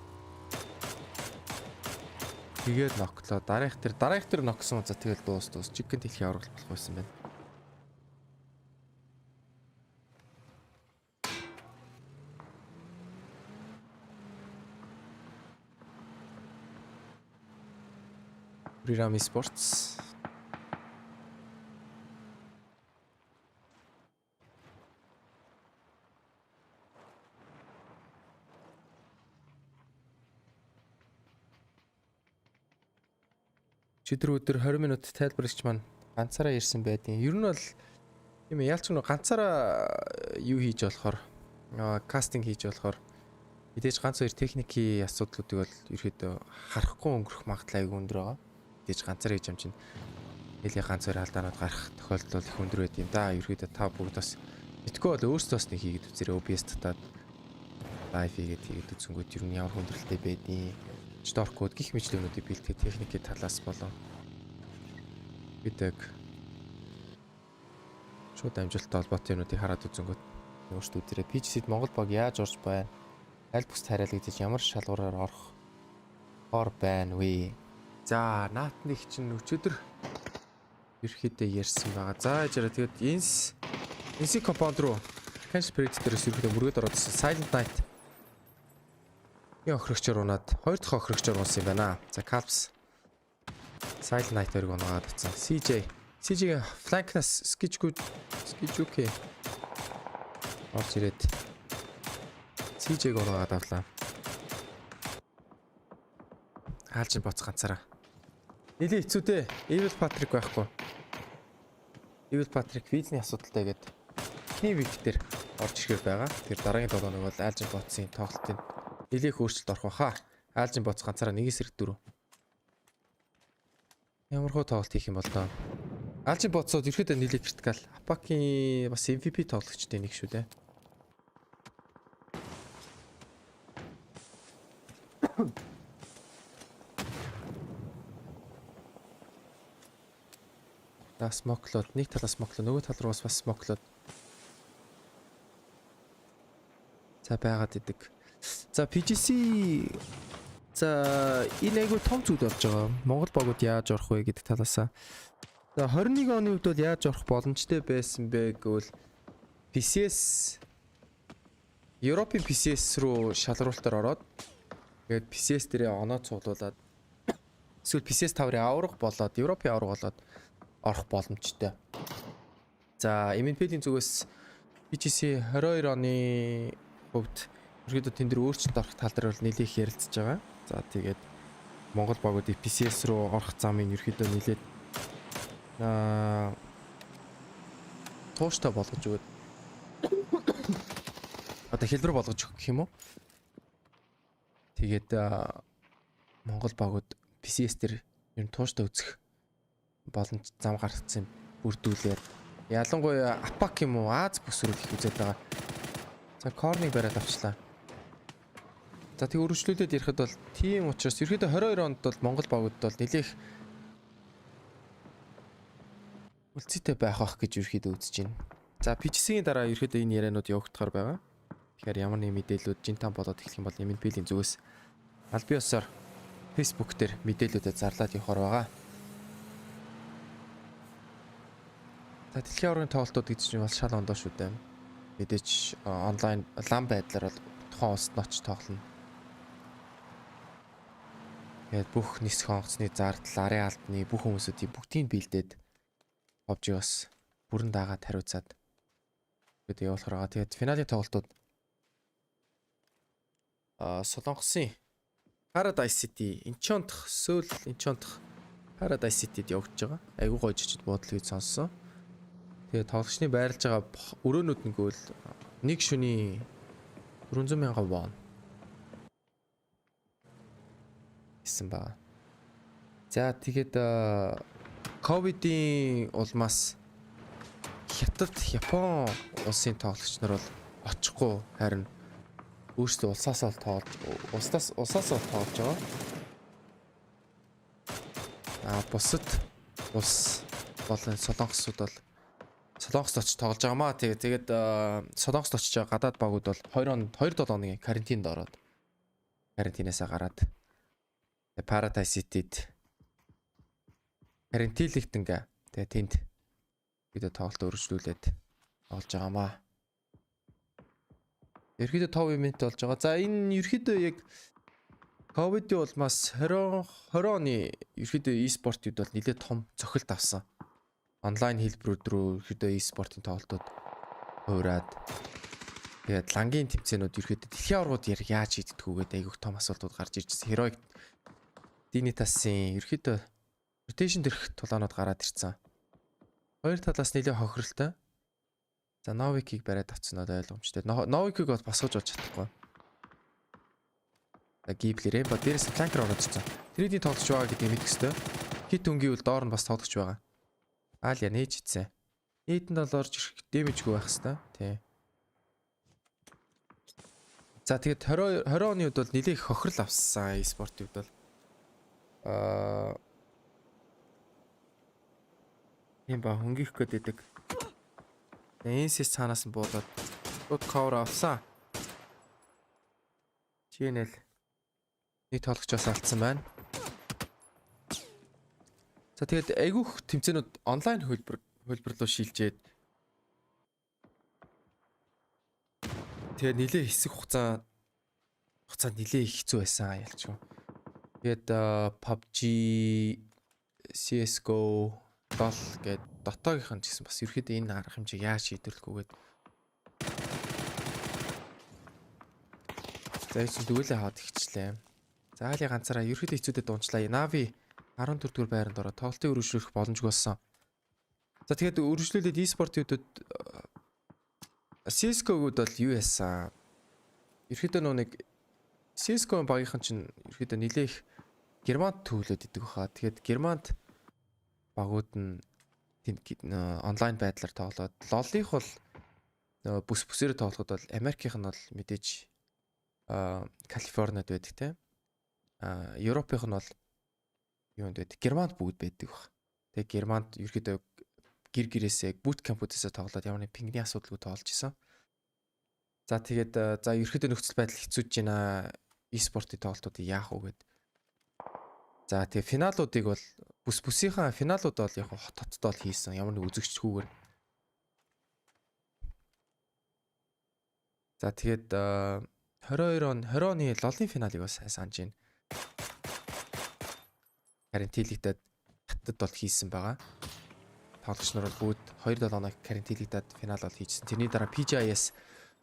тэгээд ноклоо. Дараах тэр ноксон. За тэгэл дуус. Чикен дэлхийн аврал болох байсан байна. Esports. Өдөр 20 минут тайлбарлагч маань ганцаараа ирсэн байдیں۔ Ер нь бол тийм ээ ялч нэг ганцаараа юу хийж болохоор кастинг хийж болохоор мэдээж ганц хоёр техникийн асуудлуудыг бол ерөөдөө харахгүй өнгөрөх магадлал аяг өндөр байгаа. Мэдээж ганцаараа хийж юм чинь нэлээ ганц хоёр алдаанууд гарах тохиолдол их өндөр байд юм да. Ерөөдөө та бүгд бас мэдгүй бол өөрсдөө бас нэг хийгээд үзээрэй. OBS татаад лайв хийгээд үзэнгүүт ер нь ямар хүндрэлтэй байдیں۔ Stork код гих мэтлэгнүүдийг бэлтгэх техникийн талаас болон бидэг шууд амжилттай холбоотой юмнуудыг хараад үзэнгүүт өөрсдөө үзээрэй. PGC-д Монгол баг яаж орж байна? Аль бүс тариалагдаж ямар шалгуураар орох байна вэ? За наатныг чинь өчигдөр ерөөхдөө ярьсан байгаа. За яжаа тэгээд NC компаунд руу Cash Predator-с ерөөхдөө мөргөд ороод Silent Night я охрогчор унаад хоёр дахь охрогчор унсан юм байна. За Calps Silent Night өрг унаад утсан. CJ flankнаас skijуки орж ирээд CJ-г унаад авлаа. Хаалж боц ганцаараа. Нилээ хэцүүтэй. Evil Patrick байхгүй. Evil Patrick визний асуудалтай гэдэг. Эхний вик дээр орж ирэхээр байгаа. Тэр дараагийн тоглоомыг бол Айлжин боцсын тоглолтын нилээх өөрчлөлт орох баха. Айлжин боц ганцаараа 1-4. Ямар хөө тоглолт хийх юм бол доо. Айлжин боцоод ерөөдөө нилээх критикал. Апакийн бас MVP тоглогчтой нэг шүү дээ. Смоклоод нэг талаас смоклоо нөгөө тал руу бас смоклоод за байгаад идэг. За PGC за энэ айгу том зүйл болж байгаа. Монгол багууд яаж орох вэ гэдэг талаасаа. За 21 оны үед бол яаж орох боломжтой байсан бэ гэвэл PCS Европын PCS руу шалруулалтаар ороод тэгээд PCS дээрээ оноо цуглуулад эсвэл PCS 5-ын авраг болоод Европын авраг болоод орох боломжтой. За MNPL-ийн зүгээс PGC 22 оны хувьд ерөөдөө тэн дээр өөрчлөлт орох тал дээр бол нэлээх ярилцж байгаа. За тэгээд Монгол багуудыг PCS руу орох замыг ерөөдөө нэлээд тууштай болгож өгöd. Одоо хэлбэр болгож өгөх гэх юм уу? Тэгээд Монгол багууд PCS дээр ер нь тууштай үзэх боломж зам гаргацсан бүрдүүлээд ялангуяа апак юм уу Аз бүс рүү их үзээд байгаа. За корныг бариад авчлаа. За тэг өргөжлүүлээд ярихад бол тийм учраас ерөөдөө 22 онд бол Монгол багуудад бол нэлээх үлцэтэй байх ах гэж ерөөдөө үзэж байна. За PGC-ийн дараа ерөөдөө энэ ярианууд явагдахаар байгаа. Тэгэхээр ямар нэг мэдээлэлүүд жинтан болоод эхлэх юм бол MNPL-ийн зүгээс аль биесээр Facebook дээр мэдээлэлүүдэд зарлаад явахаар байгаа. За дэлхийн аваргын тоглолтууд гэж чинь бол шал ондоо шүү дээ. Мэдээж онлайн лам байдлаар бол тухайн улсад ноч тоглоно. Тэгээд бүх нисэх онгоцны зардал, арын албаны бүх хүмүүсүүдийн бүгдийг бэлдээд PUBG-гоос бүрэн дагаад хариуцаад тэгээд явуулахар байгаа. Тэгээд финалийн тоглолтууд Солонгосын Paradise City, Enchant-х, Seoul Enchant-х Paradise City-д явагдаж байгаа. Айгуу гоё жижиг буудлыг сонссон. Тэгээд тоглогчны байрлаж байгаа өрөөнүүд нэгвэл нэг шөнийн 400,000 вон гэсэн ба. За тэгээд ковидын улмаас Хятад, Япон улсын тоглогч нар бол очихгүй харин өөрсдөө улсаас тоглож байгаа. Бусад улс болон солонгосууд бол Солонгост очиж тоглож байгаамаа. Тэгээд Солонгост очиж байгаа гадаад багууд бол 2 хоногийн карантинд ороод карантинасаа гараад Paradise City-д карантинлэгтэнгээ тэгээд тэнд бид тоглолт өргөжлүүлээд олж байгаамаа. Ерхийдөө 5 ивент болж байгаа. За энэ ерхийдөө яг ковидын улмаас 20 оны ерхийдөө e-спортууд бол нэлээд том цохилт авсан. Онлайн хэлбэрүүд рүү ерхийдөө e-спортын тоглолтууд хуураад тэгээд лангийн тэмцээнүүд ерхийдөө дэлхийн аваргууд яаж хийдэггүй гэдэг айгүйх том асуултууд гарч иржсэн. Heroic Dignitas-ийн ерхийдөө rotation дэрх тулаанууд гараад ирсэн. Хоёр талаас нэлээд хохиролтой. За Novik-ийг бариад авцсан надад ойлгомжтой. Novik-ийг бол босгож болж чадахгүй. За Ghibli-рээ ба дээрээс фланкер ороод ирсэн. 3D тоглож байгаа гэдгийг мэдэх ёстой. Хит өнгийн бол доор нь бас тоглож байгаа. Аалия нээж ицсэн. Нийтэнд бол орж ирэх дэмэжгүй байх хэвээр. Тий. За тэгээд 20 оны үед бол нэлээд их хохирол авсан e-спортын үед бол юм ба хөнгөх гээд идэг. Энэс цаанаас нь буудаад шууд cover авсан. GNL нэг тоглогчоос алдсан байна. За тэгээд айгүйх тэмцээнүүд онлайн хөлбөр рүү шилжээд тэгээд нэлээ хэсэг хугацаанд нэлээ хэцүү байсан ялчгүй. Тэгээд PUBG, CS:GO, Dol гээд Dota-гийнхан ч гэсэн бас ерөөхдөө энэ арга хэмжээг яаж шийдвэрлэхгүйгээд за энэ дүүлээ хаад ихчлээ. За али ганцаараа ерөөхдөө хэцүүдэд дуунчлаа. Navi 14 дугаар байранд ороод тоглолтыг өргөжлөх боломжгүй болсон. За тэгээд өргөжлүүлээд e-спортуудад CS:GO-гууд бол юу яасан? Ерөөхдөө нэг CS:GO багийнхан чинь ерөөхдөө нэлээх Германд төвлөд идэг баха. Тэгээд Германд багууд нь онлайн байдлаар тоглоод LoL-ийнх бол бүс бүсээр тоглоход бол Америкийнх нь бол мэдээж Калифорнид байдаг те. Европынх нь бол юунд байдаг? Германд бүгд байдаг баха. Тэгээд Германд ерөөхдөө гэр гэрээсээ бут кампусээс тоглоод ямар нэг пингний асуудалгүй тоглож исэн. За тэгээд за ерөөхдөө нөхцөл байдал хэцүүж байна. E-спортын тоглолтуудыг яах вэ гэд. За тэгээ финалуудыг бол бүс бүсийнхаа финалууд бол яг хот хотод бол хийсэн. Ямар нэг үзэгчгүйгээр. За тэгээд 20 оны лолын финалыг бас санаж байна. Карантинлэгдээд хаттад бол хийсэн байгаа. Тоглогч нар бол бүгд 2-7 оноо карантинлэгдээд финал бол хийжсэн. Тэрний дараа PGIS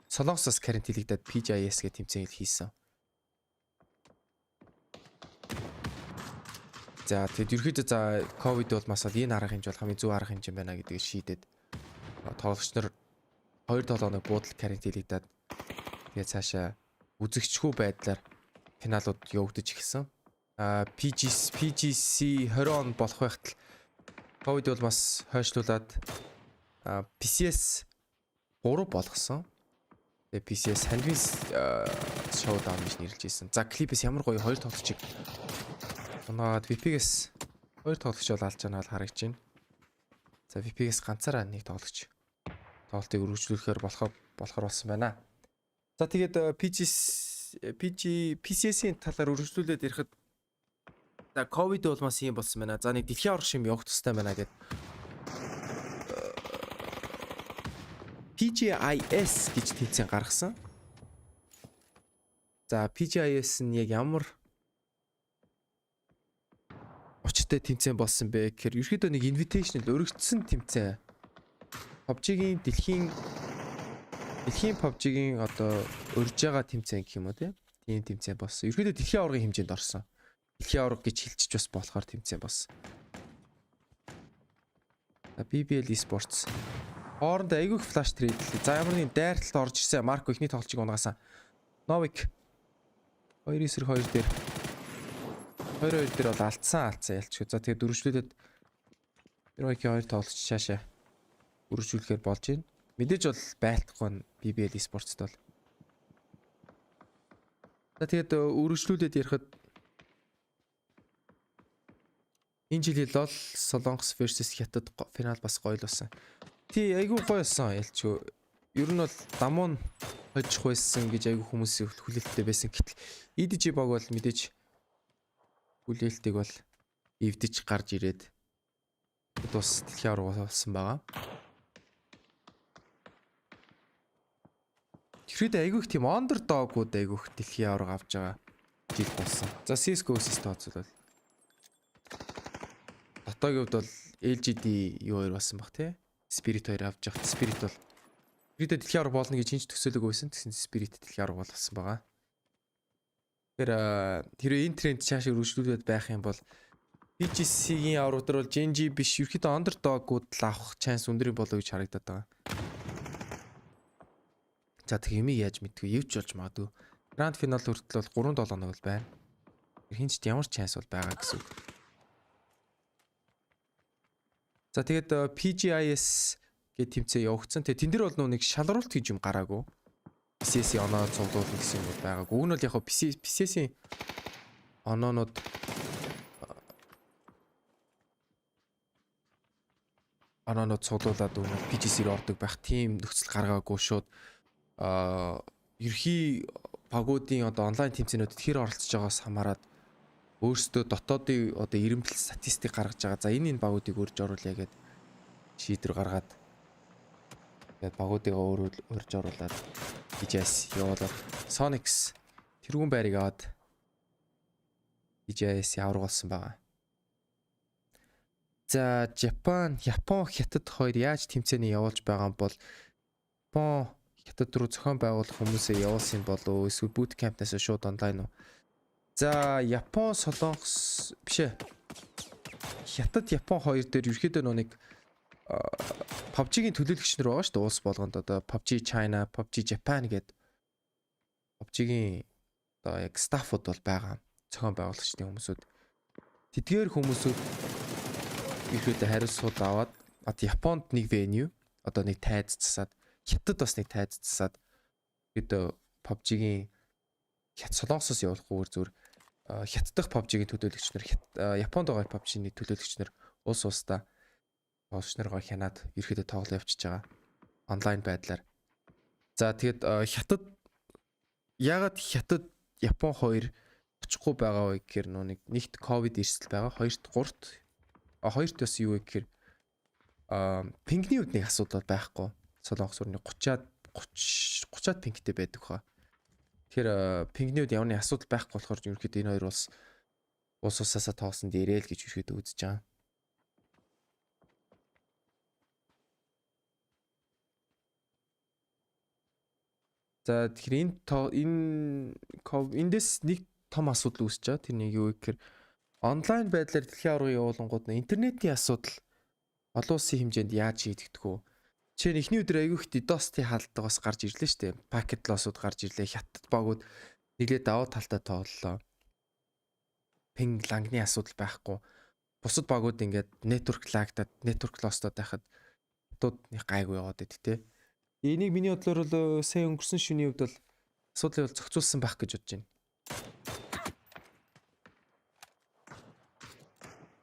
Солонгосоос карантинлэгдээд PGIS гэх тэмцээн хийсэн. За тэгэд ерөөхдөө за ковид болмаас бол энэ арга хэмжээ бол хамгийн зөв арга хэмжээ байна гэдгийг шийдээд тоглогч нар 2-7 оног буудал карантинлэгдээд тэгээд цаашаа үзэгчгүй байдлаар финалууд явагдаж эхэлсэн. PGC 20 он болох байхад ковид болмаас хойшлуулад PCS 3 болгосон. Тэгээд PCS хандвин шоудаун гэж нэрлэж ирсэн. За клипээс ямар гоё хоёр тоглогчийг оноод VP-гээс хоёр тоглогч бол алж байгаа нь харагдаж байна. За VP-гээс ганцаараа нэг тоглогч тоглолтыг өргөжлүүлэхээр болохоор болсон байна. За тэгээд PCS-ийн талаар өргөжлүүлээд ирэхэд За ковид бол маш юм болсон байна. За нэг дэлхийн аврах шим явах тустай байна гэд. PGIS гэж тэмцээн гаргасан. За PGIS нь яг ямар очтой тэмцээн болсон бэ гэхээр ерөөдөө нэг invitational өргөцсөн тэмцээн. PUBG-гийн дэлхийн PUBG-гийн одоо өрж байгаа тэмцээн гэх юм уу тийм тэмцээн болсон. Ерөөдөө дэлхийн аваргын хэмжээнд орсон. Дэлхийн аварга гэж хэлчих бас болохоор тэмцээн болсон. BBL Esports хооронд айгүйх флаш трейд. За ямар нэгэн дайрталд орж ирсэн. Марко ихний тоглолцыг унагаасан. Новик 2-2 дээр 2-2 дээр бол алдсан ялчгүй. За тэгээд дөрвөлжлүүлээд Новикийн 2 тоглолч шаашаа үргэлжлүүлэхээр болж байна. Мэдээж бол байлтахгүй нь BBL Esports-д бол. За тэгээд үргэлжлүүлээд ярихад энэ жилийн LoL Солонгос versus Хятад финал бас гоё л болсон. Тий айгүй гоё болсон ялчгүй. Ер нь бол дамуу нь хожих байсан гэж айгүй хүмүүсийн хүлээлттэй байсан. Гэтэл EDG баг бол мэдээж хүлээлтийг бол эвдэж гарч ирээд бас дэлхийн аварга болсон байгаа. Тэгэхэд айгүйх тийм underdog-ууд айгүйх дэлхийн аварга авч байгаа жил болсон. За CS:GO-с тооцвол Дотоогийн хувьд бол LGD юу хоёр болсон баг тий. Spirit 2 авч явах. Spirit бол дэлхийн аварга болно гэж хинч төсөөлөг байсан. Тэгсэн Spirit дэлхийн аварга болсон байгаа. Тэгэхээр энэ тренд цаашаа үргэлжлүүлээд байх юм бол PGC-ийн аварга дээр бол Genji биш ерөөхдөө underdog-ууд л авах chance өндөр болоо гэж харагдаад байгаа. За тэг юмыг яаж мэдгүй евч болж магадгүй. Grand final хүртэл бол 3-7 хоног бол байна. Хинч ямар chance бол байгаа гэсэн үг. За тэгээд PGIS гэдэг тэмцээн явагдсан. Тэгээд тэн дээр бол нэг шалруулалт гэж юм гараагүй. PCS-ийн оноо цуглуулна гэсэн юм бол байгаагүй. Уг нь бол яг PCS-ийн оноонууд цуглуулад өгнө. PGC-ээр ордог байх тийм нөхцөл гаргаагүй шууд ерхий пагуудын одоо онлайн тэмцээнүүдэд хэр оролцож байгаас хамаарат өөрсдөө дотоодын одоо ирэмбэл статистик гаргаж байгаа. За энэ багуудыг өрж оруулъя гэд шийдвэр гаргаад тэгээд багуудыгаа өрж оруулаад PGS явуулаад Sonics тэрүүн байрыг аваад PGS авраг болсон байгаа. За Япон Хятад хоёр яаж тэмцээний явуулж байгаа юм бол Япон Хятад руу зохион байгуулах хүмүүсээ явуулсан болов уу эсвэл bootcamp-наас шууд онлайн уу? За Япон Солонгос бишээ. Хятад Япон хоёр дээр ерөөдөө нэг PUBG-гийн төлөөлөгч нар байгаа шүү дээ улс болгонд одоо PUBG China, PUBG Japan гэдэг PUBG-гийн одоо яг стаффууд бол байгаа. Зохион байгуулагчдын хүмүүсүүд. Тэдгээр хүмүүсүүд ерөөдөө хариуцлага аваад Японд нэг venue одоо нэг тайз засаад Хятад бас нэг тайз засаад ерөөдөө PUBG-гийн Солонгосоос явуулахгүйгээр зүгээр Хятад дахь PUBG-гийн төлөөлөгч нар Японд байгаа PUBG-ний төлөөлөгч нар улс улсдаа тоглогч наргаа хянаад ерөөдөө тоглоо явчихж байгаа онлайн байдлаар. За тэгэд Хятад ягаад Хятад Япон хоёр очихгүй байгаа вэ гэхээр нэгт ковид эрсдэл байгаа. Хоёрт бас юу вэ гэхээр пингний үдний асуудал байхгүй. Солонгос өрний 30-аад пингтэй байдаг хаа. Тэгэхээр пингний үд явны асуудал байхгүй болохоор ерөөхдөө энэ хоёр улс улсаасаа тоосон дээрээ л гэж ерөөхдөө үзэж байгаа. За тэгэхээр эндээс нэг том асуудал үүсэж байгаа. Тэрний юу вэ гэхээр онлайн байдлаар дэлхийн аварга явуулангууд интернетийн асуудал олон улсын хэмжээнд яаж шийдэгдэх вэ? Жишээ нь эхний өдөр айгүйх DDoS-ийн хаалтдаг бас гарч ирлээ шүү дээ. Packet loss-ууд гарч ирлээ. Хятад багууд нэглээ даваа талтай тоглолоо. Ping лагны асуудал байхгүй. Бусад багууд ингээд network лагтаад, network loss-тоод байхад хятад нэг гайгүй яваад байд тээ. Энийг миний бодлоор бол сая өнгөрсөн шөнийн үед бол асуудлыг бол зохицуулсан байх гэж бодож байна.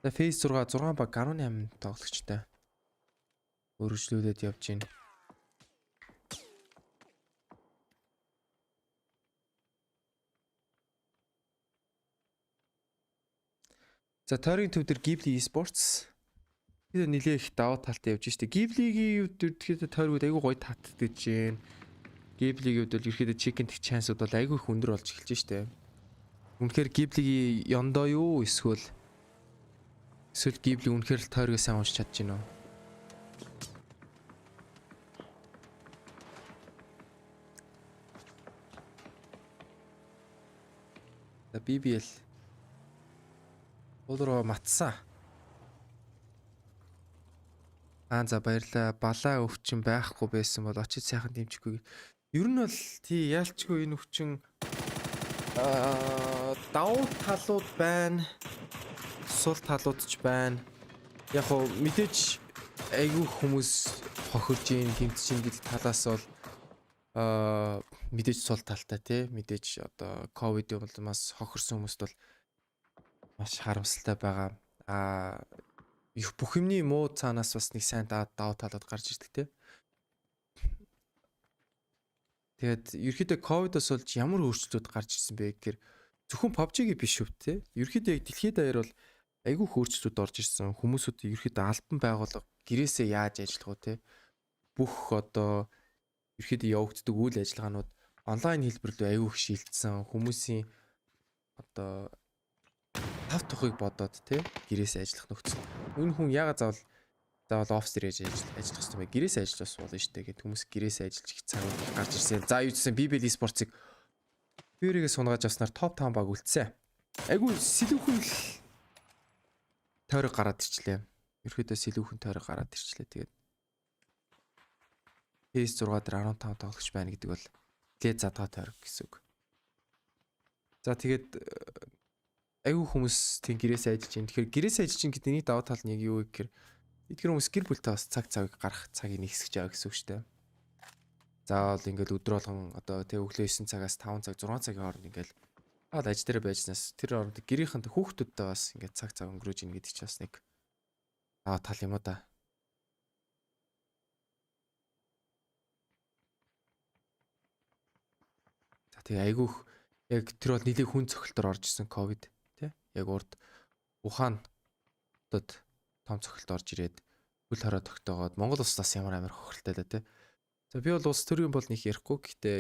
За Phase 6 баг 18 тоглогчтой өргөжлүүлээд явж байна. За тойргийн төв дээр Ghibli Esports тэгээд нэлээ их даваа талтай явж штэ. Ghibli-гийн үед ерөөхдөө тойргууд айгүй гоё татдаг жин. Ghibli-гийн үед бол ерөөхдөө chicken тэх chance-ууд бол айгүй их өндөр болж эхэлж штэ. Үнэхээр Ghibli-гийн Yondo юу эсвэл Ghibli үнэхээр л тойргоо сайн уншиж чадж гинөө. За BBL Уулруу матсан. За баярлаа. Балаа өвчин байхгүй байсан бол очиж сайхан дэмжихгүй. Ер нь бол тий яалчгүй энэ өвчин давуу талууд байна. Сул талууд ч байна. Яг хоо мэдээж айгүй хүмүүс хохирж ийн тэмцэж ийн гэдэг талаас бол мэдээж сул талтай тий мэдээж одоо ковид юм бол маш хохирсон хүмүүст бол маш харамсалтай байгаа. Их бүх юмний муу цаанаас бас нэг сайн давуу талууд гарч ирдэг тий. Тэгээд ерөөхдөө ковидос болж ямар өөрчлөлтүүд гарч ирсэн бэ гэхээр зөвхөн PUBG-г биш шүү тий. Ерөөхдөө яг дэлхийд даяар бол айгүй өөрчлөлтүүд орж ирсэн. Хүмүүсүүд ерөөхдөө албан байгууллага гэрээсээ яаж ажиллах вэ тий. Бүх одоо ерөөхдөө явагддаг үйл ажиллагаанууд онлайн хэлбэр рүү айгүй их шилжсэн. Хүмүүсийн одоо тав тухыг бодоод тий гэрээсээ ажиллах нөхцөл. Энэ хүн яагаад заавал офс дээр ажиллах хэрэгтэй бэ? Гэрээсээ ажиллаж болно шүү дээ гэд хүмүүс гэрээсээ ажиллаж их цаг гарч ирсэн. За юу гэсэн BBL Esports-ыг Fury-гээ сунгааж авснаар топ 5 баг үлдсэн. Айгүй сэлүүхэн л тойрог гараад ирчлээ. Ерөөдөө сэлүүхэн тойрог гараад ирчлээ. Тэгээд PS6 дээр 15 тоглогч байна гэдэг бол лээд задгаа тойрог гэсэн үг. За тэгээд айгүй хүмүүс тийм гэрээсээ ажиллаж байна. Тэгэхээр гэрээсээ ажиллаж байгаа гэдний даваа тал нь яг юу вэ гэхээр эдгээр хүмүүс гэр бүлтэй бас цаг гаргах цагийг нэгсгэж байгаа гэсэн үг шүү дээ. Заавал ингээл өдөр болгон одоо тэг өглөө 9 цагаас 5 цаг 6 цагийн хооронд ингээл ажил дээр байжснаас тэр хооронд гэрийнхэнтэй хүүхдүүдтэй бас ингээд цаг өнгөрөөж ийн гэдэг чинь бас нэг даваа тал юм уу да. За тэг айгүйх яг тэр бол нэлээд хүн цохилтоор орж исэн ковид тий. Яг урд Ухаан хотод том цохилт орж ирээд хөл хороо тогтоогоод Монгол улсаас ямар амар хохиролтой да тий. За би бол улс төрийн бол нэг ярихгүй гэхдээ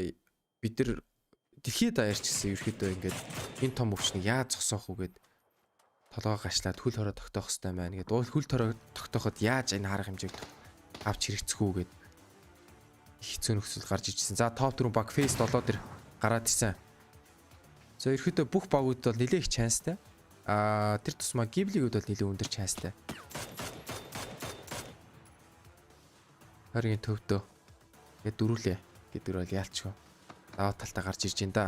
бид нар дэлхийд даяарч гэсэн ерөөхдөө ингээд энэ том өвчнийг яаж зогсоох вэ гэд толгой гашлаад хөл хороо тогтоох хэрэгтэй байна гэд хөл хороо тогтооход яаж энэ арга хэмжээг авч хэрэгцэх үү гэд хэцүү нөхцөл гарч ижсэн. За топ 4 баг фейс 7 дээр гараад ирсэн. За ерөөхдөө бүх багууд бол нэлээд их чанстай. Тэр тусмаа Ghibli-гүүд бол нэлээд өндөр чанстай. Харин төвдөө ингээд дөрүүлээ гэдэг бол яалчгүй. Даваа талтаа гарч ирж байна да.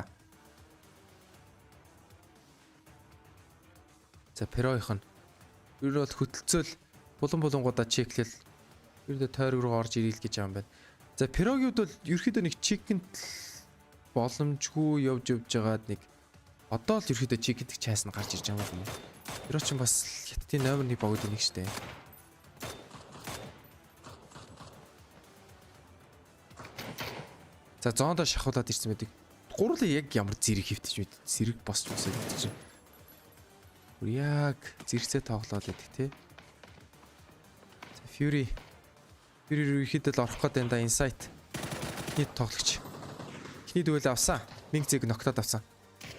За Пероих нь ер нь бол хөтөлцөөл булангуудаа чеклэл ердөө тойрог руу орж ирэл гэж байгаа юм байна. За Перогийн хувьд бол ерөөхдөө нэг чекэнд боломжгүй явж байгаад нэг одоо л ерөөхдөө чекэнд чайс нь гарч ирж байгаа юм байна. Тэр чинь бас хятадын номер 1 багуудын нэг штэ. За зоондоо шахуулаад ирсэн байдаг. Гурлаа яг ямар зэрэг хөвтөж мэд зэрэг босч өсөж байдаг чинь. Яг зэрэгцээ тоглоод байдаг тий. Fury рүү ихэд л орох гээд энэ да инсайт. Нийт тоглогч. Эхний дүүл авсан. Мингцэг ногтоод авсан.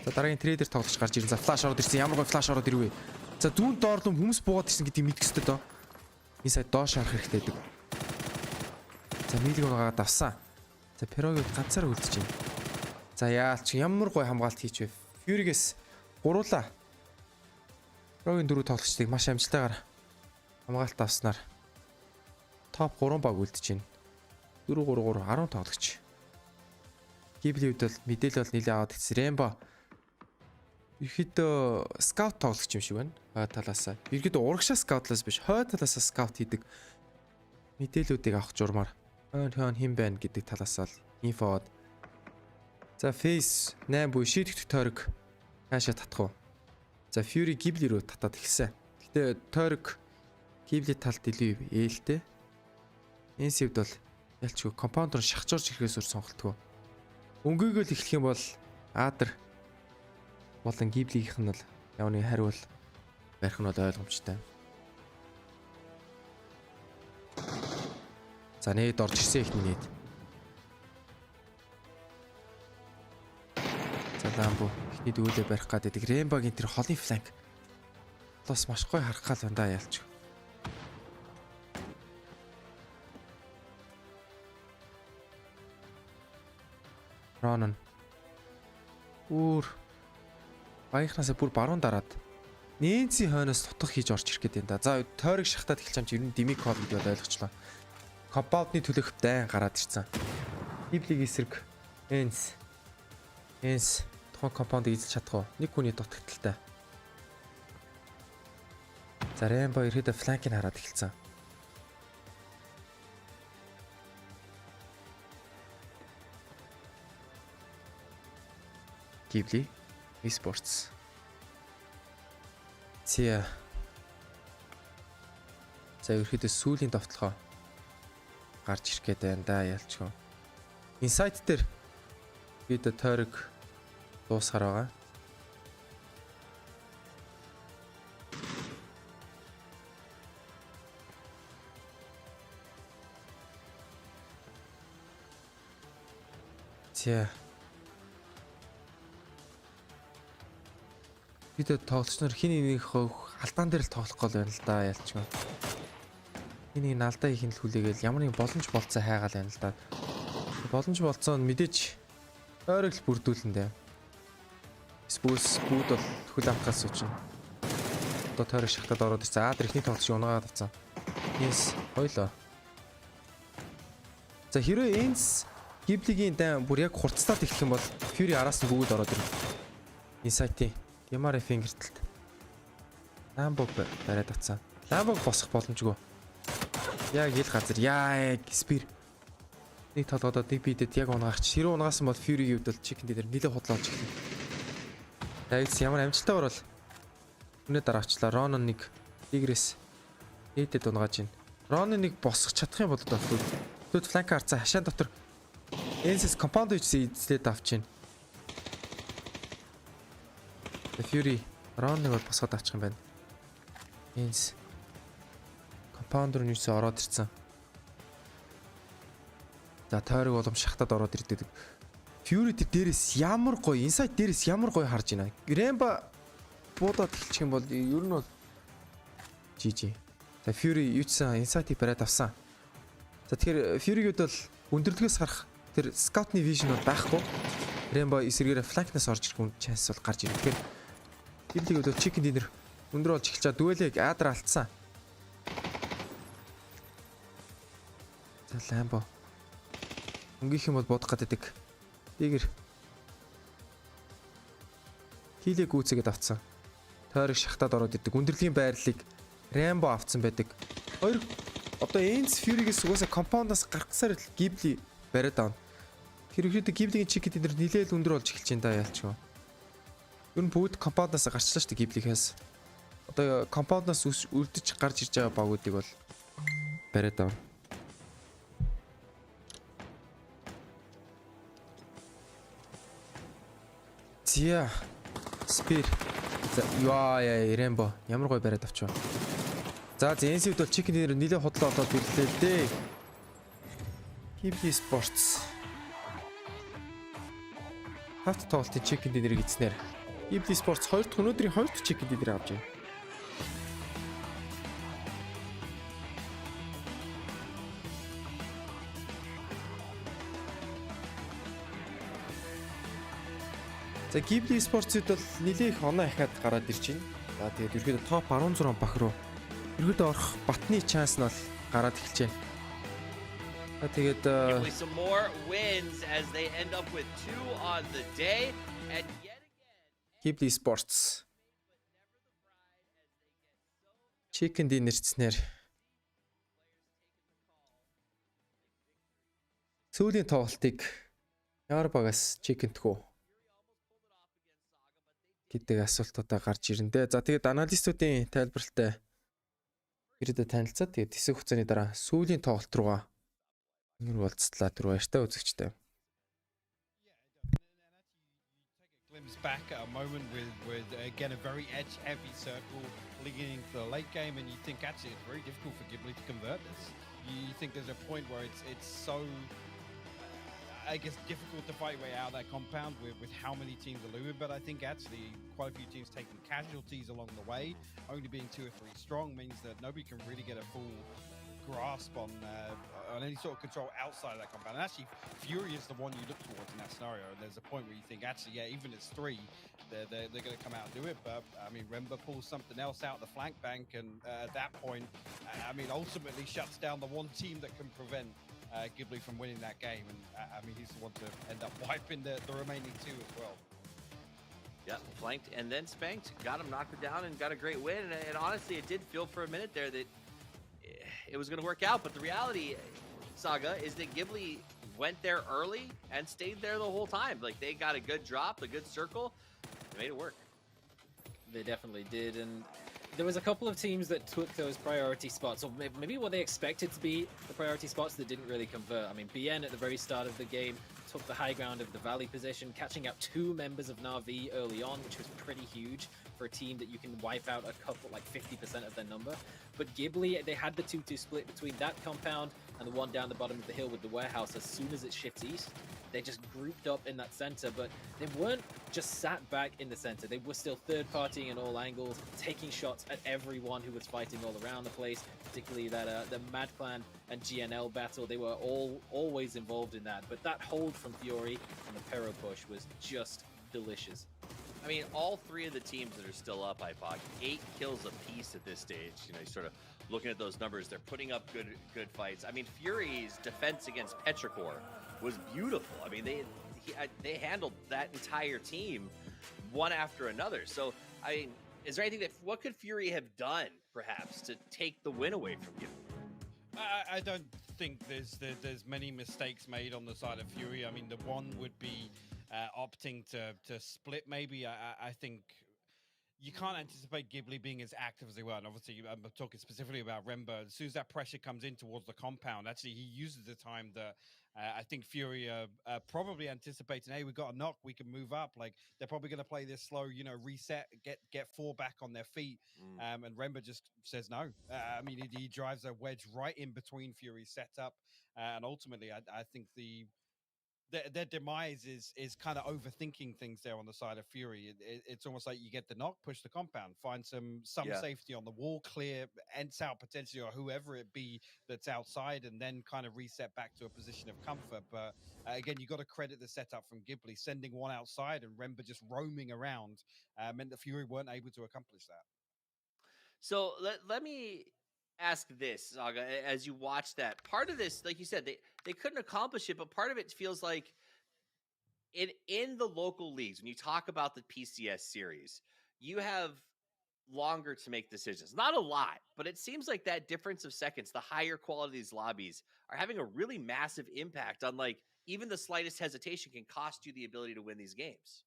За дараагийн трейдер тоглогч гарч ирэн. За флаш ороод ирсэн. Ямар гой флаш ороод ирвэ. За дүүн доорлон хүмүүс буугаад ирсэн гэдгийг мэдэх ёстой доо. Инсайт доош харах хэрэгтэй гэдэг. За милиг угаагаад авсан. За Перогийн ганцаар үлдэж байна. За яалч ямар гой хамгаалт хийч вэ? Fury-гээс гуруулаа. Перогийн дөрөв тоглогчдыг маш амжилтайгаар хамгаалт авснаар топ 3 баг үлдэж байна. 4-3-3 10 тоглогч. Ghibli-д бол мэдээлэл бол нэлээд аваад ирсэн. Rainbow ерөөдөө скаут тоглогч юм шиг байна. Хой талаасаа. Ерөөдөө урагшаа скаутлаас биш, хой талаасаа скаут хийдэг мэдээллүүдийг авах журмаар хон хин байна гэдэг талаас л инфод. За Face 8 буй шийдэгдэх тойрог хаашаа татах вэ? За Fury Ghibli рүү татаад эхэлсэн. Гэтэ тойрог Ghibli талд илүү ээлтэй. Энэ сэвд бол ялчгүй компаундер шахажорж ирэхээс өөр сонголтгүй. Өнгөөгөө л эхлэх юм бол Адар болон Ghibli-гийнх нь бол явны хариул барих нь бол ойлгомжтой. За нээд орж ирсэн ихний нээд. За ламбу ихний дүүлээ барих гэдэг. Рэмбагийн тэр холын фланк. Бас маш гоё харах гал байна да ялч. Ронон. Үүр баяхнасаа бүр баруун дараад Нэнси хойноос тутах хийж орж ирэх гээд байна да. За тойрог шахтаад эхэлж байгаа юм чи ер нь дими код гэдэг бол ойлгочлоо. Компаундны төлөх дайн гараад ирсэн. Библийг эсрэг Энс тухайн компаундыг эзэлж чадах уу? Нэг хүний дутагдaltaй. За Рэмбо ирэхэд фланкийг хараад эхэлсэн. Ghibli Esports. За ерөөдөө сүүлийн довтлохоо гарч ирэх гээд байна да ялчгүй. Инсайт дээр бид тойрог дуусгаар байгаа. За бид тоглогч нар хин нэг алдаан дээр л тоглох гол байна л да ялчгүй. Хин нэг алдаа хийх нь л хүлээгээл ямар нэг боломж болцоо хайгаал байна л да. Боломж болцоо нь мэдээж ойрог л бүрдүүлэн дээ. Спүүс бүүд бол хөл авахаас учна. Одоо тойрог шахтад ороод ирсэн. Тэр ихний тоглогч унаагаад авсан. Yes, хойлоо. За хэрвээ Энс Гиблигийн дан бүр яг хурцтаад эхлэх юм бол Fury араас нь бүгд ороод ирнэ. Инсайтийн Ямари фингертэлт. Ламбог бариад атсан. Ламбог босох боломжгүй. Яг ил газар яг спир. Нэг толгойдоо нэг бидэд яг унгаач. Хэрэг унгаасан бол Fury-гийн хувьд бол чикен дээр нэлээд худлаа болж эхэлнэ. Дайс ямар амжилттай орол. Өнөө дараачлаа Ронон нэг Tigres ээдэд унгааж байна. Ронон нэг босох чадах юм бол төд фланк харцаа хашаан дотор Энсэс компаунд үчсээ эзлээд авч байна. Fury Роныг бол босгоод авчих юм байна. Энс компаундер нь юусаа ороод ирсэн. За тойрог болом шахтад ороод ирдэг. Fury дээрээс ямар гоё, инсайт дээрээс ямар гоё харж байна. Рэмба буудаад эхэлчих юм бол ер нь бол GG. За Fury юуцсан инсайтыг бариад авсан. За тэгэхээр Fury-гүүд бол өндөрлөгөөс гарах тэр скаутны вижн бол байхгүй. Рэмба эсрэгээр фланкнаас орж ирэх шанс бол гарч ирнэ. Тэгэхээр Библийг бол чикен динер өндөр болж эхэлж байгаа дүэлэг аадар алдсан. За Ламбо. Өнгөх юм бол бодох гэдэг. Игэр. Хилээ гүйцэгээд авцсан. Тойрог шахтаад ороод идэг. Өндөрлөгийн байрлалыг Рамбо авцсан байдаг. Хоёр одоо Энс Fury-гээс угаасаа компаундаас гаргасаар л Гибли бариад авна. Хэрэглээд Гиблигийн чикен динер нилээл өндөр болж эхэлж байна да ялчгүй. Ер нь бүгд компаундаас гарчлаа шүү дээ Гиблихээс. Одоо компаундаас үлдэж гарч ирж байгаа багуудыг бол бариад авна. Зя спир. За яа Рэмбо ямар гоё бариад авчаа. За Зенсивд бол чикен дээр нилээ худлаа болоод ирлээ л дээ. Esports. Хавт тоглолтын чикен дээрийг эзнэр. Esports 2 дахь өнөөдрийн 2 дахь чикен дээр авч байна. За Ghibli Esports-д бол нэлээх оноо ахаад гараад ирж байна. За тэгээд ерөөдөө топ 16 бах руу ерөөдөө орох батны шанс нь бол гараад эхэлж байна. За тэгээд some more wins as they end up with 2 on the day and yet again Ghibli Esports Chicken Dinner-снэр сүүлийн тоглолтыг ямар багаас Chicken-тгүү гэдэг асуултуудаа гарч ирэндээ. За тэгээд аналистуудын тайлбартай ирээдүйд танилцаад тэгээд хэсэг хугацааны дараа сүүлийн тоглолт руугаа уулзтлаа түр баяртай үзэгчтэй. comes back at a moment with again, a very edge-heavy circle leading into the late game, and you think actually it's very difficult for Ghibli to convert this. You think there's a point where it's so, I guess, difficult to fight your way out of that compound with how many teams are losing, but I think actually quite a few teams taking casualties along the way, only being 2 or 3 strong, means that nobody can really get a full grasp on any sort of control outside of that compound. And actually, Fury is the one you look towards in that scenario. There's a point where you think, actually, yeah, even it's 3, they're going to come out and do it. But I mean, Remba pulls something else out the flank bank, and at that point, I mean, ultimately shuts down the one team that can prevent Ghibli from winning that game. And I mean, he's the one to end up wiping the remaining 2 as well. Yeah, flanked and then spanked, got him, knocked it down, and got a great win. And honestly, it did feel for a minute there that it was going to work out. But the reality, Saga, is that Ghibli went there early and stayed there the whole time. Like, they got a good drop, a good circle, they made it work. They definitely did, and there was a couple of teams that took those priority spots, or maybe what they expected to be the priority spots that didn't really convert. I mean, BN at the very start of the game took the high ground of the Valley position, catching out 2 members of Na'Vi early on, which was pretty huge for a team that you can wipe out a couple, like 50% of their number. But Ghibli, they had the 2-2 split between that compound and the one down the bottom of the hill with the warehouse. As soon as it shifts east, they just grouped up in that center, but they weren't just sat back in the center. They were still third-partying in all angles, taking shots at everyone who was fighting all around the place, particularly that the Mad Clan and GNL battle. They were always involved in that, but that hold from Fury and the Pero push was just delicious. I mean, all 3 of the teams that are still up, Hypoc, 8 kills apiece at this stage. You know, you sort of looking at those numbers, they're putting up good fights. I mean, Fury's defense against Petrichor was beautiful. I mean, they handled that entire team one after another. So, I mean, is there anything what could Fury have done, perhaps, to take the win away from you? I don't think there's many mistakes made on the side of Fury. I mean, the one would be opting to split, maybe. I think you can't anticipate Ghibli being as active as they were. And obviously, I'm talking specifically about Remba. As soon as that pressure comes in towards the compound, actually, he uses the time that I think Fury probably anticipating, hey, we got a knock, we can move up. Like, they're probably going to play this slow, you know, reset, get 4 back on their feet. And Remba just says no. I mean, he drives a wedge right in between Fury's setup. And ultimately, I think their demise is kind of overthinking things there on the side of Fury. It's almost like you get the knock, push the compound, find some safety on the wall, clear, ents out potentially, or whoever it be that's outside, and then kind of reset back to a position of comfort. But again, you got to credit the setup from Ghibli, sending one outside and Remba just roaming around meant that Fury weren't able to accomplish that. So let me ask this, Saga, as you watch that. Part of this, like you said, they couldn't accomplish it, but part of it feels like in the local leagues, when you talk about the PCS series, you have longer to make decisions. Not a lot, but it seems like that difference of seconds, the higher quality of these lobbies, are having a really massive impact on, like, even the slightest hesitation can cost you the ability to win these games.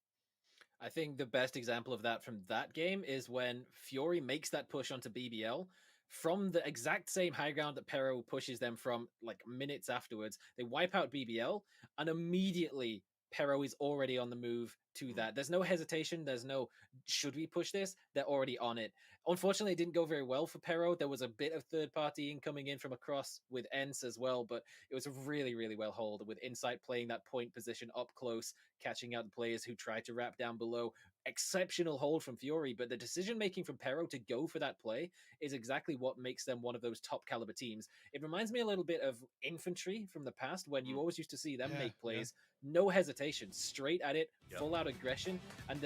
I think the best example of that from that game is when Fury makes that push onto BBL from the exact same high ground that Pero pushes them from, like, minutes afterwards. They wipe out BBL, and immediately Pero is already on the move to that. There's no hesitation. There's no, should we push this? They're already on it. Unfortunately, it didn't go very well for Pero. There was a bit of third party coming in from across with ENCE as well, but it was really, really well held, with Insight playing that point position up close, catching out the players who tried to wrap down below. Exceptional hold from Fury, but the decision making from Pero to go for that play is exactly what makes them one of those top caliber teams. It reminds me a little bit of Infantry from the past, when you always used to see them make plays, no hesitation, straight at it, full out aggression, and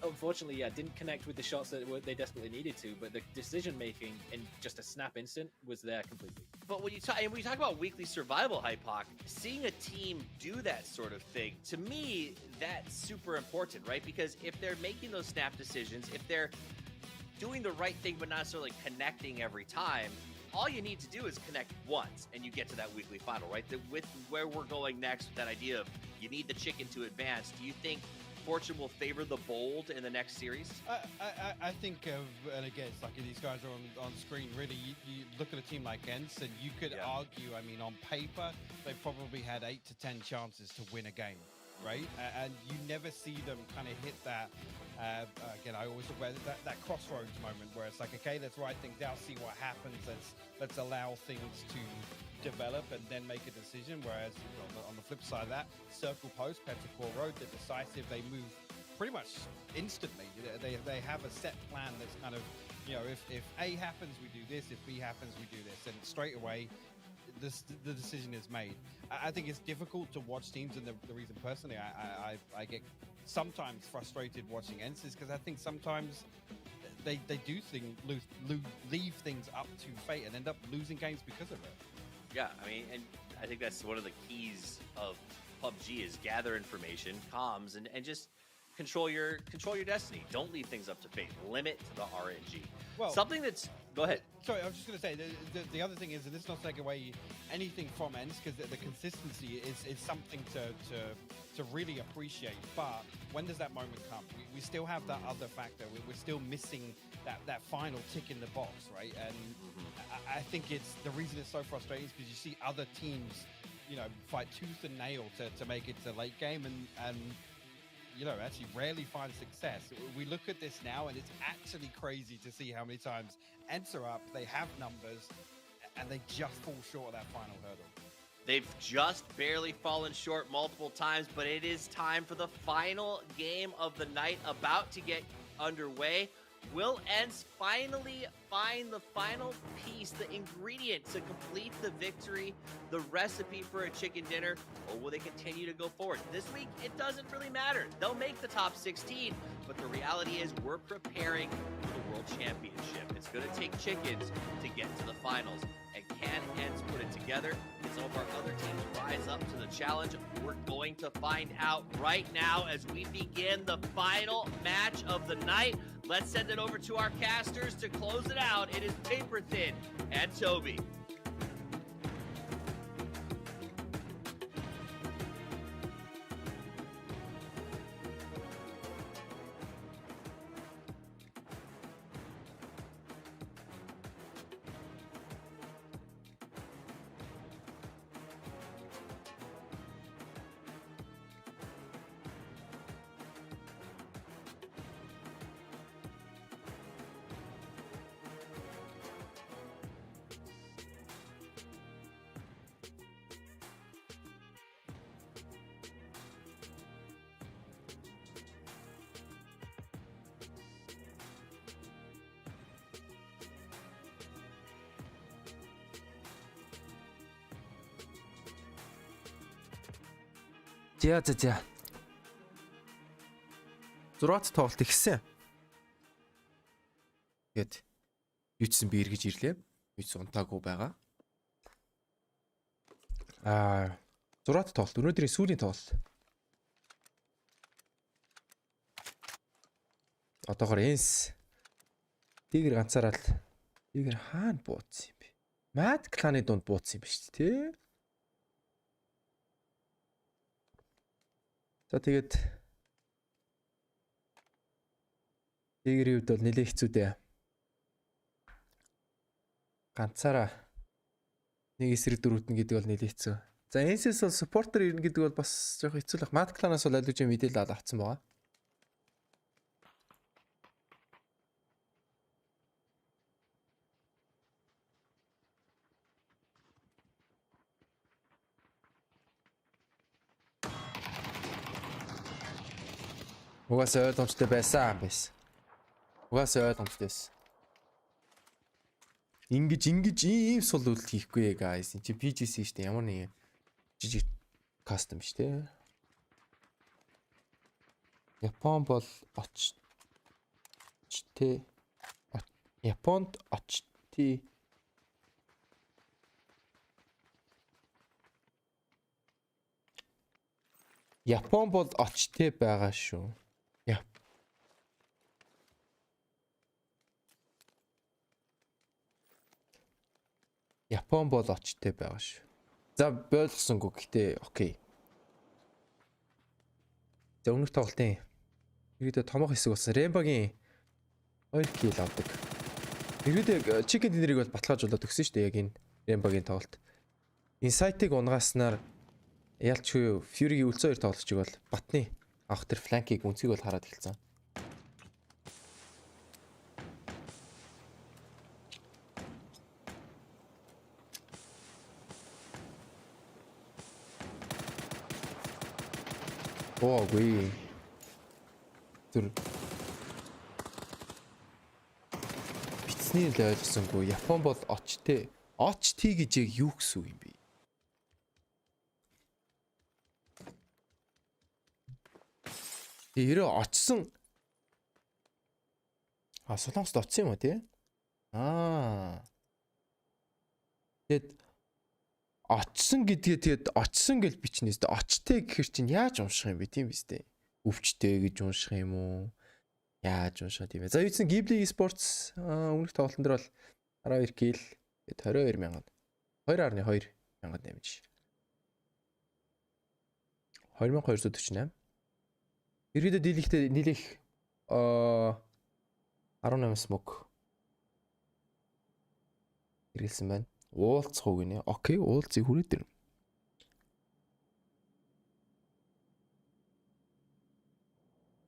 unfortunately, didn't connect with the shots that they desperately needed to, but the decision making in just a snap instant was there completely. But when you talk about weekly survival, Hypoc, seeing a team do that sort of thing, to me, that's super important, right? Because if they're making those snap decisions, if they're doing the right thing but not necessarily connecting every time, all you need to do is connect once and you get to that weekly final, right? With where we're going next, with that idea of you need the chicken to advance, do you think fortune will favor the bold in the next series? I think, and again, it's like these guys are on screen, really, you look at a team like ENCE and you could argue, I mean, on paper, they probably had 8 to 10 chances to win a game. right? And you never see them kind of hit that. Again, I always talk about that crossroads moment where it's like, okay, let's write things out, see what happens. Let's allow things to develop and then make a decision. Whereas on the flip side of that, Circle Post, Petrichor Road, they're decisive. They move pretty much instantly. They have a set plan that's kind of, you know, if A happens, we do this. If B happens, we do this. And straight away, the decision is made. I think it's difficult to watch teams, and the reason personally I get sometimes frustrated watching ENCE is because I think sometimes they do leave things up to fate and end up losing games because of it. Yeah, I mean, and I think that's one of the keys of PUBG is gather information, comms, and just control your destiny. Don't leave things up to fate. Limit the RNG. Well, something that's go ahead. Sorry, I was just going to say the other thing is, and this is not taking away anything from ENCE, because the consistency is something to really appreciate. But when does that moment come? We still have that other factor. We're still missing that final tick in the box, right? And I think it's the reason it's so frustrating is because you see other teams, you know, fight tooth and nail to make it to late game, and you know, actually rarely find success. We look at this now, and it's actually crazy to see how many times ENCE are up, they have numbers, and they just fall short of that final hurdle. They've just barely fallen short multiple times, but it is time for the final game of the night about to get underway. Will ENCE finally find the final piece, the ingredient to complete the victory, the recipe for a chicken dinner, or will they continue to go forward? This week, it doesn't really matter. They'll make the top 16, but the reality is we're preparing for the World Championship. It's going to take chickens to get to the finals. And can ENCE put it together? Can some of our other teams rise up to the challenge? We're going to find out right now as we begin the final match of the night. Let's send it over to our casters to close it out. It is Paper Thin and Toby. За. 6 тоглолт ихсэн. Тэгэд юутсан би эргэж ирлээ. Юутс унтаагүй байгаа. 6 тоглолт. Өнөөдрийн сүүлийн тоглолт. Одоогоор ENCE Тигр ганцаараа л Тигр хаана бууцсан юм бэ? Mad кланы дунд бууцсан юм ба шүү дээ, тэ? За тэгээд Тигрийн хувьд бол нэлээд хэцүү дээ. Ганцаараа нэг эсрэг дөрөвдөн гэдэг бол нэлээд хэцүү. За ENCE-с бол supporter ирнэ гэдэг бол бас жоох хэцүү л. Mad кланаас бол аль үгүй мэдээлэл авсан байгаа. Угаасаа ойлгомжтой байсан. Угаасаа ойлгомжтой байсан. Ингэж ийм сул үйлдэл хийхгүй guys. Энд чи PGC шүү дээ. Ямар нэг жижиг кастом шүү дээ. Япон бол очтой. Японд очтой. Япон бол очтой байгаа шүү. Япон бол очтой байгаа шүү. За ойлгосонгүй гэхдээ окей. За өмнөх тоглолтын иргэдээ томох хэсэг болсон. Рембагийн 2 килл авдаг. Иргэдээ чикен динерийг бол баталгаажуулаад өгсөн шүү дээ яг энэ Рембагийн тоглолт. Инсайтыг унгааснаар Ялч Fury-гийн үлцэн 2 тоглож игэл батны авах тэр фланкийг үнцгийг бол хараад эхэлсэн. Ой. Тэр бицний л ойлгосонгүй. Япон бол очтэй. Очтэй гэж яг юу гэсэн үг юм бэ? Тэрөө очсон. Солонгост очсон юм уу тий? Тэгэд очсон гэдгээ тэгэд очсон гэж бичнээс дээ. Очтэй гэхэр чинь яаж унших юм бэ тийм биз дээ? Өвчтэй гэж унших юм уу? Яаж уншаад юм бэ? За юусэн Ghibli Esports өмнөх тоглолтын дээр бол 12 kill 22,000. 2.2 мянган damage. 2248. Иргэдэд дийлэхтэй нийлэх 18 smoke хэрэгэлсэн байна. Уулзах уу гинэ. Окей, уулзыг хүрээд ирнэ.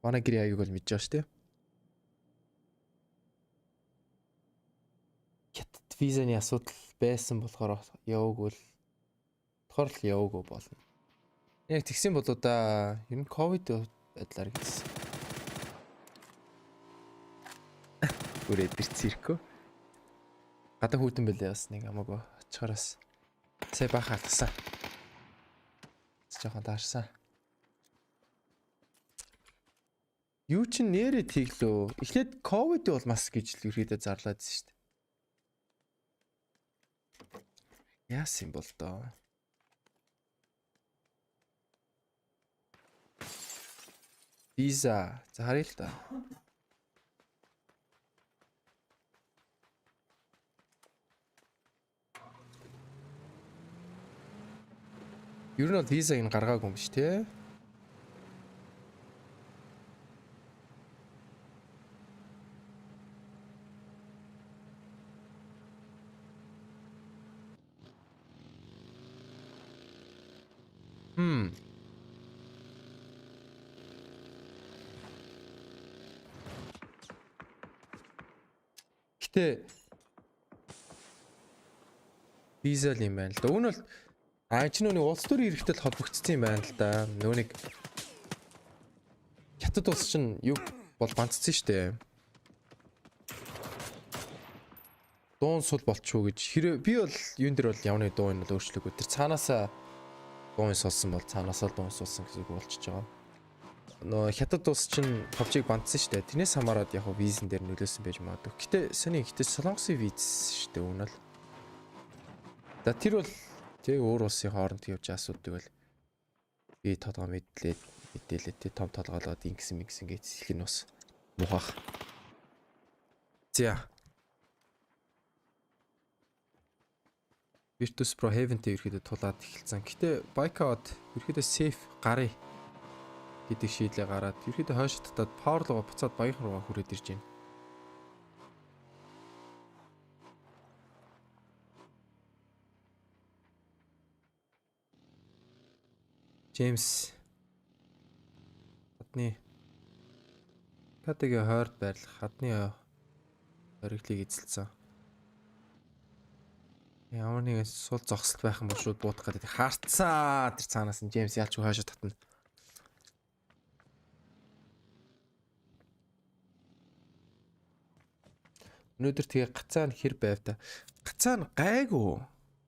Манай гэр аяг бол мэдэж байгаа шүү дээ. Хятад визаны асуудал байсан болохоор яваагүй л болохоор л яваагүй болно. Яг тэгсэн болоо да. Ер нь ковид байдлаар гэсэн. Үрээд ир циркөө. Гадаа хүүтэн байлаа бас нэг амаагүй очихоороос сая баха алдсан. Жохон таарсан. Юу ч нэрээ тийглөө. Эхлээд ковид бол маск гэж л ерөөдөө зарлаад байсан шүү дээ. Яасан бол доо. Виза. За харъя л та. Ер нь бол визаг нь гаргаагүй юм шүү те. Гэтэ виза л юм байна л да. Үүн бол чи нүг улс төрийн хэрэгтэй л холбогдсон юм байна л да. Нүг хятад улс чинь юу бол бандцсан шүү дээ. Дуун сул болчихоо гэж. Би бол юун дээр бол явны дуу нь өөрчлөөгүй. Тэр цаанаасаа дуун сулсан бол цаанаасаа дуун сулсан гэсэн үг болчихж байгаа. Нөө хятад улс чинь PUBG-г бандсан шүү дээ. Тэрнээс хамаарад яг визэн дээр нөлөөсөн байж магадгүй. Гэтэ солонгосын виз шүү дээ үүн л. За тэр бол тэг өөр улсын хооронд явж асуудаг бол би толгой мэдээлээ тэг том толгойлоод ингэсэн гэж их нь бас мухах. За Virtus Pro Heaven-тэй ерөөдөө тулаад эхэлсэн. Гэтэ Байкаод ерөөдөө safe гарыг гэдэг шийдлээ гараад ерөөдөө хойш татаад power руугаа буцаад баян руугаа хүрээд ирж байна. Джеймс хадны катагийн хойрд байрлах хадны хориглыг эзэлсэн. Ямар нэгэн сул зогсолт байх юм бол шууд буудах гэдэг хаарцаа тэр цаанаас нь Джеймс ялч хойшоо татна. Өнөөдөр тэгээ гацаан хэр байв та. Гацаан гайгүй.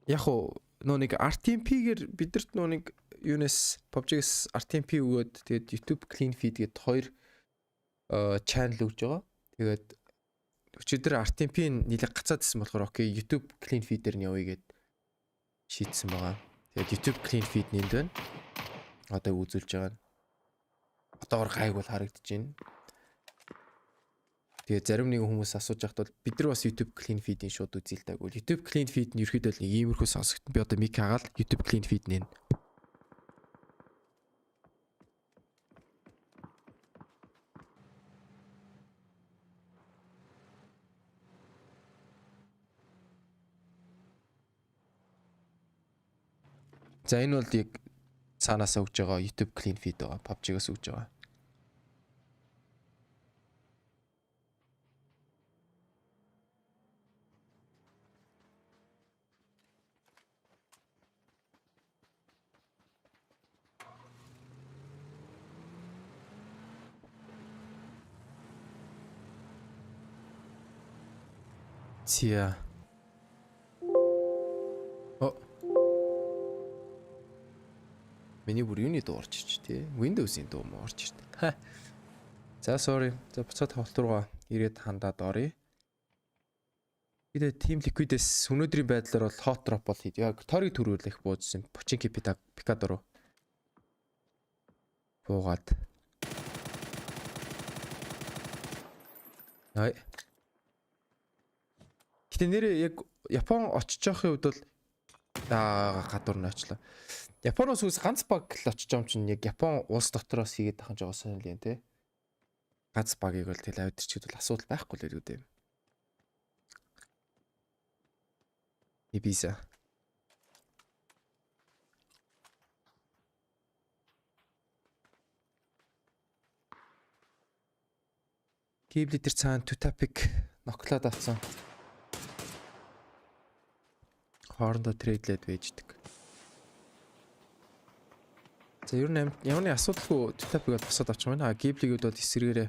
Яг уу нөө нэг RTMP-гээр бидэрт нөө нэг юунес PUBG-с RTMP өгөөд тэгээд YouTube clean feed гээд хоёр channel өгж байгаа. Тэгээд өчигдөр RTMP-ийн нийлэг гацаадсэн болохоор окей YouTube clean feed дээр нь явъя гэд шийдсэн байгаа. Тэгээд YouTube clean feed нэнд байна. Одоо үзүүлж байгаа. Одоогор гайг бол харагдаж байна. Тэгээд зарим нэгэн хүмүүс асууж байхад бол бид нар бас YouTube clean feed-ийн шууд үзье л даагүй. YouTube clean feed нь ерөөдөө нэг иймэрхүү сонсогдсон. Би одоо мик хагаал YouTube clean feed нэн. За энэ бол яг цаанаас өгж байгаа YouTube clean feed байгаа. PUBG-гаас өгж байгаа. Тиа. Миний бүр юуны дуу орж ирч тий. Windows-ийн дуу мó орж ирт. За sorry. За буцаад тоглолт руугаа ирээд хандаад оръё. Тэгээд Team Liquid-с өнөөдрийн байдлаар бол hot drop бол яг торыг төрүүлэх буудсан. Починки Пикадо руу буугаад. Ай. Гэтэ нэрээ яг Япон очиж явахын үед бол гадуур нь очлоо. Японоос үс ганц баг л очиж байгаа юм чинь яг Япон улс дотроос хийгээд тахын жоо сонирхол юм те. Ганц багийг бол тэл авдирчид бол асуудал байхгүй л үү дээ. Ибиса. Кибли тэр цаана Tutapik ноклоод авсан. Хоорондоо трейдлээд байждаг. За ер нь ямар асуудалгүй Tutapik-д босоод авчих байна. Гиблигүүд бол эсрэгээрээ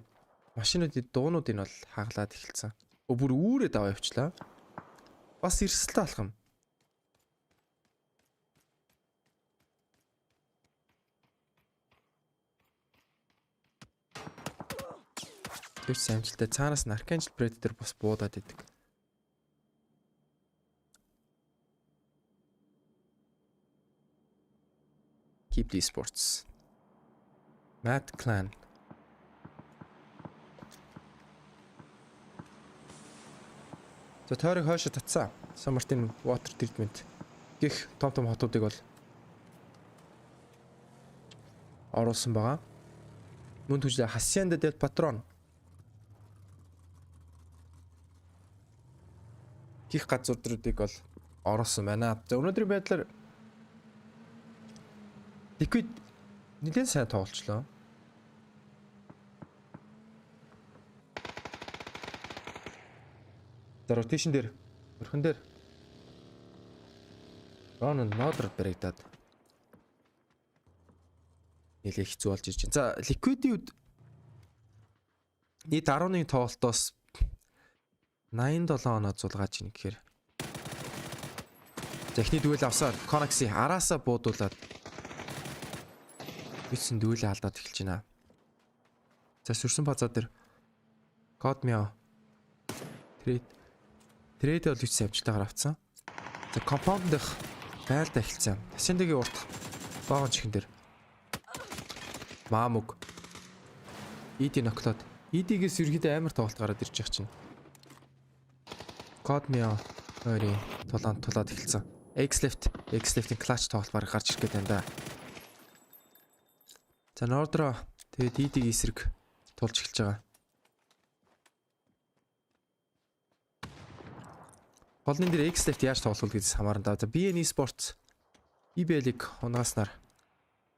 машинуудын дуунуудыг бол хаглаад эхэлсэн. Бүр үүрээд аваа явчлаа. Бас эрсэлтэй болох юм. Тэр самжилтаа цаанаас нь Archangel Predator бас буудаад идэг. Keep Esports. Mad Clan. За тойрог хойшо татсан. San Martin Water Treatment гэх том хотуудыг бол оруулсан байгаа. Мөн түлхэ Hacienda del Patron гих газруудыг бол оруулсан байна. За өнөөдрийн байдлаар Liquid нэлээд сайн тоглолцлоо. За rotation дээр өрхөн дээр Ron Nodder баригдаад нэлээд хэцүү болж ирж байна. За Liquid-ийн үед нийт 11 тоглолтоос 87 оноо зулгааж ийн гэхээр захны дүүл авсаар Connex-ийн араасаа буудуулаад битсэн дүүлээ алдаад эхэлж байна. За сүрсэн базаа дээр код мяа трейд бол үс амжилтаагаар авцсан. За компаунд дэх байлдаа эхэлсэн. Тасиндагийн урт бааван чихэн дээр маамуг иди ноклоод идигээс ерөөдөө амар тоглолт гараад ирж байгаа чинь. Код мяа хоёрын тулаад эхэлсэн. X-Left-ийн клатч тоглолт баг гарч ирэх гээд байна да. За Нордро тэгээд идиг эсрэг тулж эхэлж байгаа. Голны дээр X-Left яаж тоглох гэж хамаарна да. За BN Esports EBL-ийг унгааснаар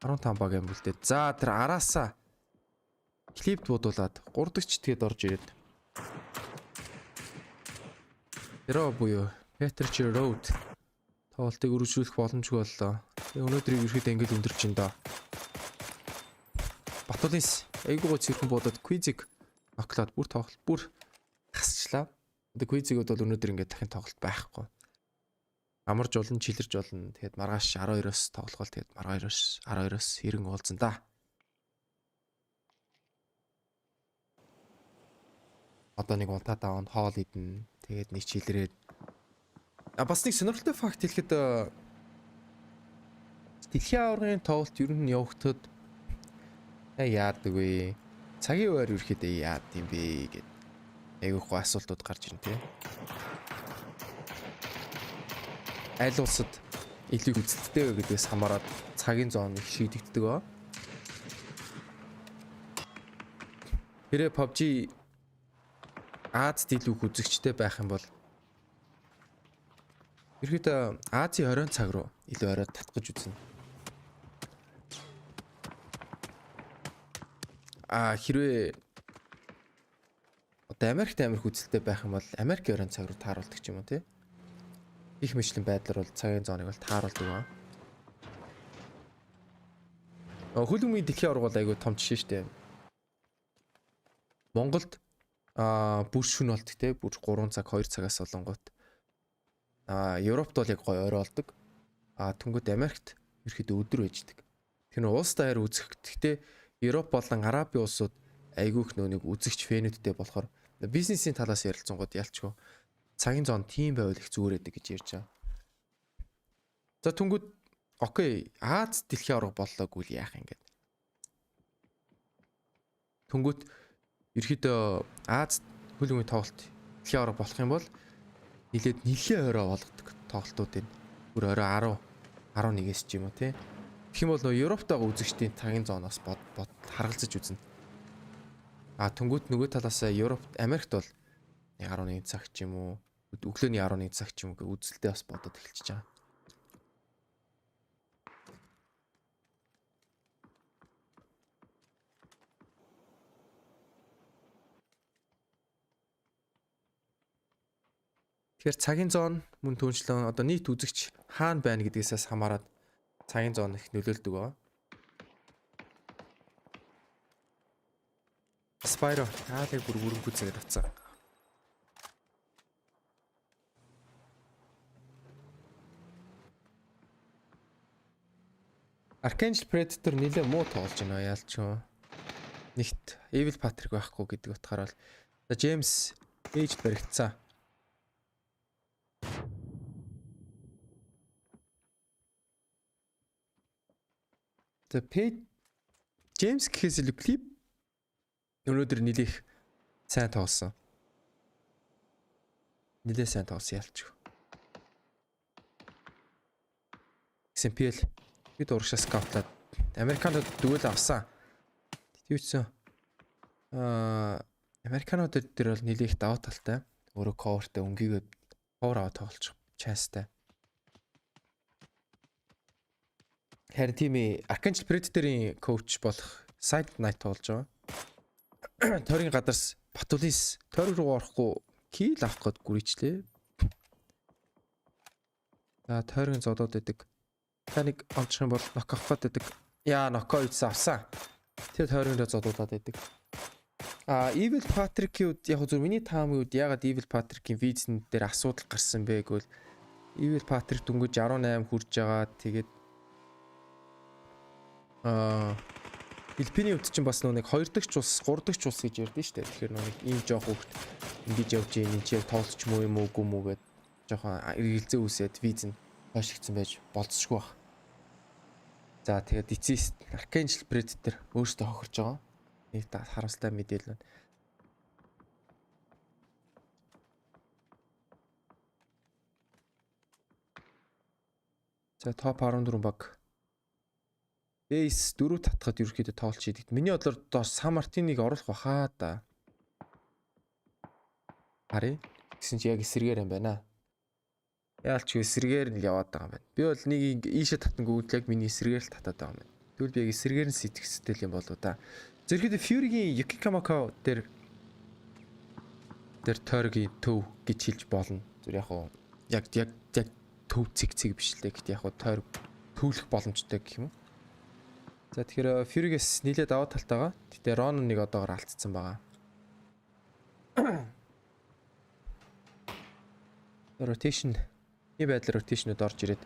15 баг юм үлдээд. За тэр араасаа клипт бодуулаад 3 дэгч тэгээд орж ирээд. Тэрөө буюу Petrich Road тоглолтыг үргэлжлүүлэх боломжгүй боллоо. Тэгээ өнөөдрийг ерөөхдөө ингэж өндөрч ин доо. Батулынс айгуугаа цэрхэн бодоод Quiz-ийг ноклоод бүр тоглолт бүр хасчлаа. Одоо Quiz-ийг бол өнөөдөр ингээд дахин тоглолт байхгүй. Амарж олон чилэрж олон. Тэгээд маргааш 12-оос тоглох бол тэгээд маргааш 12-оос хэрэн уулзсан да. Одоо нэг унтаа даавн хоол идэн. Тэгээд нэг чилрээд. Бас нэг сонирхолтой факт хэлэхэд дэлхийн аваргын тоглолт ер нь явагдаад яадаг вэ? Цагийн үеэр ерөөхдөө яад юм бэ гэд айгуухгүй асуултууд гарч ирнэ тий. Аль улсад илүү хүчтэй вэ гэдгээс хамаарат цагийн зоон их шийдэгддэг ба. Хэрэг PUBG Азад илүү хүзэгчтэй байх юм бол ерөөдөө Азийн оройн цаг руу илүү оройд татгаж үзнэ. хэрвээ одоо Америкт үзэлтэй байх юм бол Америк өрөөнд цаг руу тааруулдаг ч юм уу тий. Их мэтлэн байдлаар бол цагийн зооныг бол тааруулдаг ба. Хөлбөмбөгийн дэлхийн аварга бол айгүй том жишээ шүү дээ. Монголд бүр шүн болдог те бүр 3 цаг 2 цагаас болонгот Европт бол яг гоё орой болдог. Түнгүүд Америкт ерөөхдөө өдөр байждаг. Тэр нь улс даяар үзэх. Гэхдээ Европ болон Арабын улсууд айгүйх нөөнийг үзэгч фэнүүдтэй болохоор бизнесийн талаас ярилцсангууд ялчгүй цагийн зоон тийм байвал их зүгээр байдаг гэж ярьж байгаа. За түнгүүд окей Аз дэлхийн аварга боллоогүй л яах юм гээд. Түнгүүд ерөөхдөө Аз хөлбөмбөгийн тоглолт дэлхийн аварга болох юм бол нилээд нэлээ орой болгодог тоглолтуудын бүр орой 10 11-с ч юм уу тий. Тэгэх юм бол нөө Европтойгоо үзэгчдийн цагийн зооноос бод харгалзаж үзнэ. Түнгүүд нөгөө талаасаа Европт Америкт бол 11 цаг ч юм уу өглөөний 11 цаг ч юм уу үзэлтэй бас бодоод эхэлчихэж байгаа. Тэгэхээр цагийн зоон мөн түншлэн одоо нийт үзэгч хаана байна гэдгээсээс хамаарат цагийн зоон их нөлөөлдөг ба. Spyro хаалыг бүр өрөнгөө цагаар авцсан. Archangel Predator нэлээ муу тоглож байна яалч юу. Нэгт Evil Patrick байхгүй гэдэг утгаараа л James Age баригдсан. За James гэхээс илүү клип өнөөдөр нэлээх сайн тоглосон. Нэлээ сайн тоглосон ялч. MNPL бид урагшаа скаутлаад Американууд дүүл авсан. Тэвчсэн. Американууд дээр бол нэлээх даваа талтай. Өөрөө coverтэй өнгийгээ cover аваад тоглож чанстай. Харин тийм Archangel Predator-ийн коуч болох Side Knight тоглож байгаа. Тойргийн гадарс Батулис тойрог руу орохгүй кил авах гээд гүрийчлээ. За тойргийн зодоод байдаг. Таныг онцох юм бол нок авах гээд байдаг. Яа ноко ийдсэн авсан. Тэр тойргийн зодуудаад байдаг. Evil Patrick-ийн яг зөв миний таамын үед ягаад Evil Patrick-ийн визэн дээр асуудал гарсан бэ гэвэл Evil Patrick дөнгөж 18 хүрж байгаа. Тэгээд Филиппиний хувьд чинь бас нэг 2 дахь улс, 3 дахь улс гэж ярьдэн штэ. Тэгэхээр нэг ийм жоох хөвгт ингэж явж ийн чи яг тоолч муу юм уугүй мүү гэд жоохон эргэлзээ үсээд виз нь хойшигдсан байж болцсохгүй баг. За тэгээд эцэст Archangel Predator өөртөө хохирж байгаа. Нэг харамсалтай мэдээлэл байна. За топ 14 баг. Бейс 4 татхад ерөөхдөө тоолч хийдэг. Миний бодлоор доош Сан Мартиныг оруулах бахаа да. Хари гэсэн чи яг эсрэгээр юм байна. Яалч эсрэгээр нь яваад байгаа юм байна. Би бол нэг ийшээ татнаг үүдл яг миний эсрэгээр л татаад байгаа юм байна. Тэгвэл би яг эсрэгээр нь сэтгэстэл юм болоо да. Зэрэгэд Fury-гийн Yukikamako дээр тойргийн төв гэж хэлж болно. Зүр яг төв цэг биш лээ гэт яг тойрог төвлөх боломжтой гэх юм уу. За тэгэхээр Fury-гээс нийлээд даваа талтайгаа. Гэтэ Ron нэг одоогоор алдсан байгаа. Rotation ийм байдлаар rotation-д орж ирээд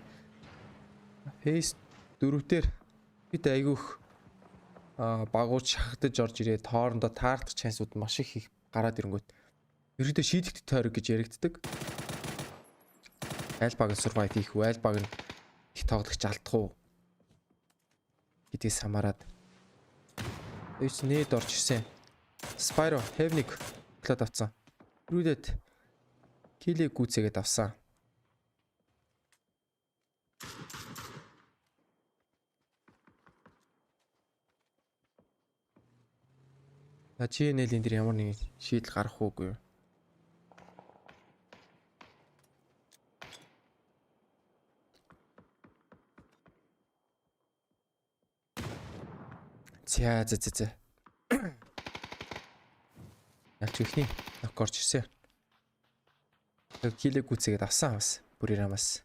Phase 4-дээр бид айгүйх багууч шахагдаж орж ирээд хоорондоо таардах чансууд маш их гараад ирэнгүүт ерөөдөө шийдэгдэх тойрог гэж яригддаг. Аль баг нь survive хийх үү, аль баг нь их тоглогч алдах уу гэдгээс хамаарат эвч нээд орж ирсэн. Spyro Heaven-ыг плот авцсан. Рүүдэд килийг гүйцээгээд авсан. GNL-ийн дээр ямар нэг шийдэл гарах уугүй юу? За. ихний нок орж ирсэн. Килэг гүцгээд авсан бас. Бүрирамаас.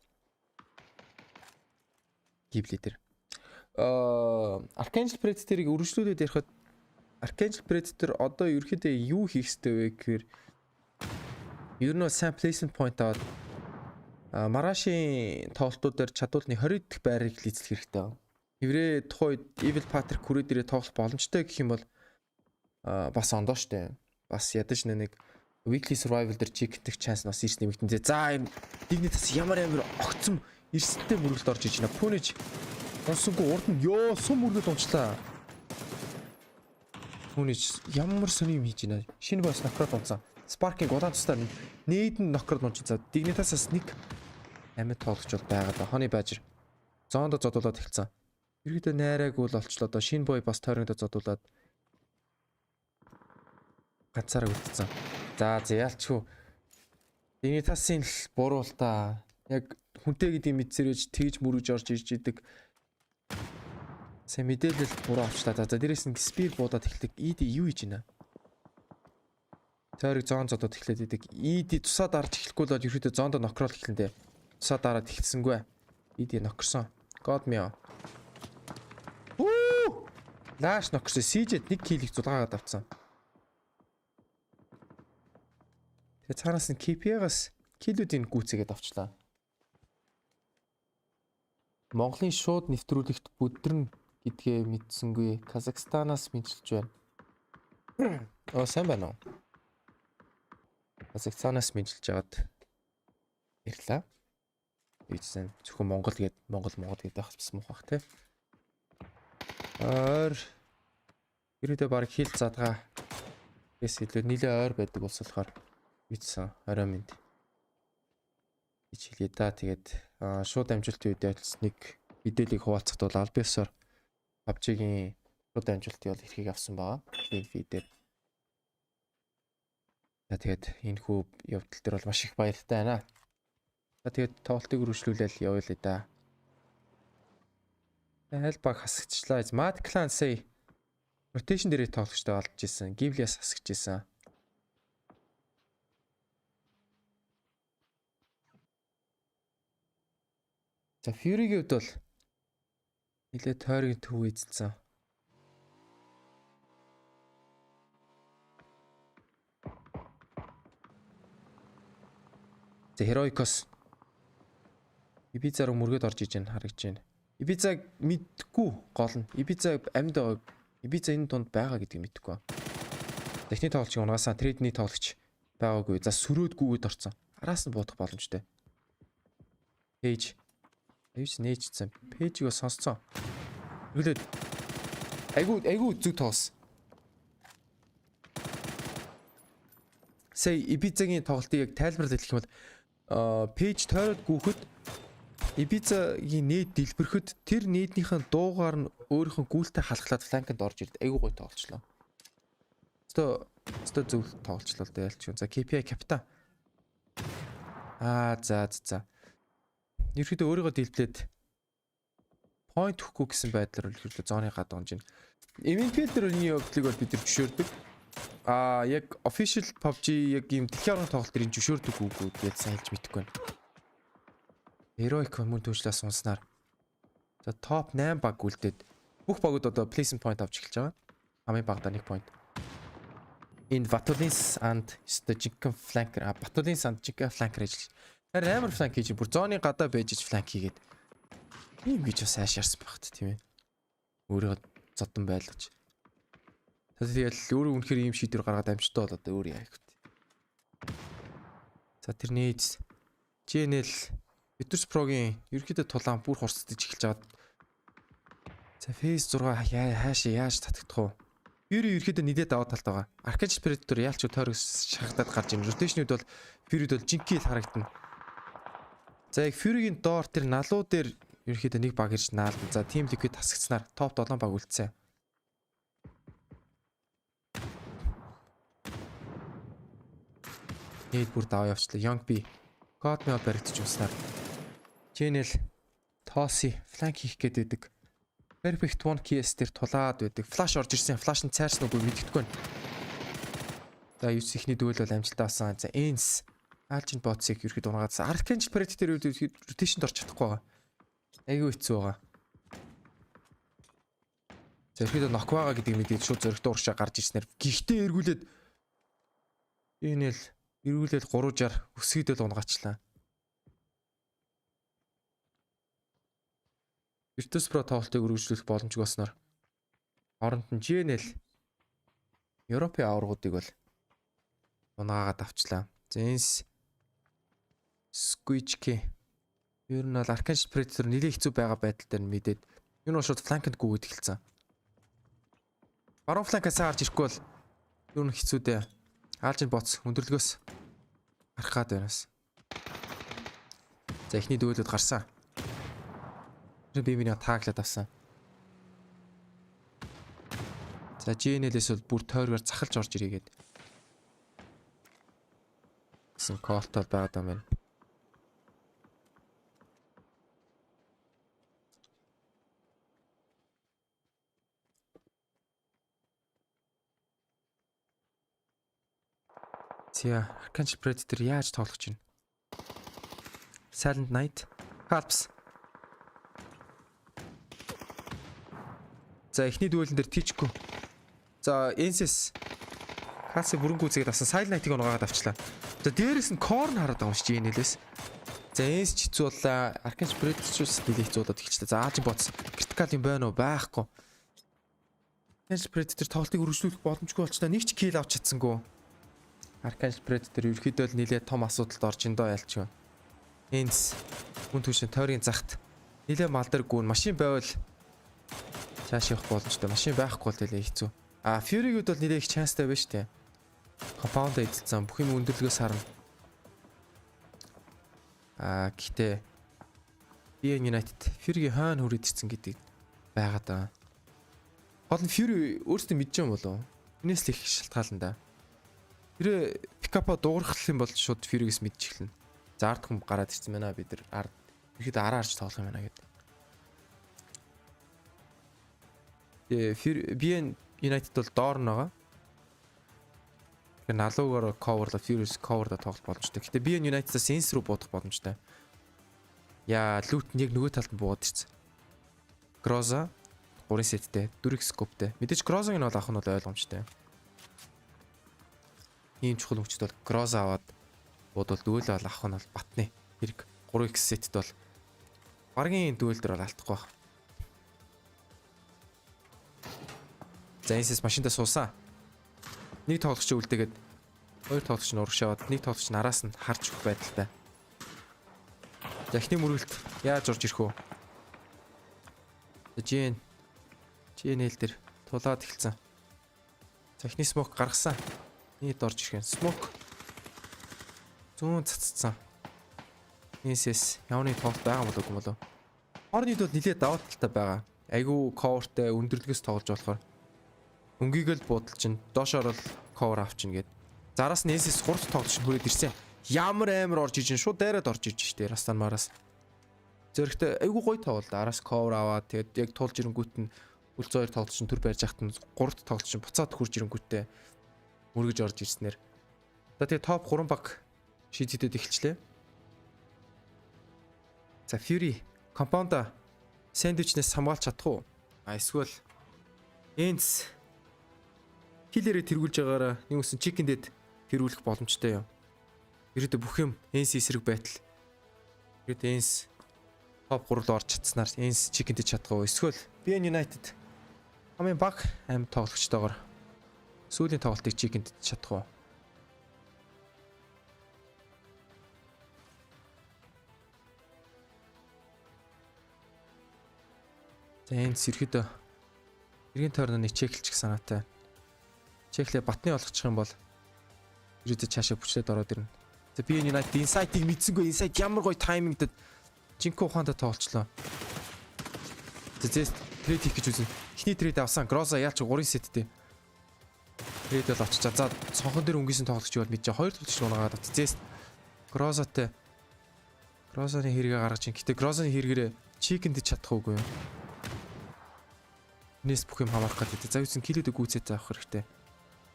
Гибли дээр. Archangel Predator-ыг үргэлжлүүлээд ярихад Archangel Predator одоо ерөөхдөө юу хийх ёстой вэ гэхээр ер нь сайн placement point аваад Марашийн тоглолтуудаар чадвалны 20 дэх байрыг л эзлэх хэрэгтэй байна. Хэврээ тухайд Evil Patrick хүрээ дээрээ тоглох боломжтой гэх юм бол бас ондоо штэ. Бас ядаж нэг weekly survival дээр чигтэх chance бас ирс нэмэгдэн. За энэ Dignitas ямар огцом эрсдэлтэй мөрөлд орж иж байна. Пүнэж онсонгүй урд нь ёо сум мөргөд унчлаа. Пүнэж ямар сони юм хийж байна. Шинэ бас нокрод унцсан. Sparking удаан тусдаа нээдэн нокрод унцсан. Dignitas-аас нэг амьд тоглогч бол байгаа да. Хоны баажир. Зоондо зодуулаад эхэлсэн. Иргэдээ найраг үл олчлоо доо. Шинэ бой бас тойрондоо зодуулаад ганцаараа үлдсэн. За яалчгүй. Dignitas-ийн л буруу л та. Яг хүнтэй гэдэг мэдсэрэж тэгж мөрөж орж ирж идэг. Сайн мэдээлэл буруу авчлаа. За дээрээс нь спир буудаад эхэлдэг. ED юу хийж байна? Тойрог зоон зодод эхлээд идэг. ED тусаад дарж эхлэхгүй бол ерөөдөө зоондо нокрол эхлэндээ. Тусаад дараад эхэлсэнгүй. ED нокрсон. God me. Лаш нокрсон. CJ-д нэг килийг зулгаагаад авцсан. Тэгээ цаанаас нь KP-гаас килүүдийн гүцээгээд авчлаа. Монголын шууд нэвтрүүлэгт бүдрэн гэдгээ мэдсэнгүй. Казахстанаас мэдчилж байна. Сайн байна уу? Казахстанаас мэдчилж аваад ирлээ. Ийдсэн зөвхөн Монгол гээд Монгол гээд байх бас муухах те. Ирээдүйд баг хил задгаа. Гэс илүү нилээ ойр байдаг болсолохоор ийдсэн орой минь. Хилээ да тэгээд шууд амжилтын үед ялц нэг мэдээллийг хуваалцахад бол албиасаар PUBG-гийн шууд амжилтыг бол эрхийг авсан байгаа. Link feed дээр. За тэгээд энэ хүү явдал дээр бол маш их баяртай байна. За тэгээд тоглолтыг үргэлжлүүлээл явъя л да. Аль баг хасагчлаа. Mad Clan say rotation дээрээ тоглогчтой олж ирсэн. Ghibli-аас хасагч ирсэн. За Fury-гийн хувьд бол нилээ тойргийн төв эзэлсэн. За Heroicos Ibiza руу мөргөд орж иж байна харагдж байна. Ibiza мэдгүй гол нь. Ibiza амьд байгаа. Ibiza энэ дунд байгаа гэдгийг мэдгүй. Техник тоглогчийн унаасаа трейдний тоглогч байгаагүй. За сөрөөдгүйгээд орцсон. Араас нь буудах боломжтой. Пэйж Эвч нээжсэн. Пэйжийг сонсцсон. Өглөөд. Айгуу зүг тоос. Сая Ibiza-гийн тоглолтыг яг тайлбарлаж хэлэх юм бол пэйж тойроод гүөхөд Ibiza-гийн нээд дэлбэрхэд тэр нээднийхэн дуугаар нь өөрийнхөө гүйлтэй халахлаад фланкнд орж ирд. Айгуу гоё тоглолчлоо. Өстө зөв тоглолчлоо л ялч. За KPI капитан. За. Ерөөдөө өөрийгөө дэлбэлээд point өгөхгүй гэсэн байдлаар ерөөдөө зооны гад онж байна. MNPL дээр энэ явдлыг бол бид нар зөвшөөрдөг. Яг official PUBG яг ийм дэлхийн орны тоглолт төрийн зөвшөөрдөг үгүй гэж сайн хэлж мэдэхгүй байна. Heroic мөн төлжлөөс сонснаар. За топ 8 баг үлдээд бүх багууд одоо placement point авч эхэлж байгаа. Хамгийн багадаа 1 point. Энэ Vatulins and Stojikan flanker. Vatulins and Stojikan flanker ажиллаж. Тэр амар фланк хийж бүр зооны гадаа байж фланк хийгээд ийм гэж бас хайшаарсан багт тийм ээ. Өөрийгөө зодон байлгаж. Тэгээд өөрөө үнэхээр ийм шийдвэр гаргаад амжилттай болоод өөр яа гэх үү. За тэр нээж GNL Vitus Pro-гийн ерөөхдөө тулаан бүр хурцдаж эхэлж байгаа. За Phase 6 хаашаа яаж татагдах вэ? Ерөөхдөө нийлээд даваа талд байгаа. Archangel Predator яалч тойрог шахагдаад гарч ийн. Rotation-д бол Fury-д бол жинхэнэ л харагдана. За яг Fury-гийн доор тэр налуу дээр ерөөхдөө нэг баг ирж наалдан. За Team Liquid тасагцснаар топ 7 баг үлдсэн. Нийт бүр даваа явчлаа. Young B God me баригдаж унснаар. GNL Tosi flank хийх гээд байдаг. Perfect 1 KS дээр тулаад байдаг. Flash орж ирсэн. Flash нь цаарсан үгүй мэддэхгүй байна. За юус ихний дүүл бол амжилттай болсон. За Энс Algin Bots-ыг ерөөд унгаадсан. Arcangel Predator rotation-д орж чадахгүй байгаа. Айгүй хэцүү байгаа. За ерөөд нок байгаа гэдгийг мэдээд шууд зөрөгтэй уршаа гарч ирснээр гихтээ эргүүлээд эргүүлээд 360 өсгийдэл унгаачлаа. Virtus Pro тоглолтыг үргэлжлүүлэх боломжгүй болсноор оронд нь GNL Европын аваргуудыг бол унаагаад авчлаа. Зэнс Squeaky ер нь бол Arcangel Predator нэлээд хэцүү байгаа байдал дээр мэдээд энэ бол шууд flank-д гүгээд эхэлсэн. Баруун flank-аас гарч ирэхгүй бол ер нь хэцүү дээ. Algin Bots өндөрлгөөс гарах гад байнас. За эхний дүүлүүд гарсан. Би миний тааглаад авсан. За GNL-с бол бүр тойроор захалж орж ирээгээд. Сэн колтол байгаад юм байна. Зя Arcangel Predator яаж тоглох чинь? Silent Night, Calps. За эхний дүүлэн дээр Tichku. За Ensis Calps бүрэн гүцгээд авсан Silent Night-ыг унгаад авчлаа. За дээрээс нь Corn хараад байгаа юм шиг Enel-с. За Ens ч хэцүү боллаа. Arcangel Predator-с нэлээд хэцүү болоод эхэлчихлээ. За Algin Bots critical юм байна уу? Байхгүй. Arcangel Predator тоглолтыг үргэлжлүүлэх боломжгүй болчихлоо. Нэг ч kill авч чадсангүй. Arcangel Predator ерөөхдөө л нэлээд том асуудалд орж ин доо ялч. Ens хүн түвшин тойрын захт нэлээд мал дээр гүн машин байвал цааш явах боломжтой. Машин байхгүй бол тэлээ хэцүү. Fury-гүүд бол нэлээд их чанстай байна шүү дээ. Compound эзэлсэн бүх юм өндөрлгөөс харна. Гэхдээ BN United Fury-гийн хойно хүрээд ирсэн гэдэг байгаад байгаа. Гол нь Fury өөртөө мэдж юм болов. Энэс л их шалтгаална да. Тэр пикапа дуурах юм бол шууд Fury-гээс мэдж эхэлнэ. За ард хүм гараад ирсэн байна бид нар ард ихэд араа харж тоглох юм байна гэдэг. BN United бол доор нь байгаа. Тэгэхээр налуугаар cover-ло Fury-с cover-да тоглох боломжтой. Гэтэ BN United-аас Sense руу буудах боломжтой. Яа, loot нь яг нөгөө талд нь буугаад ирсэн. Groza 3 сеттэй, 4 scope-тэй. Мэдээж Groza-г нь бол авах нь бол ойлгомжтой. Ийм чухал хүчтэй бол Groza аваад буудвал дүүлээ бол авах нь бол батны хэрэг. 3x сеттэй бол багийн дүүл дээр бол алдахгүй байх. За энэс машиндаа суусан. Нэг тоглогч үлдээгээд хоёр тоглогч нь урагшаад нэг тоглогч нь араас нь харж өгөх байдалтай. За эхний мөргөлт яаж орж ирэх вэ? GNL дээр тулаад эхэлсэн. За эхний смок гаргасан. Нийт орж ирэх юм. Смок зүүн цацсан. Энэс явны тоглолт байгаа болов уу? Хорнид бол нилээ даваа талтай байгаа. Айгу coverтэй өндөрлгөөс тоглож болохоор өнгөийг л буудалж чинь доошоор л cover авчин гээд. Зараас нь Ensis 3 тоглож хүрээд ирсэн. Ямар амар орж ижин шууд дайраад орж иж штэ Растан мараас. Зөрөгтэй айгу гоё тоглолт. Араас cover аваад тэгээд яг тулж ирэнгүүт нь үл зөөр тоглож чинь төр барьж хахт нь 3 тоглож чинь буцаад хурж ирэнгүүтээ мөргөж орж ирснээр. За тэгээд топ 3 баг шийдэдэд эхэлчлээ. За Fury компаунда сэндвичнээс хамгаалж чадах уу? Эсвэл Ens хилээрээ тэргүүлж байгаараа нэг үсэн chicken dead тэргүүлэх боломжтой юм. Ерөөдөө бүх юм Ens эсрэг байтал. Ерөөдөө Ens топ 3 руу орж чадсанаар Ens chicken dead чадах уу? Эсвэл BN United хамгийн баг амт тоглогчтойгоор сүүлийн тоглолтыг chicken dead чадах уу? За Ens ерөөдөө эргэн тойрны чеклчих санаатай. Чеклээ батны олгочих юм бол ерөөдөө цаашаа бүчлээд ороод ирнэ. За BN United инсайтыг мэдсэнгүй инсайт ямар гоё таймингдад жинхэнэ ухаандаа тоглолцлоо. За зэс трейд хийх гэж үзэн. Эхний трейд авсан Groza яалч 3 сеттэй. Трейд бол очиж за цонхон дээр өнгөсөн тоглогч бол мэдээ 2 тоглогч унаагаад авсан. Зэс Grozатай Grozаны хэрэгээ гаргаж ин. Гэтэ Grozаны хэрэгээрээ chicken дэж чадах уугүй юу? Нэс бүх юм хамаарах гэдэг. За үсэн килэд гүйцээд заах хэрэгтэй.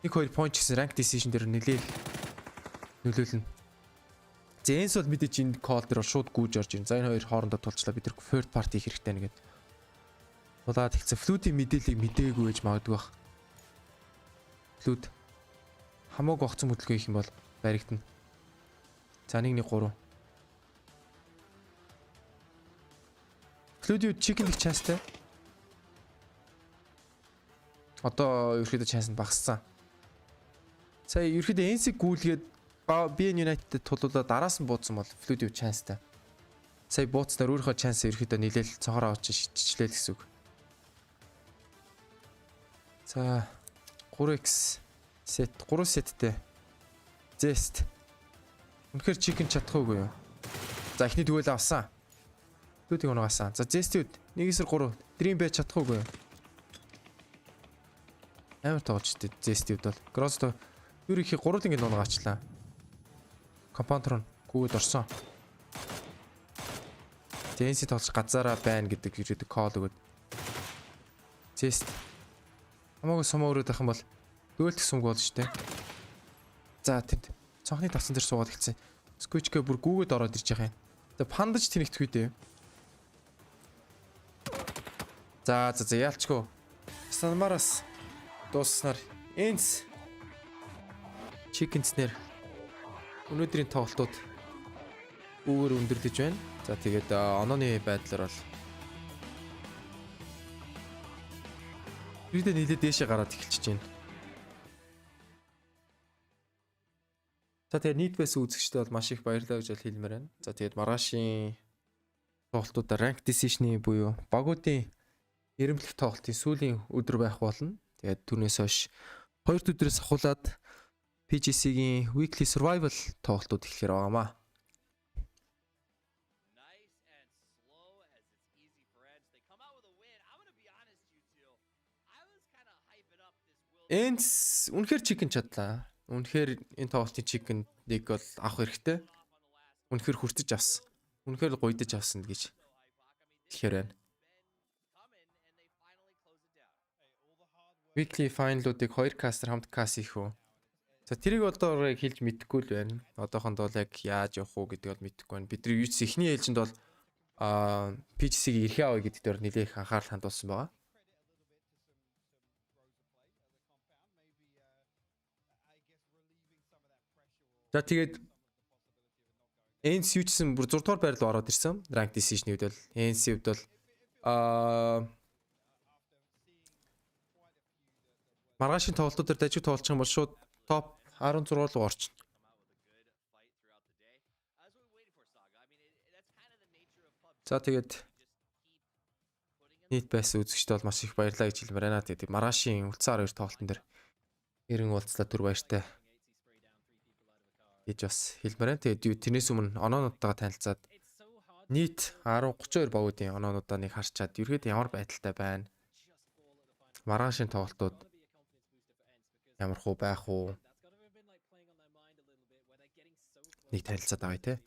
1-2 point гэсэн rank decision дээр нөлөөлнө. Зэнс бол мэдээж энэ call дээр шууд гүйж орж ийн. За энэ хоёр хоорондоо тулчлаа бид нар third party хийх хэрэгтэй нэгэд. Улаад хэлсэн флүүдийн мэдээллийг мэдээгүй байж магадгүй бах. Флүүд хамаагүй огцон хөдөлгөөн хийх юм бол баригдана. За 1-1-3. Флүүд юу chicken их chance-тай. Одоо ерөөхдөө chance нь багассан. Сая ерөөхдөө NC гүйлгээд BN United-д тулуулаад араас нь буудсан бол флүүд юу chance-тай. Сая буудснаар өөрийнхөө chance ерөөхдөө нилээл цогоор авч шидчихлээ л гэсэн үг. За 3x set 3 setтэй. Zest. Үнэхээр chicken чадахгүй юу? За эхний тэгвэл авсан. Флүүдийг унагаасан. За Zest-үүд 1-3 dream байж чадахгүй юу? Амар тоолж штэ Zest-үүд бол. Gross-то юу их 3 ингэ унагаачлаа. Компьютер нь гүйд орсон. Zest тоолж газараа байна гэдэг ирээдүг call өгöd. Zest хамаагүй сумаа өрөөд байх юм бол дөөлт сумг болно штэ. За тэнд цонхны тавцан дээр суугаад хэлсэн. Squitch-гээ бүр гүүгээд ороод ирж байгаа юм. Тэгээ пандаж тэнэгтэх үү дээ. За яалчгүй. Станмараас дууссанаар Энс Chickens-нэр өнөөдрийн тоглолтууд үүгээр өндөрлөж байна. За тэгээд онооны байдлаар бол Бидээ нийлээ дээшээ гараад эхэлчихэж байна. За тэгээд нийт байсан үзэгчдэд бол маш их баярлалаа гэж хэлмээр байна. За тэгээд маргаашийн тоглолтуудаар rank decision-ы буюу багуудын эрэмблэх тоглолтын сүүлийн өдөр байх болно. Тэгээд түүнээс хойш 2 өдрөөс ахуулаад PGC-гийн weekly survival тоглолтууд эхлэхээр байгаамаа. Энс үнэхээр chicken чадлаа. Үнэхээр энэ тоглолтын chicken-ийг бол авах хэрэгтэй. Үнэхээр хүртэж авсан. Үнэхээр гойдож авсан гэж хэлэхээр байна. Weekly final-уудыг 2 кастер хамт каст хийх үү? За тэрийг одоо хэлж мэдэхгүй л байна. Одоохонд бол яг яаж явах уу гэдгийг бол мэдэхгүй байна. Бидний юуц ихний ээлжинд бол PGC-ийг эрхээ авъя гэдэг дээр нэлээх анхаарал хандуулсан байгаа. За тэгээд NC юучсан бүр 6 дугаар байрлал ороод ирсэн. Rank decision-ийн үед бол NC үед бол маргаашийн тоглолтууд дээр дажиг тоглолцох юм бол шууд топ 16 руу орчин. За тэгээд нийт байсан үзэгчтэй бол маш их баярлалаа гэж хэлмээр байна. Тэгээд маргаашийн үлцэн 12 тоглолтын дээр эрен уулзлаа түр баяртай гэж бас хэлмээр байна. Тэгээд тэрнээс өмнө оноонуудтайгаа танилцаад нийт 10-32 багуудын оноонуудаа нэг харчаад ерөөд ямар байдалтай байна. Маргаашийн тоглолтууд ямар хөө байх уу? Нэг танилцаад байгаа тий.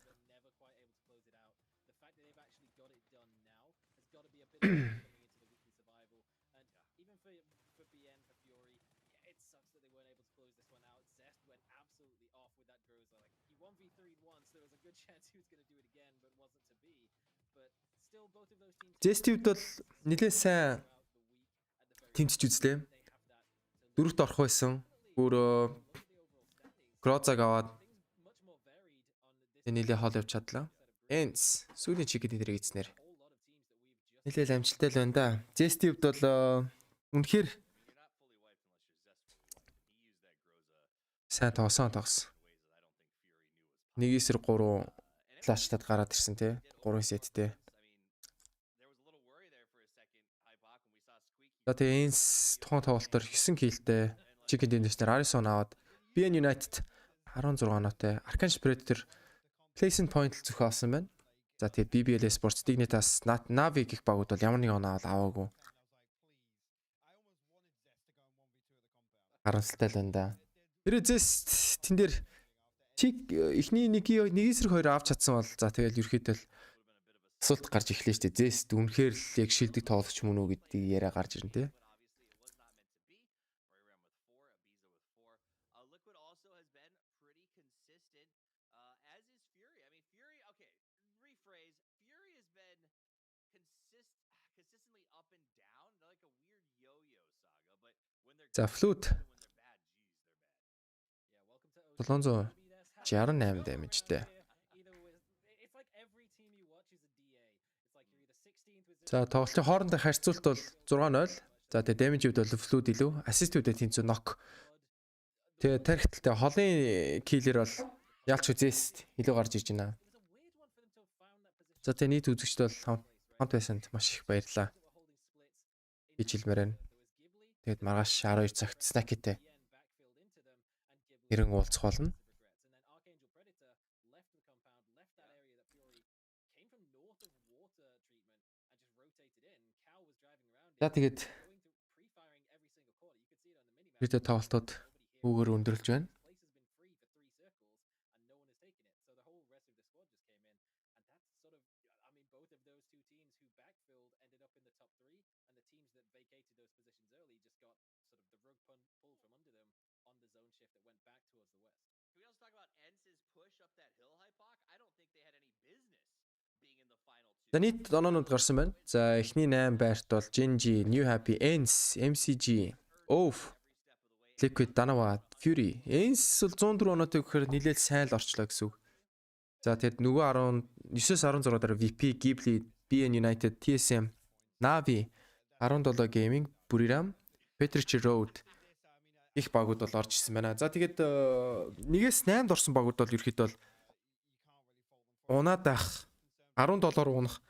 Zest-д бол нэлээд сайн тэмцэж үзлээ. Дөрөвт орох байсан. Бүр Грозаг аваад нэлээд хол явж чадлаа. Энс сүүлийн чигэд нэрийг эзнэр. Нэлээд амжилттай л байна да. Zest-д бол үнэхээр сайн тоглосон. 1-3 флаштад гараад ирсэн тий. 3 сеттэй. За тэгээ Энс тухайн тоглолтоор 9 киллтэй Chicken Dinner-ээр Arizona аваад BN United 16 оноотой Arcane Predator Placement Point л зөвхөн авсан байна. За тэгээ BBL Esports Dignitas Navi гэх багууд бол ямар нэг оноо аваагүй. Харамсалтай л байна да. Тэр Zest тэн дээр эхний 1-2 авч чадсан бол за тэгэл ерөөхдөө л асуулт гарч эхлэв штэ. Zest үнэхээр л яг шилдэг тоглогч мөн үү гэдгийг яриа гарч ирнэ те. up and down. They're like a weird yo-yo saga, but when they're За good, flute they're good, when they're bad, geez, they're bad. Yeah, welcome to 768 дэмэжтэй. It's like every team you watch is a DA. It's like you're either 16th with За тоглолтын хоорондох харьцуулт бол 6-0. За тэгээ damage үед бол flute илүү, assist үедээ тэнцүү knock. Тэгээ тархиталтай холын killer бол ялч үзээст илүү гарч ирж байна. За тэгээ нийт үзэгчд бол хамт байсанд маш их баярлалаа гэж хэлмээр байна. Тэгээд маргааш 12 цагт snack-тэй нэрэн уулзах болно. За тэгээд видео тоглолтууд үүгээр өндөрлж байна. Can we also talk about Ence's push up that hill, Hypoc? I don't think they had any business being in the final two. За нийт оноонууд гарсан байна. За эхний 8 байрт бол Genji, New Happy, Ence, MCG, Oaf, Liquid, Danawa, Fury. Ence бол 104 оноотой гэхээр нэлээд сайн л орчлоо гэсэн үг. За тэгэд нөгөө 19-с 16 дараа VP, Ghibli, BN United, TSM, Navi, 17 Gaming, Buriram, Petrici Road их багууд бол орж ирсэн байна. За тэгээд 1-ээс 8-д орсон багууд бол ерөөхдөө бол унаад байх 17 унах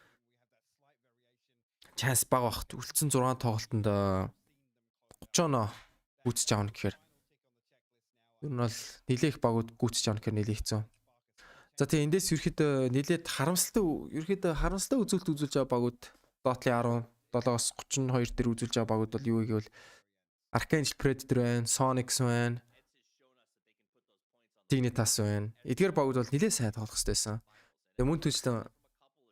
chance бага бахт. Үлдсэн 6 тоглолтод 30 оноо гүйцэж авна гэхээр ер нь бол нэлээх багууд гүйцэж авна гэхээр нэлээ хэцүү. За тэгээ эндээс ерөөхдөө нэлээд харамсалтай үзүүлэлт үзүүлж байгаа багууд Dota-ийн 17-оос 32 дээр үзүүлж байгаа багууд бол юу гэвэл Archangel Predator байна, Sonics байна, Dignitas байна. Эдгээр багууд бол нэлээд сайн тоглох хэрэгтэй байсан. Тэгээ мөн төслөн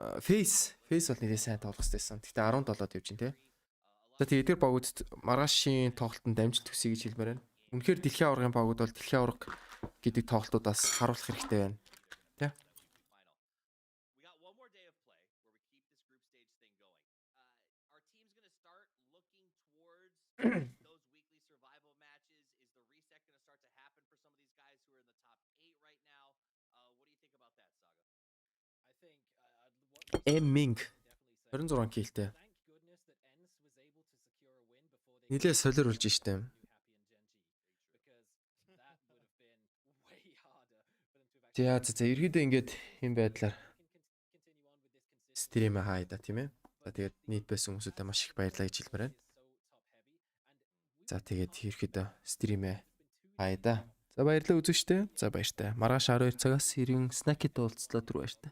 Face бол нэлээд сайн тоглох хэрэгтэй байсан. Гэтэ 17-д явж байна те. За тэгээ эдгээр багуудад маргаашийн тоглолтод дамжиж төсөй гэж хэлмээр байна. Үнэхээр дэлхийн аваргын багууд бол дэлхийн аварга гэдэг тоглолтуудаас харуулах хэрэгтэй байна. Тэ. We got one more day of play where we keep this group stage thing going. Our team's going to start looking towards those weekly survival matches. Is the reset going to start to happen for some of these guys who are in the top 8 right now? What do you think about that, Saga? I think Ming 26 киллтэй. Нилээ солируулж штэ. За ерөөдөө ингээд юм байдлаар стримээ хайда тийм ээ. За тэгээд нийт байсан хүмүүсүүдэд маш их баярлалаа гэж хэлмээр байна. За тэгээд ерөөдөө стримээ хайда. За баярлалаа үзэгчтэй. За баяртай. Маргааш 12 цагаас ирэн snack-д уулзлаа түр баяртай.